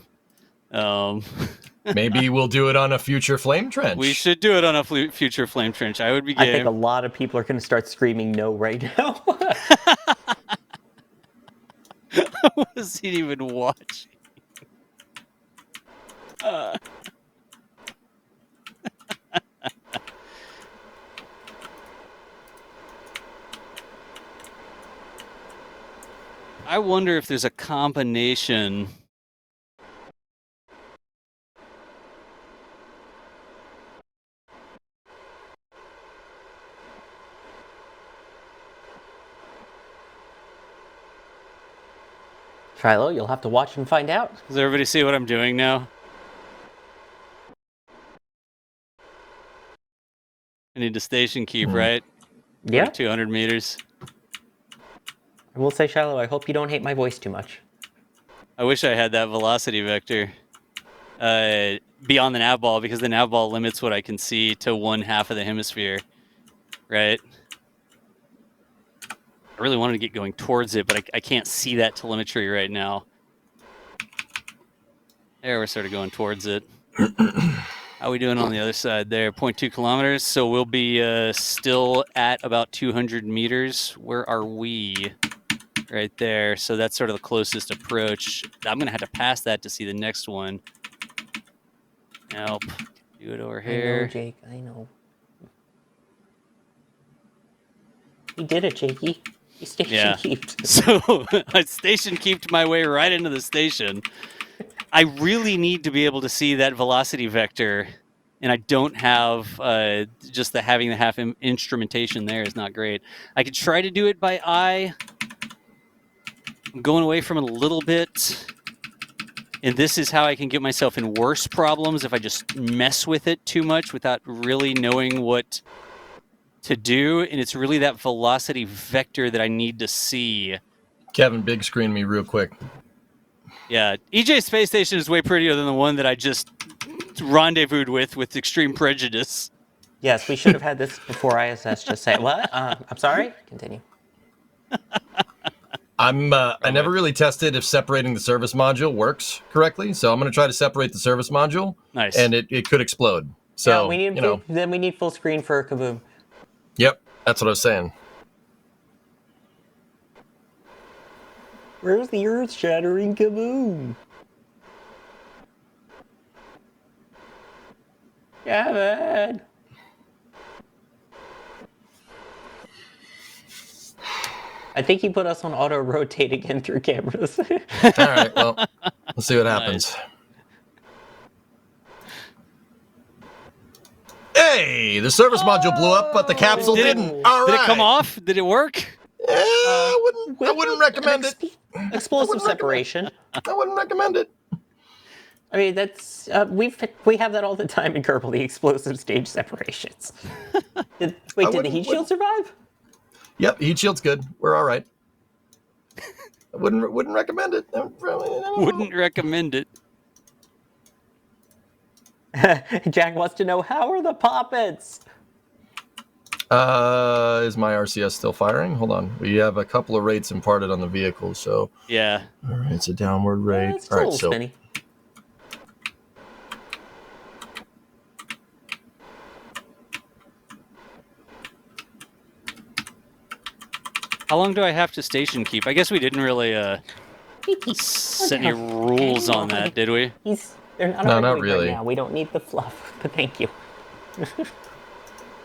Maybe we'll do it on a future flame trench. We should do it on a future flame trench. I would be game. I think a lot of people are going to start screaming no right now. I wasn't even watching. I wonder if there's a combination. Trilo, you'll have to watch and find out. Does everybody see what I'm doing now? I need to station keep, right? Yeah. 200 meters. I will say, Shiloh, I hope you don't hate my voice too much. I wish I had that velocity vector beyond the nav ball, because the nav ball limits what I can see to one half of the hemisphere, right? I really wanted to get going towards it, but I can't see that telemetry right now. There, we're sort of going towards it. How are we doing on the other side there? 0.2 kilometers, so we'll be still at about 200 meters. Where are we? Right there, so that's sort of the closest approach. I'm going to have to pass that to see the next one. Nope. Do it over here. I know, Jake, I know. He did it, Jakey. He station keeped. So I station keeped my way right into the station. I really need to be able to see that velocity vector, and I don't have just having the half instrumentation there is not great. I could try to do it by eye. I'm going away from it a little bit, and this is how I can get myself in worse problems if I just mess with it too much without really knowing what to do, and it's really that velocity vector that I need to see. Kevin, big screen me real quick. Yeah, EJ Space Station is way prettier than the one that I just rendezvoused with Extreme Prejudice. Yes, we should have had this before ISS. Just say, what? I'm sorry? Continue. I never really tested if separating the service module works correctly, so I'm going to try to separate the service module. Nice. And it could explode. So, yeah, we need then we need full screen for Kaboom. Yep, that's what I was saying. Where's the earth-shattering Kaboom? Kevin! I think he put us on auto-rotate again through cameras. All right, well, let's see what happens. Hey, the service module blew up, but the capsule didn't. All right. Did it come off? Did it work? I wouldn't recommend it. Explosive separation. I wouldn't recommend it. I mean, that's we have that all the time in Kerbal, the explosive stage separations. Did the heat shield survive? Yep, heat shield's good. We're all right. I wouldn't recommend it. Wouldn't recommend it. Jack wants to know, how are the poppets? Is my RCS still firing? Hold on. We have a couple of rates imparted on the vehicle, so Yeah. all right, it's a downward rate. It's All a right, little so spinny. How long do I have to station keep? I guess we didn't really set any rules on that, did we? They're not No, arguing not really. right now. We don't need the fluff, but thank you.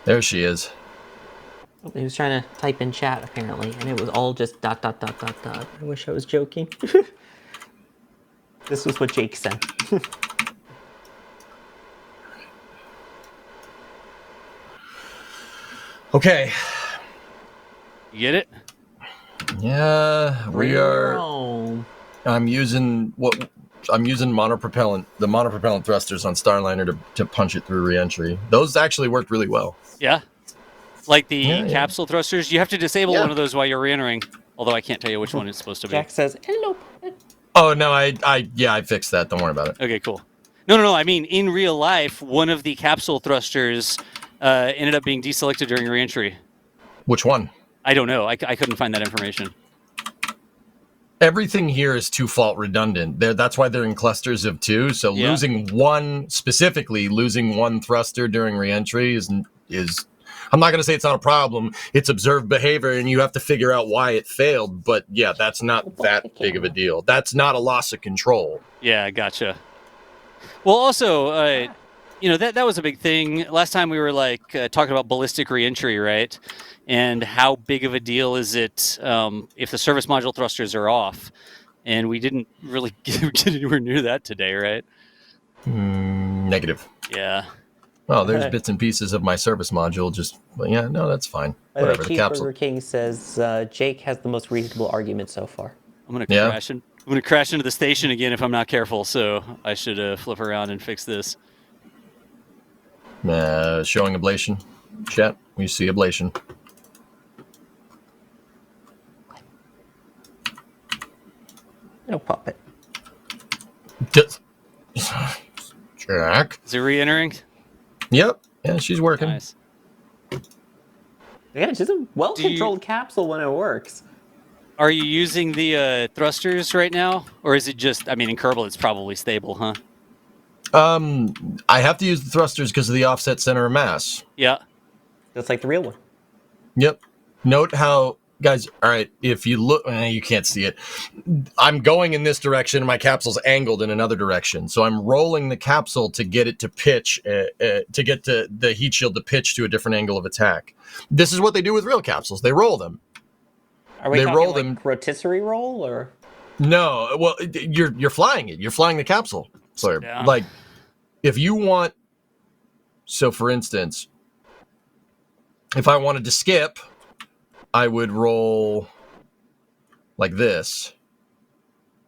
there she is. He was trying to type in chat apparently, and it was all just ... I wish I was joking. This was what Jake said. Okay. You get it? Yeah, we are. Home. I'm using the monopropellant thrusters on Starliner to punch it through reentry. Those actually worked really well. Yeah. Like the Yeah. capsule thrusters, you have to disable Yeah. one of those while you're re-entering. Although I can't tell you which one it's supposed to be. Jack says, hello. Oh no, I fixed that. Don't worry about it. Okay, cool. No. I mean, in real life, one of the capsule thrusters ended up being deselected during re-entry. Which one? I don't know. I couldn't find that information. Everything here is two-fault redundant. That's why they're in clusters of two. So Yeah. losing one thruster during reentry is I'm not going to say it's not a problem. It's observed behavior, and you have to figure out why it failed. But yeah, that's not that big of a deal. That's not a loss of control. Yeah, gotcha. Well, also, that was a big thing. Last time we were talking about ballistic reentry, right? And how big of a deal is it if the service module thrusters are off? And we didn't really get anywhere near that today, right? Negative. Yeah. Well, there's bits and pieces of my service module. That's fine. Whatever. The capsule. Cheeseburger King says Jake has the most reasonable argument so far. I'm gonna crash into the station again if I'm not careful. So I should flip around and fix this. Showing ablation. Chat. We see ablation. No puppet. Jack. Is it re-entering? Yep. Yeah, she's working. Nice. Yeah, she's a well-controlled capsule when it works. Are you using the thrusters right now? Or is it just, in Kerbal it's probably stable, huh? I have to use the thrusters because of the offset center of mass. Yeah. Just like the real one. Yep. Note how, guys, all right, if you look, you can't see it. I'm going in this direction, and my capsule's angled in another direction. So I'm rolling the capsule to get it to pitch, to get the heat shield to pitch to a different angle of attack. This is what they do with real capsules. They roll them. Are we talking roll like them. rotisserie roll, or? No, well, you're flying it. You're flying the capsule. So, if you want, for instance, if I wanted to skip, I would roll like this,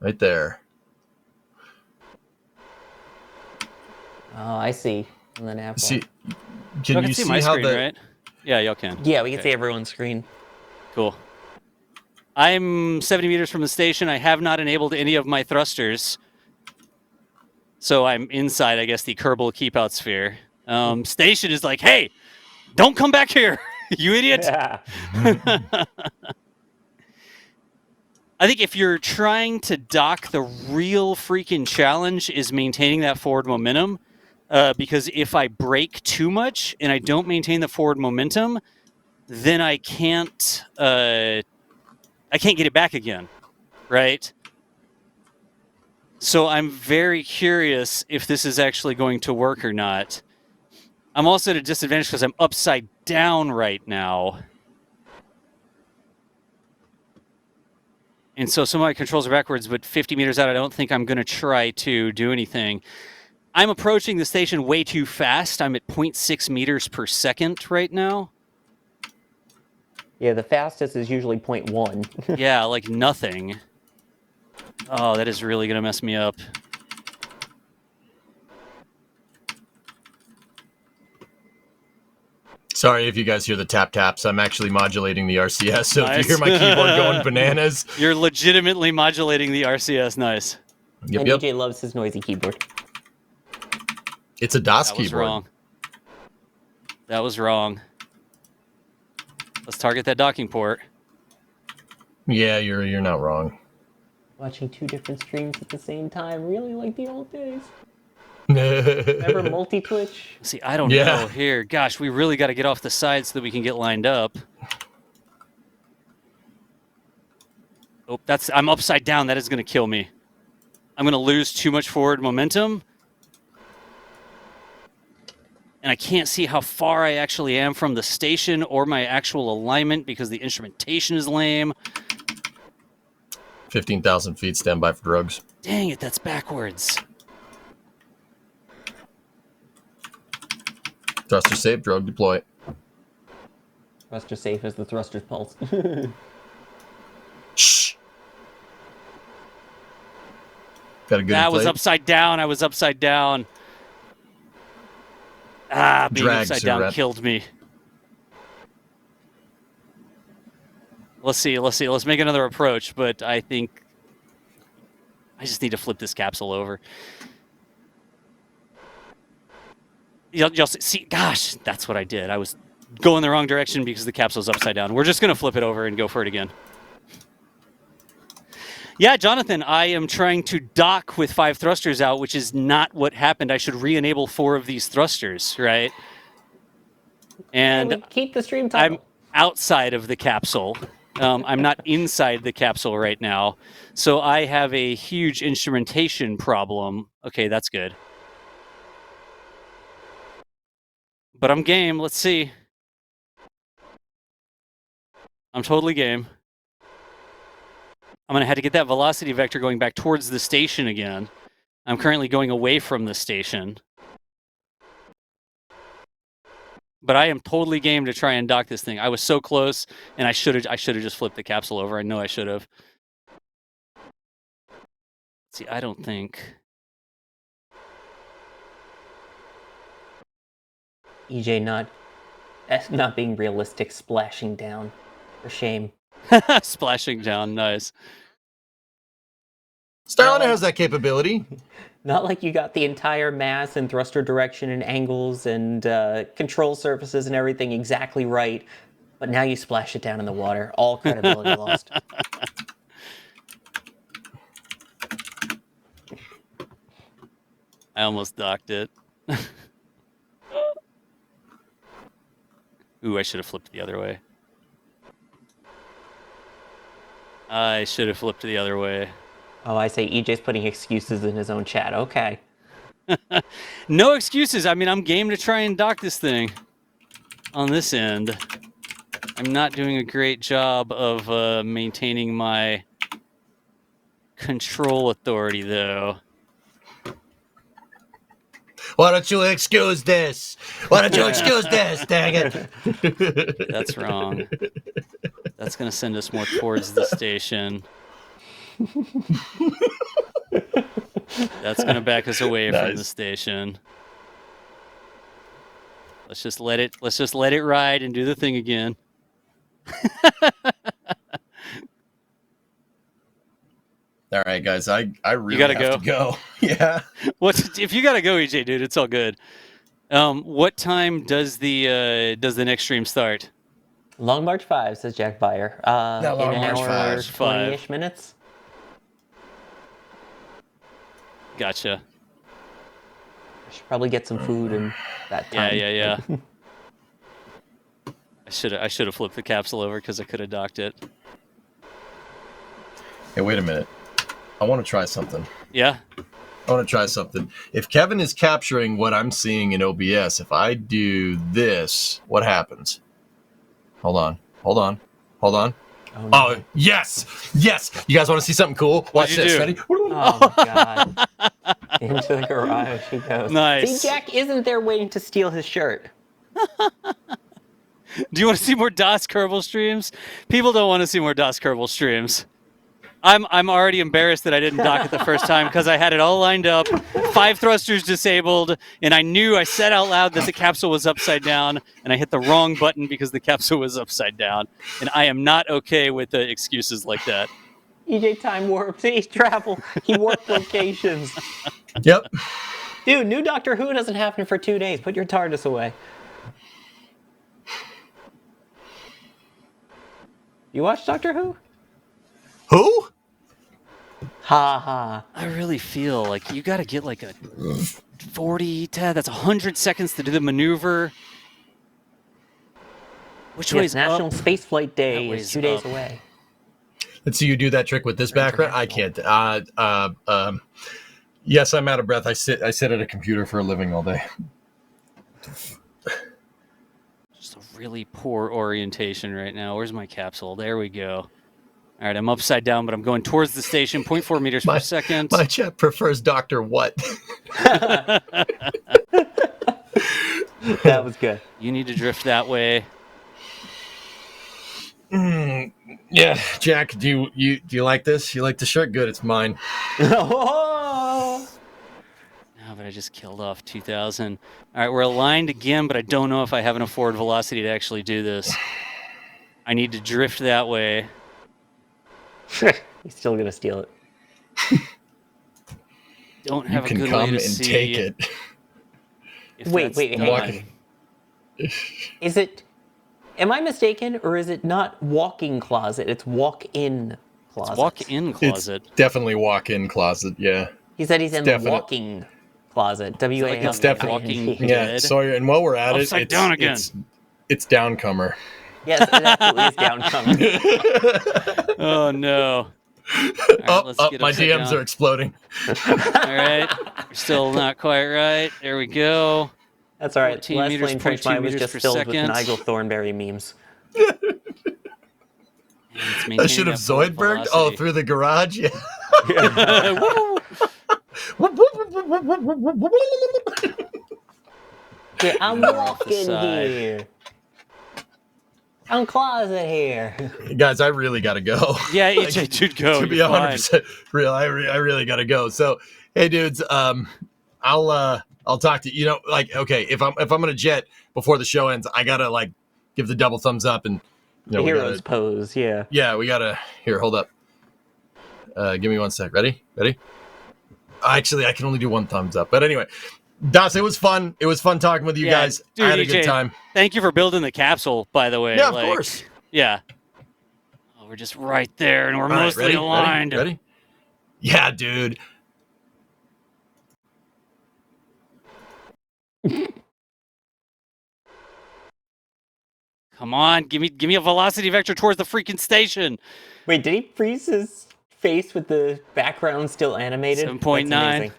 right there. Oh, I see. And then after. See, Y'all can you see see my how screen, right? Yeah, y'all can. Yeah, we can see everyone's screen. Cool. I'm 70 meters from the station. I have not enabled any of my thrusters. So I'm inside, I guess, the Kerbal keep-out sphere. Station is like, hey, don't come back here, you idiot. Yeah. I think if you're trying to dock, the real freaking challenge is maintaining that forward momentum. Because if I brake too much and I don't maintain the forward momentum, then I can't get it back again, right? So I'm very curious if this is actually going to work or not. I'm also at a disadvantage because I'm upside down right now. And so some of my controls are backwards, but 50 meters out, I don't think I'm going to try to do anything. I'm approaching the station way too fast. I'm at 0.6 meters per second right now. Yeah, the fastest is usually 0.1. Yeah, like nothing. Oh, that is really going to mess me up. Sorry if you guys hear the tap-taps. I'm actually modulating the RCS, so Nice. if you hear my keyboard going bananas... You're legitimately modulating the RCS. Nice. And DJ loves his noisy keyboard. It's a DOS That keyboard. was wrong. That was wrong. Let's target that docking port. Yeah, you're not wrong. Watching 2 different streams at the same time, really like the old days. Remember multi-twitch? See, I don't know here. Gosh, we really got to get off the side so that we can get lined up. Oh, I'm upside down. That is going to kill me. I'm going to lose too much forward momentum. And I can't see how far I actually am from the station or my actual alignment because the instrumentation is lame. 15,000 feet, stand by for drugs. Dang it, that's backwards. Thruster safe, drug deploy. Thruster safe as the thruster's pulse. Shh. Got a good That inflate? was upside down. I was upside down. Ah, being Drags upside down rep. killed me. Let's see. Let's make another approach, but I think I just need to flip this capsule over. You'll see, gosh, that's what I did. I was going the wrong direction because the capsule's upside down. We're just going to flip it over and go for it again. Yeah, Jonathan, I am trying to dock with 5 thrusters out, which is not what happened. I should re-enable 4 of these thrusters, right? And keep the stream title. I'm outside of the capsule. I'm not inside the capsule right now. So I have a huge instrumentation problem. Okay, that's good. But I'm game. Let's see. I'm totally game. I'm going to have to get that velocity vector going back towards the station again. I'm currently going away from the station. But I am totally game to try and dock this thing. I was so close, and I should have just flipped the capsule over. I know I should have. See, I don't think... EJ not being realistic, splashing down. For shame. Splashing down, nice. Starliner has that capability. Not like you got the entire mass and thruster direction and angles and control surfaces and everything exactly right, but now you splash it down in the water. All credibility lost. I almost docked it. Ooh, I should have flipped the other way. I should have flipped the other way. Oh, I say EJ's putting excuses in his own chat. Okay. No excuses. I mean, I'm game to try and dock this thing on this end. I'm not doing a great job of maintaining my control authority, though. Why don't you excuse this? Why don't you excuse this? Dang it. That's wrong. That's going to send us more towards the station. That's going to back us away from the station. Let's just let it ride and do the thing again. All right, guys, I really gotta have to go. Yeah. If you gotta go, EJ, dude, it's all good. What time does the next stream start? Long March 5, says Jack Byer. Long in March an 5. hour, 20-ish minutes. Gotcha. I should probably get some food in that time. Yeah. I should have flipped the capsule over because I could have docked it. Hey, wait a minute. I want to try something. Yeah? I want to try something. If Kevin is capturing what I'm seeing in OBS, if I do this, what happens? Hold on. Oh, no. Oh, yes! Yes! You guys want to see something cool? Watch this. Ready? Oh, my God. Into the garage he goes. Nice. See, Jack isn't there waiting to steal his shirt. Do you want to see more Das Kerbal streams? People don't want to see more Das Kerbal streams. I'm already embarrassed that I didn't dock it the first time because I had it all lined up, 5 thrusters disabled, and I said out loud that the capsule was upside down, and I hit the wrong button because the capsule was upside down. And I am not okay with the excuses like that. EJ time warp. He travel. He warped locations. Yep. Dude, new Doctor Who doesn't happen for 2 days. Put your TARDIS away. You watch Doctor Who? Who? Ha ha. I really feel like you got to get like a 40, that's 100 seconds to do the maneuver. Which way is National up? Spaceflight Day That is way's 2 days up. away. Let's see you do that trick with this background. I can't. Yes, I'm out of breath. I sit at a computer for a living all day. Just a really poor orientation right now. Where's my capsule? There we go. All right, I'm upside down, but I'm going towards the station, 0.4 meters per second. My chat prefers Dr. What? That was good. You need to drift that way. Yeah, Jack, do you like this? You like the shirt? Good, it's mine. Oh! No, but I just killed off 2,000. All right, we're aligned again, but I don't know if I have enough forward velocity to actually do this. I need to drift that way. He's still gonna steal it. Don't have You a can good come way to and see take it. if Wait, that's hang on. Is it? Am I mistaken, or is it not walking closet? It's walk-in closet. It's walk-in closet. It's definitely walk-in closet. Yeah. He said he's in the walking closet. W-A-L-K-I-N-G. It's definitely yeah. Sawyer, and while we're at Upside down again. It's downcomer. Yes, it absolutely is downcoming. Oh no. Right, My DMs are exploding. All right. We're still not quite right. There we go. That's all right. 14 Last meters, lane Twitch 0.2 mine was meters just per filled second. with Nigel Thornberry memes. I should have Zoidberged? Oh, through the garage? Yeah. Yeah, I'm walking here. I'm closet here. Guys, I really got to go. Yeah, EJ should go. To be 100% real, I really got to go. So, hey, dudes, I'll talk to you. Okay, if I'm gonna jet before the show ends, I gotta give the double thumbs up and the hero's pose. Yeah. Yeah, we gotta. Here, hold up. Give me 1 sec. Ready? Actually, I can only do one thumbs up. But anyway, Das, it was fun. It was fun talking with you guys. Dude, I had a EJ, good time. Thank you for building the capsule, by the way. Yeah, of course. Yeah. Oh, we're just right there, and we're All right, mostly aligned. Ready? Yeah, dude. Come on, give me a velocity vector towards the freaking station. Wait, did he freeze his face with the background still animated? 7.9.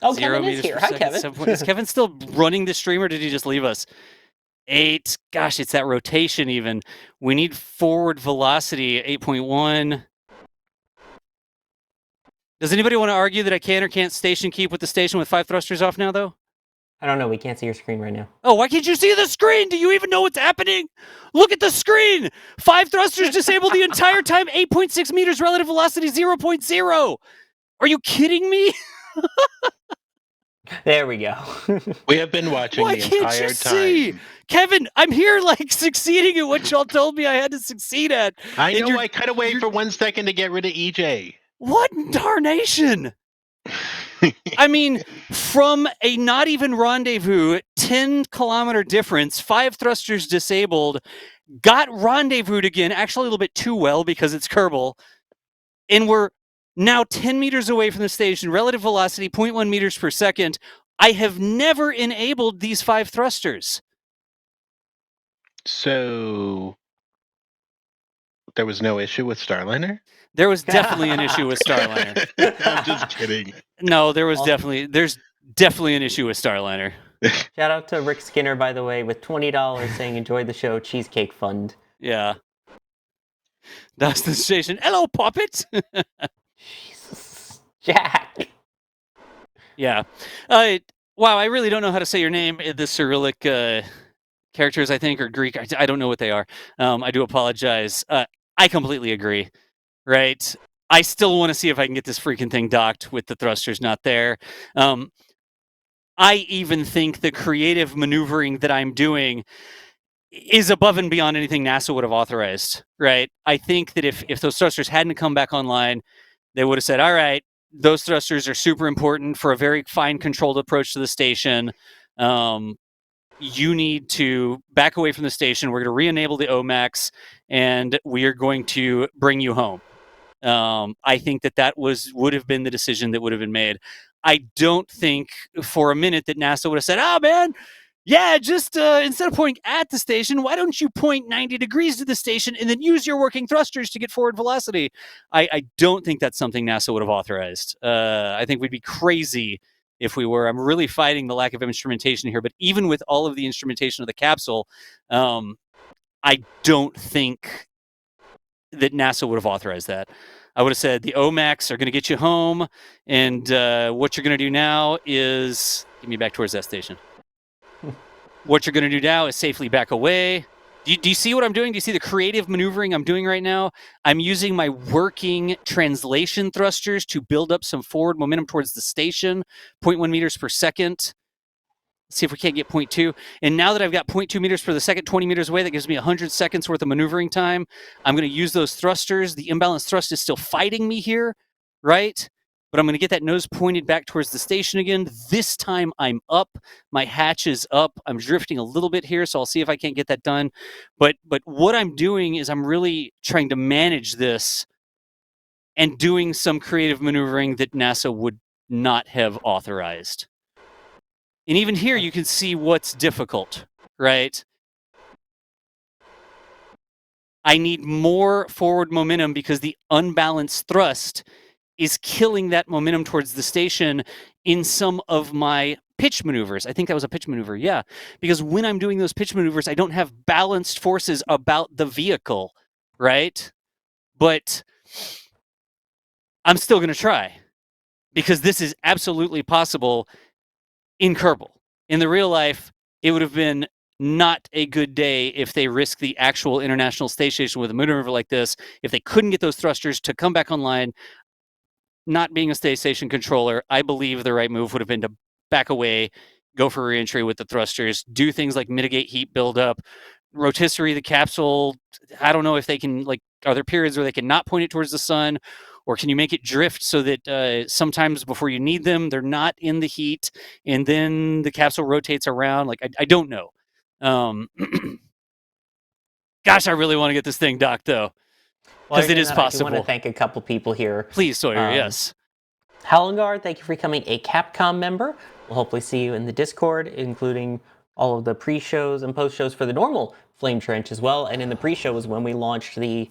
Oh, 0 Kevin is meters here. per Hi, second, Kevin. 7 Is Kevin still running the stream, or did he just leave us? 8. Gosh, it's that rotation even. We need forward velocity, 8.1. Does anybody want to argue that I can or can't station keep with the station with 5 thrusters off now, though? I don't know. We can't see your screen right now. Oh, why can't you see the screen? Do you even know what's happening? Look at the screen. 5 thrusters disabled the entire time. 8.6 meters relative velocity, 0.0. Are you kidding me? There we go. We have been watching Why the can't entire you time. see? Kevin, I'm here succeeding at what y'all told me I had to succeed at. I And know. I cut away for 1 second to get rid of EJ. What in darnation? I mean, from a not even rendezvous, 10-kilometer difference, 5 thrusters disabled, got rendezvoused again, actually a little bit too well because it's Kerbal, and we're now 10 meters away from the station, relative velocity 0.1 meters per second. I have never enabled these 5 thrusters. So there was no issue with Starliner? There was definitely an issue with Starliner. I'm just kidding. No, there's definitely an issue with Starliner. Shout out to Rick Skinner, by the way, with $20 saying enjoy the show, Cheesecake Fund. Yeah. That's the station. Hello, puppet. Jesus. Jack. Yeah. Wow, I really don't know how to say your name. The Cyrillic characters, I think, or Greek. I don't know what they are. I do apologize. I completely agree. Right? I still want to see if I can get this freaking thing docked with the thrusters not there. I even think the creative maneuvering that I'm doing is above and beyond anything NASA would have authorized, right? I think that if those thrusters hadn't come back online, they would have said, all right, those thrusters are super important for a very fine controlled approach to the station. You need to back away from the station. We're going to re-enable the OMAX, and we are going to bring you home. I think that would have been the decision that would have been made. I don't think for a minute that NASA would have said, "Oh man, yeah, just instead of pointing at the station, why don't you point 90 degrees to the station and then use your working thrusters to get forward velocity?" I don't think that's something NASA would have authorized. I think we'd be crazy if we were. I'm really fighting the lack of instrumentation here, but even with all of the instrumentation of the capsule, I don't think that NASA would have authorized that. I would have said the OMAX are going to get you home, and what you're going to do now is get me back towards that station. What you're going to do now is safely back away. Do you see what I'm doing? Do you see the creative maneuvering I'm doing right now? I'm using my working translation thrusters to build up some forward momentum towards the station, 0.1 meters per second. See if we can't get 0.2. And now that I've got 0.2 meters per second, 20 meters away, that gives me 100 seconds worth of maneuvering time. I'm going to use those thrusters. The imbalanced thrust is still fighting me here, right? But I'm going to get that nose pointed back towards the station again. This time I'm up. My hatch is up. I'm drifting a little bit here, so I'll see if I can't get that done. But what I'm doing is I'm really trying to manage this and doing some creative maneuvering that NASA would not have authorized. And even here, you can see what's difficult, right? I need more forward momentum because the unbalanced thrust is killing that momentum towards the station in some of my pitch maneuvers. I think that was a pitch maneuver, yeah. Because when I'm doing those pitch maneuvers, I don't have balanced forces about the vehicle, right? But I'm still going to try because this is absolutely possible in Kerbal. In the real life, it would have been not a good day if they risked the actual International Space Station with a maneuver like this. If they couldn't get those thrusters to come back online, not being a space station controller, I believe the right move would have been to back away, go for reentry with the thrusters, do things like mitigate heat buildup, rotisserie the capsule. I don't know if they can, like, are there periods where they can not point it towards the sun? Or can you make it drift so that sometimes before you need them, they're not in the heat, and then the capsule rotates around? Like, I don't know. Gosh, I really want to get this thing docked, though, because it is possible. I want to thank a couple people here. Please, Sawyer, yes. Hallengar, thank you for becoming a Capcom member. We'll hopefully see you in the Discord, including all of the pre-shows and post-shows for the normal Flame Trench as well. And in the pre-show was when we launched the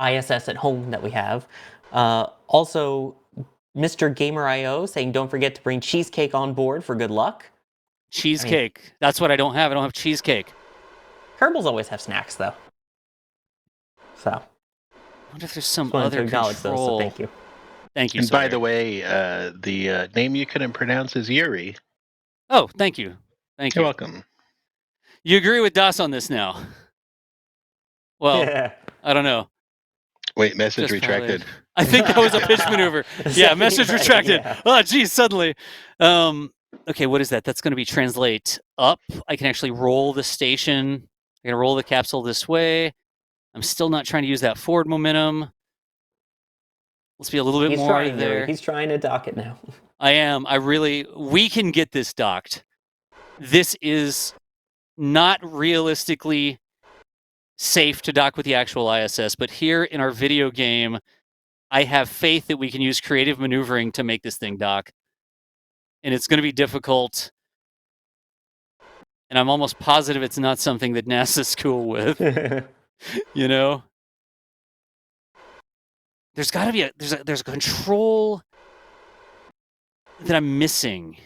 ISS at home that we have. Also, Mr. Gamer.io saying, don't forget to bring cheesecake on board for good luck. Cheesecake. That's what I don't have. I don't have cheesecake. Kerbals always have snacks, though. So. I wonder if there's some other control. Those, so thank you. Thank you, And Sawyer. by the way, the name you couldn't pronounce is Yuri. Oh, thank you. Thank you. You're welcome. You agree with Das on this now? Well, yeah. I don't know. Wait, message Just retracted. valid. I think that was a pitch maneuver. Yeah, message retracted. Yeah. Oh, geez, suddenly. Okay, what is that? That's going to be translate up. I can actually roll the station. I can roll the capsule this way. I'm still not trying to use that forward momentum. Let's be a little bit more there. He's trying to dock it now. I am. We can get this docked. This is not realistically safe to dock with the actual ISS, but here in our video game, I have faith that we can use creative maneuvering to make this thing dock. And it's going to be difficult. And I'm almost positive it's not something that NASA's cool with. You know? There's got to be there's a control that I'm missing.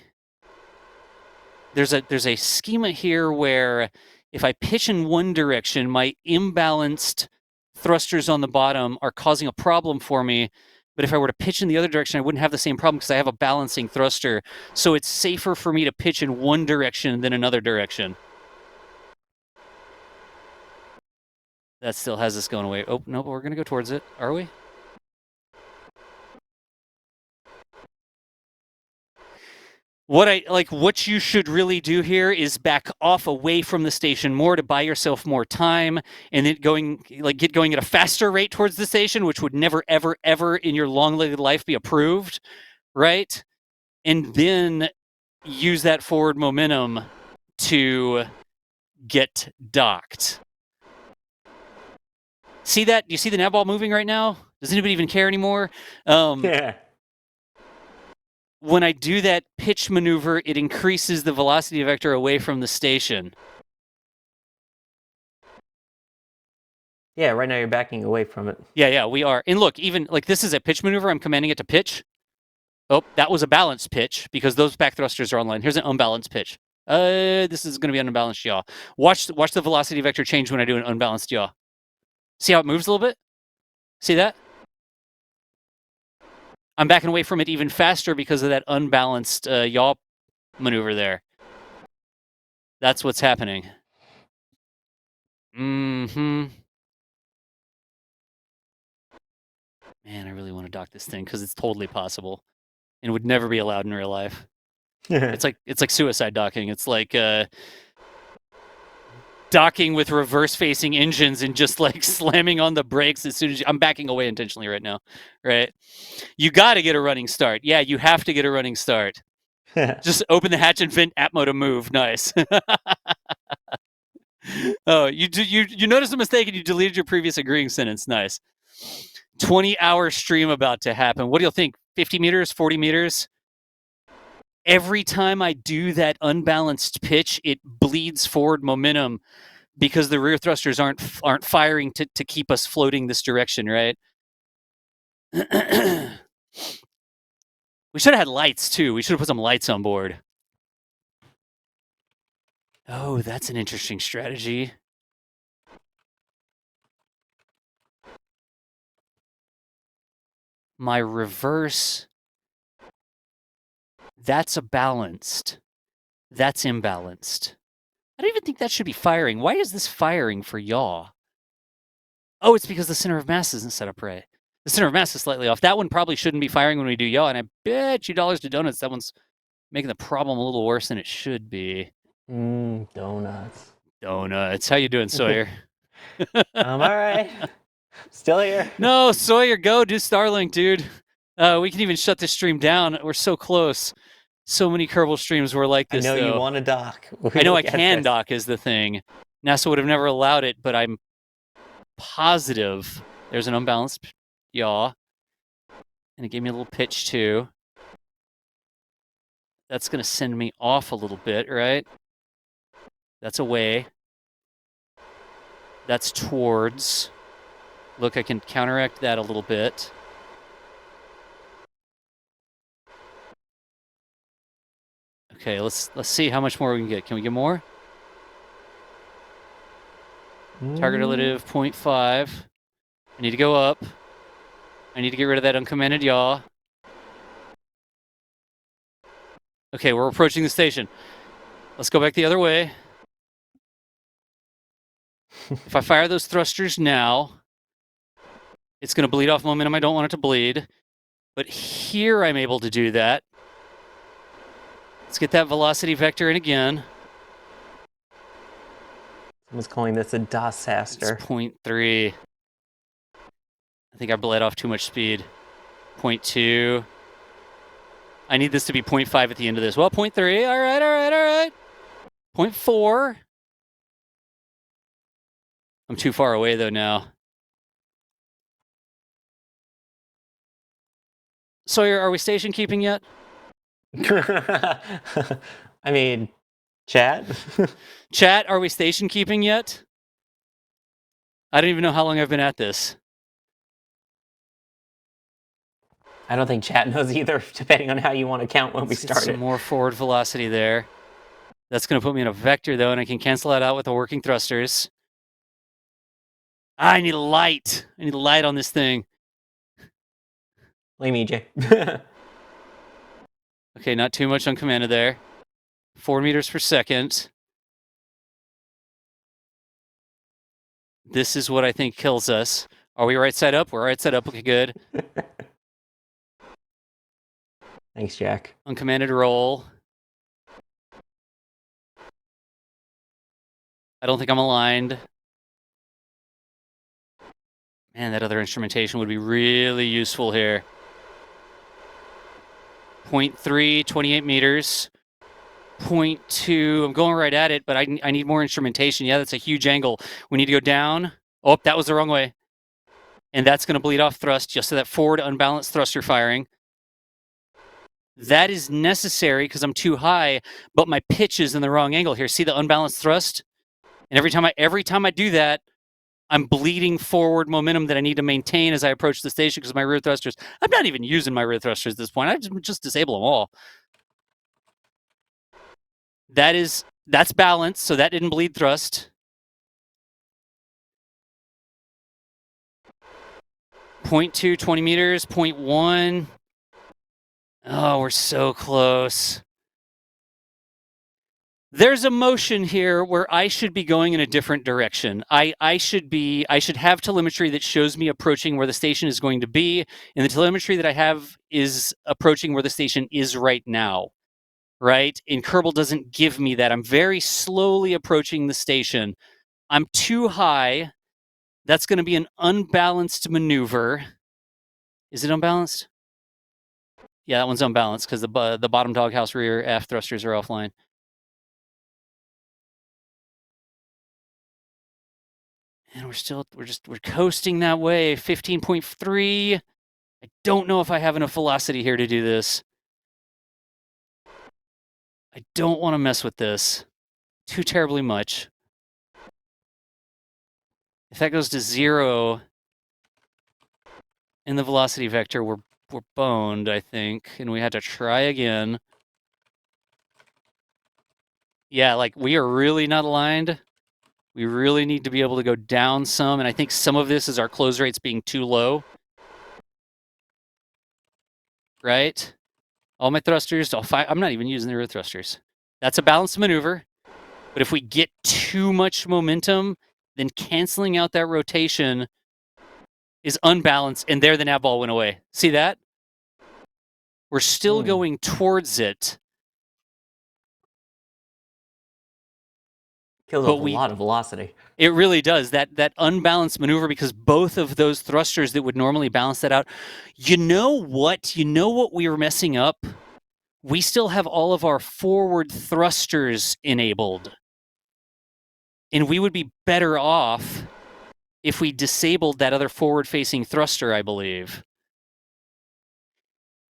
There's a schema here where if I pitch in one direction, my imbalanced thrusters on the bottom are causing a problem for me. But if I were to pitch in the other direction, I wouldn't have the same problem because I have a balancing thruster. So it's safer for me to pitch in one direction than another direction. That still has us going away. Oh, no, but we're going to go towards it. Are we? What you should really do here is back off away from the station more to buy yourself more time, and then get going at a faster rate towards the station, which would never, ever, ever in your long-legged life be approved, right? And then use that forward momentum to get docked. See that? Do you see the nav ball moving right now? Does anybody even care anymore? Yeah. When I do that pitch maneuver, it increases the velocity vector away from the station. Yeah, right now you're backing away from it. Yeah, we are. And look, even like this is a pitch maneuver. I'm commanding it to pitch. Oh, that was a balanced pitch because those back thrusters are online. Here's an unbalanced pitch. This is going to be an unbalanced yaw. Watch the velocity vector change when I do an unbalanced yaw. See how it moves a little bit? See that? I'm backing away from it even faster because of that unbalanced yaw maneuver there. That's what's happening. Man, I really want to dock this thing because it's totally possible and would never be allowed in real life. It's like suicide docking. It's like docking with reverse-facing engines and just like slamming on the brakes as soon as I'm backing away intentionally right now, right? You got to get a running start. Yeah, you have to get a running start. Just open the hatch and vent Atmo to move. Nice. Oh, you noticed a mistake and you deleted your previous agreeing sentence. Nice. 20-hour stream about to happen. What do you think? 50 meters, 40 meters? Every time I do that unbalanced pitch, it bleeds forward momentum because the rear thrusters aren't firing to keep us floating this direction, right? We should have had lights too. We should have put some lights on board. Oh, that's an interesting strategy. My reverse, that's a balanced. That's imbalanced. I don't even think that should be firing. Why is this firing for yaw? Oh, it's because the center of mass isn't set up right. The center of mass is slightly off. That one probably shouldn't be firing when we do yaw, and I bet you dollars to donuts that one's making the problem a little worse than it should be. Donuts. Donuts. How you doing, Sawyer? I'm all right. Still here. No, Sawyer, go do Starlink, dude. We can even shut this stream down. We're so close. So many Kerbal streams were like this. I know though. you want to dock. I know I can dock is the thing. NASA would have never allowed it, but I'm positive there's an unbalanced yaw. And it gave me a little pitch too. That's going to send me off a little bit, right? That's away. That's towards. Look, I can counteract that a little bit. Okay, let's see how much more we can get. Can we get more? Target relative 0.5. I need to go up. I need to get rid of that uncommanded yaw. Okay, we're approaching the station. Let's go back the other way. If I fire those thrusters now, it's going to bleed off momentum. I don't want it to bleed. But here I'm able to do that. Let's get that velocity vector in again. Someone's calling this a disaster. It's 0.3. I think I bled off too much speed. 0.2. I need this to be 0.5 at the end of this. Well, 0.3. All right. 0.4. I'm too far away, though, now. Sawyer, are we station keeping yet? I mean, chat? Chat, are we station keeping yet? I don't even know how long I've been at this. I don't think chat knows either, depending on how you want to count when we started. Some more forward velocity there. That's going to put me in a vector, though, and I can cancel that out with the working thrusters. I need a light. I need a light on this thing. Blame EJ. Okay, not too much uncommanded there. 4 meters per second. This is what I think kills us. Are we right side up? We're right side up. Okay, good. Thanks, Jack. Uncommanded roll. I don't think I'm aligned. Man, that other instrumentation would be really useful here. 0.3, 28 meters. 0.2, I'm going right at it, but I need more instrumentation. Yeah, that's a huge angle. We need to go down. Oh, that was the wrong way. And that's going to bleed off thrust, just so that forward unbalanced thruster firing. That is necessary because I'm too high, but my pitch is in the wrong angle here. See the unbalanced thrust? And every time I do that, I'm bleeding forward momentum that I need to maintain as I approach the station because my rear thrusters, I'm not even using my rear thrusters at this point. I just disable them all. That's balanced, so that didn't bleed thrust. 0.2, 20 meters, 0.1. Oh, we're so close. There's a motion here where I should be going in a different direction. I should have telemetry that shows me approaching where the station is going to be, and the telemetry that I have is approaching where the station is right now. Right? And Kerbal doesn't give me that. I'm very slowly approaching the station. I'm too high. That's going to be an unbalanced maneuver. Is it unbalanced? Yeah, that one's unbalanced because the bottom doghouse rear aft thrusters are offline. And we're coasting that way. 15.3. I don't know if I have enough velocity here to do this. I don't want to mess with this too terribly much. If that goes to 0 in the velocity vector, we're boned, I think, and we had to try again. Yeah, like we are really not aligned. We really need to be able to go down some, and I think some of this is our close rates being too low. Right? All my thrusters, I'm not even using the rear thrusters. That's a balanced maneuver, but if we get too much momentum, then canceling out that rotation is unbalanced, and there the nav ball went away. See that? We're still going towards it. Kills off a lot of velocity. It really does. That unbalanced maneuver, because both of those thrusters that would normally balance that out. You know what? You know what we were messing up? We still have all of our forward thrusters enabled. And we would be better off if we disabled that other forward-facing thruster, I believe.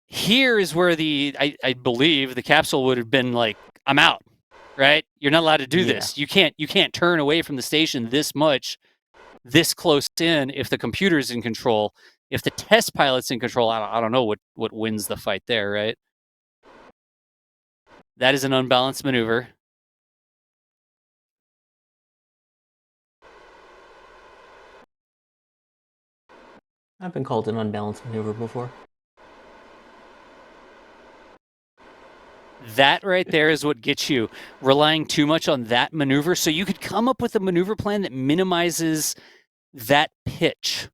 Here is where I believe the capsule would have been like, I'm out. Right? You're not allowed to do this. You can't turn away from the station this much, this close in if the computer's in control. If the test pilot's in control, I don't know what wins the fight there, right? That is an unbalanced maneuver. I've been called an unbalanced maneuver before. That right there is what gets you relying too much on that maneuver. So you could come up with a maneuver plan that minimizes that pitch.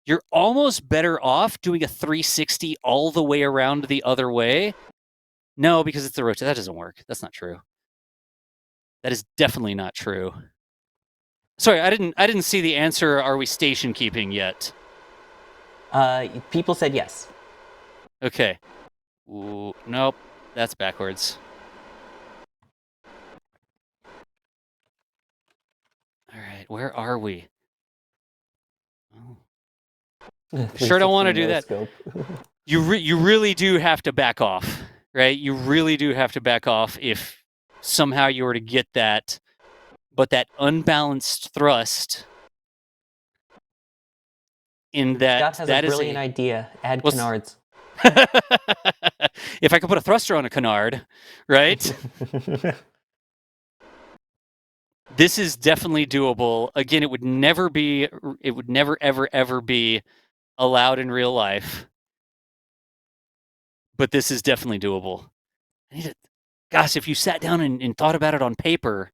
You're almost better off doing a 360 all the way around the other way. No, because it's the rotation. That doesn't work. That's not true. That is definitely not true. Sorry, I didn't see the answer. Are we station keeping yet? People said yes. Okay. Ooh, nope. That's backwards. All right, where are we? Oh. Sure don't want to do that. You really do have to back off, right? You really do have to back off if somehow you were to get that. But that unbalanced thrust in that... Scott has a brilliant idea. Add canards. If I could put a thruster on a canard, right? This is definitely doable. Again, it would never ever be allowed in real life. But this is definitely doable. Gosh, if you sat down and thought about it on paper.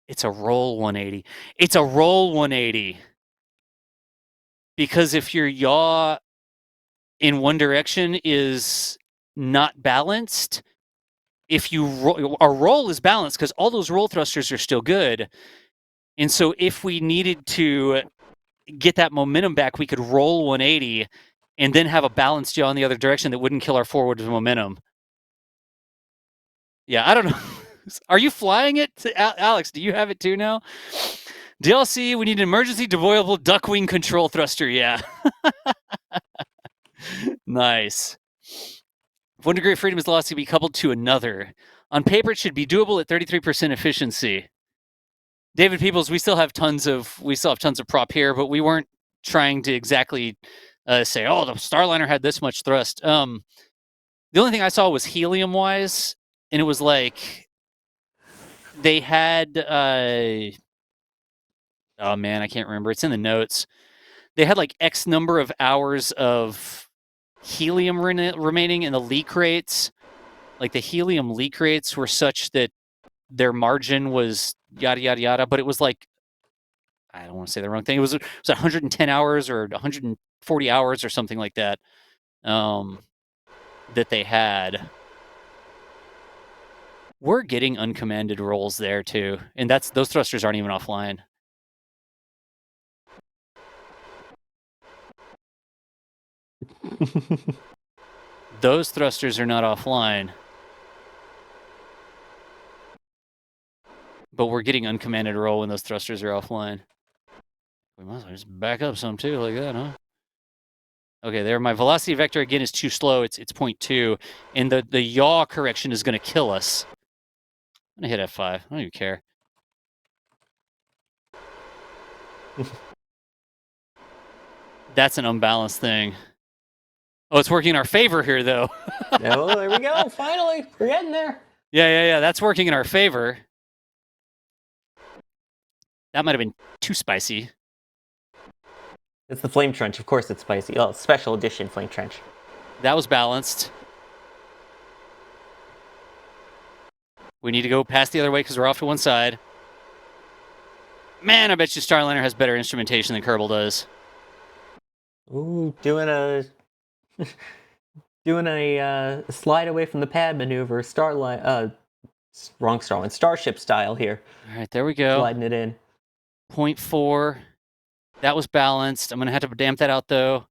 It's a roll 180. It's a roll 180. Because if your yaw in one direction is not balanced. If you our roll is balanced because all those roll thrusters are still good. And so if we needed to get that momentum back, we could roll 180 and then have a balanced yaw in the other direction that wouldn't kill our forward momentum. Yeah, I don't know. Are you flying it? Alex, do you have it too now? DLC, we need an emergency deployable duck wing control thruster. Yeah. Nice. If 1 degree of freedom is lost, it can be coupled to another. On paper, it should be doable at 33% efficiency. David Peoples, we still have tons of prop here, but we weren't trying to exactly say, oh, the Starliner had this much thrust. The only thing I saw was helium wise, and it was like they had oh man, I can't remember. It's in the notes. They had like X number of hours of helium remaining in the leak rates. Like the helium leak rates were such that their margin was yada yada yada, but it was like, I don't want to say the wrong thing. It was 110 hours or 140 hours or something like that that they had. We're getting uncommanded rolls there too, and those thrusters aren't even offline. Those thrusters are not offline. But we're getting uncommanded roll when those thrusters are offline. We might as well just back up some too, like that, huh? Okay, there. My velocity vector again is too slow. It's 0.2, and the yaw correction is going to kill us. I'm gonna hit F5. I don't even care. That's an unbalanced thing. Oh, it's working in our favor here, though. Oh, there we go. Finally, we're getting there. Yeah. That's working in our favor. That might have been too spicy. It's the flame trench. Of course it's spicy. Oh, special edition flame trench. That was balanced. We need to go past the other way because we're off to one side. Man, I bet you Starliner has better instrumentation than Kerbal does. Ooh, doing a slide away from the pad maneuver, wrong Starline, Starship style here. All right, there we go. Sliding it in. 0.4. That was balanced. I'm going to have to damp that out, though.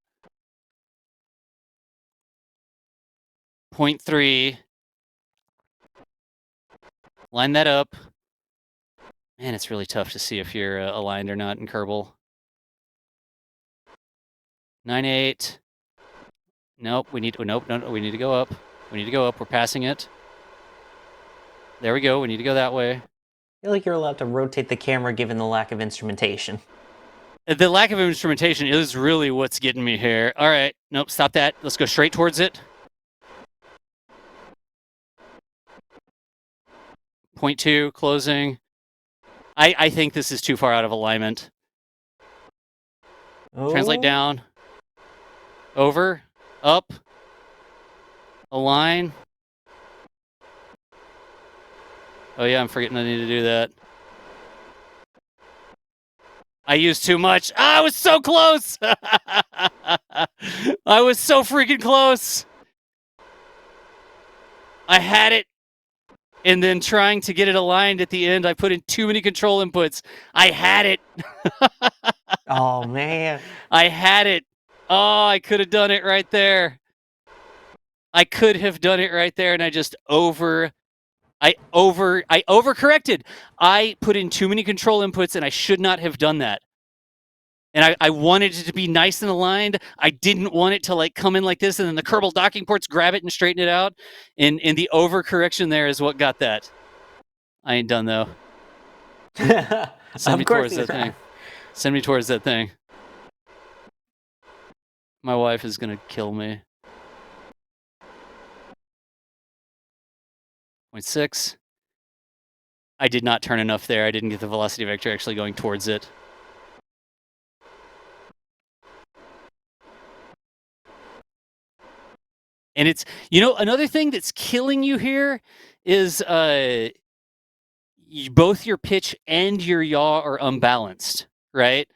0.3. Line that up. Man, it's really tough to see if you're aligned or not in Kerbal. 9.8. Nope, we need to go up. We need to go up. We're passing it. There we go. We need to go that way. I feel like you're allowed to rotate the camera given the lack of instrumentation. The lack of instrumentation is really what's getting me here. All right. Nope, stop that. Let's go straight towards it. 0.2, closing. I think this is too far out of alignment. Oh. Translate down. Over. Up. Align. Oh yeah, I'm forgetting I need to do that. I used too much. I was so close! I was so freaking close! I had it. And then trying to get it aligned at the end, I put in too many control inputs. I had it. Oh, man. I had it. Oh, I could have done it right there. I could have done it right there, and I just overcorrected. I put in too many control inputs, and I should not have done that. And I wanted it to be nice and aligned. I didn't want it to like come in like this, and then the Kerbal docking ports grab it and straighten it out. And the overcorrection there is what got that. I ain't done though. Send me towards that thing. Send me towards that thing. My wife is gonna kill me. 0.6. I did not turn enough there. I didn't get the velocity vector actually going towards it. And it's, another thing that's killing you here is both your pitch and your yaw are unbalanced, right?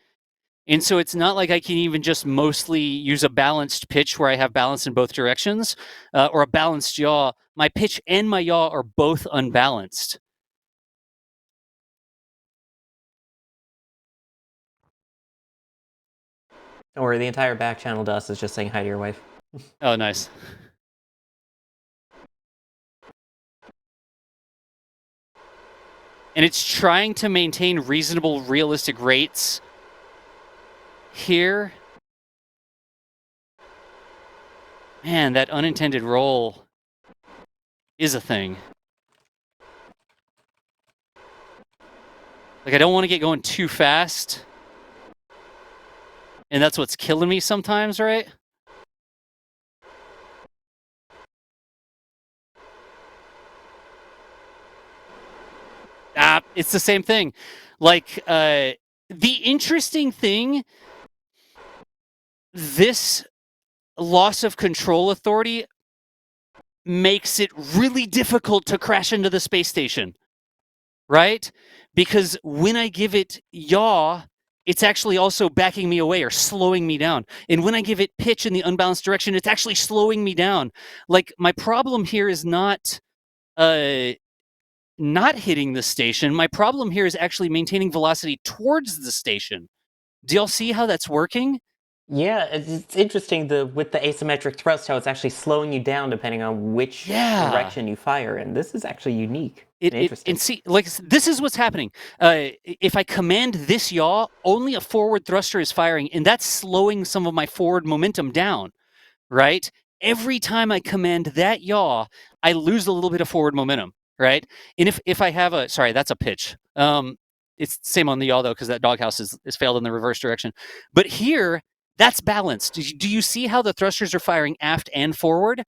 And so it's not like I can even just mostly use a balanced pitch where I have balance in both directions, or a balanced yaw. My pitch and my yaw are both unbalanced. Don't worry, the entire back channel to us is just saying hi to your wife. Oh, nice. And it's trying to maintain reasonable, realistic rates here. Man, that unintended roll is a thing. Like, I don't want to get going too fast. And that's what's killing me sometimes, right? It's the same thing. Like, the interesting thing, this loss of control authority makes it really difficult to crash into the space station, right? Because when I give it yaw, it's actually also backing me away or slowing me down. And when I give it pitch in the unbalanced direction, it's actually slowing me down. Like, my problem here is not hitting the station. My problem here is actually maintaining velocity towards the station. Do y'all see how that's working? Yeah, it's interesting with the asymmetric thrust, how it's actually slowing you down depending on which direction you fire in. This is actually unique. Interesting. And see, like, this is what's happening. If I command this yaw, only a forward thruster is firing, and that's slowing some of my forward momentum down, right? Every time I command that yaw, I lose a little bit of forward momentum, right? And if I have sorry, that's a pitch. It's same on the yaw, though, because that doghouse is failed in the reverse direction. But here, that's balanced. Do you see how the thrusters are firing aft and forward?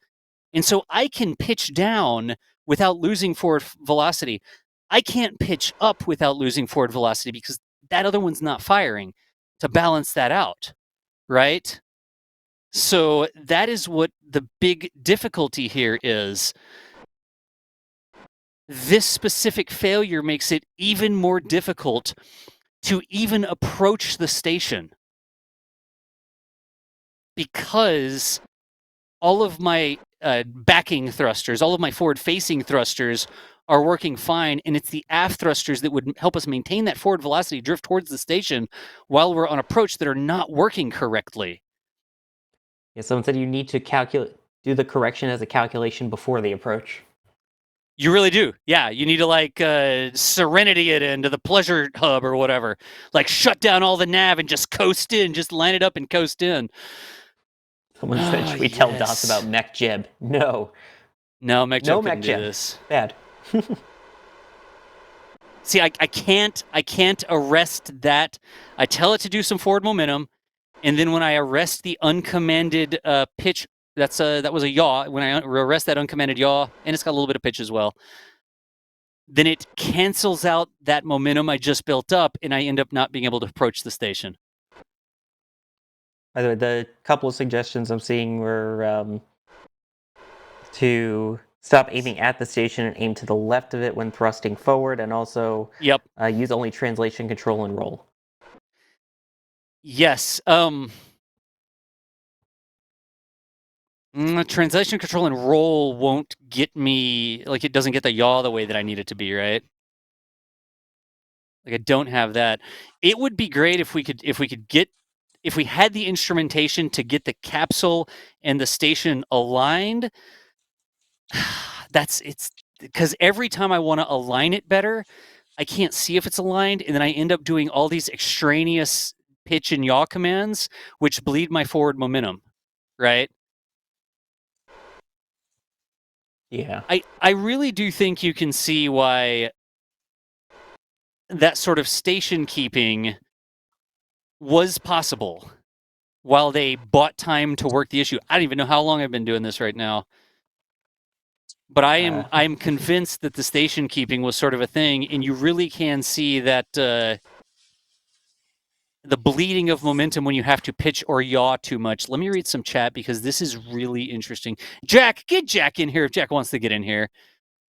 And so I can pitch down without losing forward velocity. I can't pitch up without losing forward velocity because that other one's not firing to balance that out, right? So that is what the big difficulty here is. This specific failure makes it even more difficult to even approach the station, because all of my backing thrusters, all of my forward-facing thrusters are working fine, and it's the aft thrusters that would help us maintain that forward velocity drift towards the station while we're on approach that are not working correctly. Yeah, someone said you need to do the correction as a calculation before the approach. You really do. Yeah, you need to, like, Serenity it into the pleasure hub or whatever. Like, shut down all the nav and just coast in, just line it up and coast in. Someone said, should we tell DOS about mech jib? No. No, mech jib couldn't do this. Bad. See, I can't arrest that. I tell it to do some forward momentum, and then when I arrest the uncommanded pitch, that was a yaw. When I arrest that uncommanded yaw, and it's got a little bit of pitch as well, then it cancels out that momentum I just built up, and I end up not being able to approach the station. By the way, the couple of suggestions I'm seeing were to stop aiming at the station and aim to the left of it when thrusting forward, and also use only translation control and roll. Yes. Translation control and roll won't get me, like, it doesn't get the yaw the way that I need it to be, right? Like, I don't have that. It would be great if we had the instrumentation to get the capsule and the station aligned. It's because every time I want to align it better, I can't see if it's aligned, and then I end up doing all these extraneous pitch and yaw commands, which bleed my forward momentum, right? Yeah. I really do think you can see why that sort of station keeping was possible while they bought time to work the issue. I don't even know how long I've been doing this right now. But I'm convinced that the station keeping was sort of a thing, and you really can see that the bleeding of momentum when you have to pitch or yaw too much. Let me read some chat because this is really interesting. Jack, get Jack in here if Jack wants to get in here.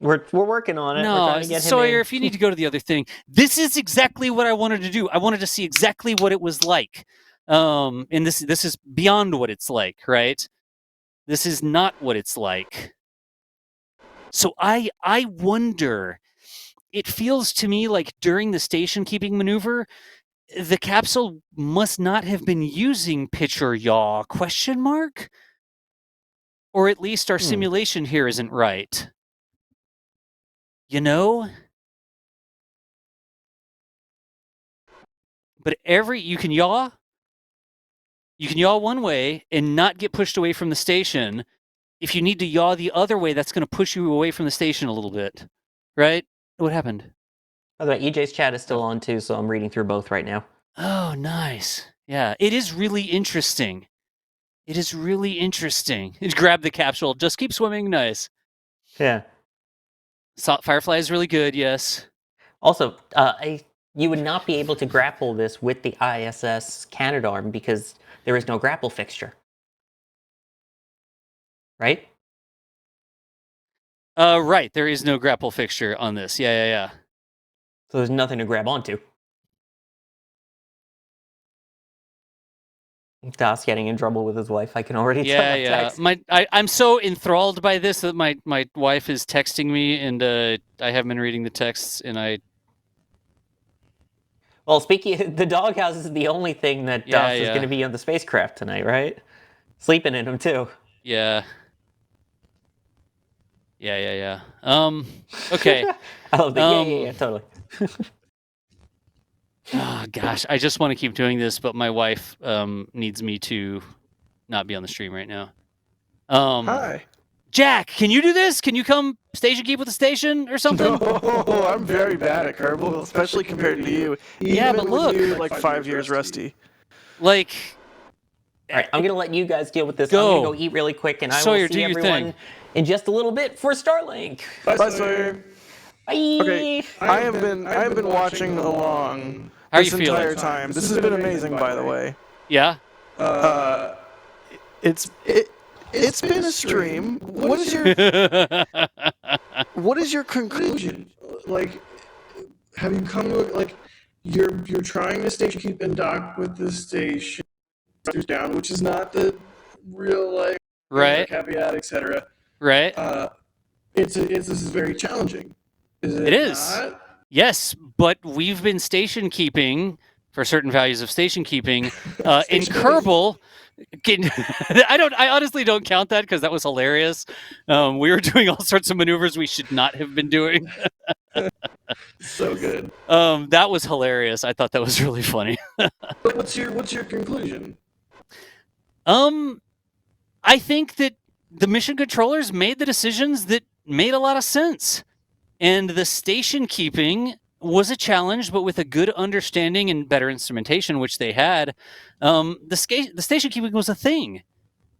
We're working on it. We're No, trying to get him Sawyer, in. if you need to go to the other thing, this is exactly what I wanted to do. I wanted to see exactly what it was like. And this is beyond what it's like, right? This is not what it's like. So I wonder. It feels to me like during the station keeping maneuver, the capsule must not have been using pitch or yaw, question mark? Or at least our simulation here isn't right. You know? But you can yaw one way and not get pushed away from the station. If you need to yaw the other way, that's going to push you away from the station a little bit. Right? What happened? By the way, EJ's chat is still on too, so I'm reading through both right now. Oh, nice. Yeah, it is really interesting. It is really interesting. Grab the capsule. Just keep swimming. Nice. Yeah. Firefly is really good, yes. Also, you would not be able to grapple this with the ISS Canadarm because there is no grapple fixture. Right? Right. There is no grapple fixture on this. Yeah. So there's nothing to grab onto. Das getting in trouble with his wife. I can already tell by text. I'm so enthralled by this that my wife is texting me, and I haven't been reading the texts, and I. Well, speaking, the doghouse is the only thing that Das is going to be on the spacecraft tonight, right? Sleeping in him too. Yeah. Okay. I love that. Yeah, totally. Oh, gosh, I just want to keep doing this, but my wife needs me to not be on the stream right now. Hi. Jack, can you do this? Can you come station keep with the station or something? No, I'm very bad at Kerbal, especially compared to you. Yeah, Even but look. with you, like 5 years rusty. Like... All right, I'm going to let you guys deal with this. Go. I'm going to go eat really quick, and I Sawyer, will see everyone in just a little bit for Starlink. Bye, Sawyer. Bye. Okay, I have been watching along this entire time. This has been amazing, by the way. Yeah. It's been a stream. What is your conclusion? Like, have you come to like you're trying to station keep and dock with the station down, which is not the real like right caveat, etc. Right. This is very challenging. It is. Yes, but we've been station keeping for certain values of station keeping in Kerbal. I honestly don't count that because that was hilarious. We were doing all sorts of maneuvers we should not have been doing. So good. That was hilarious. I thought that was really funny. But what's your conclusion? I think that the mission controllers made the decisions that made a lot of sense. And the station keeping was a challenge, but with a good understanding and better instrumentation, which they had, the station keeping was a thing.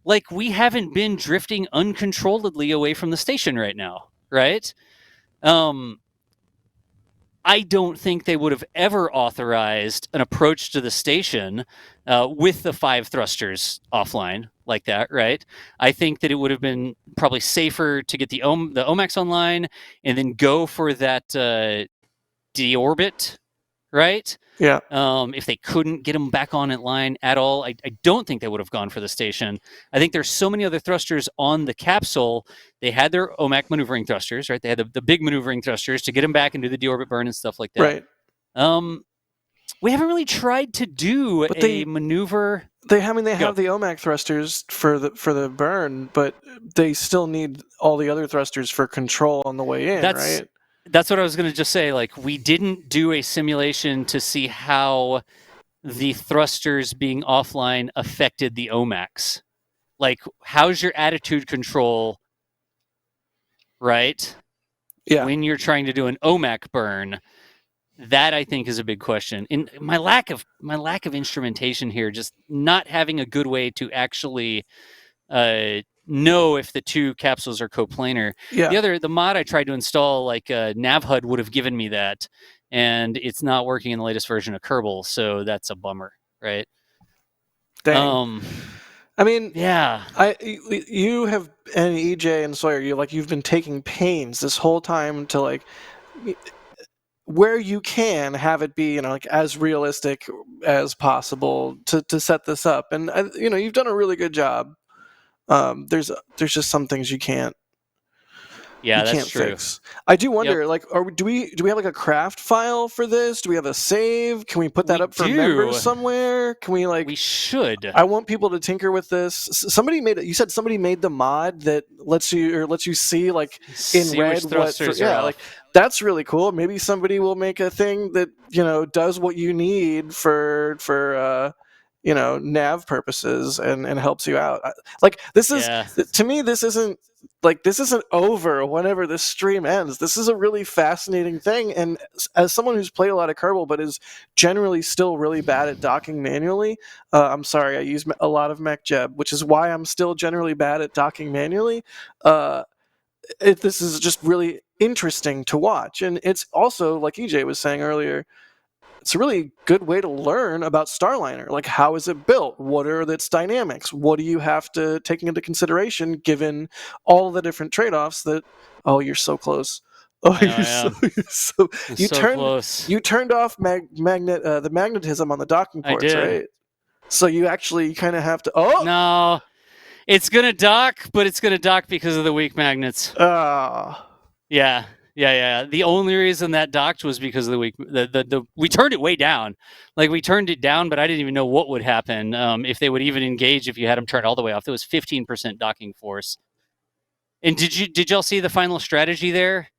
Like, we haven't been drifting uncontrolledly away from the station right now, right? I don't think they would have ever authorized an approach to the station with the 5 thrusters offline like that, right? I think that it would have been probably safer to get the OMAX online and then go for that deorbit, right? Yeah. If they couldn't get them back on at line at all, I don't think they would have gone for the station. I think there's so many other thrusters on the capsule. They had their OMAC maneuvering thrusters, right? They had the big maneuvering thrusters to get them back and do the deorbit burn and stuff like that. Right. We haven't really tried to do a maneuver. They have the OMAC thrusters for the burn, but they still need all the other thrusters for control on the way in, right? That's what I was going to just say. Like, we didn't do a simulation to see how the thrusters being offline affected the OMAX. Like, how's your attitude control, right? Yeah. When you're trying to do an OMAC burn, that I think is a big question. And my lack of instrumentation here, just not having a good way to actually know if the 2 capsules are coplanar. Yeah. The mod I tried to install, like NavHUD would have given me that, and it's not working in the latest version of Kerbal, so that's a bummer, right? Dang. I mean, Yeah. You have, and EJ and Sawyer, you've been taking pains this whole time to like where you can have it be, like as realistic as possible to set this up, and you've done a really good job. There's just some things you can't That's true. fix. I do wonder, Yep. like, do we have like a craft file for this? Do we have a save? Can we put that We up for do. members somewhere? Can we like? We should. I want people to tinker with this. Somebody made it. You said somebody made the mod that lets you see like in See red which thrusters are like off. that's really cool. Maybe somebody will make a thing that does what you need for nav purposes and helps you out. Like this is to me, this isn't over whenever this stream ends. This is a really fascinating thing, and as someone who's played a lot of Kerbal but is generally still really bad at docking manually, I'm sorry, I use a lot of MechJeb, which is why I'm still generally bad at docking manually. This is just really interesting to watch, and it's also, like EJ was saying earlier, it's a really good way to learn about Starliner. Like, how is it built? What are its dynamics? What do you have to take into consideration given all the different trade-offs that... Oh, you're so close. Oh, you turned off the magnetism on the docking ports, I did. right? So you actually kind of have to... Oh! No. It's going to dock, but it's going to dock because of the weak magnets. Yeah. The only reason that docked was because of the weak. We turned it way down. Like, we turned it down, but I didn't even know what would happen if they would even engage if you had them turned all the way off. There was 15% docking force. And did y'all see the final strategy there?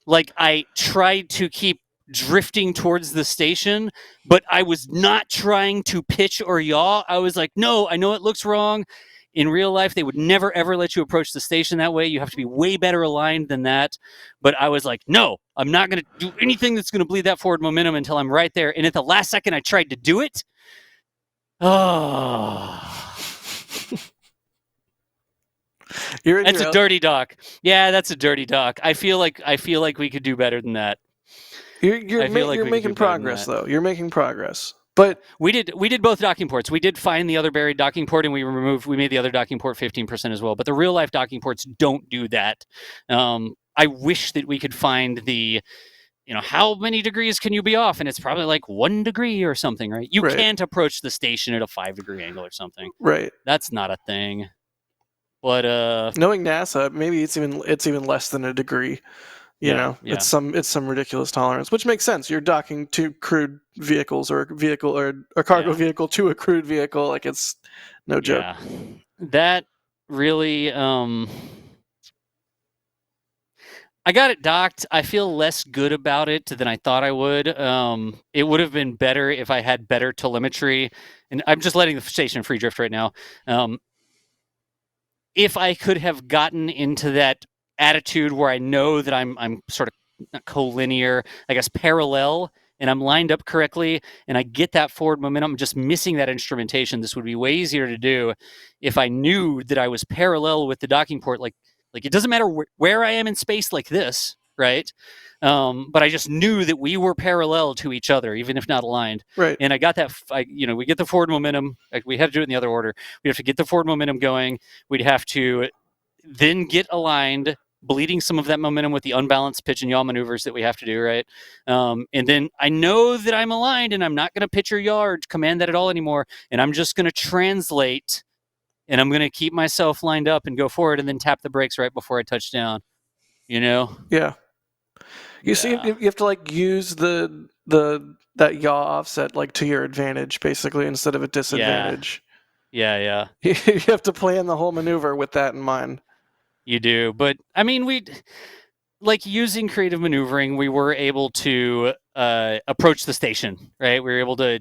Like, I tried to keep drifting towards the station, but I was not trying to pitch or yaw. I was like, no, I know it looks wrong. In real life, they would never, ever let you approach the station that way. You have to be way better aligned than that. But I was like, no, I'm not going to do anything that's going to bleed that forward momentum until I'm right there. And at the last second, I tried to do it. Oh. That's a dirty dock. Yeah, that's a dirty dock. I feel like we could do better than that. You're making progress, though. You're making progress. But we did both docking ports. We did find the other buried docking port, and we made the other docking port 15% as well. But the real life docking ports don't do that. I wish that we could find the, how many degrees can you be off? And it's probably like 1 degree or something, right? You can't approach the station at a 5-degree angle or something. Right. That's not a thing. But knowing NASA, maybe it's even less than a degree. It's some ridiculous tolerance, which makes sense. You're docking two crewed vehicles or a cargo vehicle to a crewed vehicle. Like, it's no joke. Yeah. That really, I got it docked. I feel less good about it than I thought I would. It would have been better if I had better telemetry, and I'm just letting the station free drift right now. If I could have gotten into that attitude where I know that I'm sort of not collinear, I guess parallel, and I'm lined up correctly, and I get that forward momentum, I'm just missing that instrumentation. This would be way easier to do if I knew that I was parallel with the docking port. Like it doesn't matter where I am in space like this, right? But I just knew that we were parallel to each other, even if not aligned. Right. And I got that, we get the forward momentum. We had to do it in the other order. We have to get the forward momentum going. We'd have to then get aligned, bleeding some of that momentum with the unbalanced pitch and yaw maneuvers that we have to do, right? And then I know that I'm aligned, and I'm not going to pitch or yaw or command that at all anymore. And I'm just going to translate, and I'm going to keep myself lined up and go forward, and then tap the brakes right before I touch down. Yeah. You see, you have to use that yaw offset to your advantage, basically, instead of a disadvantage. Yeah. You have to plan the whole maneuver with that in mind. You do, but I mean, using creative maneuvering, we were able to approach the station, right? We were able to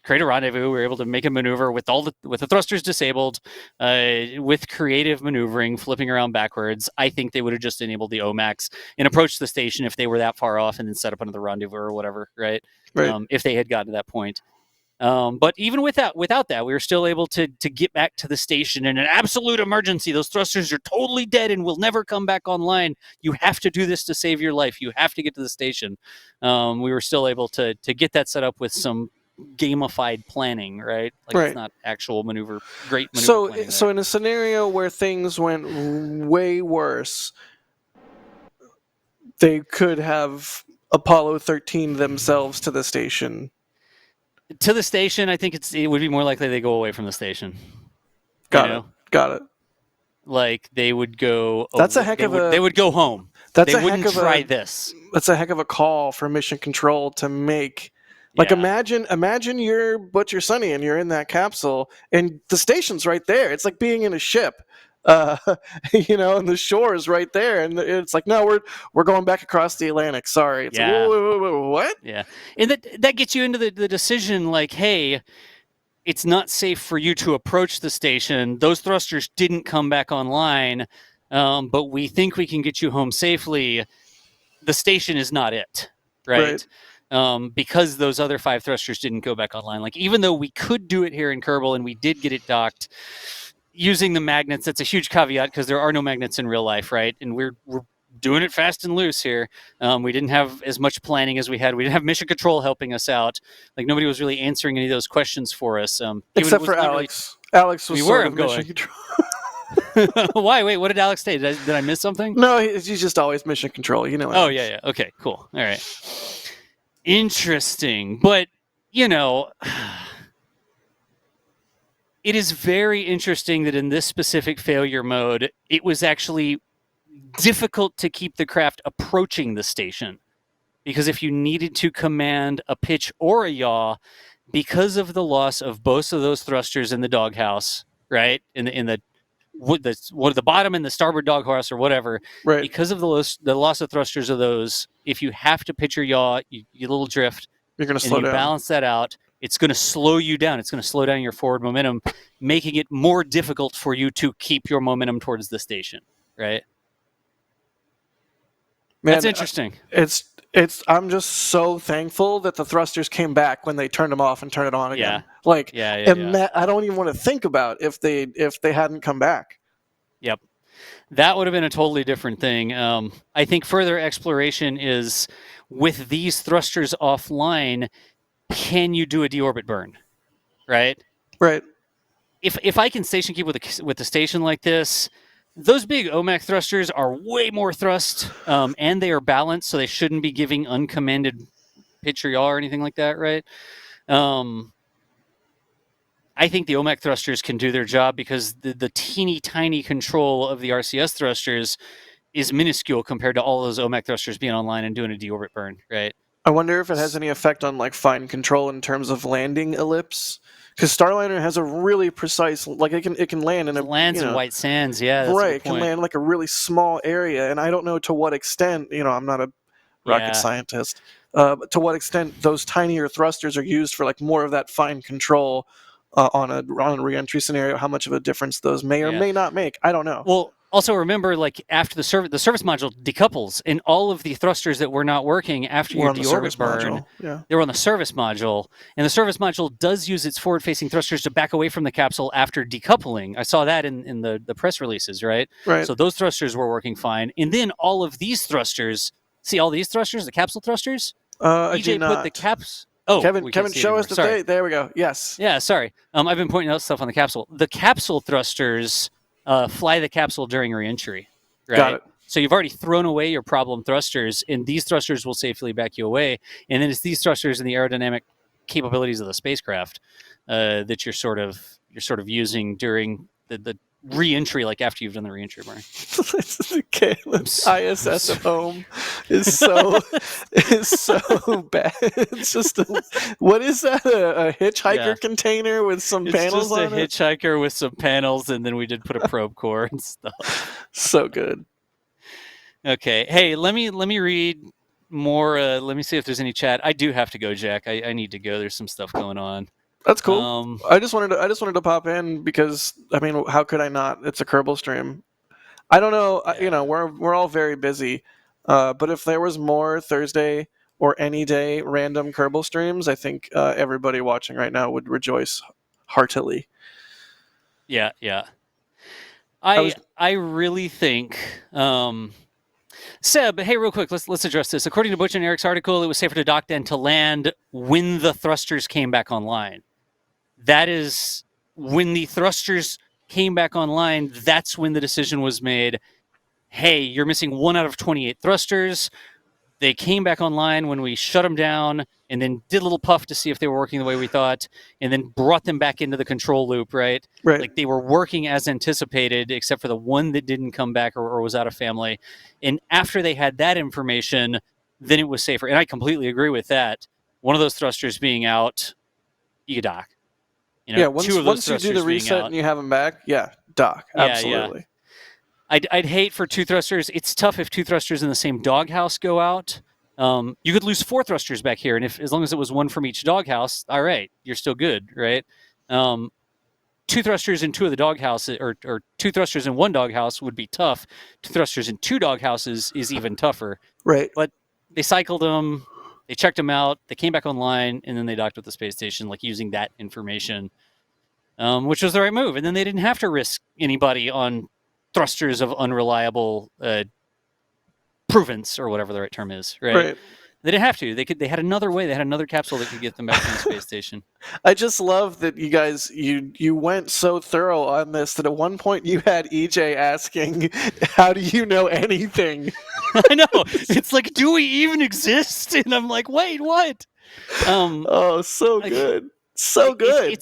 create a rendezvous. We were able to make a maneuver with the thrusters disabled, with creative maneuvering, flipping around backwards. I think they would have just enabled the OMAX and approached the station if they were that far off, and then set up another rendezvous or whatever, right? If they had gotten to that point. But even without that, we were still able to get back to the station in an absolute emergency. Those thrusters are totally dead and will never come back online. You have to do this to save your life. You have to get to the station. We were still able to get that set up with some gamified planning, right? Like Right. it's not actual great maneuver So, planning. so there. in a scenario where things went way worse, they could have Apollo 13 themselves to the station. To the station, I think it would be more likely they go away from the station. Got it. Like they would go. That's a heck they of would, a. They would go home. That's they a heck wouldn't of try a. this. That's a heck of a call for mission control to make. Like Yeah. imagine you're Butcher Sonny and you're in that capsule and the station's right there. It's like being in a ship. And the shore is right there, and it's like, no, we're going back across the Atlantic. Sorry, it's Yeah. like, whoa, what? Yeah, and that gets you into the decision, like, hey, it's not safe for you to approach the station. Those thrusters didn't come back online, but we think we can get you home safely. The station is not it, right? Because those other 5 thrusters didn't go back online. Like, even though we could do it here in Kerbal and we did get it docked using the magnets, that's a huge caveat because there are no magnets in real life, right? And we're doing it fast and loose here. We didn't have as much planning as we had. We didn't have mission control helping us out. Like, nobody was really answering any of those questions for us. Except for Alex. Alex was sort of mission control. Why? Wait, what did Alex say? Did I miss something? No, he's just always mission control. You know. Oh, yeah. Okay, cool. All right. Interesting. But, it is very interesting that in this specific failure mode, it was actually difficult to keep the craft approaching the station. Because if you needed to command a pitch or a yaw, because of the loss of both of those thrusters in the doghouse, right? In the bottom and the starboard doghouse or whatever, right? Because of the loss of thrusters of those, if you have to pitch or yaw, you little drift. You're going to slow down. Balance that out. It's going to slow you down. It's going to slow down your forward momentum, making it more difficult for you to keep your momentum towards the station, right? Man, that's interesting. I'm just so thankful that the thrusters came back when they turned them off and turned it on again. I don't even want to think about if they hadn't come back. Yep. That would have been a totally different thing. I think further exploration is with these thrusters offline, can you do a deorbit burn? Right? Right. If I can station keep with the station like this, those big OMAC thrusters are way more thrust, and they are balanced, so they shouldn't be giving uncommanded pitch or yaw or anything like that, right? I think the OMAC thrusters can do their job because the teeny tiny control of the RCS thrusters is minuscule compared to all those OMAC thrusters being online and doing a deorbit burn, right? I wonder if it has any effect on like fine control in terms of landing ellipse. Because Starliner has a really precise, like it can land in in white sands, yeah. That's right, it can land like a really small area, and I don't know to what extent. I'm not a rocket scientist, but to what extent those tinier thrusters are used for like more of that fine control on a re-entry scenario. How much of a difference those may or may not make, I don't know. Well, also remember, like after the service module decouples, and all of the thrusters that were not working after your deorbit burn, they were on the service module, and the service module does use its forward-facing thrusters to back away from the capsule after decoupling. I saw that in the press releases, right? Right. So those thrusters were working fine, and then all of these thrusters. See all these thrusters, the capsule thrusters. EJ put the caps. Oh, Kevin, show us the there we go. Yes. Yeah, sorry. I've been pointing out stuff on the capsule. The capsule thrusters fly the capsule during re-entry, right? Got it. So you've already thrown away your problem thrusters, and these thrusters will safely back you away. And then it's these thrusters and the aerodynamic capabilities of the spacecraft that you're sort of using during the re-entry, like after you've done the re-entry burn. Caleb's ISS at home is so bad. It's just what is that? A hitchhiker container with some panels on it? It's just a hitchhiker with some panels, and then we did put a probe core and stuff. So good. Okay, hey, let me read more. Let me see if there's any chat. I do have to go, Jack. I need to go. There's some stuff going on. That's cool. I just wanted to pop in because I mean, how could I not? It's a Kerbal stream. I don't know. Yeah. We're all very busy, but if there was more Thursday or any day random Kerbal streams, I think everybody watching right now would rejoice heartily. Yeah. I really think Seb, hey, real quick, let's address this. According to Butch and Eric's article, it was safer to dock than to land when the thrusters came back online. That is when the thrusters came back online. That's when the decision was made. Hey, you're missing 1 out of 28 thrusters. They came back online when we shut them down and then did a little puff to see if they were working the way we thought and then brought them back into the control loop, right? Right. Like they were working as anticipated, except for the one that didn't come back or was out of family. And after they had that information, then it was safer. And I completely agree with that. One of those thrusters being out, you could dock. You know, yeah, once two of those you do the thrusters being reset out. and you have them back, dock. Yeah, Absolutely. I'd hate for 2 thrusters. It's tough if 2 thrusters in the same doghouse go out. You could lose 4 thrusters back here, and as long as it was 1 from each doghouse, all right, you're still good, right? 2 thrusters in 2 of the doghouses, or 2 thrusters in 1 doghouse would be tough. 2 thrusters in 2 doghouses is even tougher. Right. But they cycled them, they checked them out, they came back online, and then they docked with the space station, like using that information, which was the right move. And then they didn't have to risk anybody on thrusters of unreliable provence or whatever the right term is, right? They didn't have to. They had another way. They had another capsule that could get them back to the space station. I just love that you guys you went so thorough on this that at one point you had EJ asking, "How do you know anything?" I know. It's like, do we even exist? And I'm like, wait, what? Oh, so good, so good.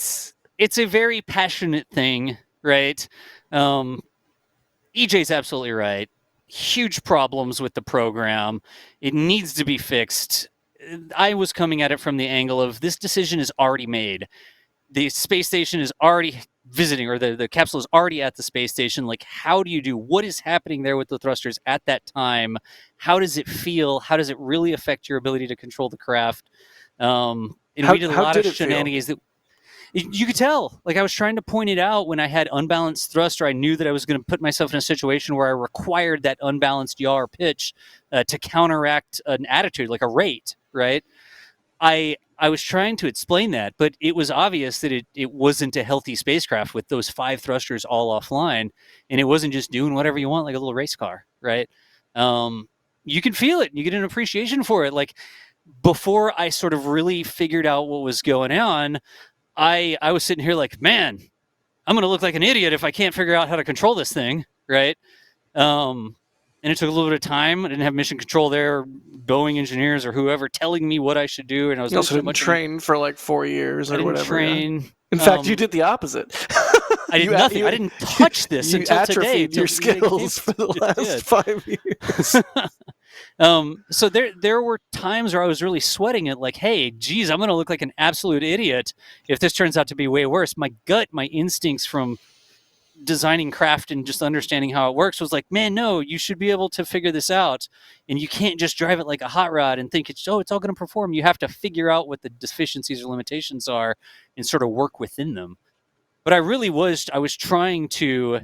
It's a very passionate thing, right? EJ's absolutely right. Huge problems with the program. It needs to be fixed. I was coming at it from the angle of this decision is already made. The space station is already visiting, or the capsule is already at the space station. Like, how do you do? What is happening there with the thrusters at that time? How does it feel? How does it really affect your ability to control the craft? And we did a lot of shenanigans that you could tell. Like, I was trying to point it out when I had unbalanced thruster. I knew that I was going to put myself in a situation where I required that unbalanced yaw or pitch to counteract an attitude, like a rate, right? I was trying to explain that, but it was obvious that it wasn't a healthy spacecraft with those 5 thrusters all offline, and it wasn't just doing whatever you want like a little race car, right? You can feel it. You get an appreciation for it. Like, before I sort of really figured out what was going on, I was sitting here like, man, I'm going to look like an idiot if I can't figure out how to control this thing, right? And it took a little bit of time. I didn't have mission control there, Boeing engineers or whoever telling me what I should do. And I was also didn't train for like 4 years or whatever. Train. Yeah. In fact, you did the opposite. I did nothing. I didn't touch this until today. Your skills for the last 5 years. So there were times where I was really sweating it, like, hey, geez, I'm going to look like an absolute idiot if this turns out to be way worse. My gut, my instincts from designing craft and just understanding how it works was like, man, no, you should be able to figure this out. And you can't just drive it like a hot rod and think it's all going to perform. You have to figure out what the deficiencies or limitations are and sort of work within them. But I was trying to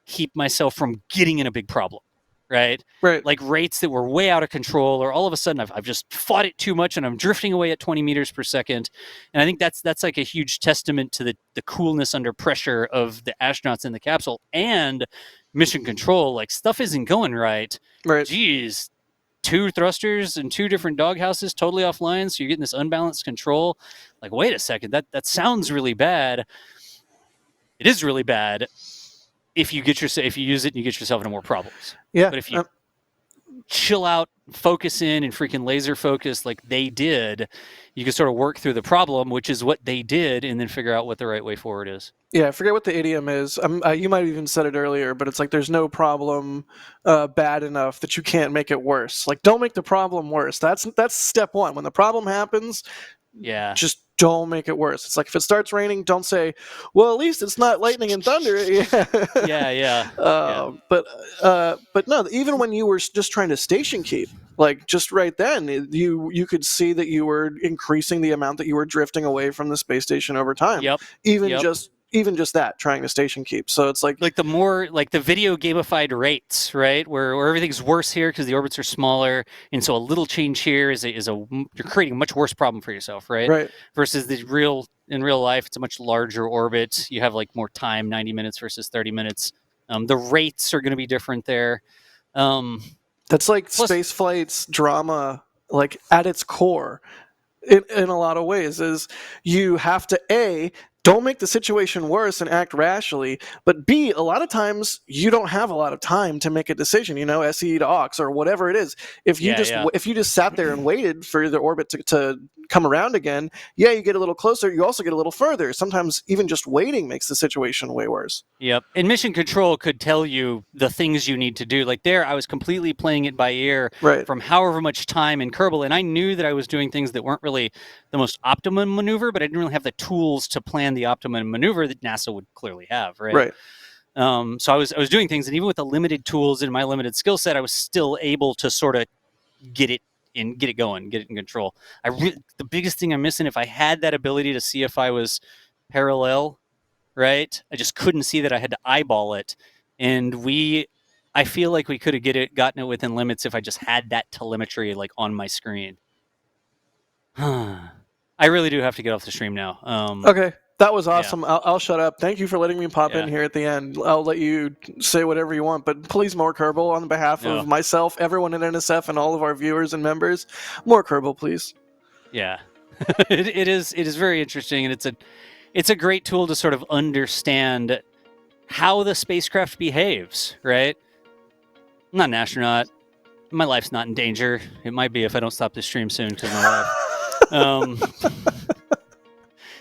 keep myself from getting in a big problem. Right. Like rates that were way out of control, or all of a sudden I've just fought it too much and I'm drifting away at 20 meters per second. And I think that's like a huge testament to the coolness under pressure of the astronauts in the capsule and mission control. Like, stuff isn't going right. Geez, 2 thrusters and 2 different doghouses totally offline. So you're getting this unbalanced control. Like, wait a second, that sounds really bad. It is really bad. If you use it, you get yourself into more problems. Yeah. But if you chill out, focus in, and freaking laser focus like they did, you can sort of work through the problem, which is what they did, and then figure out what the right way forward is. Yeah, I forget what the idiom is. You might have even said it earlier, but it's like there's no problem bad enough that you can't make it worse. Like, don't make the problem worse. That's step 1. When the problem happens, just don't make it worse. It's like, if it starts raining, don't say, well, at least it's not lightning and thunder. But no, even when you were just trying to station keep, like, just right then, you could see that you were increasing the amount that you were drifting away from the space station over time. Even just that, trying to station keep. So it's like the more, like, the video gamified rates, right? Where everything's worse here because the orbits are smaller, and so a little change here you're creating a much worse problem for yourself, right? Right. Versus in real life, it's a much larger orbit. You have like more time, 90 minutes versus 30 minutes. The rates are going to be different there. That's like Plus- space flight's drama, like at its core, in a lot of ways, is you have to don't make the situation worse and act rationally, but B, a lot of times you don't have a lot of time to make a decision. SE to aux or whatever it is. If you just sat there and waited for the orbit to come around again, you get a little closer. You also get a little further. Sometimes even just waiting makes the situation way worse. Yep. And mission control could tell you the things you need to do. Like there, I was completely playing it by ear from however much time in Kerbal, and I knew that I was doing things that weren't really the most optimum maneuver, but I didn't really have the tools to plan the optimum maneuver that NASA would clearly have, right? So I was doing things, and even with the limited tools in my limited skill set, I was still able to sort of get it going, get it in control. The biggest thing I'm missing, if I had that ability to see if I was parallel, right? I just couldn't see that. I had to eyeball it, and I feel like we could have gotten it within limits if I just had that telemetry like on my screen. I really do have to get off the stream now. Okay, that was awesome. I'll shut up. Thank you for letting me pop in here at the end. I'll let you say whatever you want, but please more Kerbal on behalf of myself, everyone at NSF, and all of our viewers and members. More Kerbal, please. Yeah, it is very interesting, and it's a great tool to sort of understand how the spacecraft behaves, right? I'm not an astronaut. My life's not in danger. It might be if I don't stop this stream soon because my wife.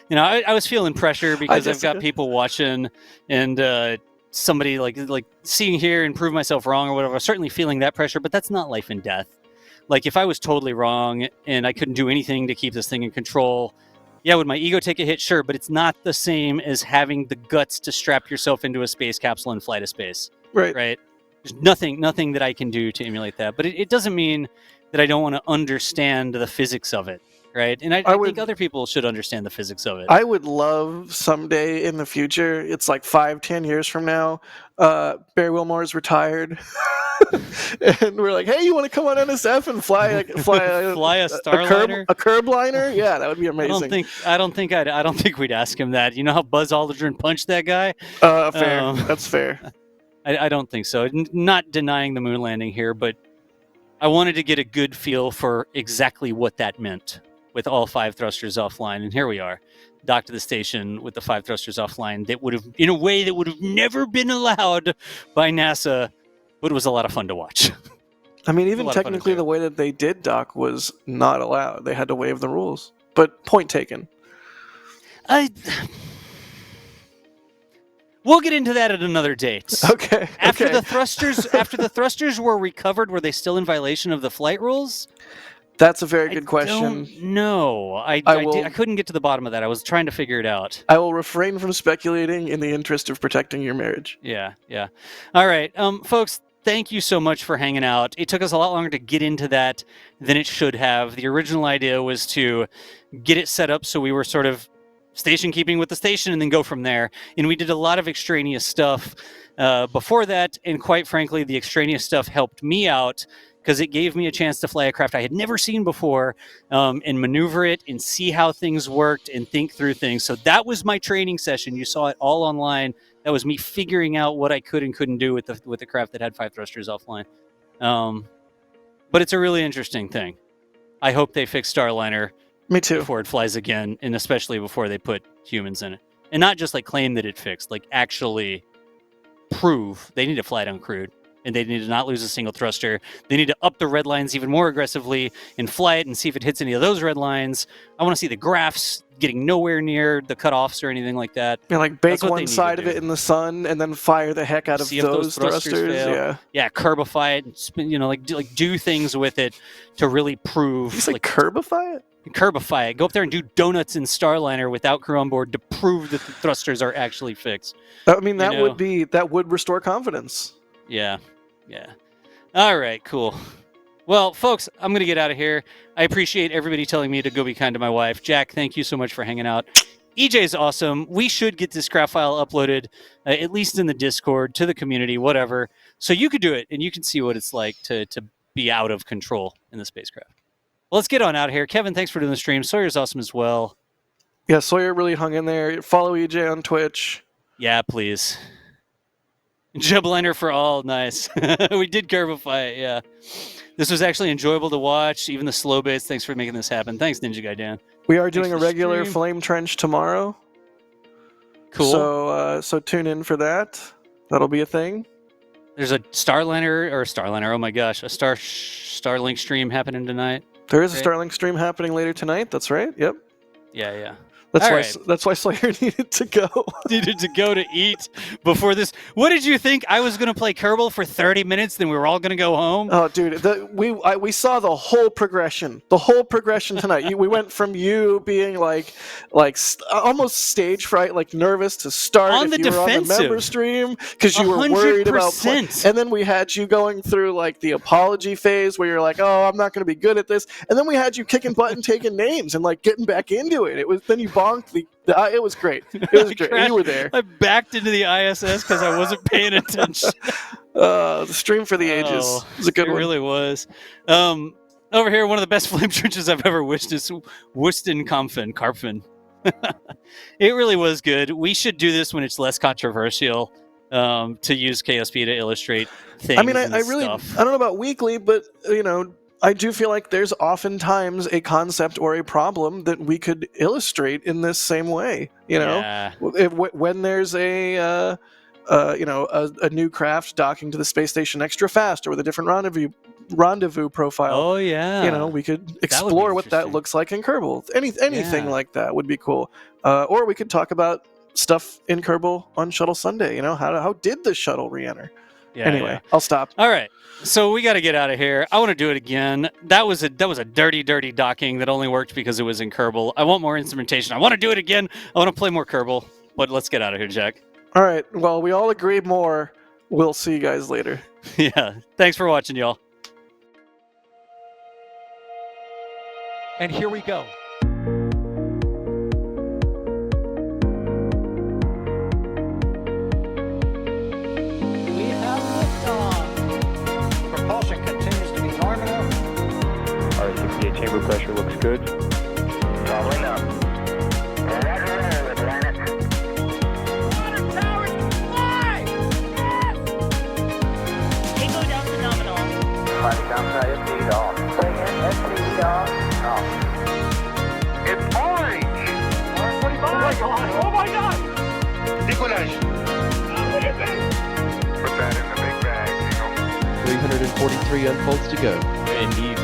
I was feeling pressure because I've got people watching, and somebody like seeing here and prove myself wrong or whatever. I was certainly feeling that pressure, but that's not life and death. Like if I was totally wrong and I couldn't do anything to keep this thing in control, would my ego take a hit? Sure, but it's not the same as having the guts to strap yourself into a space capsule and fly to space. Right. There's nothing that I can do to emulate that. But it doesn't mean that I don't want to understand the physics of it, right? And I think other people should understand the physics of it. I would love someday in the future, it's like 5-10 years from now, Barry Wilmore's retired. And we're like, hey, you want to come on NSF and fly a Starliner? A Curbliner? Yeah, that would be amazing. I don't think we'd ask him that. You know how Buzz Aldrin punched that guy? Fair. That's fair. I don't think so. Not denying the moon landing here, but I wanted to get a good feel for exactly what that meant with all 5 thrusters offline. And here we are, docked to the station with the 5 thrusters offline that would have, in a way that would have never been allowed by NASA, but it was a lot of fun to watch. I mean, even technically the way that they did dock was not allowed. They had to waive the rules. But point taken. We'll get into that at another date. Okay. After the thrusters were recovered, were they still in violation of the flight rules? That's a very good question. No, I couldn't get to the bottom of that. I was trying to figure it out. I will refrain from speculating in the interest of protecting your marriage. Yeah. All right, folks, thank you so much for hanging out. It took us a lot longer to get into that than it should have. The original idea was to get it set up so we were sort of station keeping with the station and then go from there. And we did a lot of extraneous stuff before that, and quite frankly, the extraneous stuff helped me out because it gave me a chance to fly a craft I had never seen before and maneuver it and see how things worked and think through things. So that was my training session. You saw it all online. That was me figuring out what I could and couldn't do with the craft that had 5 thrusters offline. But it's a really interesting thing. I hope they fix Starliner. Me too. Before it flies again, and especially before they put humans in it. And not just like claim that it fixed, like actually prove they need to fly it uncrewed. And they need to not lose a single thruster. They need to up the red lines even more aggressively and fly it and see if it hits any of those red lines. I want to see the graphs getting nowhere near the cutoffs or anything like that. Yeah, like bake one side of it in the sun and then fire the heck out of those thrusters. Yeah, curbify it. And, like do things with it to really prove. You say curbify it? Curbify it. Go up there and do donuts in Starliner without crew on board to prove that the thrusters are actually fixed. I mean, that would restore confidence. Yeah. All right, cool. Well, folks, I'm going to get out of here. I appreciate everybody telling me to go be kind to my wife. Jack, thank you so much for hanging out. EJ's awesome. We should get this craft file uploaded, at least in the Discord, to the community, whatever. So you could do it, and you can see what it's like to be out of control in the spacecraft. Well, let's get on out of here. Kevin, thanks for doing the stream. Sawyer's awesome as well. Yeah, Sawyer really hung in there. Follow EJ on Twitch. Yeah, please. Jubliner for all, nice. We did Kerbify it, yeah. This was actually enjoyable to watch, even the slow bits. Thanks for making this happen. Thanks, Ninja Guy Dan. We are Thanks doing for a the regular stream. flame trench tomorrow. Cool. So tune in for that. That'll be a thing. There's a Starliner, oh my gosh, a Starlink stream happening tonight. There is a Great. Starlink stream happening later tonight. That's right. Yep. Yeah. That's All why. right. That's why Slayer needed to go. Needed to go to eat before this. What did you think? I was going to play Kerbal for 30 minutes, then we were all going to go home? Oh, dude, we saw the whole progression. The whole progression tonight. We went from you being almost stage fright, like nervous to start On if the you were on the defensive. member stream because you were worried about 100%. and then we had you going through like the apology phase where you're like, oh, I'm not going to be good at this, and then we had you kicking butt and taking names and like getting back into it. It was then you bonked the it was great. It was great. And you were there. I backed into the ISS because I wasn't paying attention. The stream for the ages. It was a good one. It really was. Over here, one of the best flame trenches I've ever wished is Karpfen. It really was good. We should do this when it's less controversial to use KSP to illustrate things. I mean, I really, stuff. I don't know about weekly, but I do feel like there's oftentimes a concept or a problem that we could illustrate in this same way. Yeah. When there's a new craft docking to the space station extra fast or with a different rendezvous profile. Oh yeah. We could explore what that looks like in Kerbal. Anything like that would be cool. Or we could talk about stuff in Kerbal on Shuttle Sunday. How did the shuttle re-enter? Anyway, I'll stop. All right. So we got to get out of here. I want to do it again. That was a dirty docking that only worked because it was in Kerbal. I want more instrumentation. I want to do it again. I want to play more Kerbal. But let's get out of here, Jack. All right. Well, we all agree more. We'll see you guys later. Yeah. Thanks for watching, y'all. And here we go. Propulsion continues to be normal. R68 chamber pressure looks good. Following up. Water towers, fly! Yes! Tango down to nominal. Flighting downside SP off. Bring in SP off. It's orange! 145! Oh my god! Oh my god! Décollage. What is it? Put that in the big bag, 343 unfolds to go. Indeed.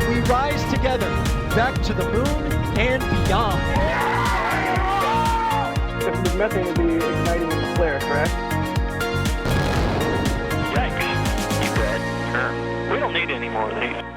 We rise together, back to the moon and beyond. The methane would be igniting in the flare, correct? Yikes. You read? Sure. We don't need any more of these.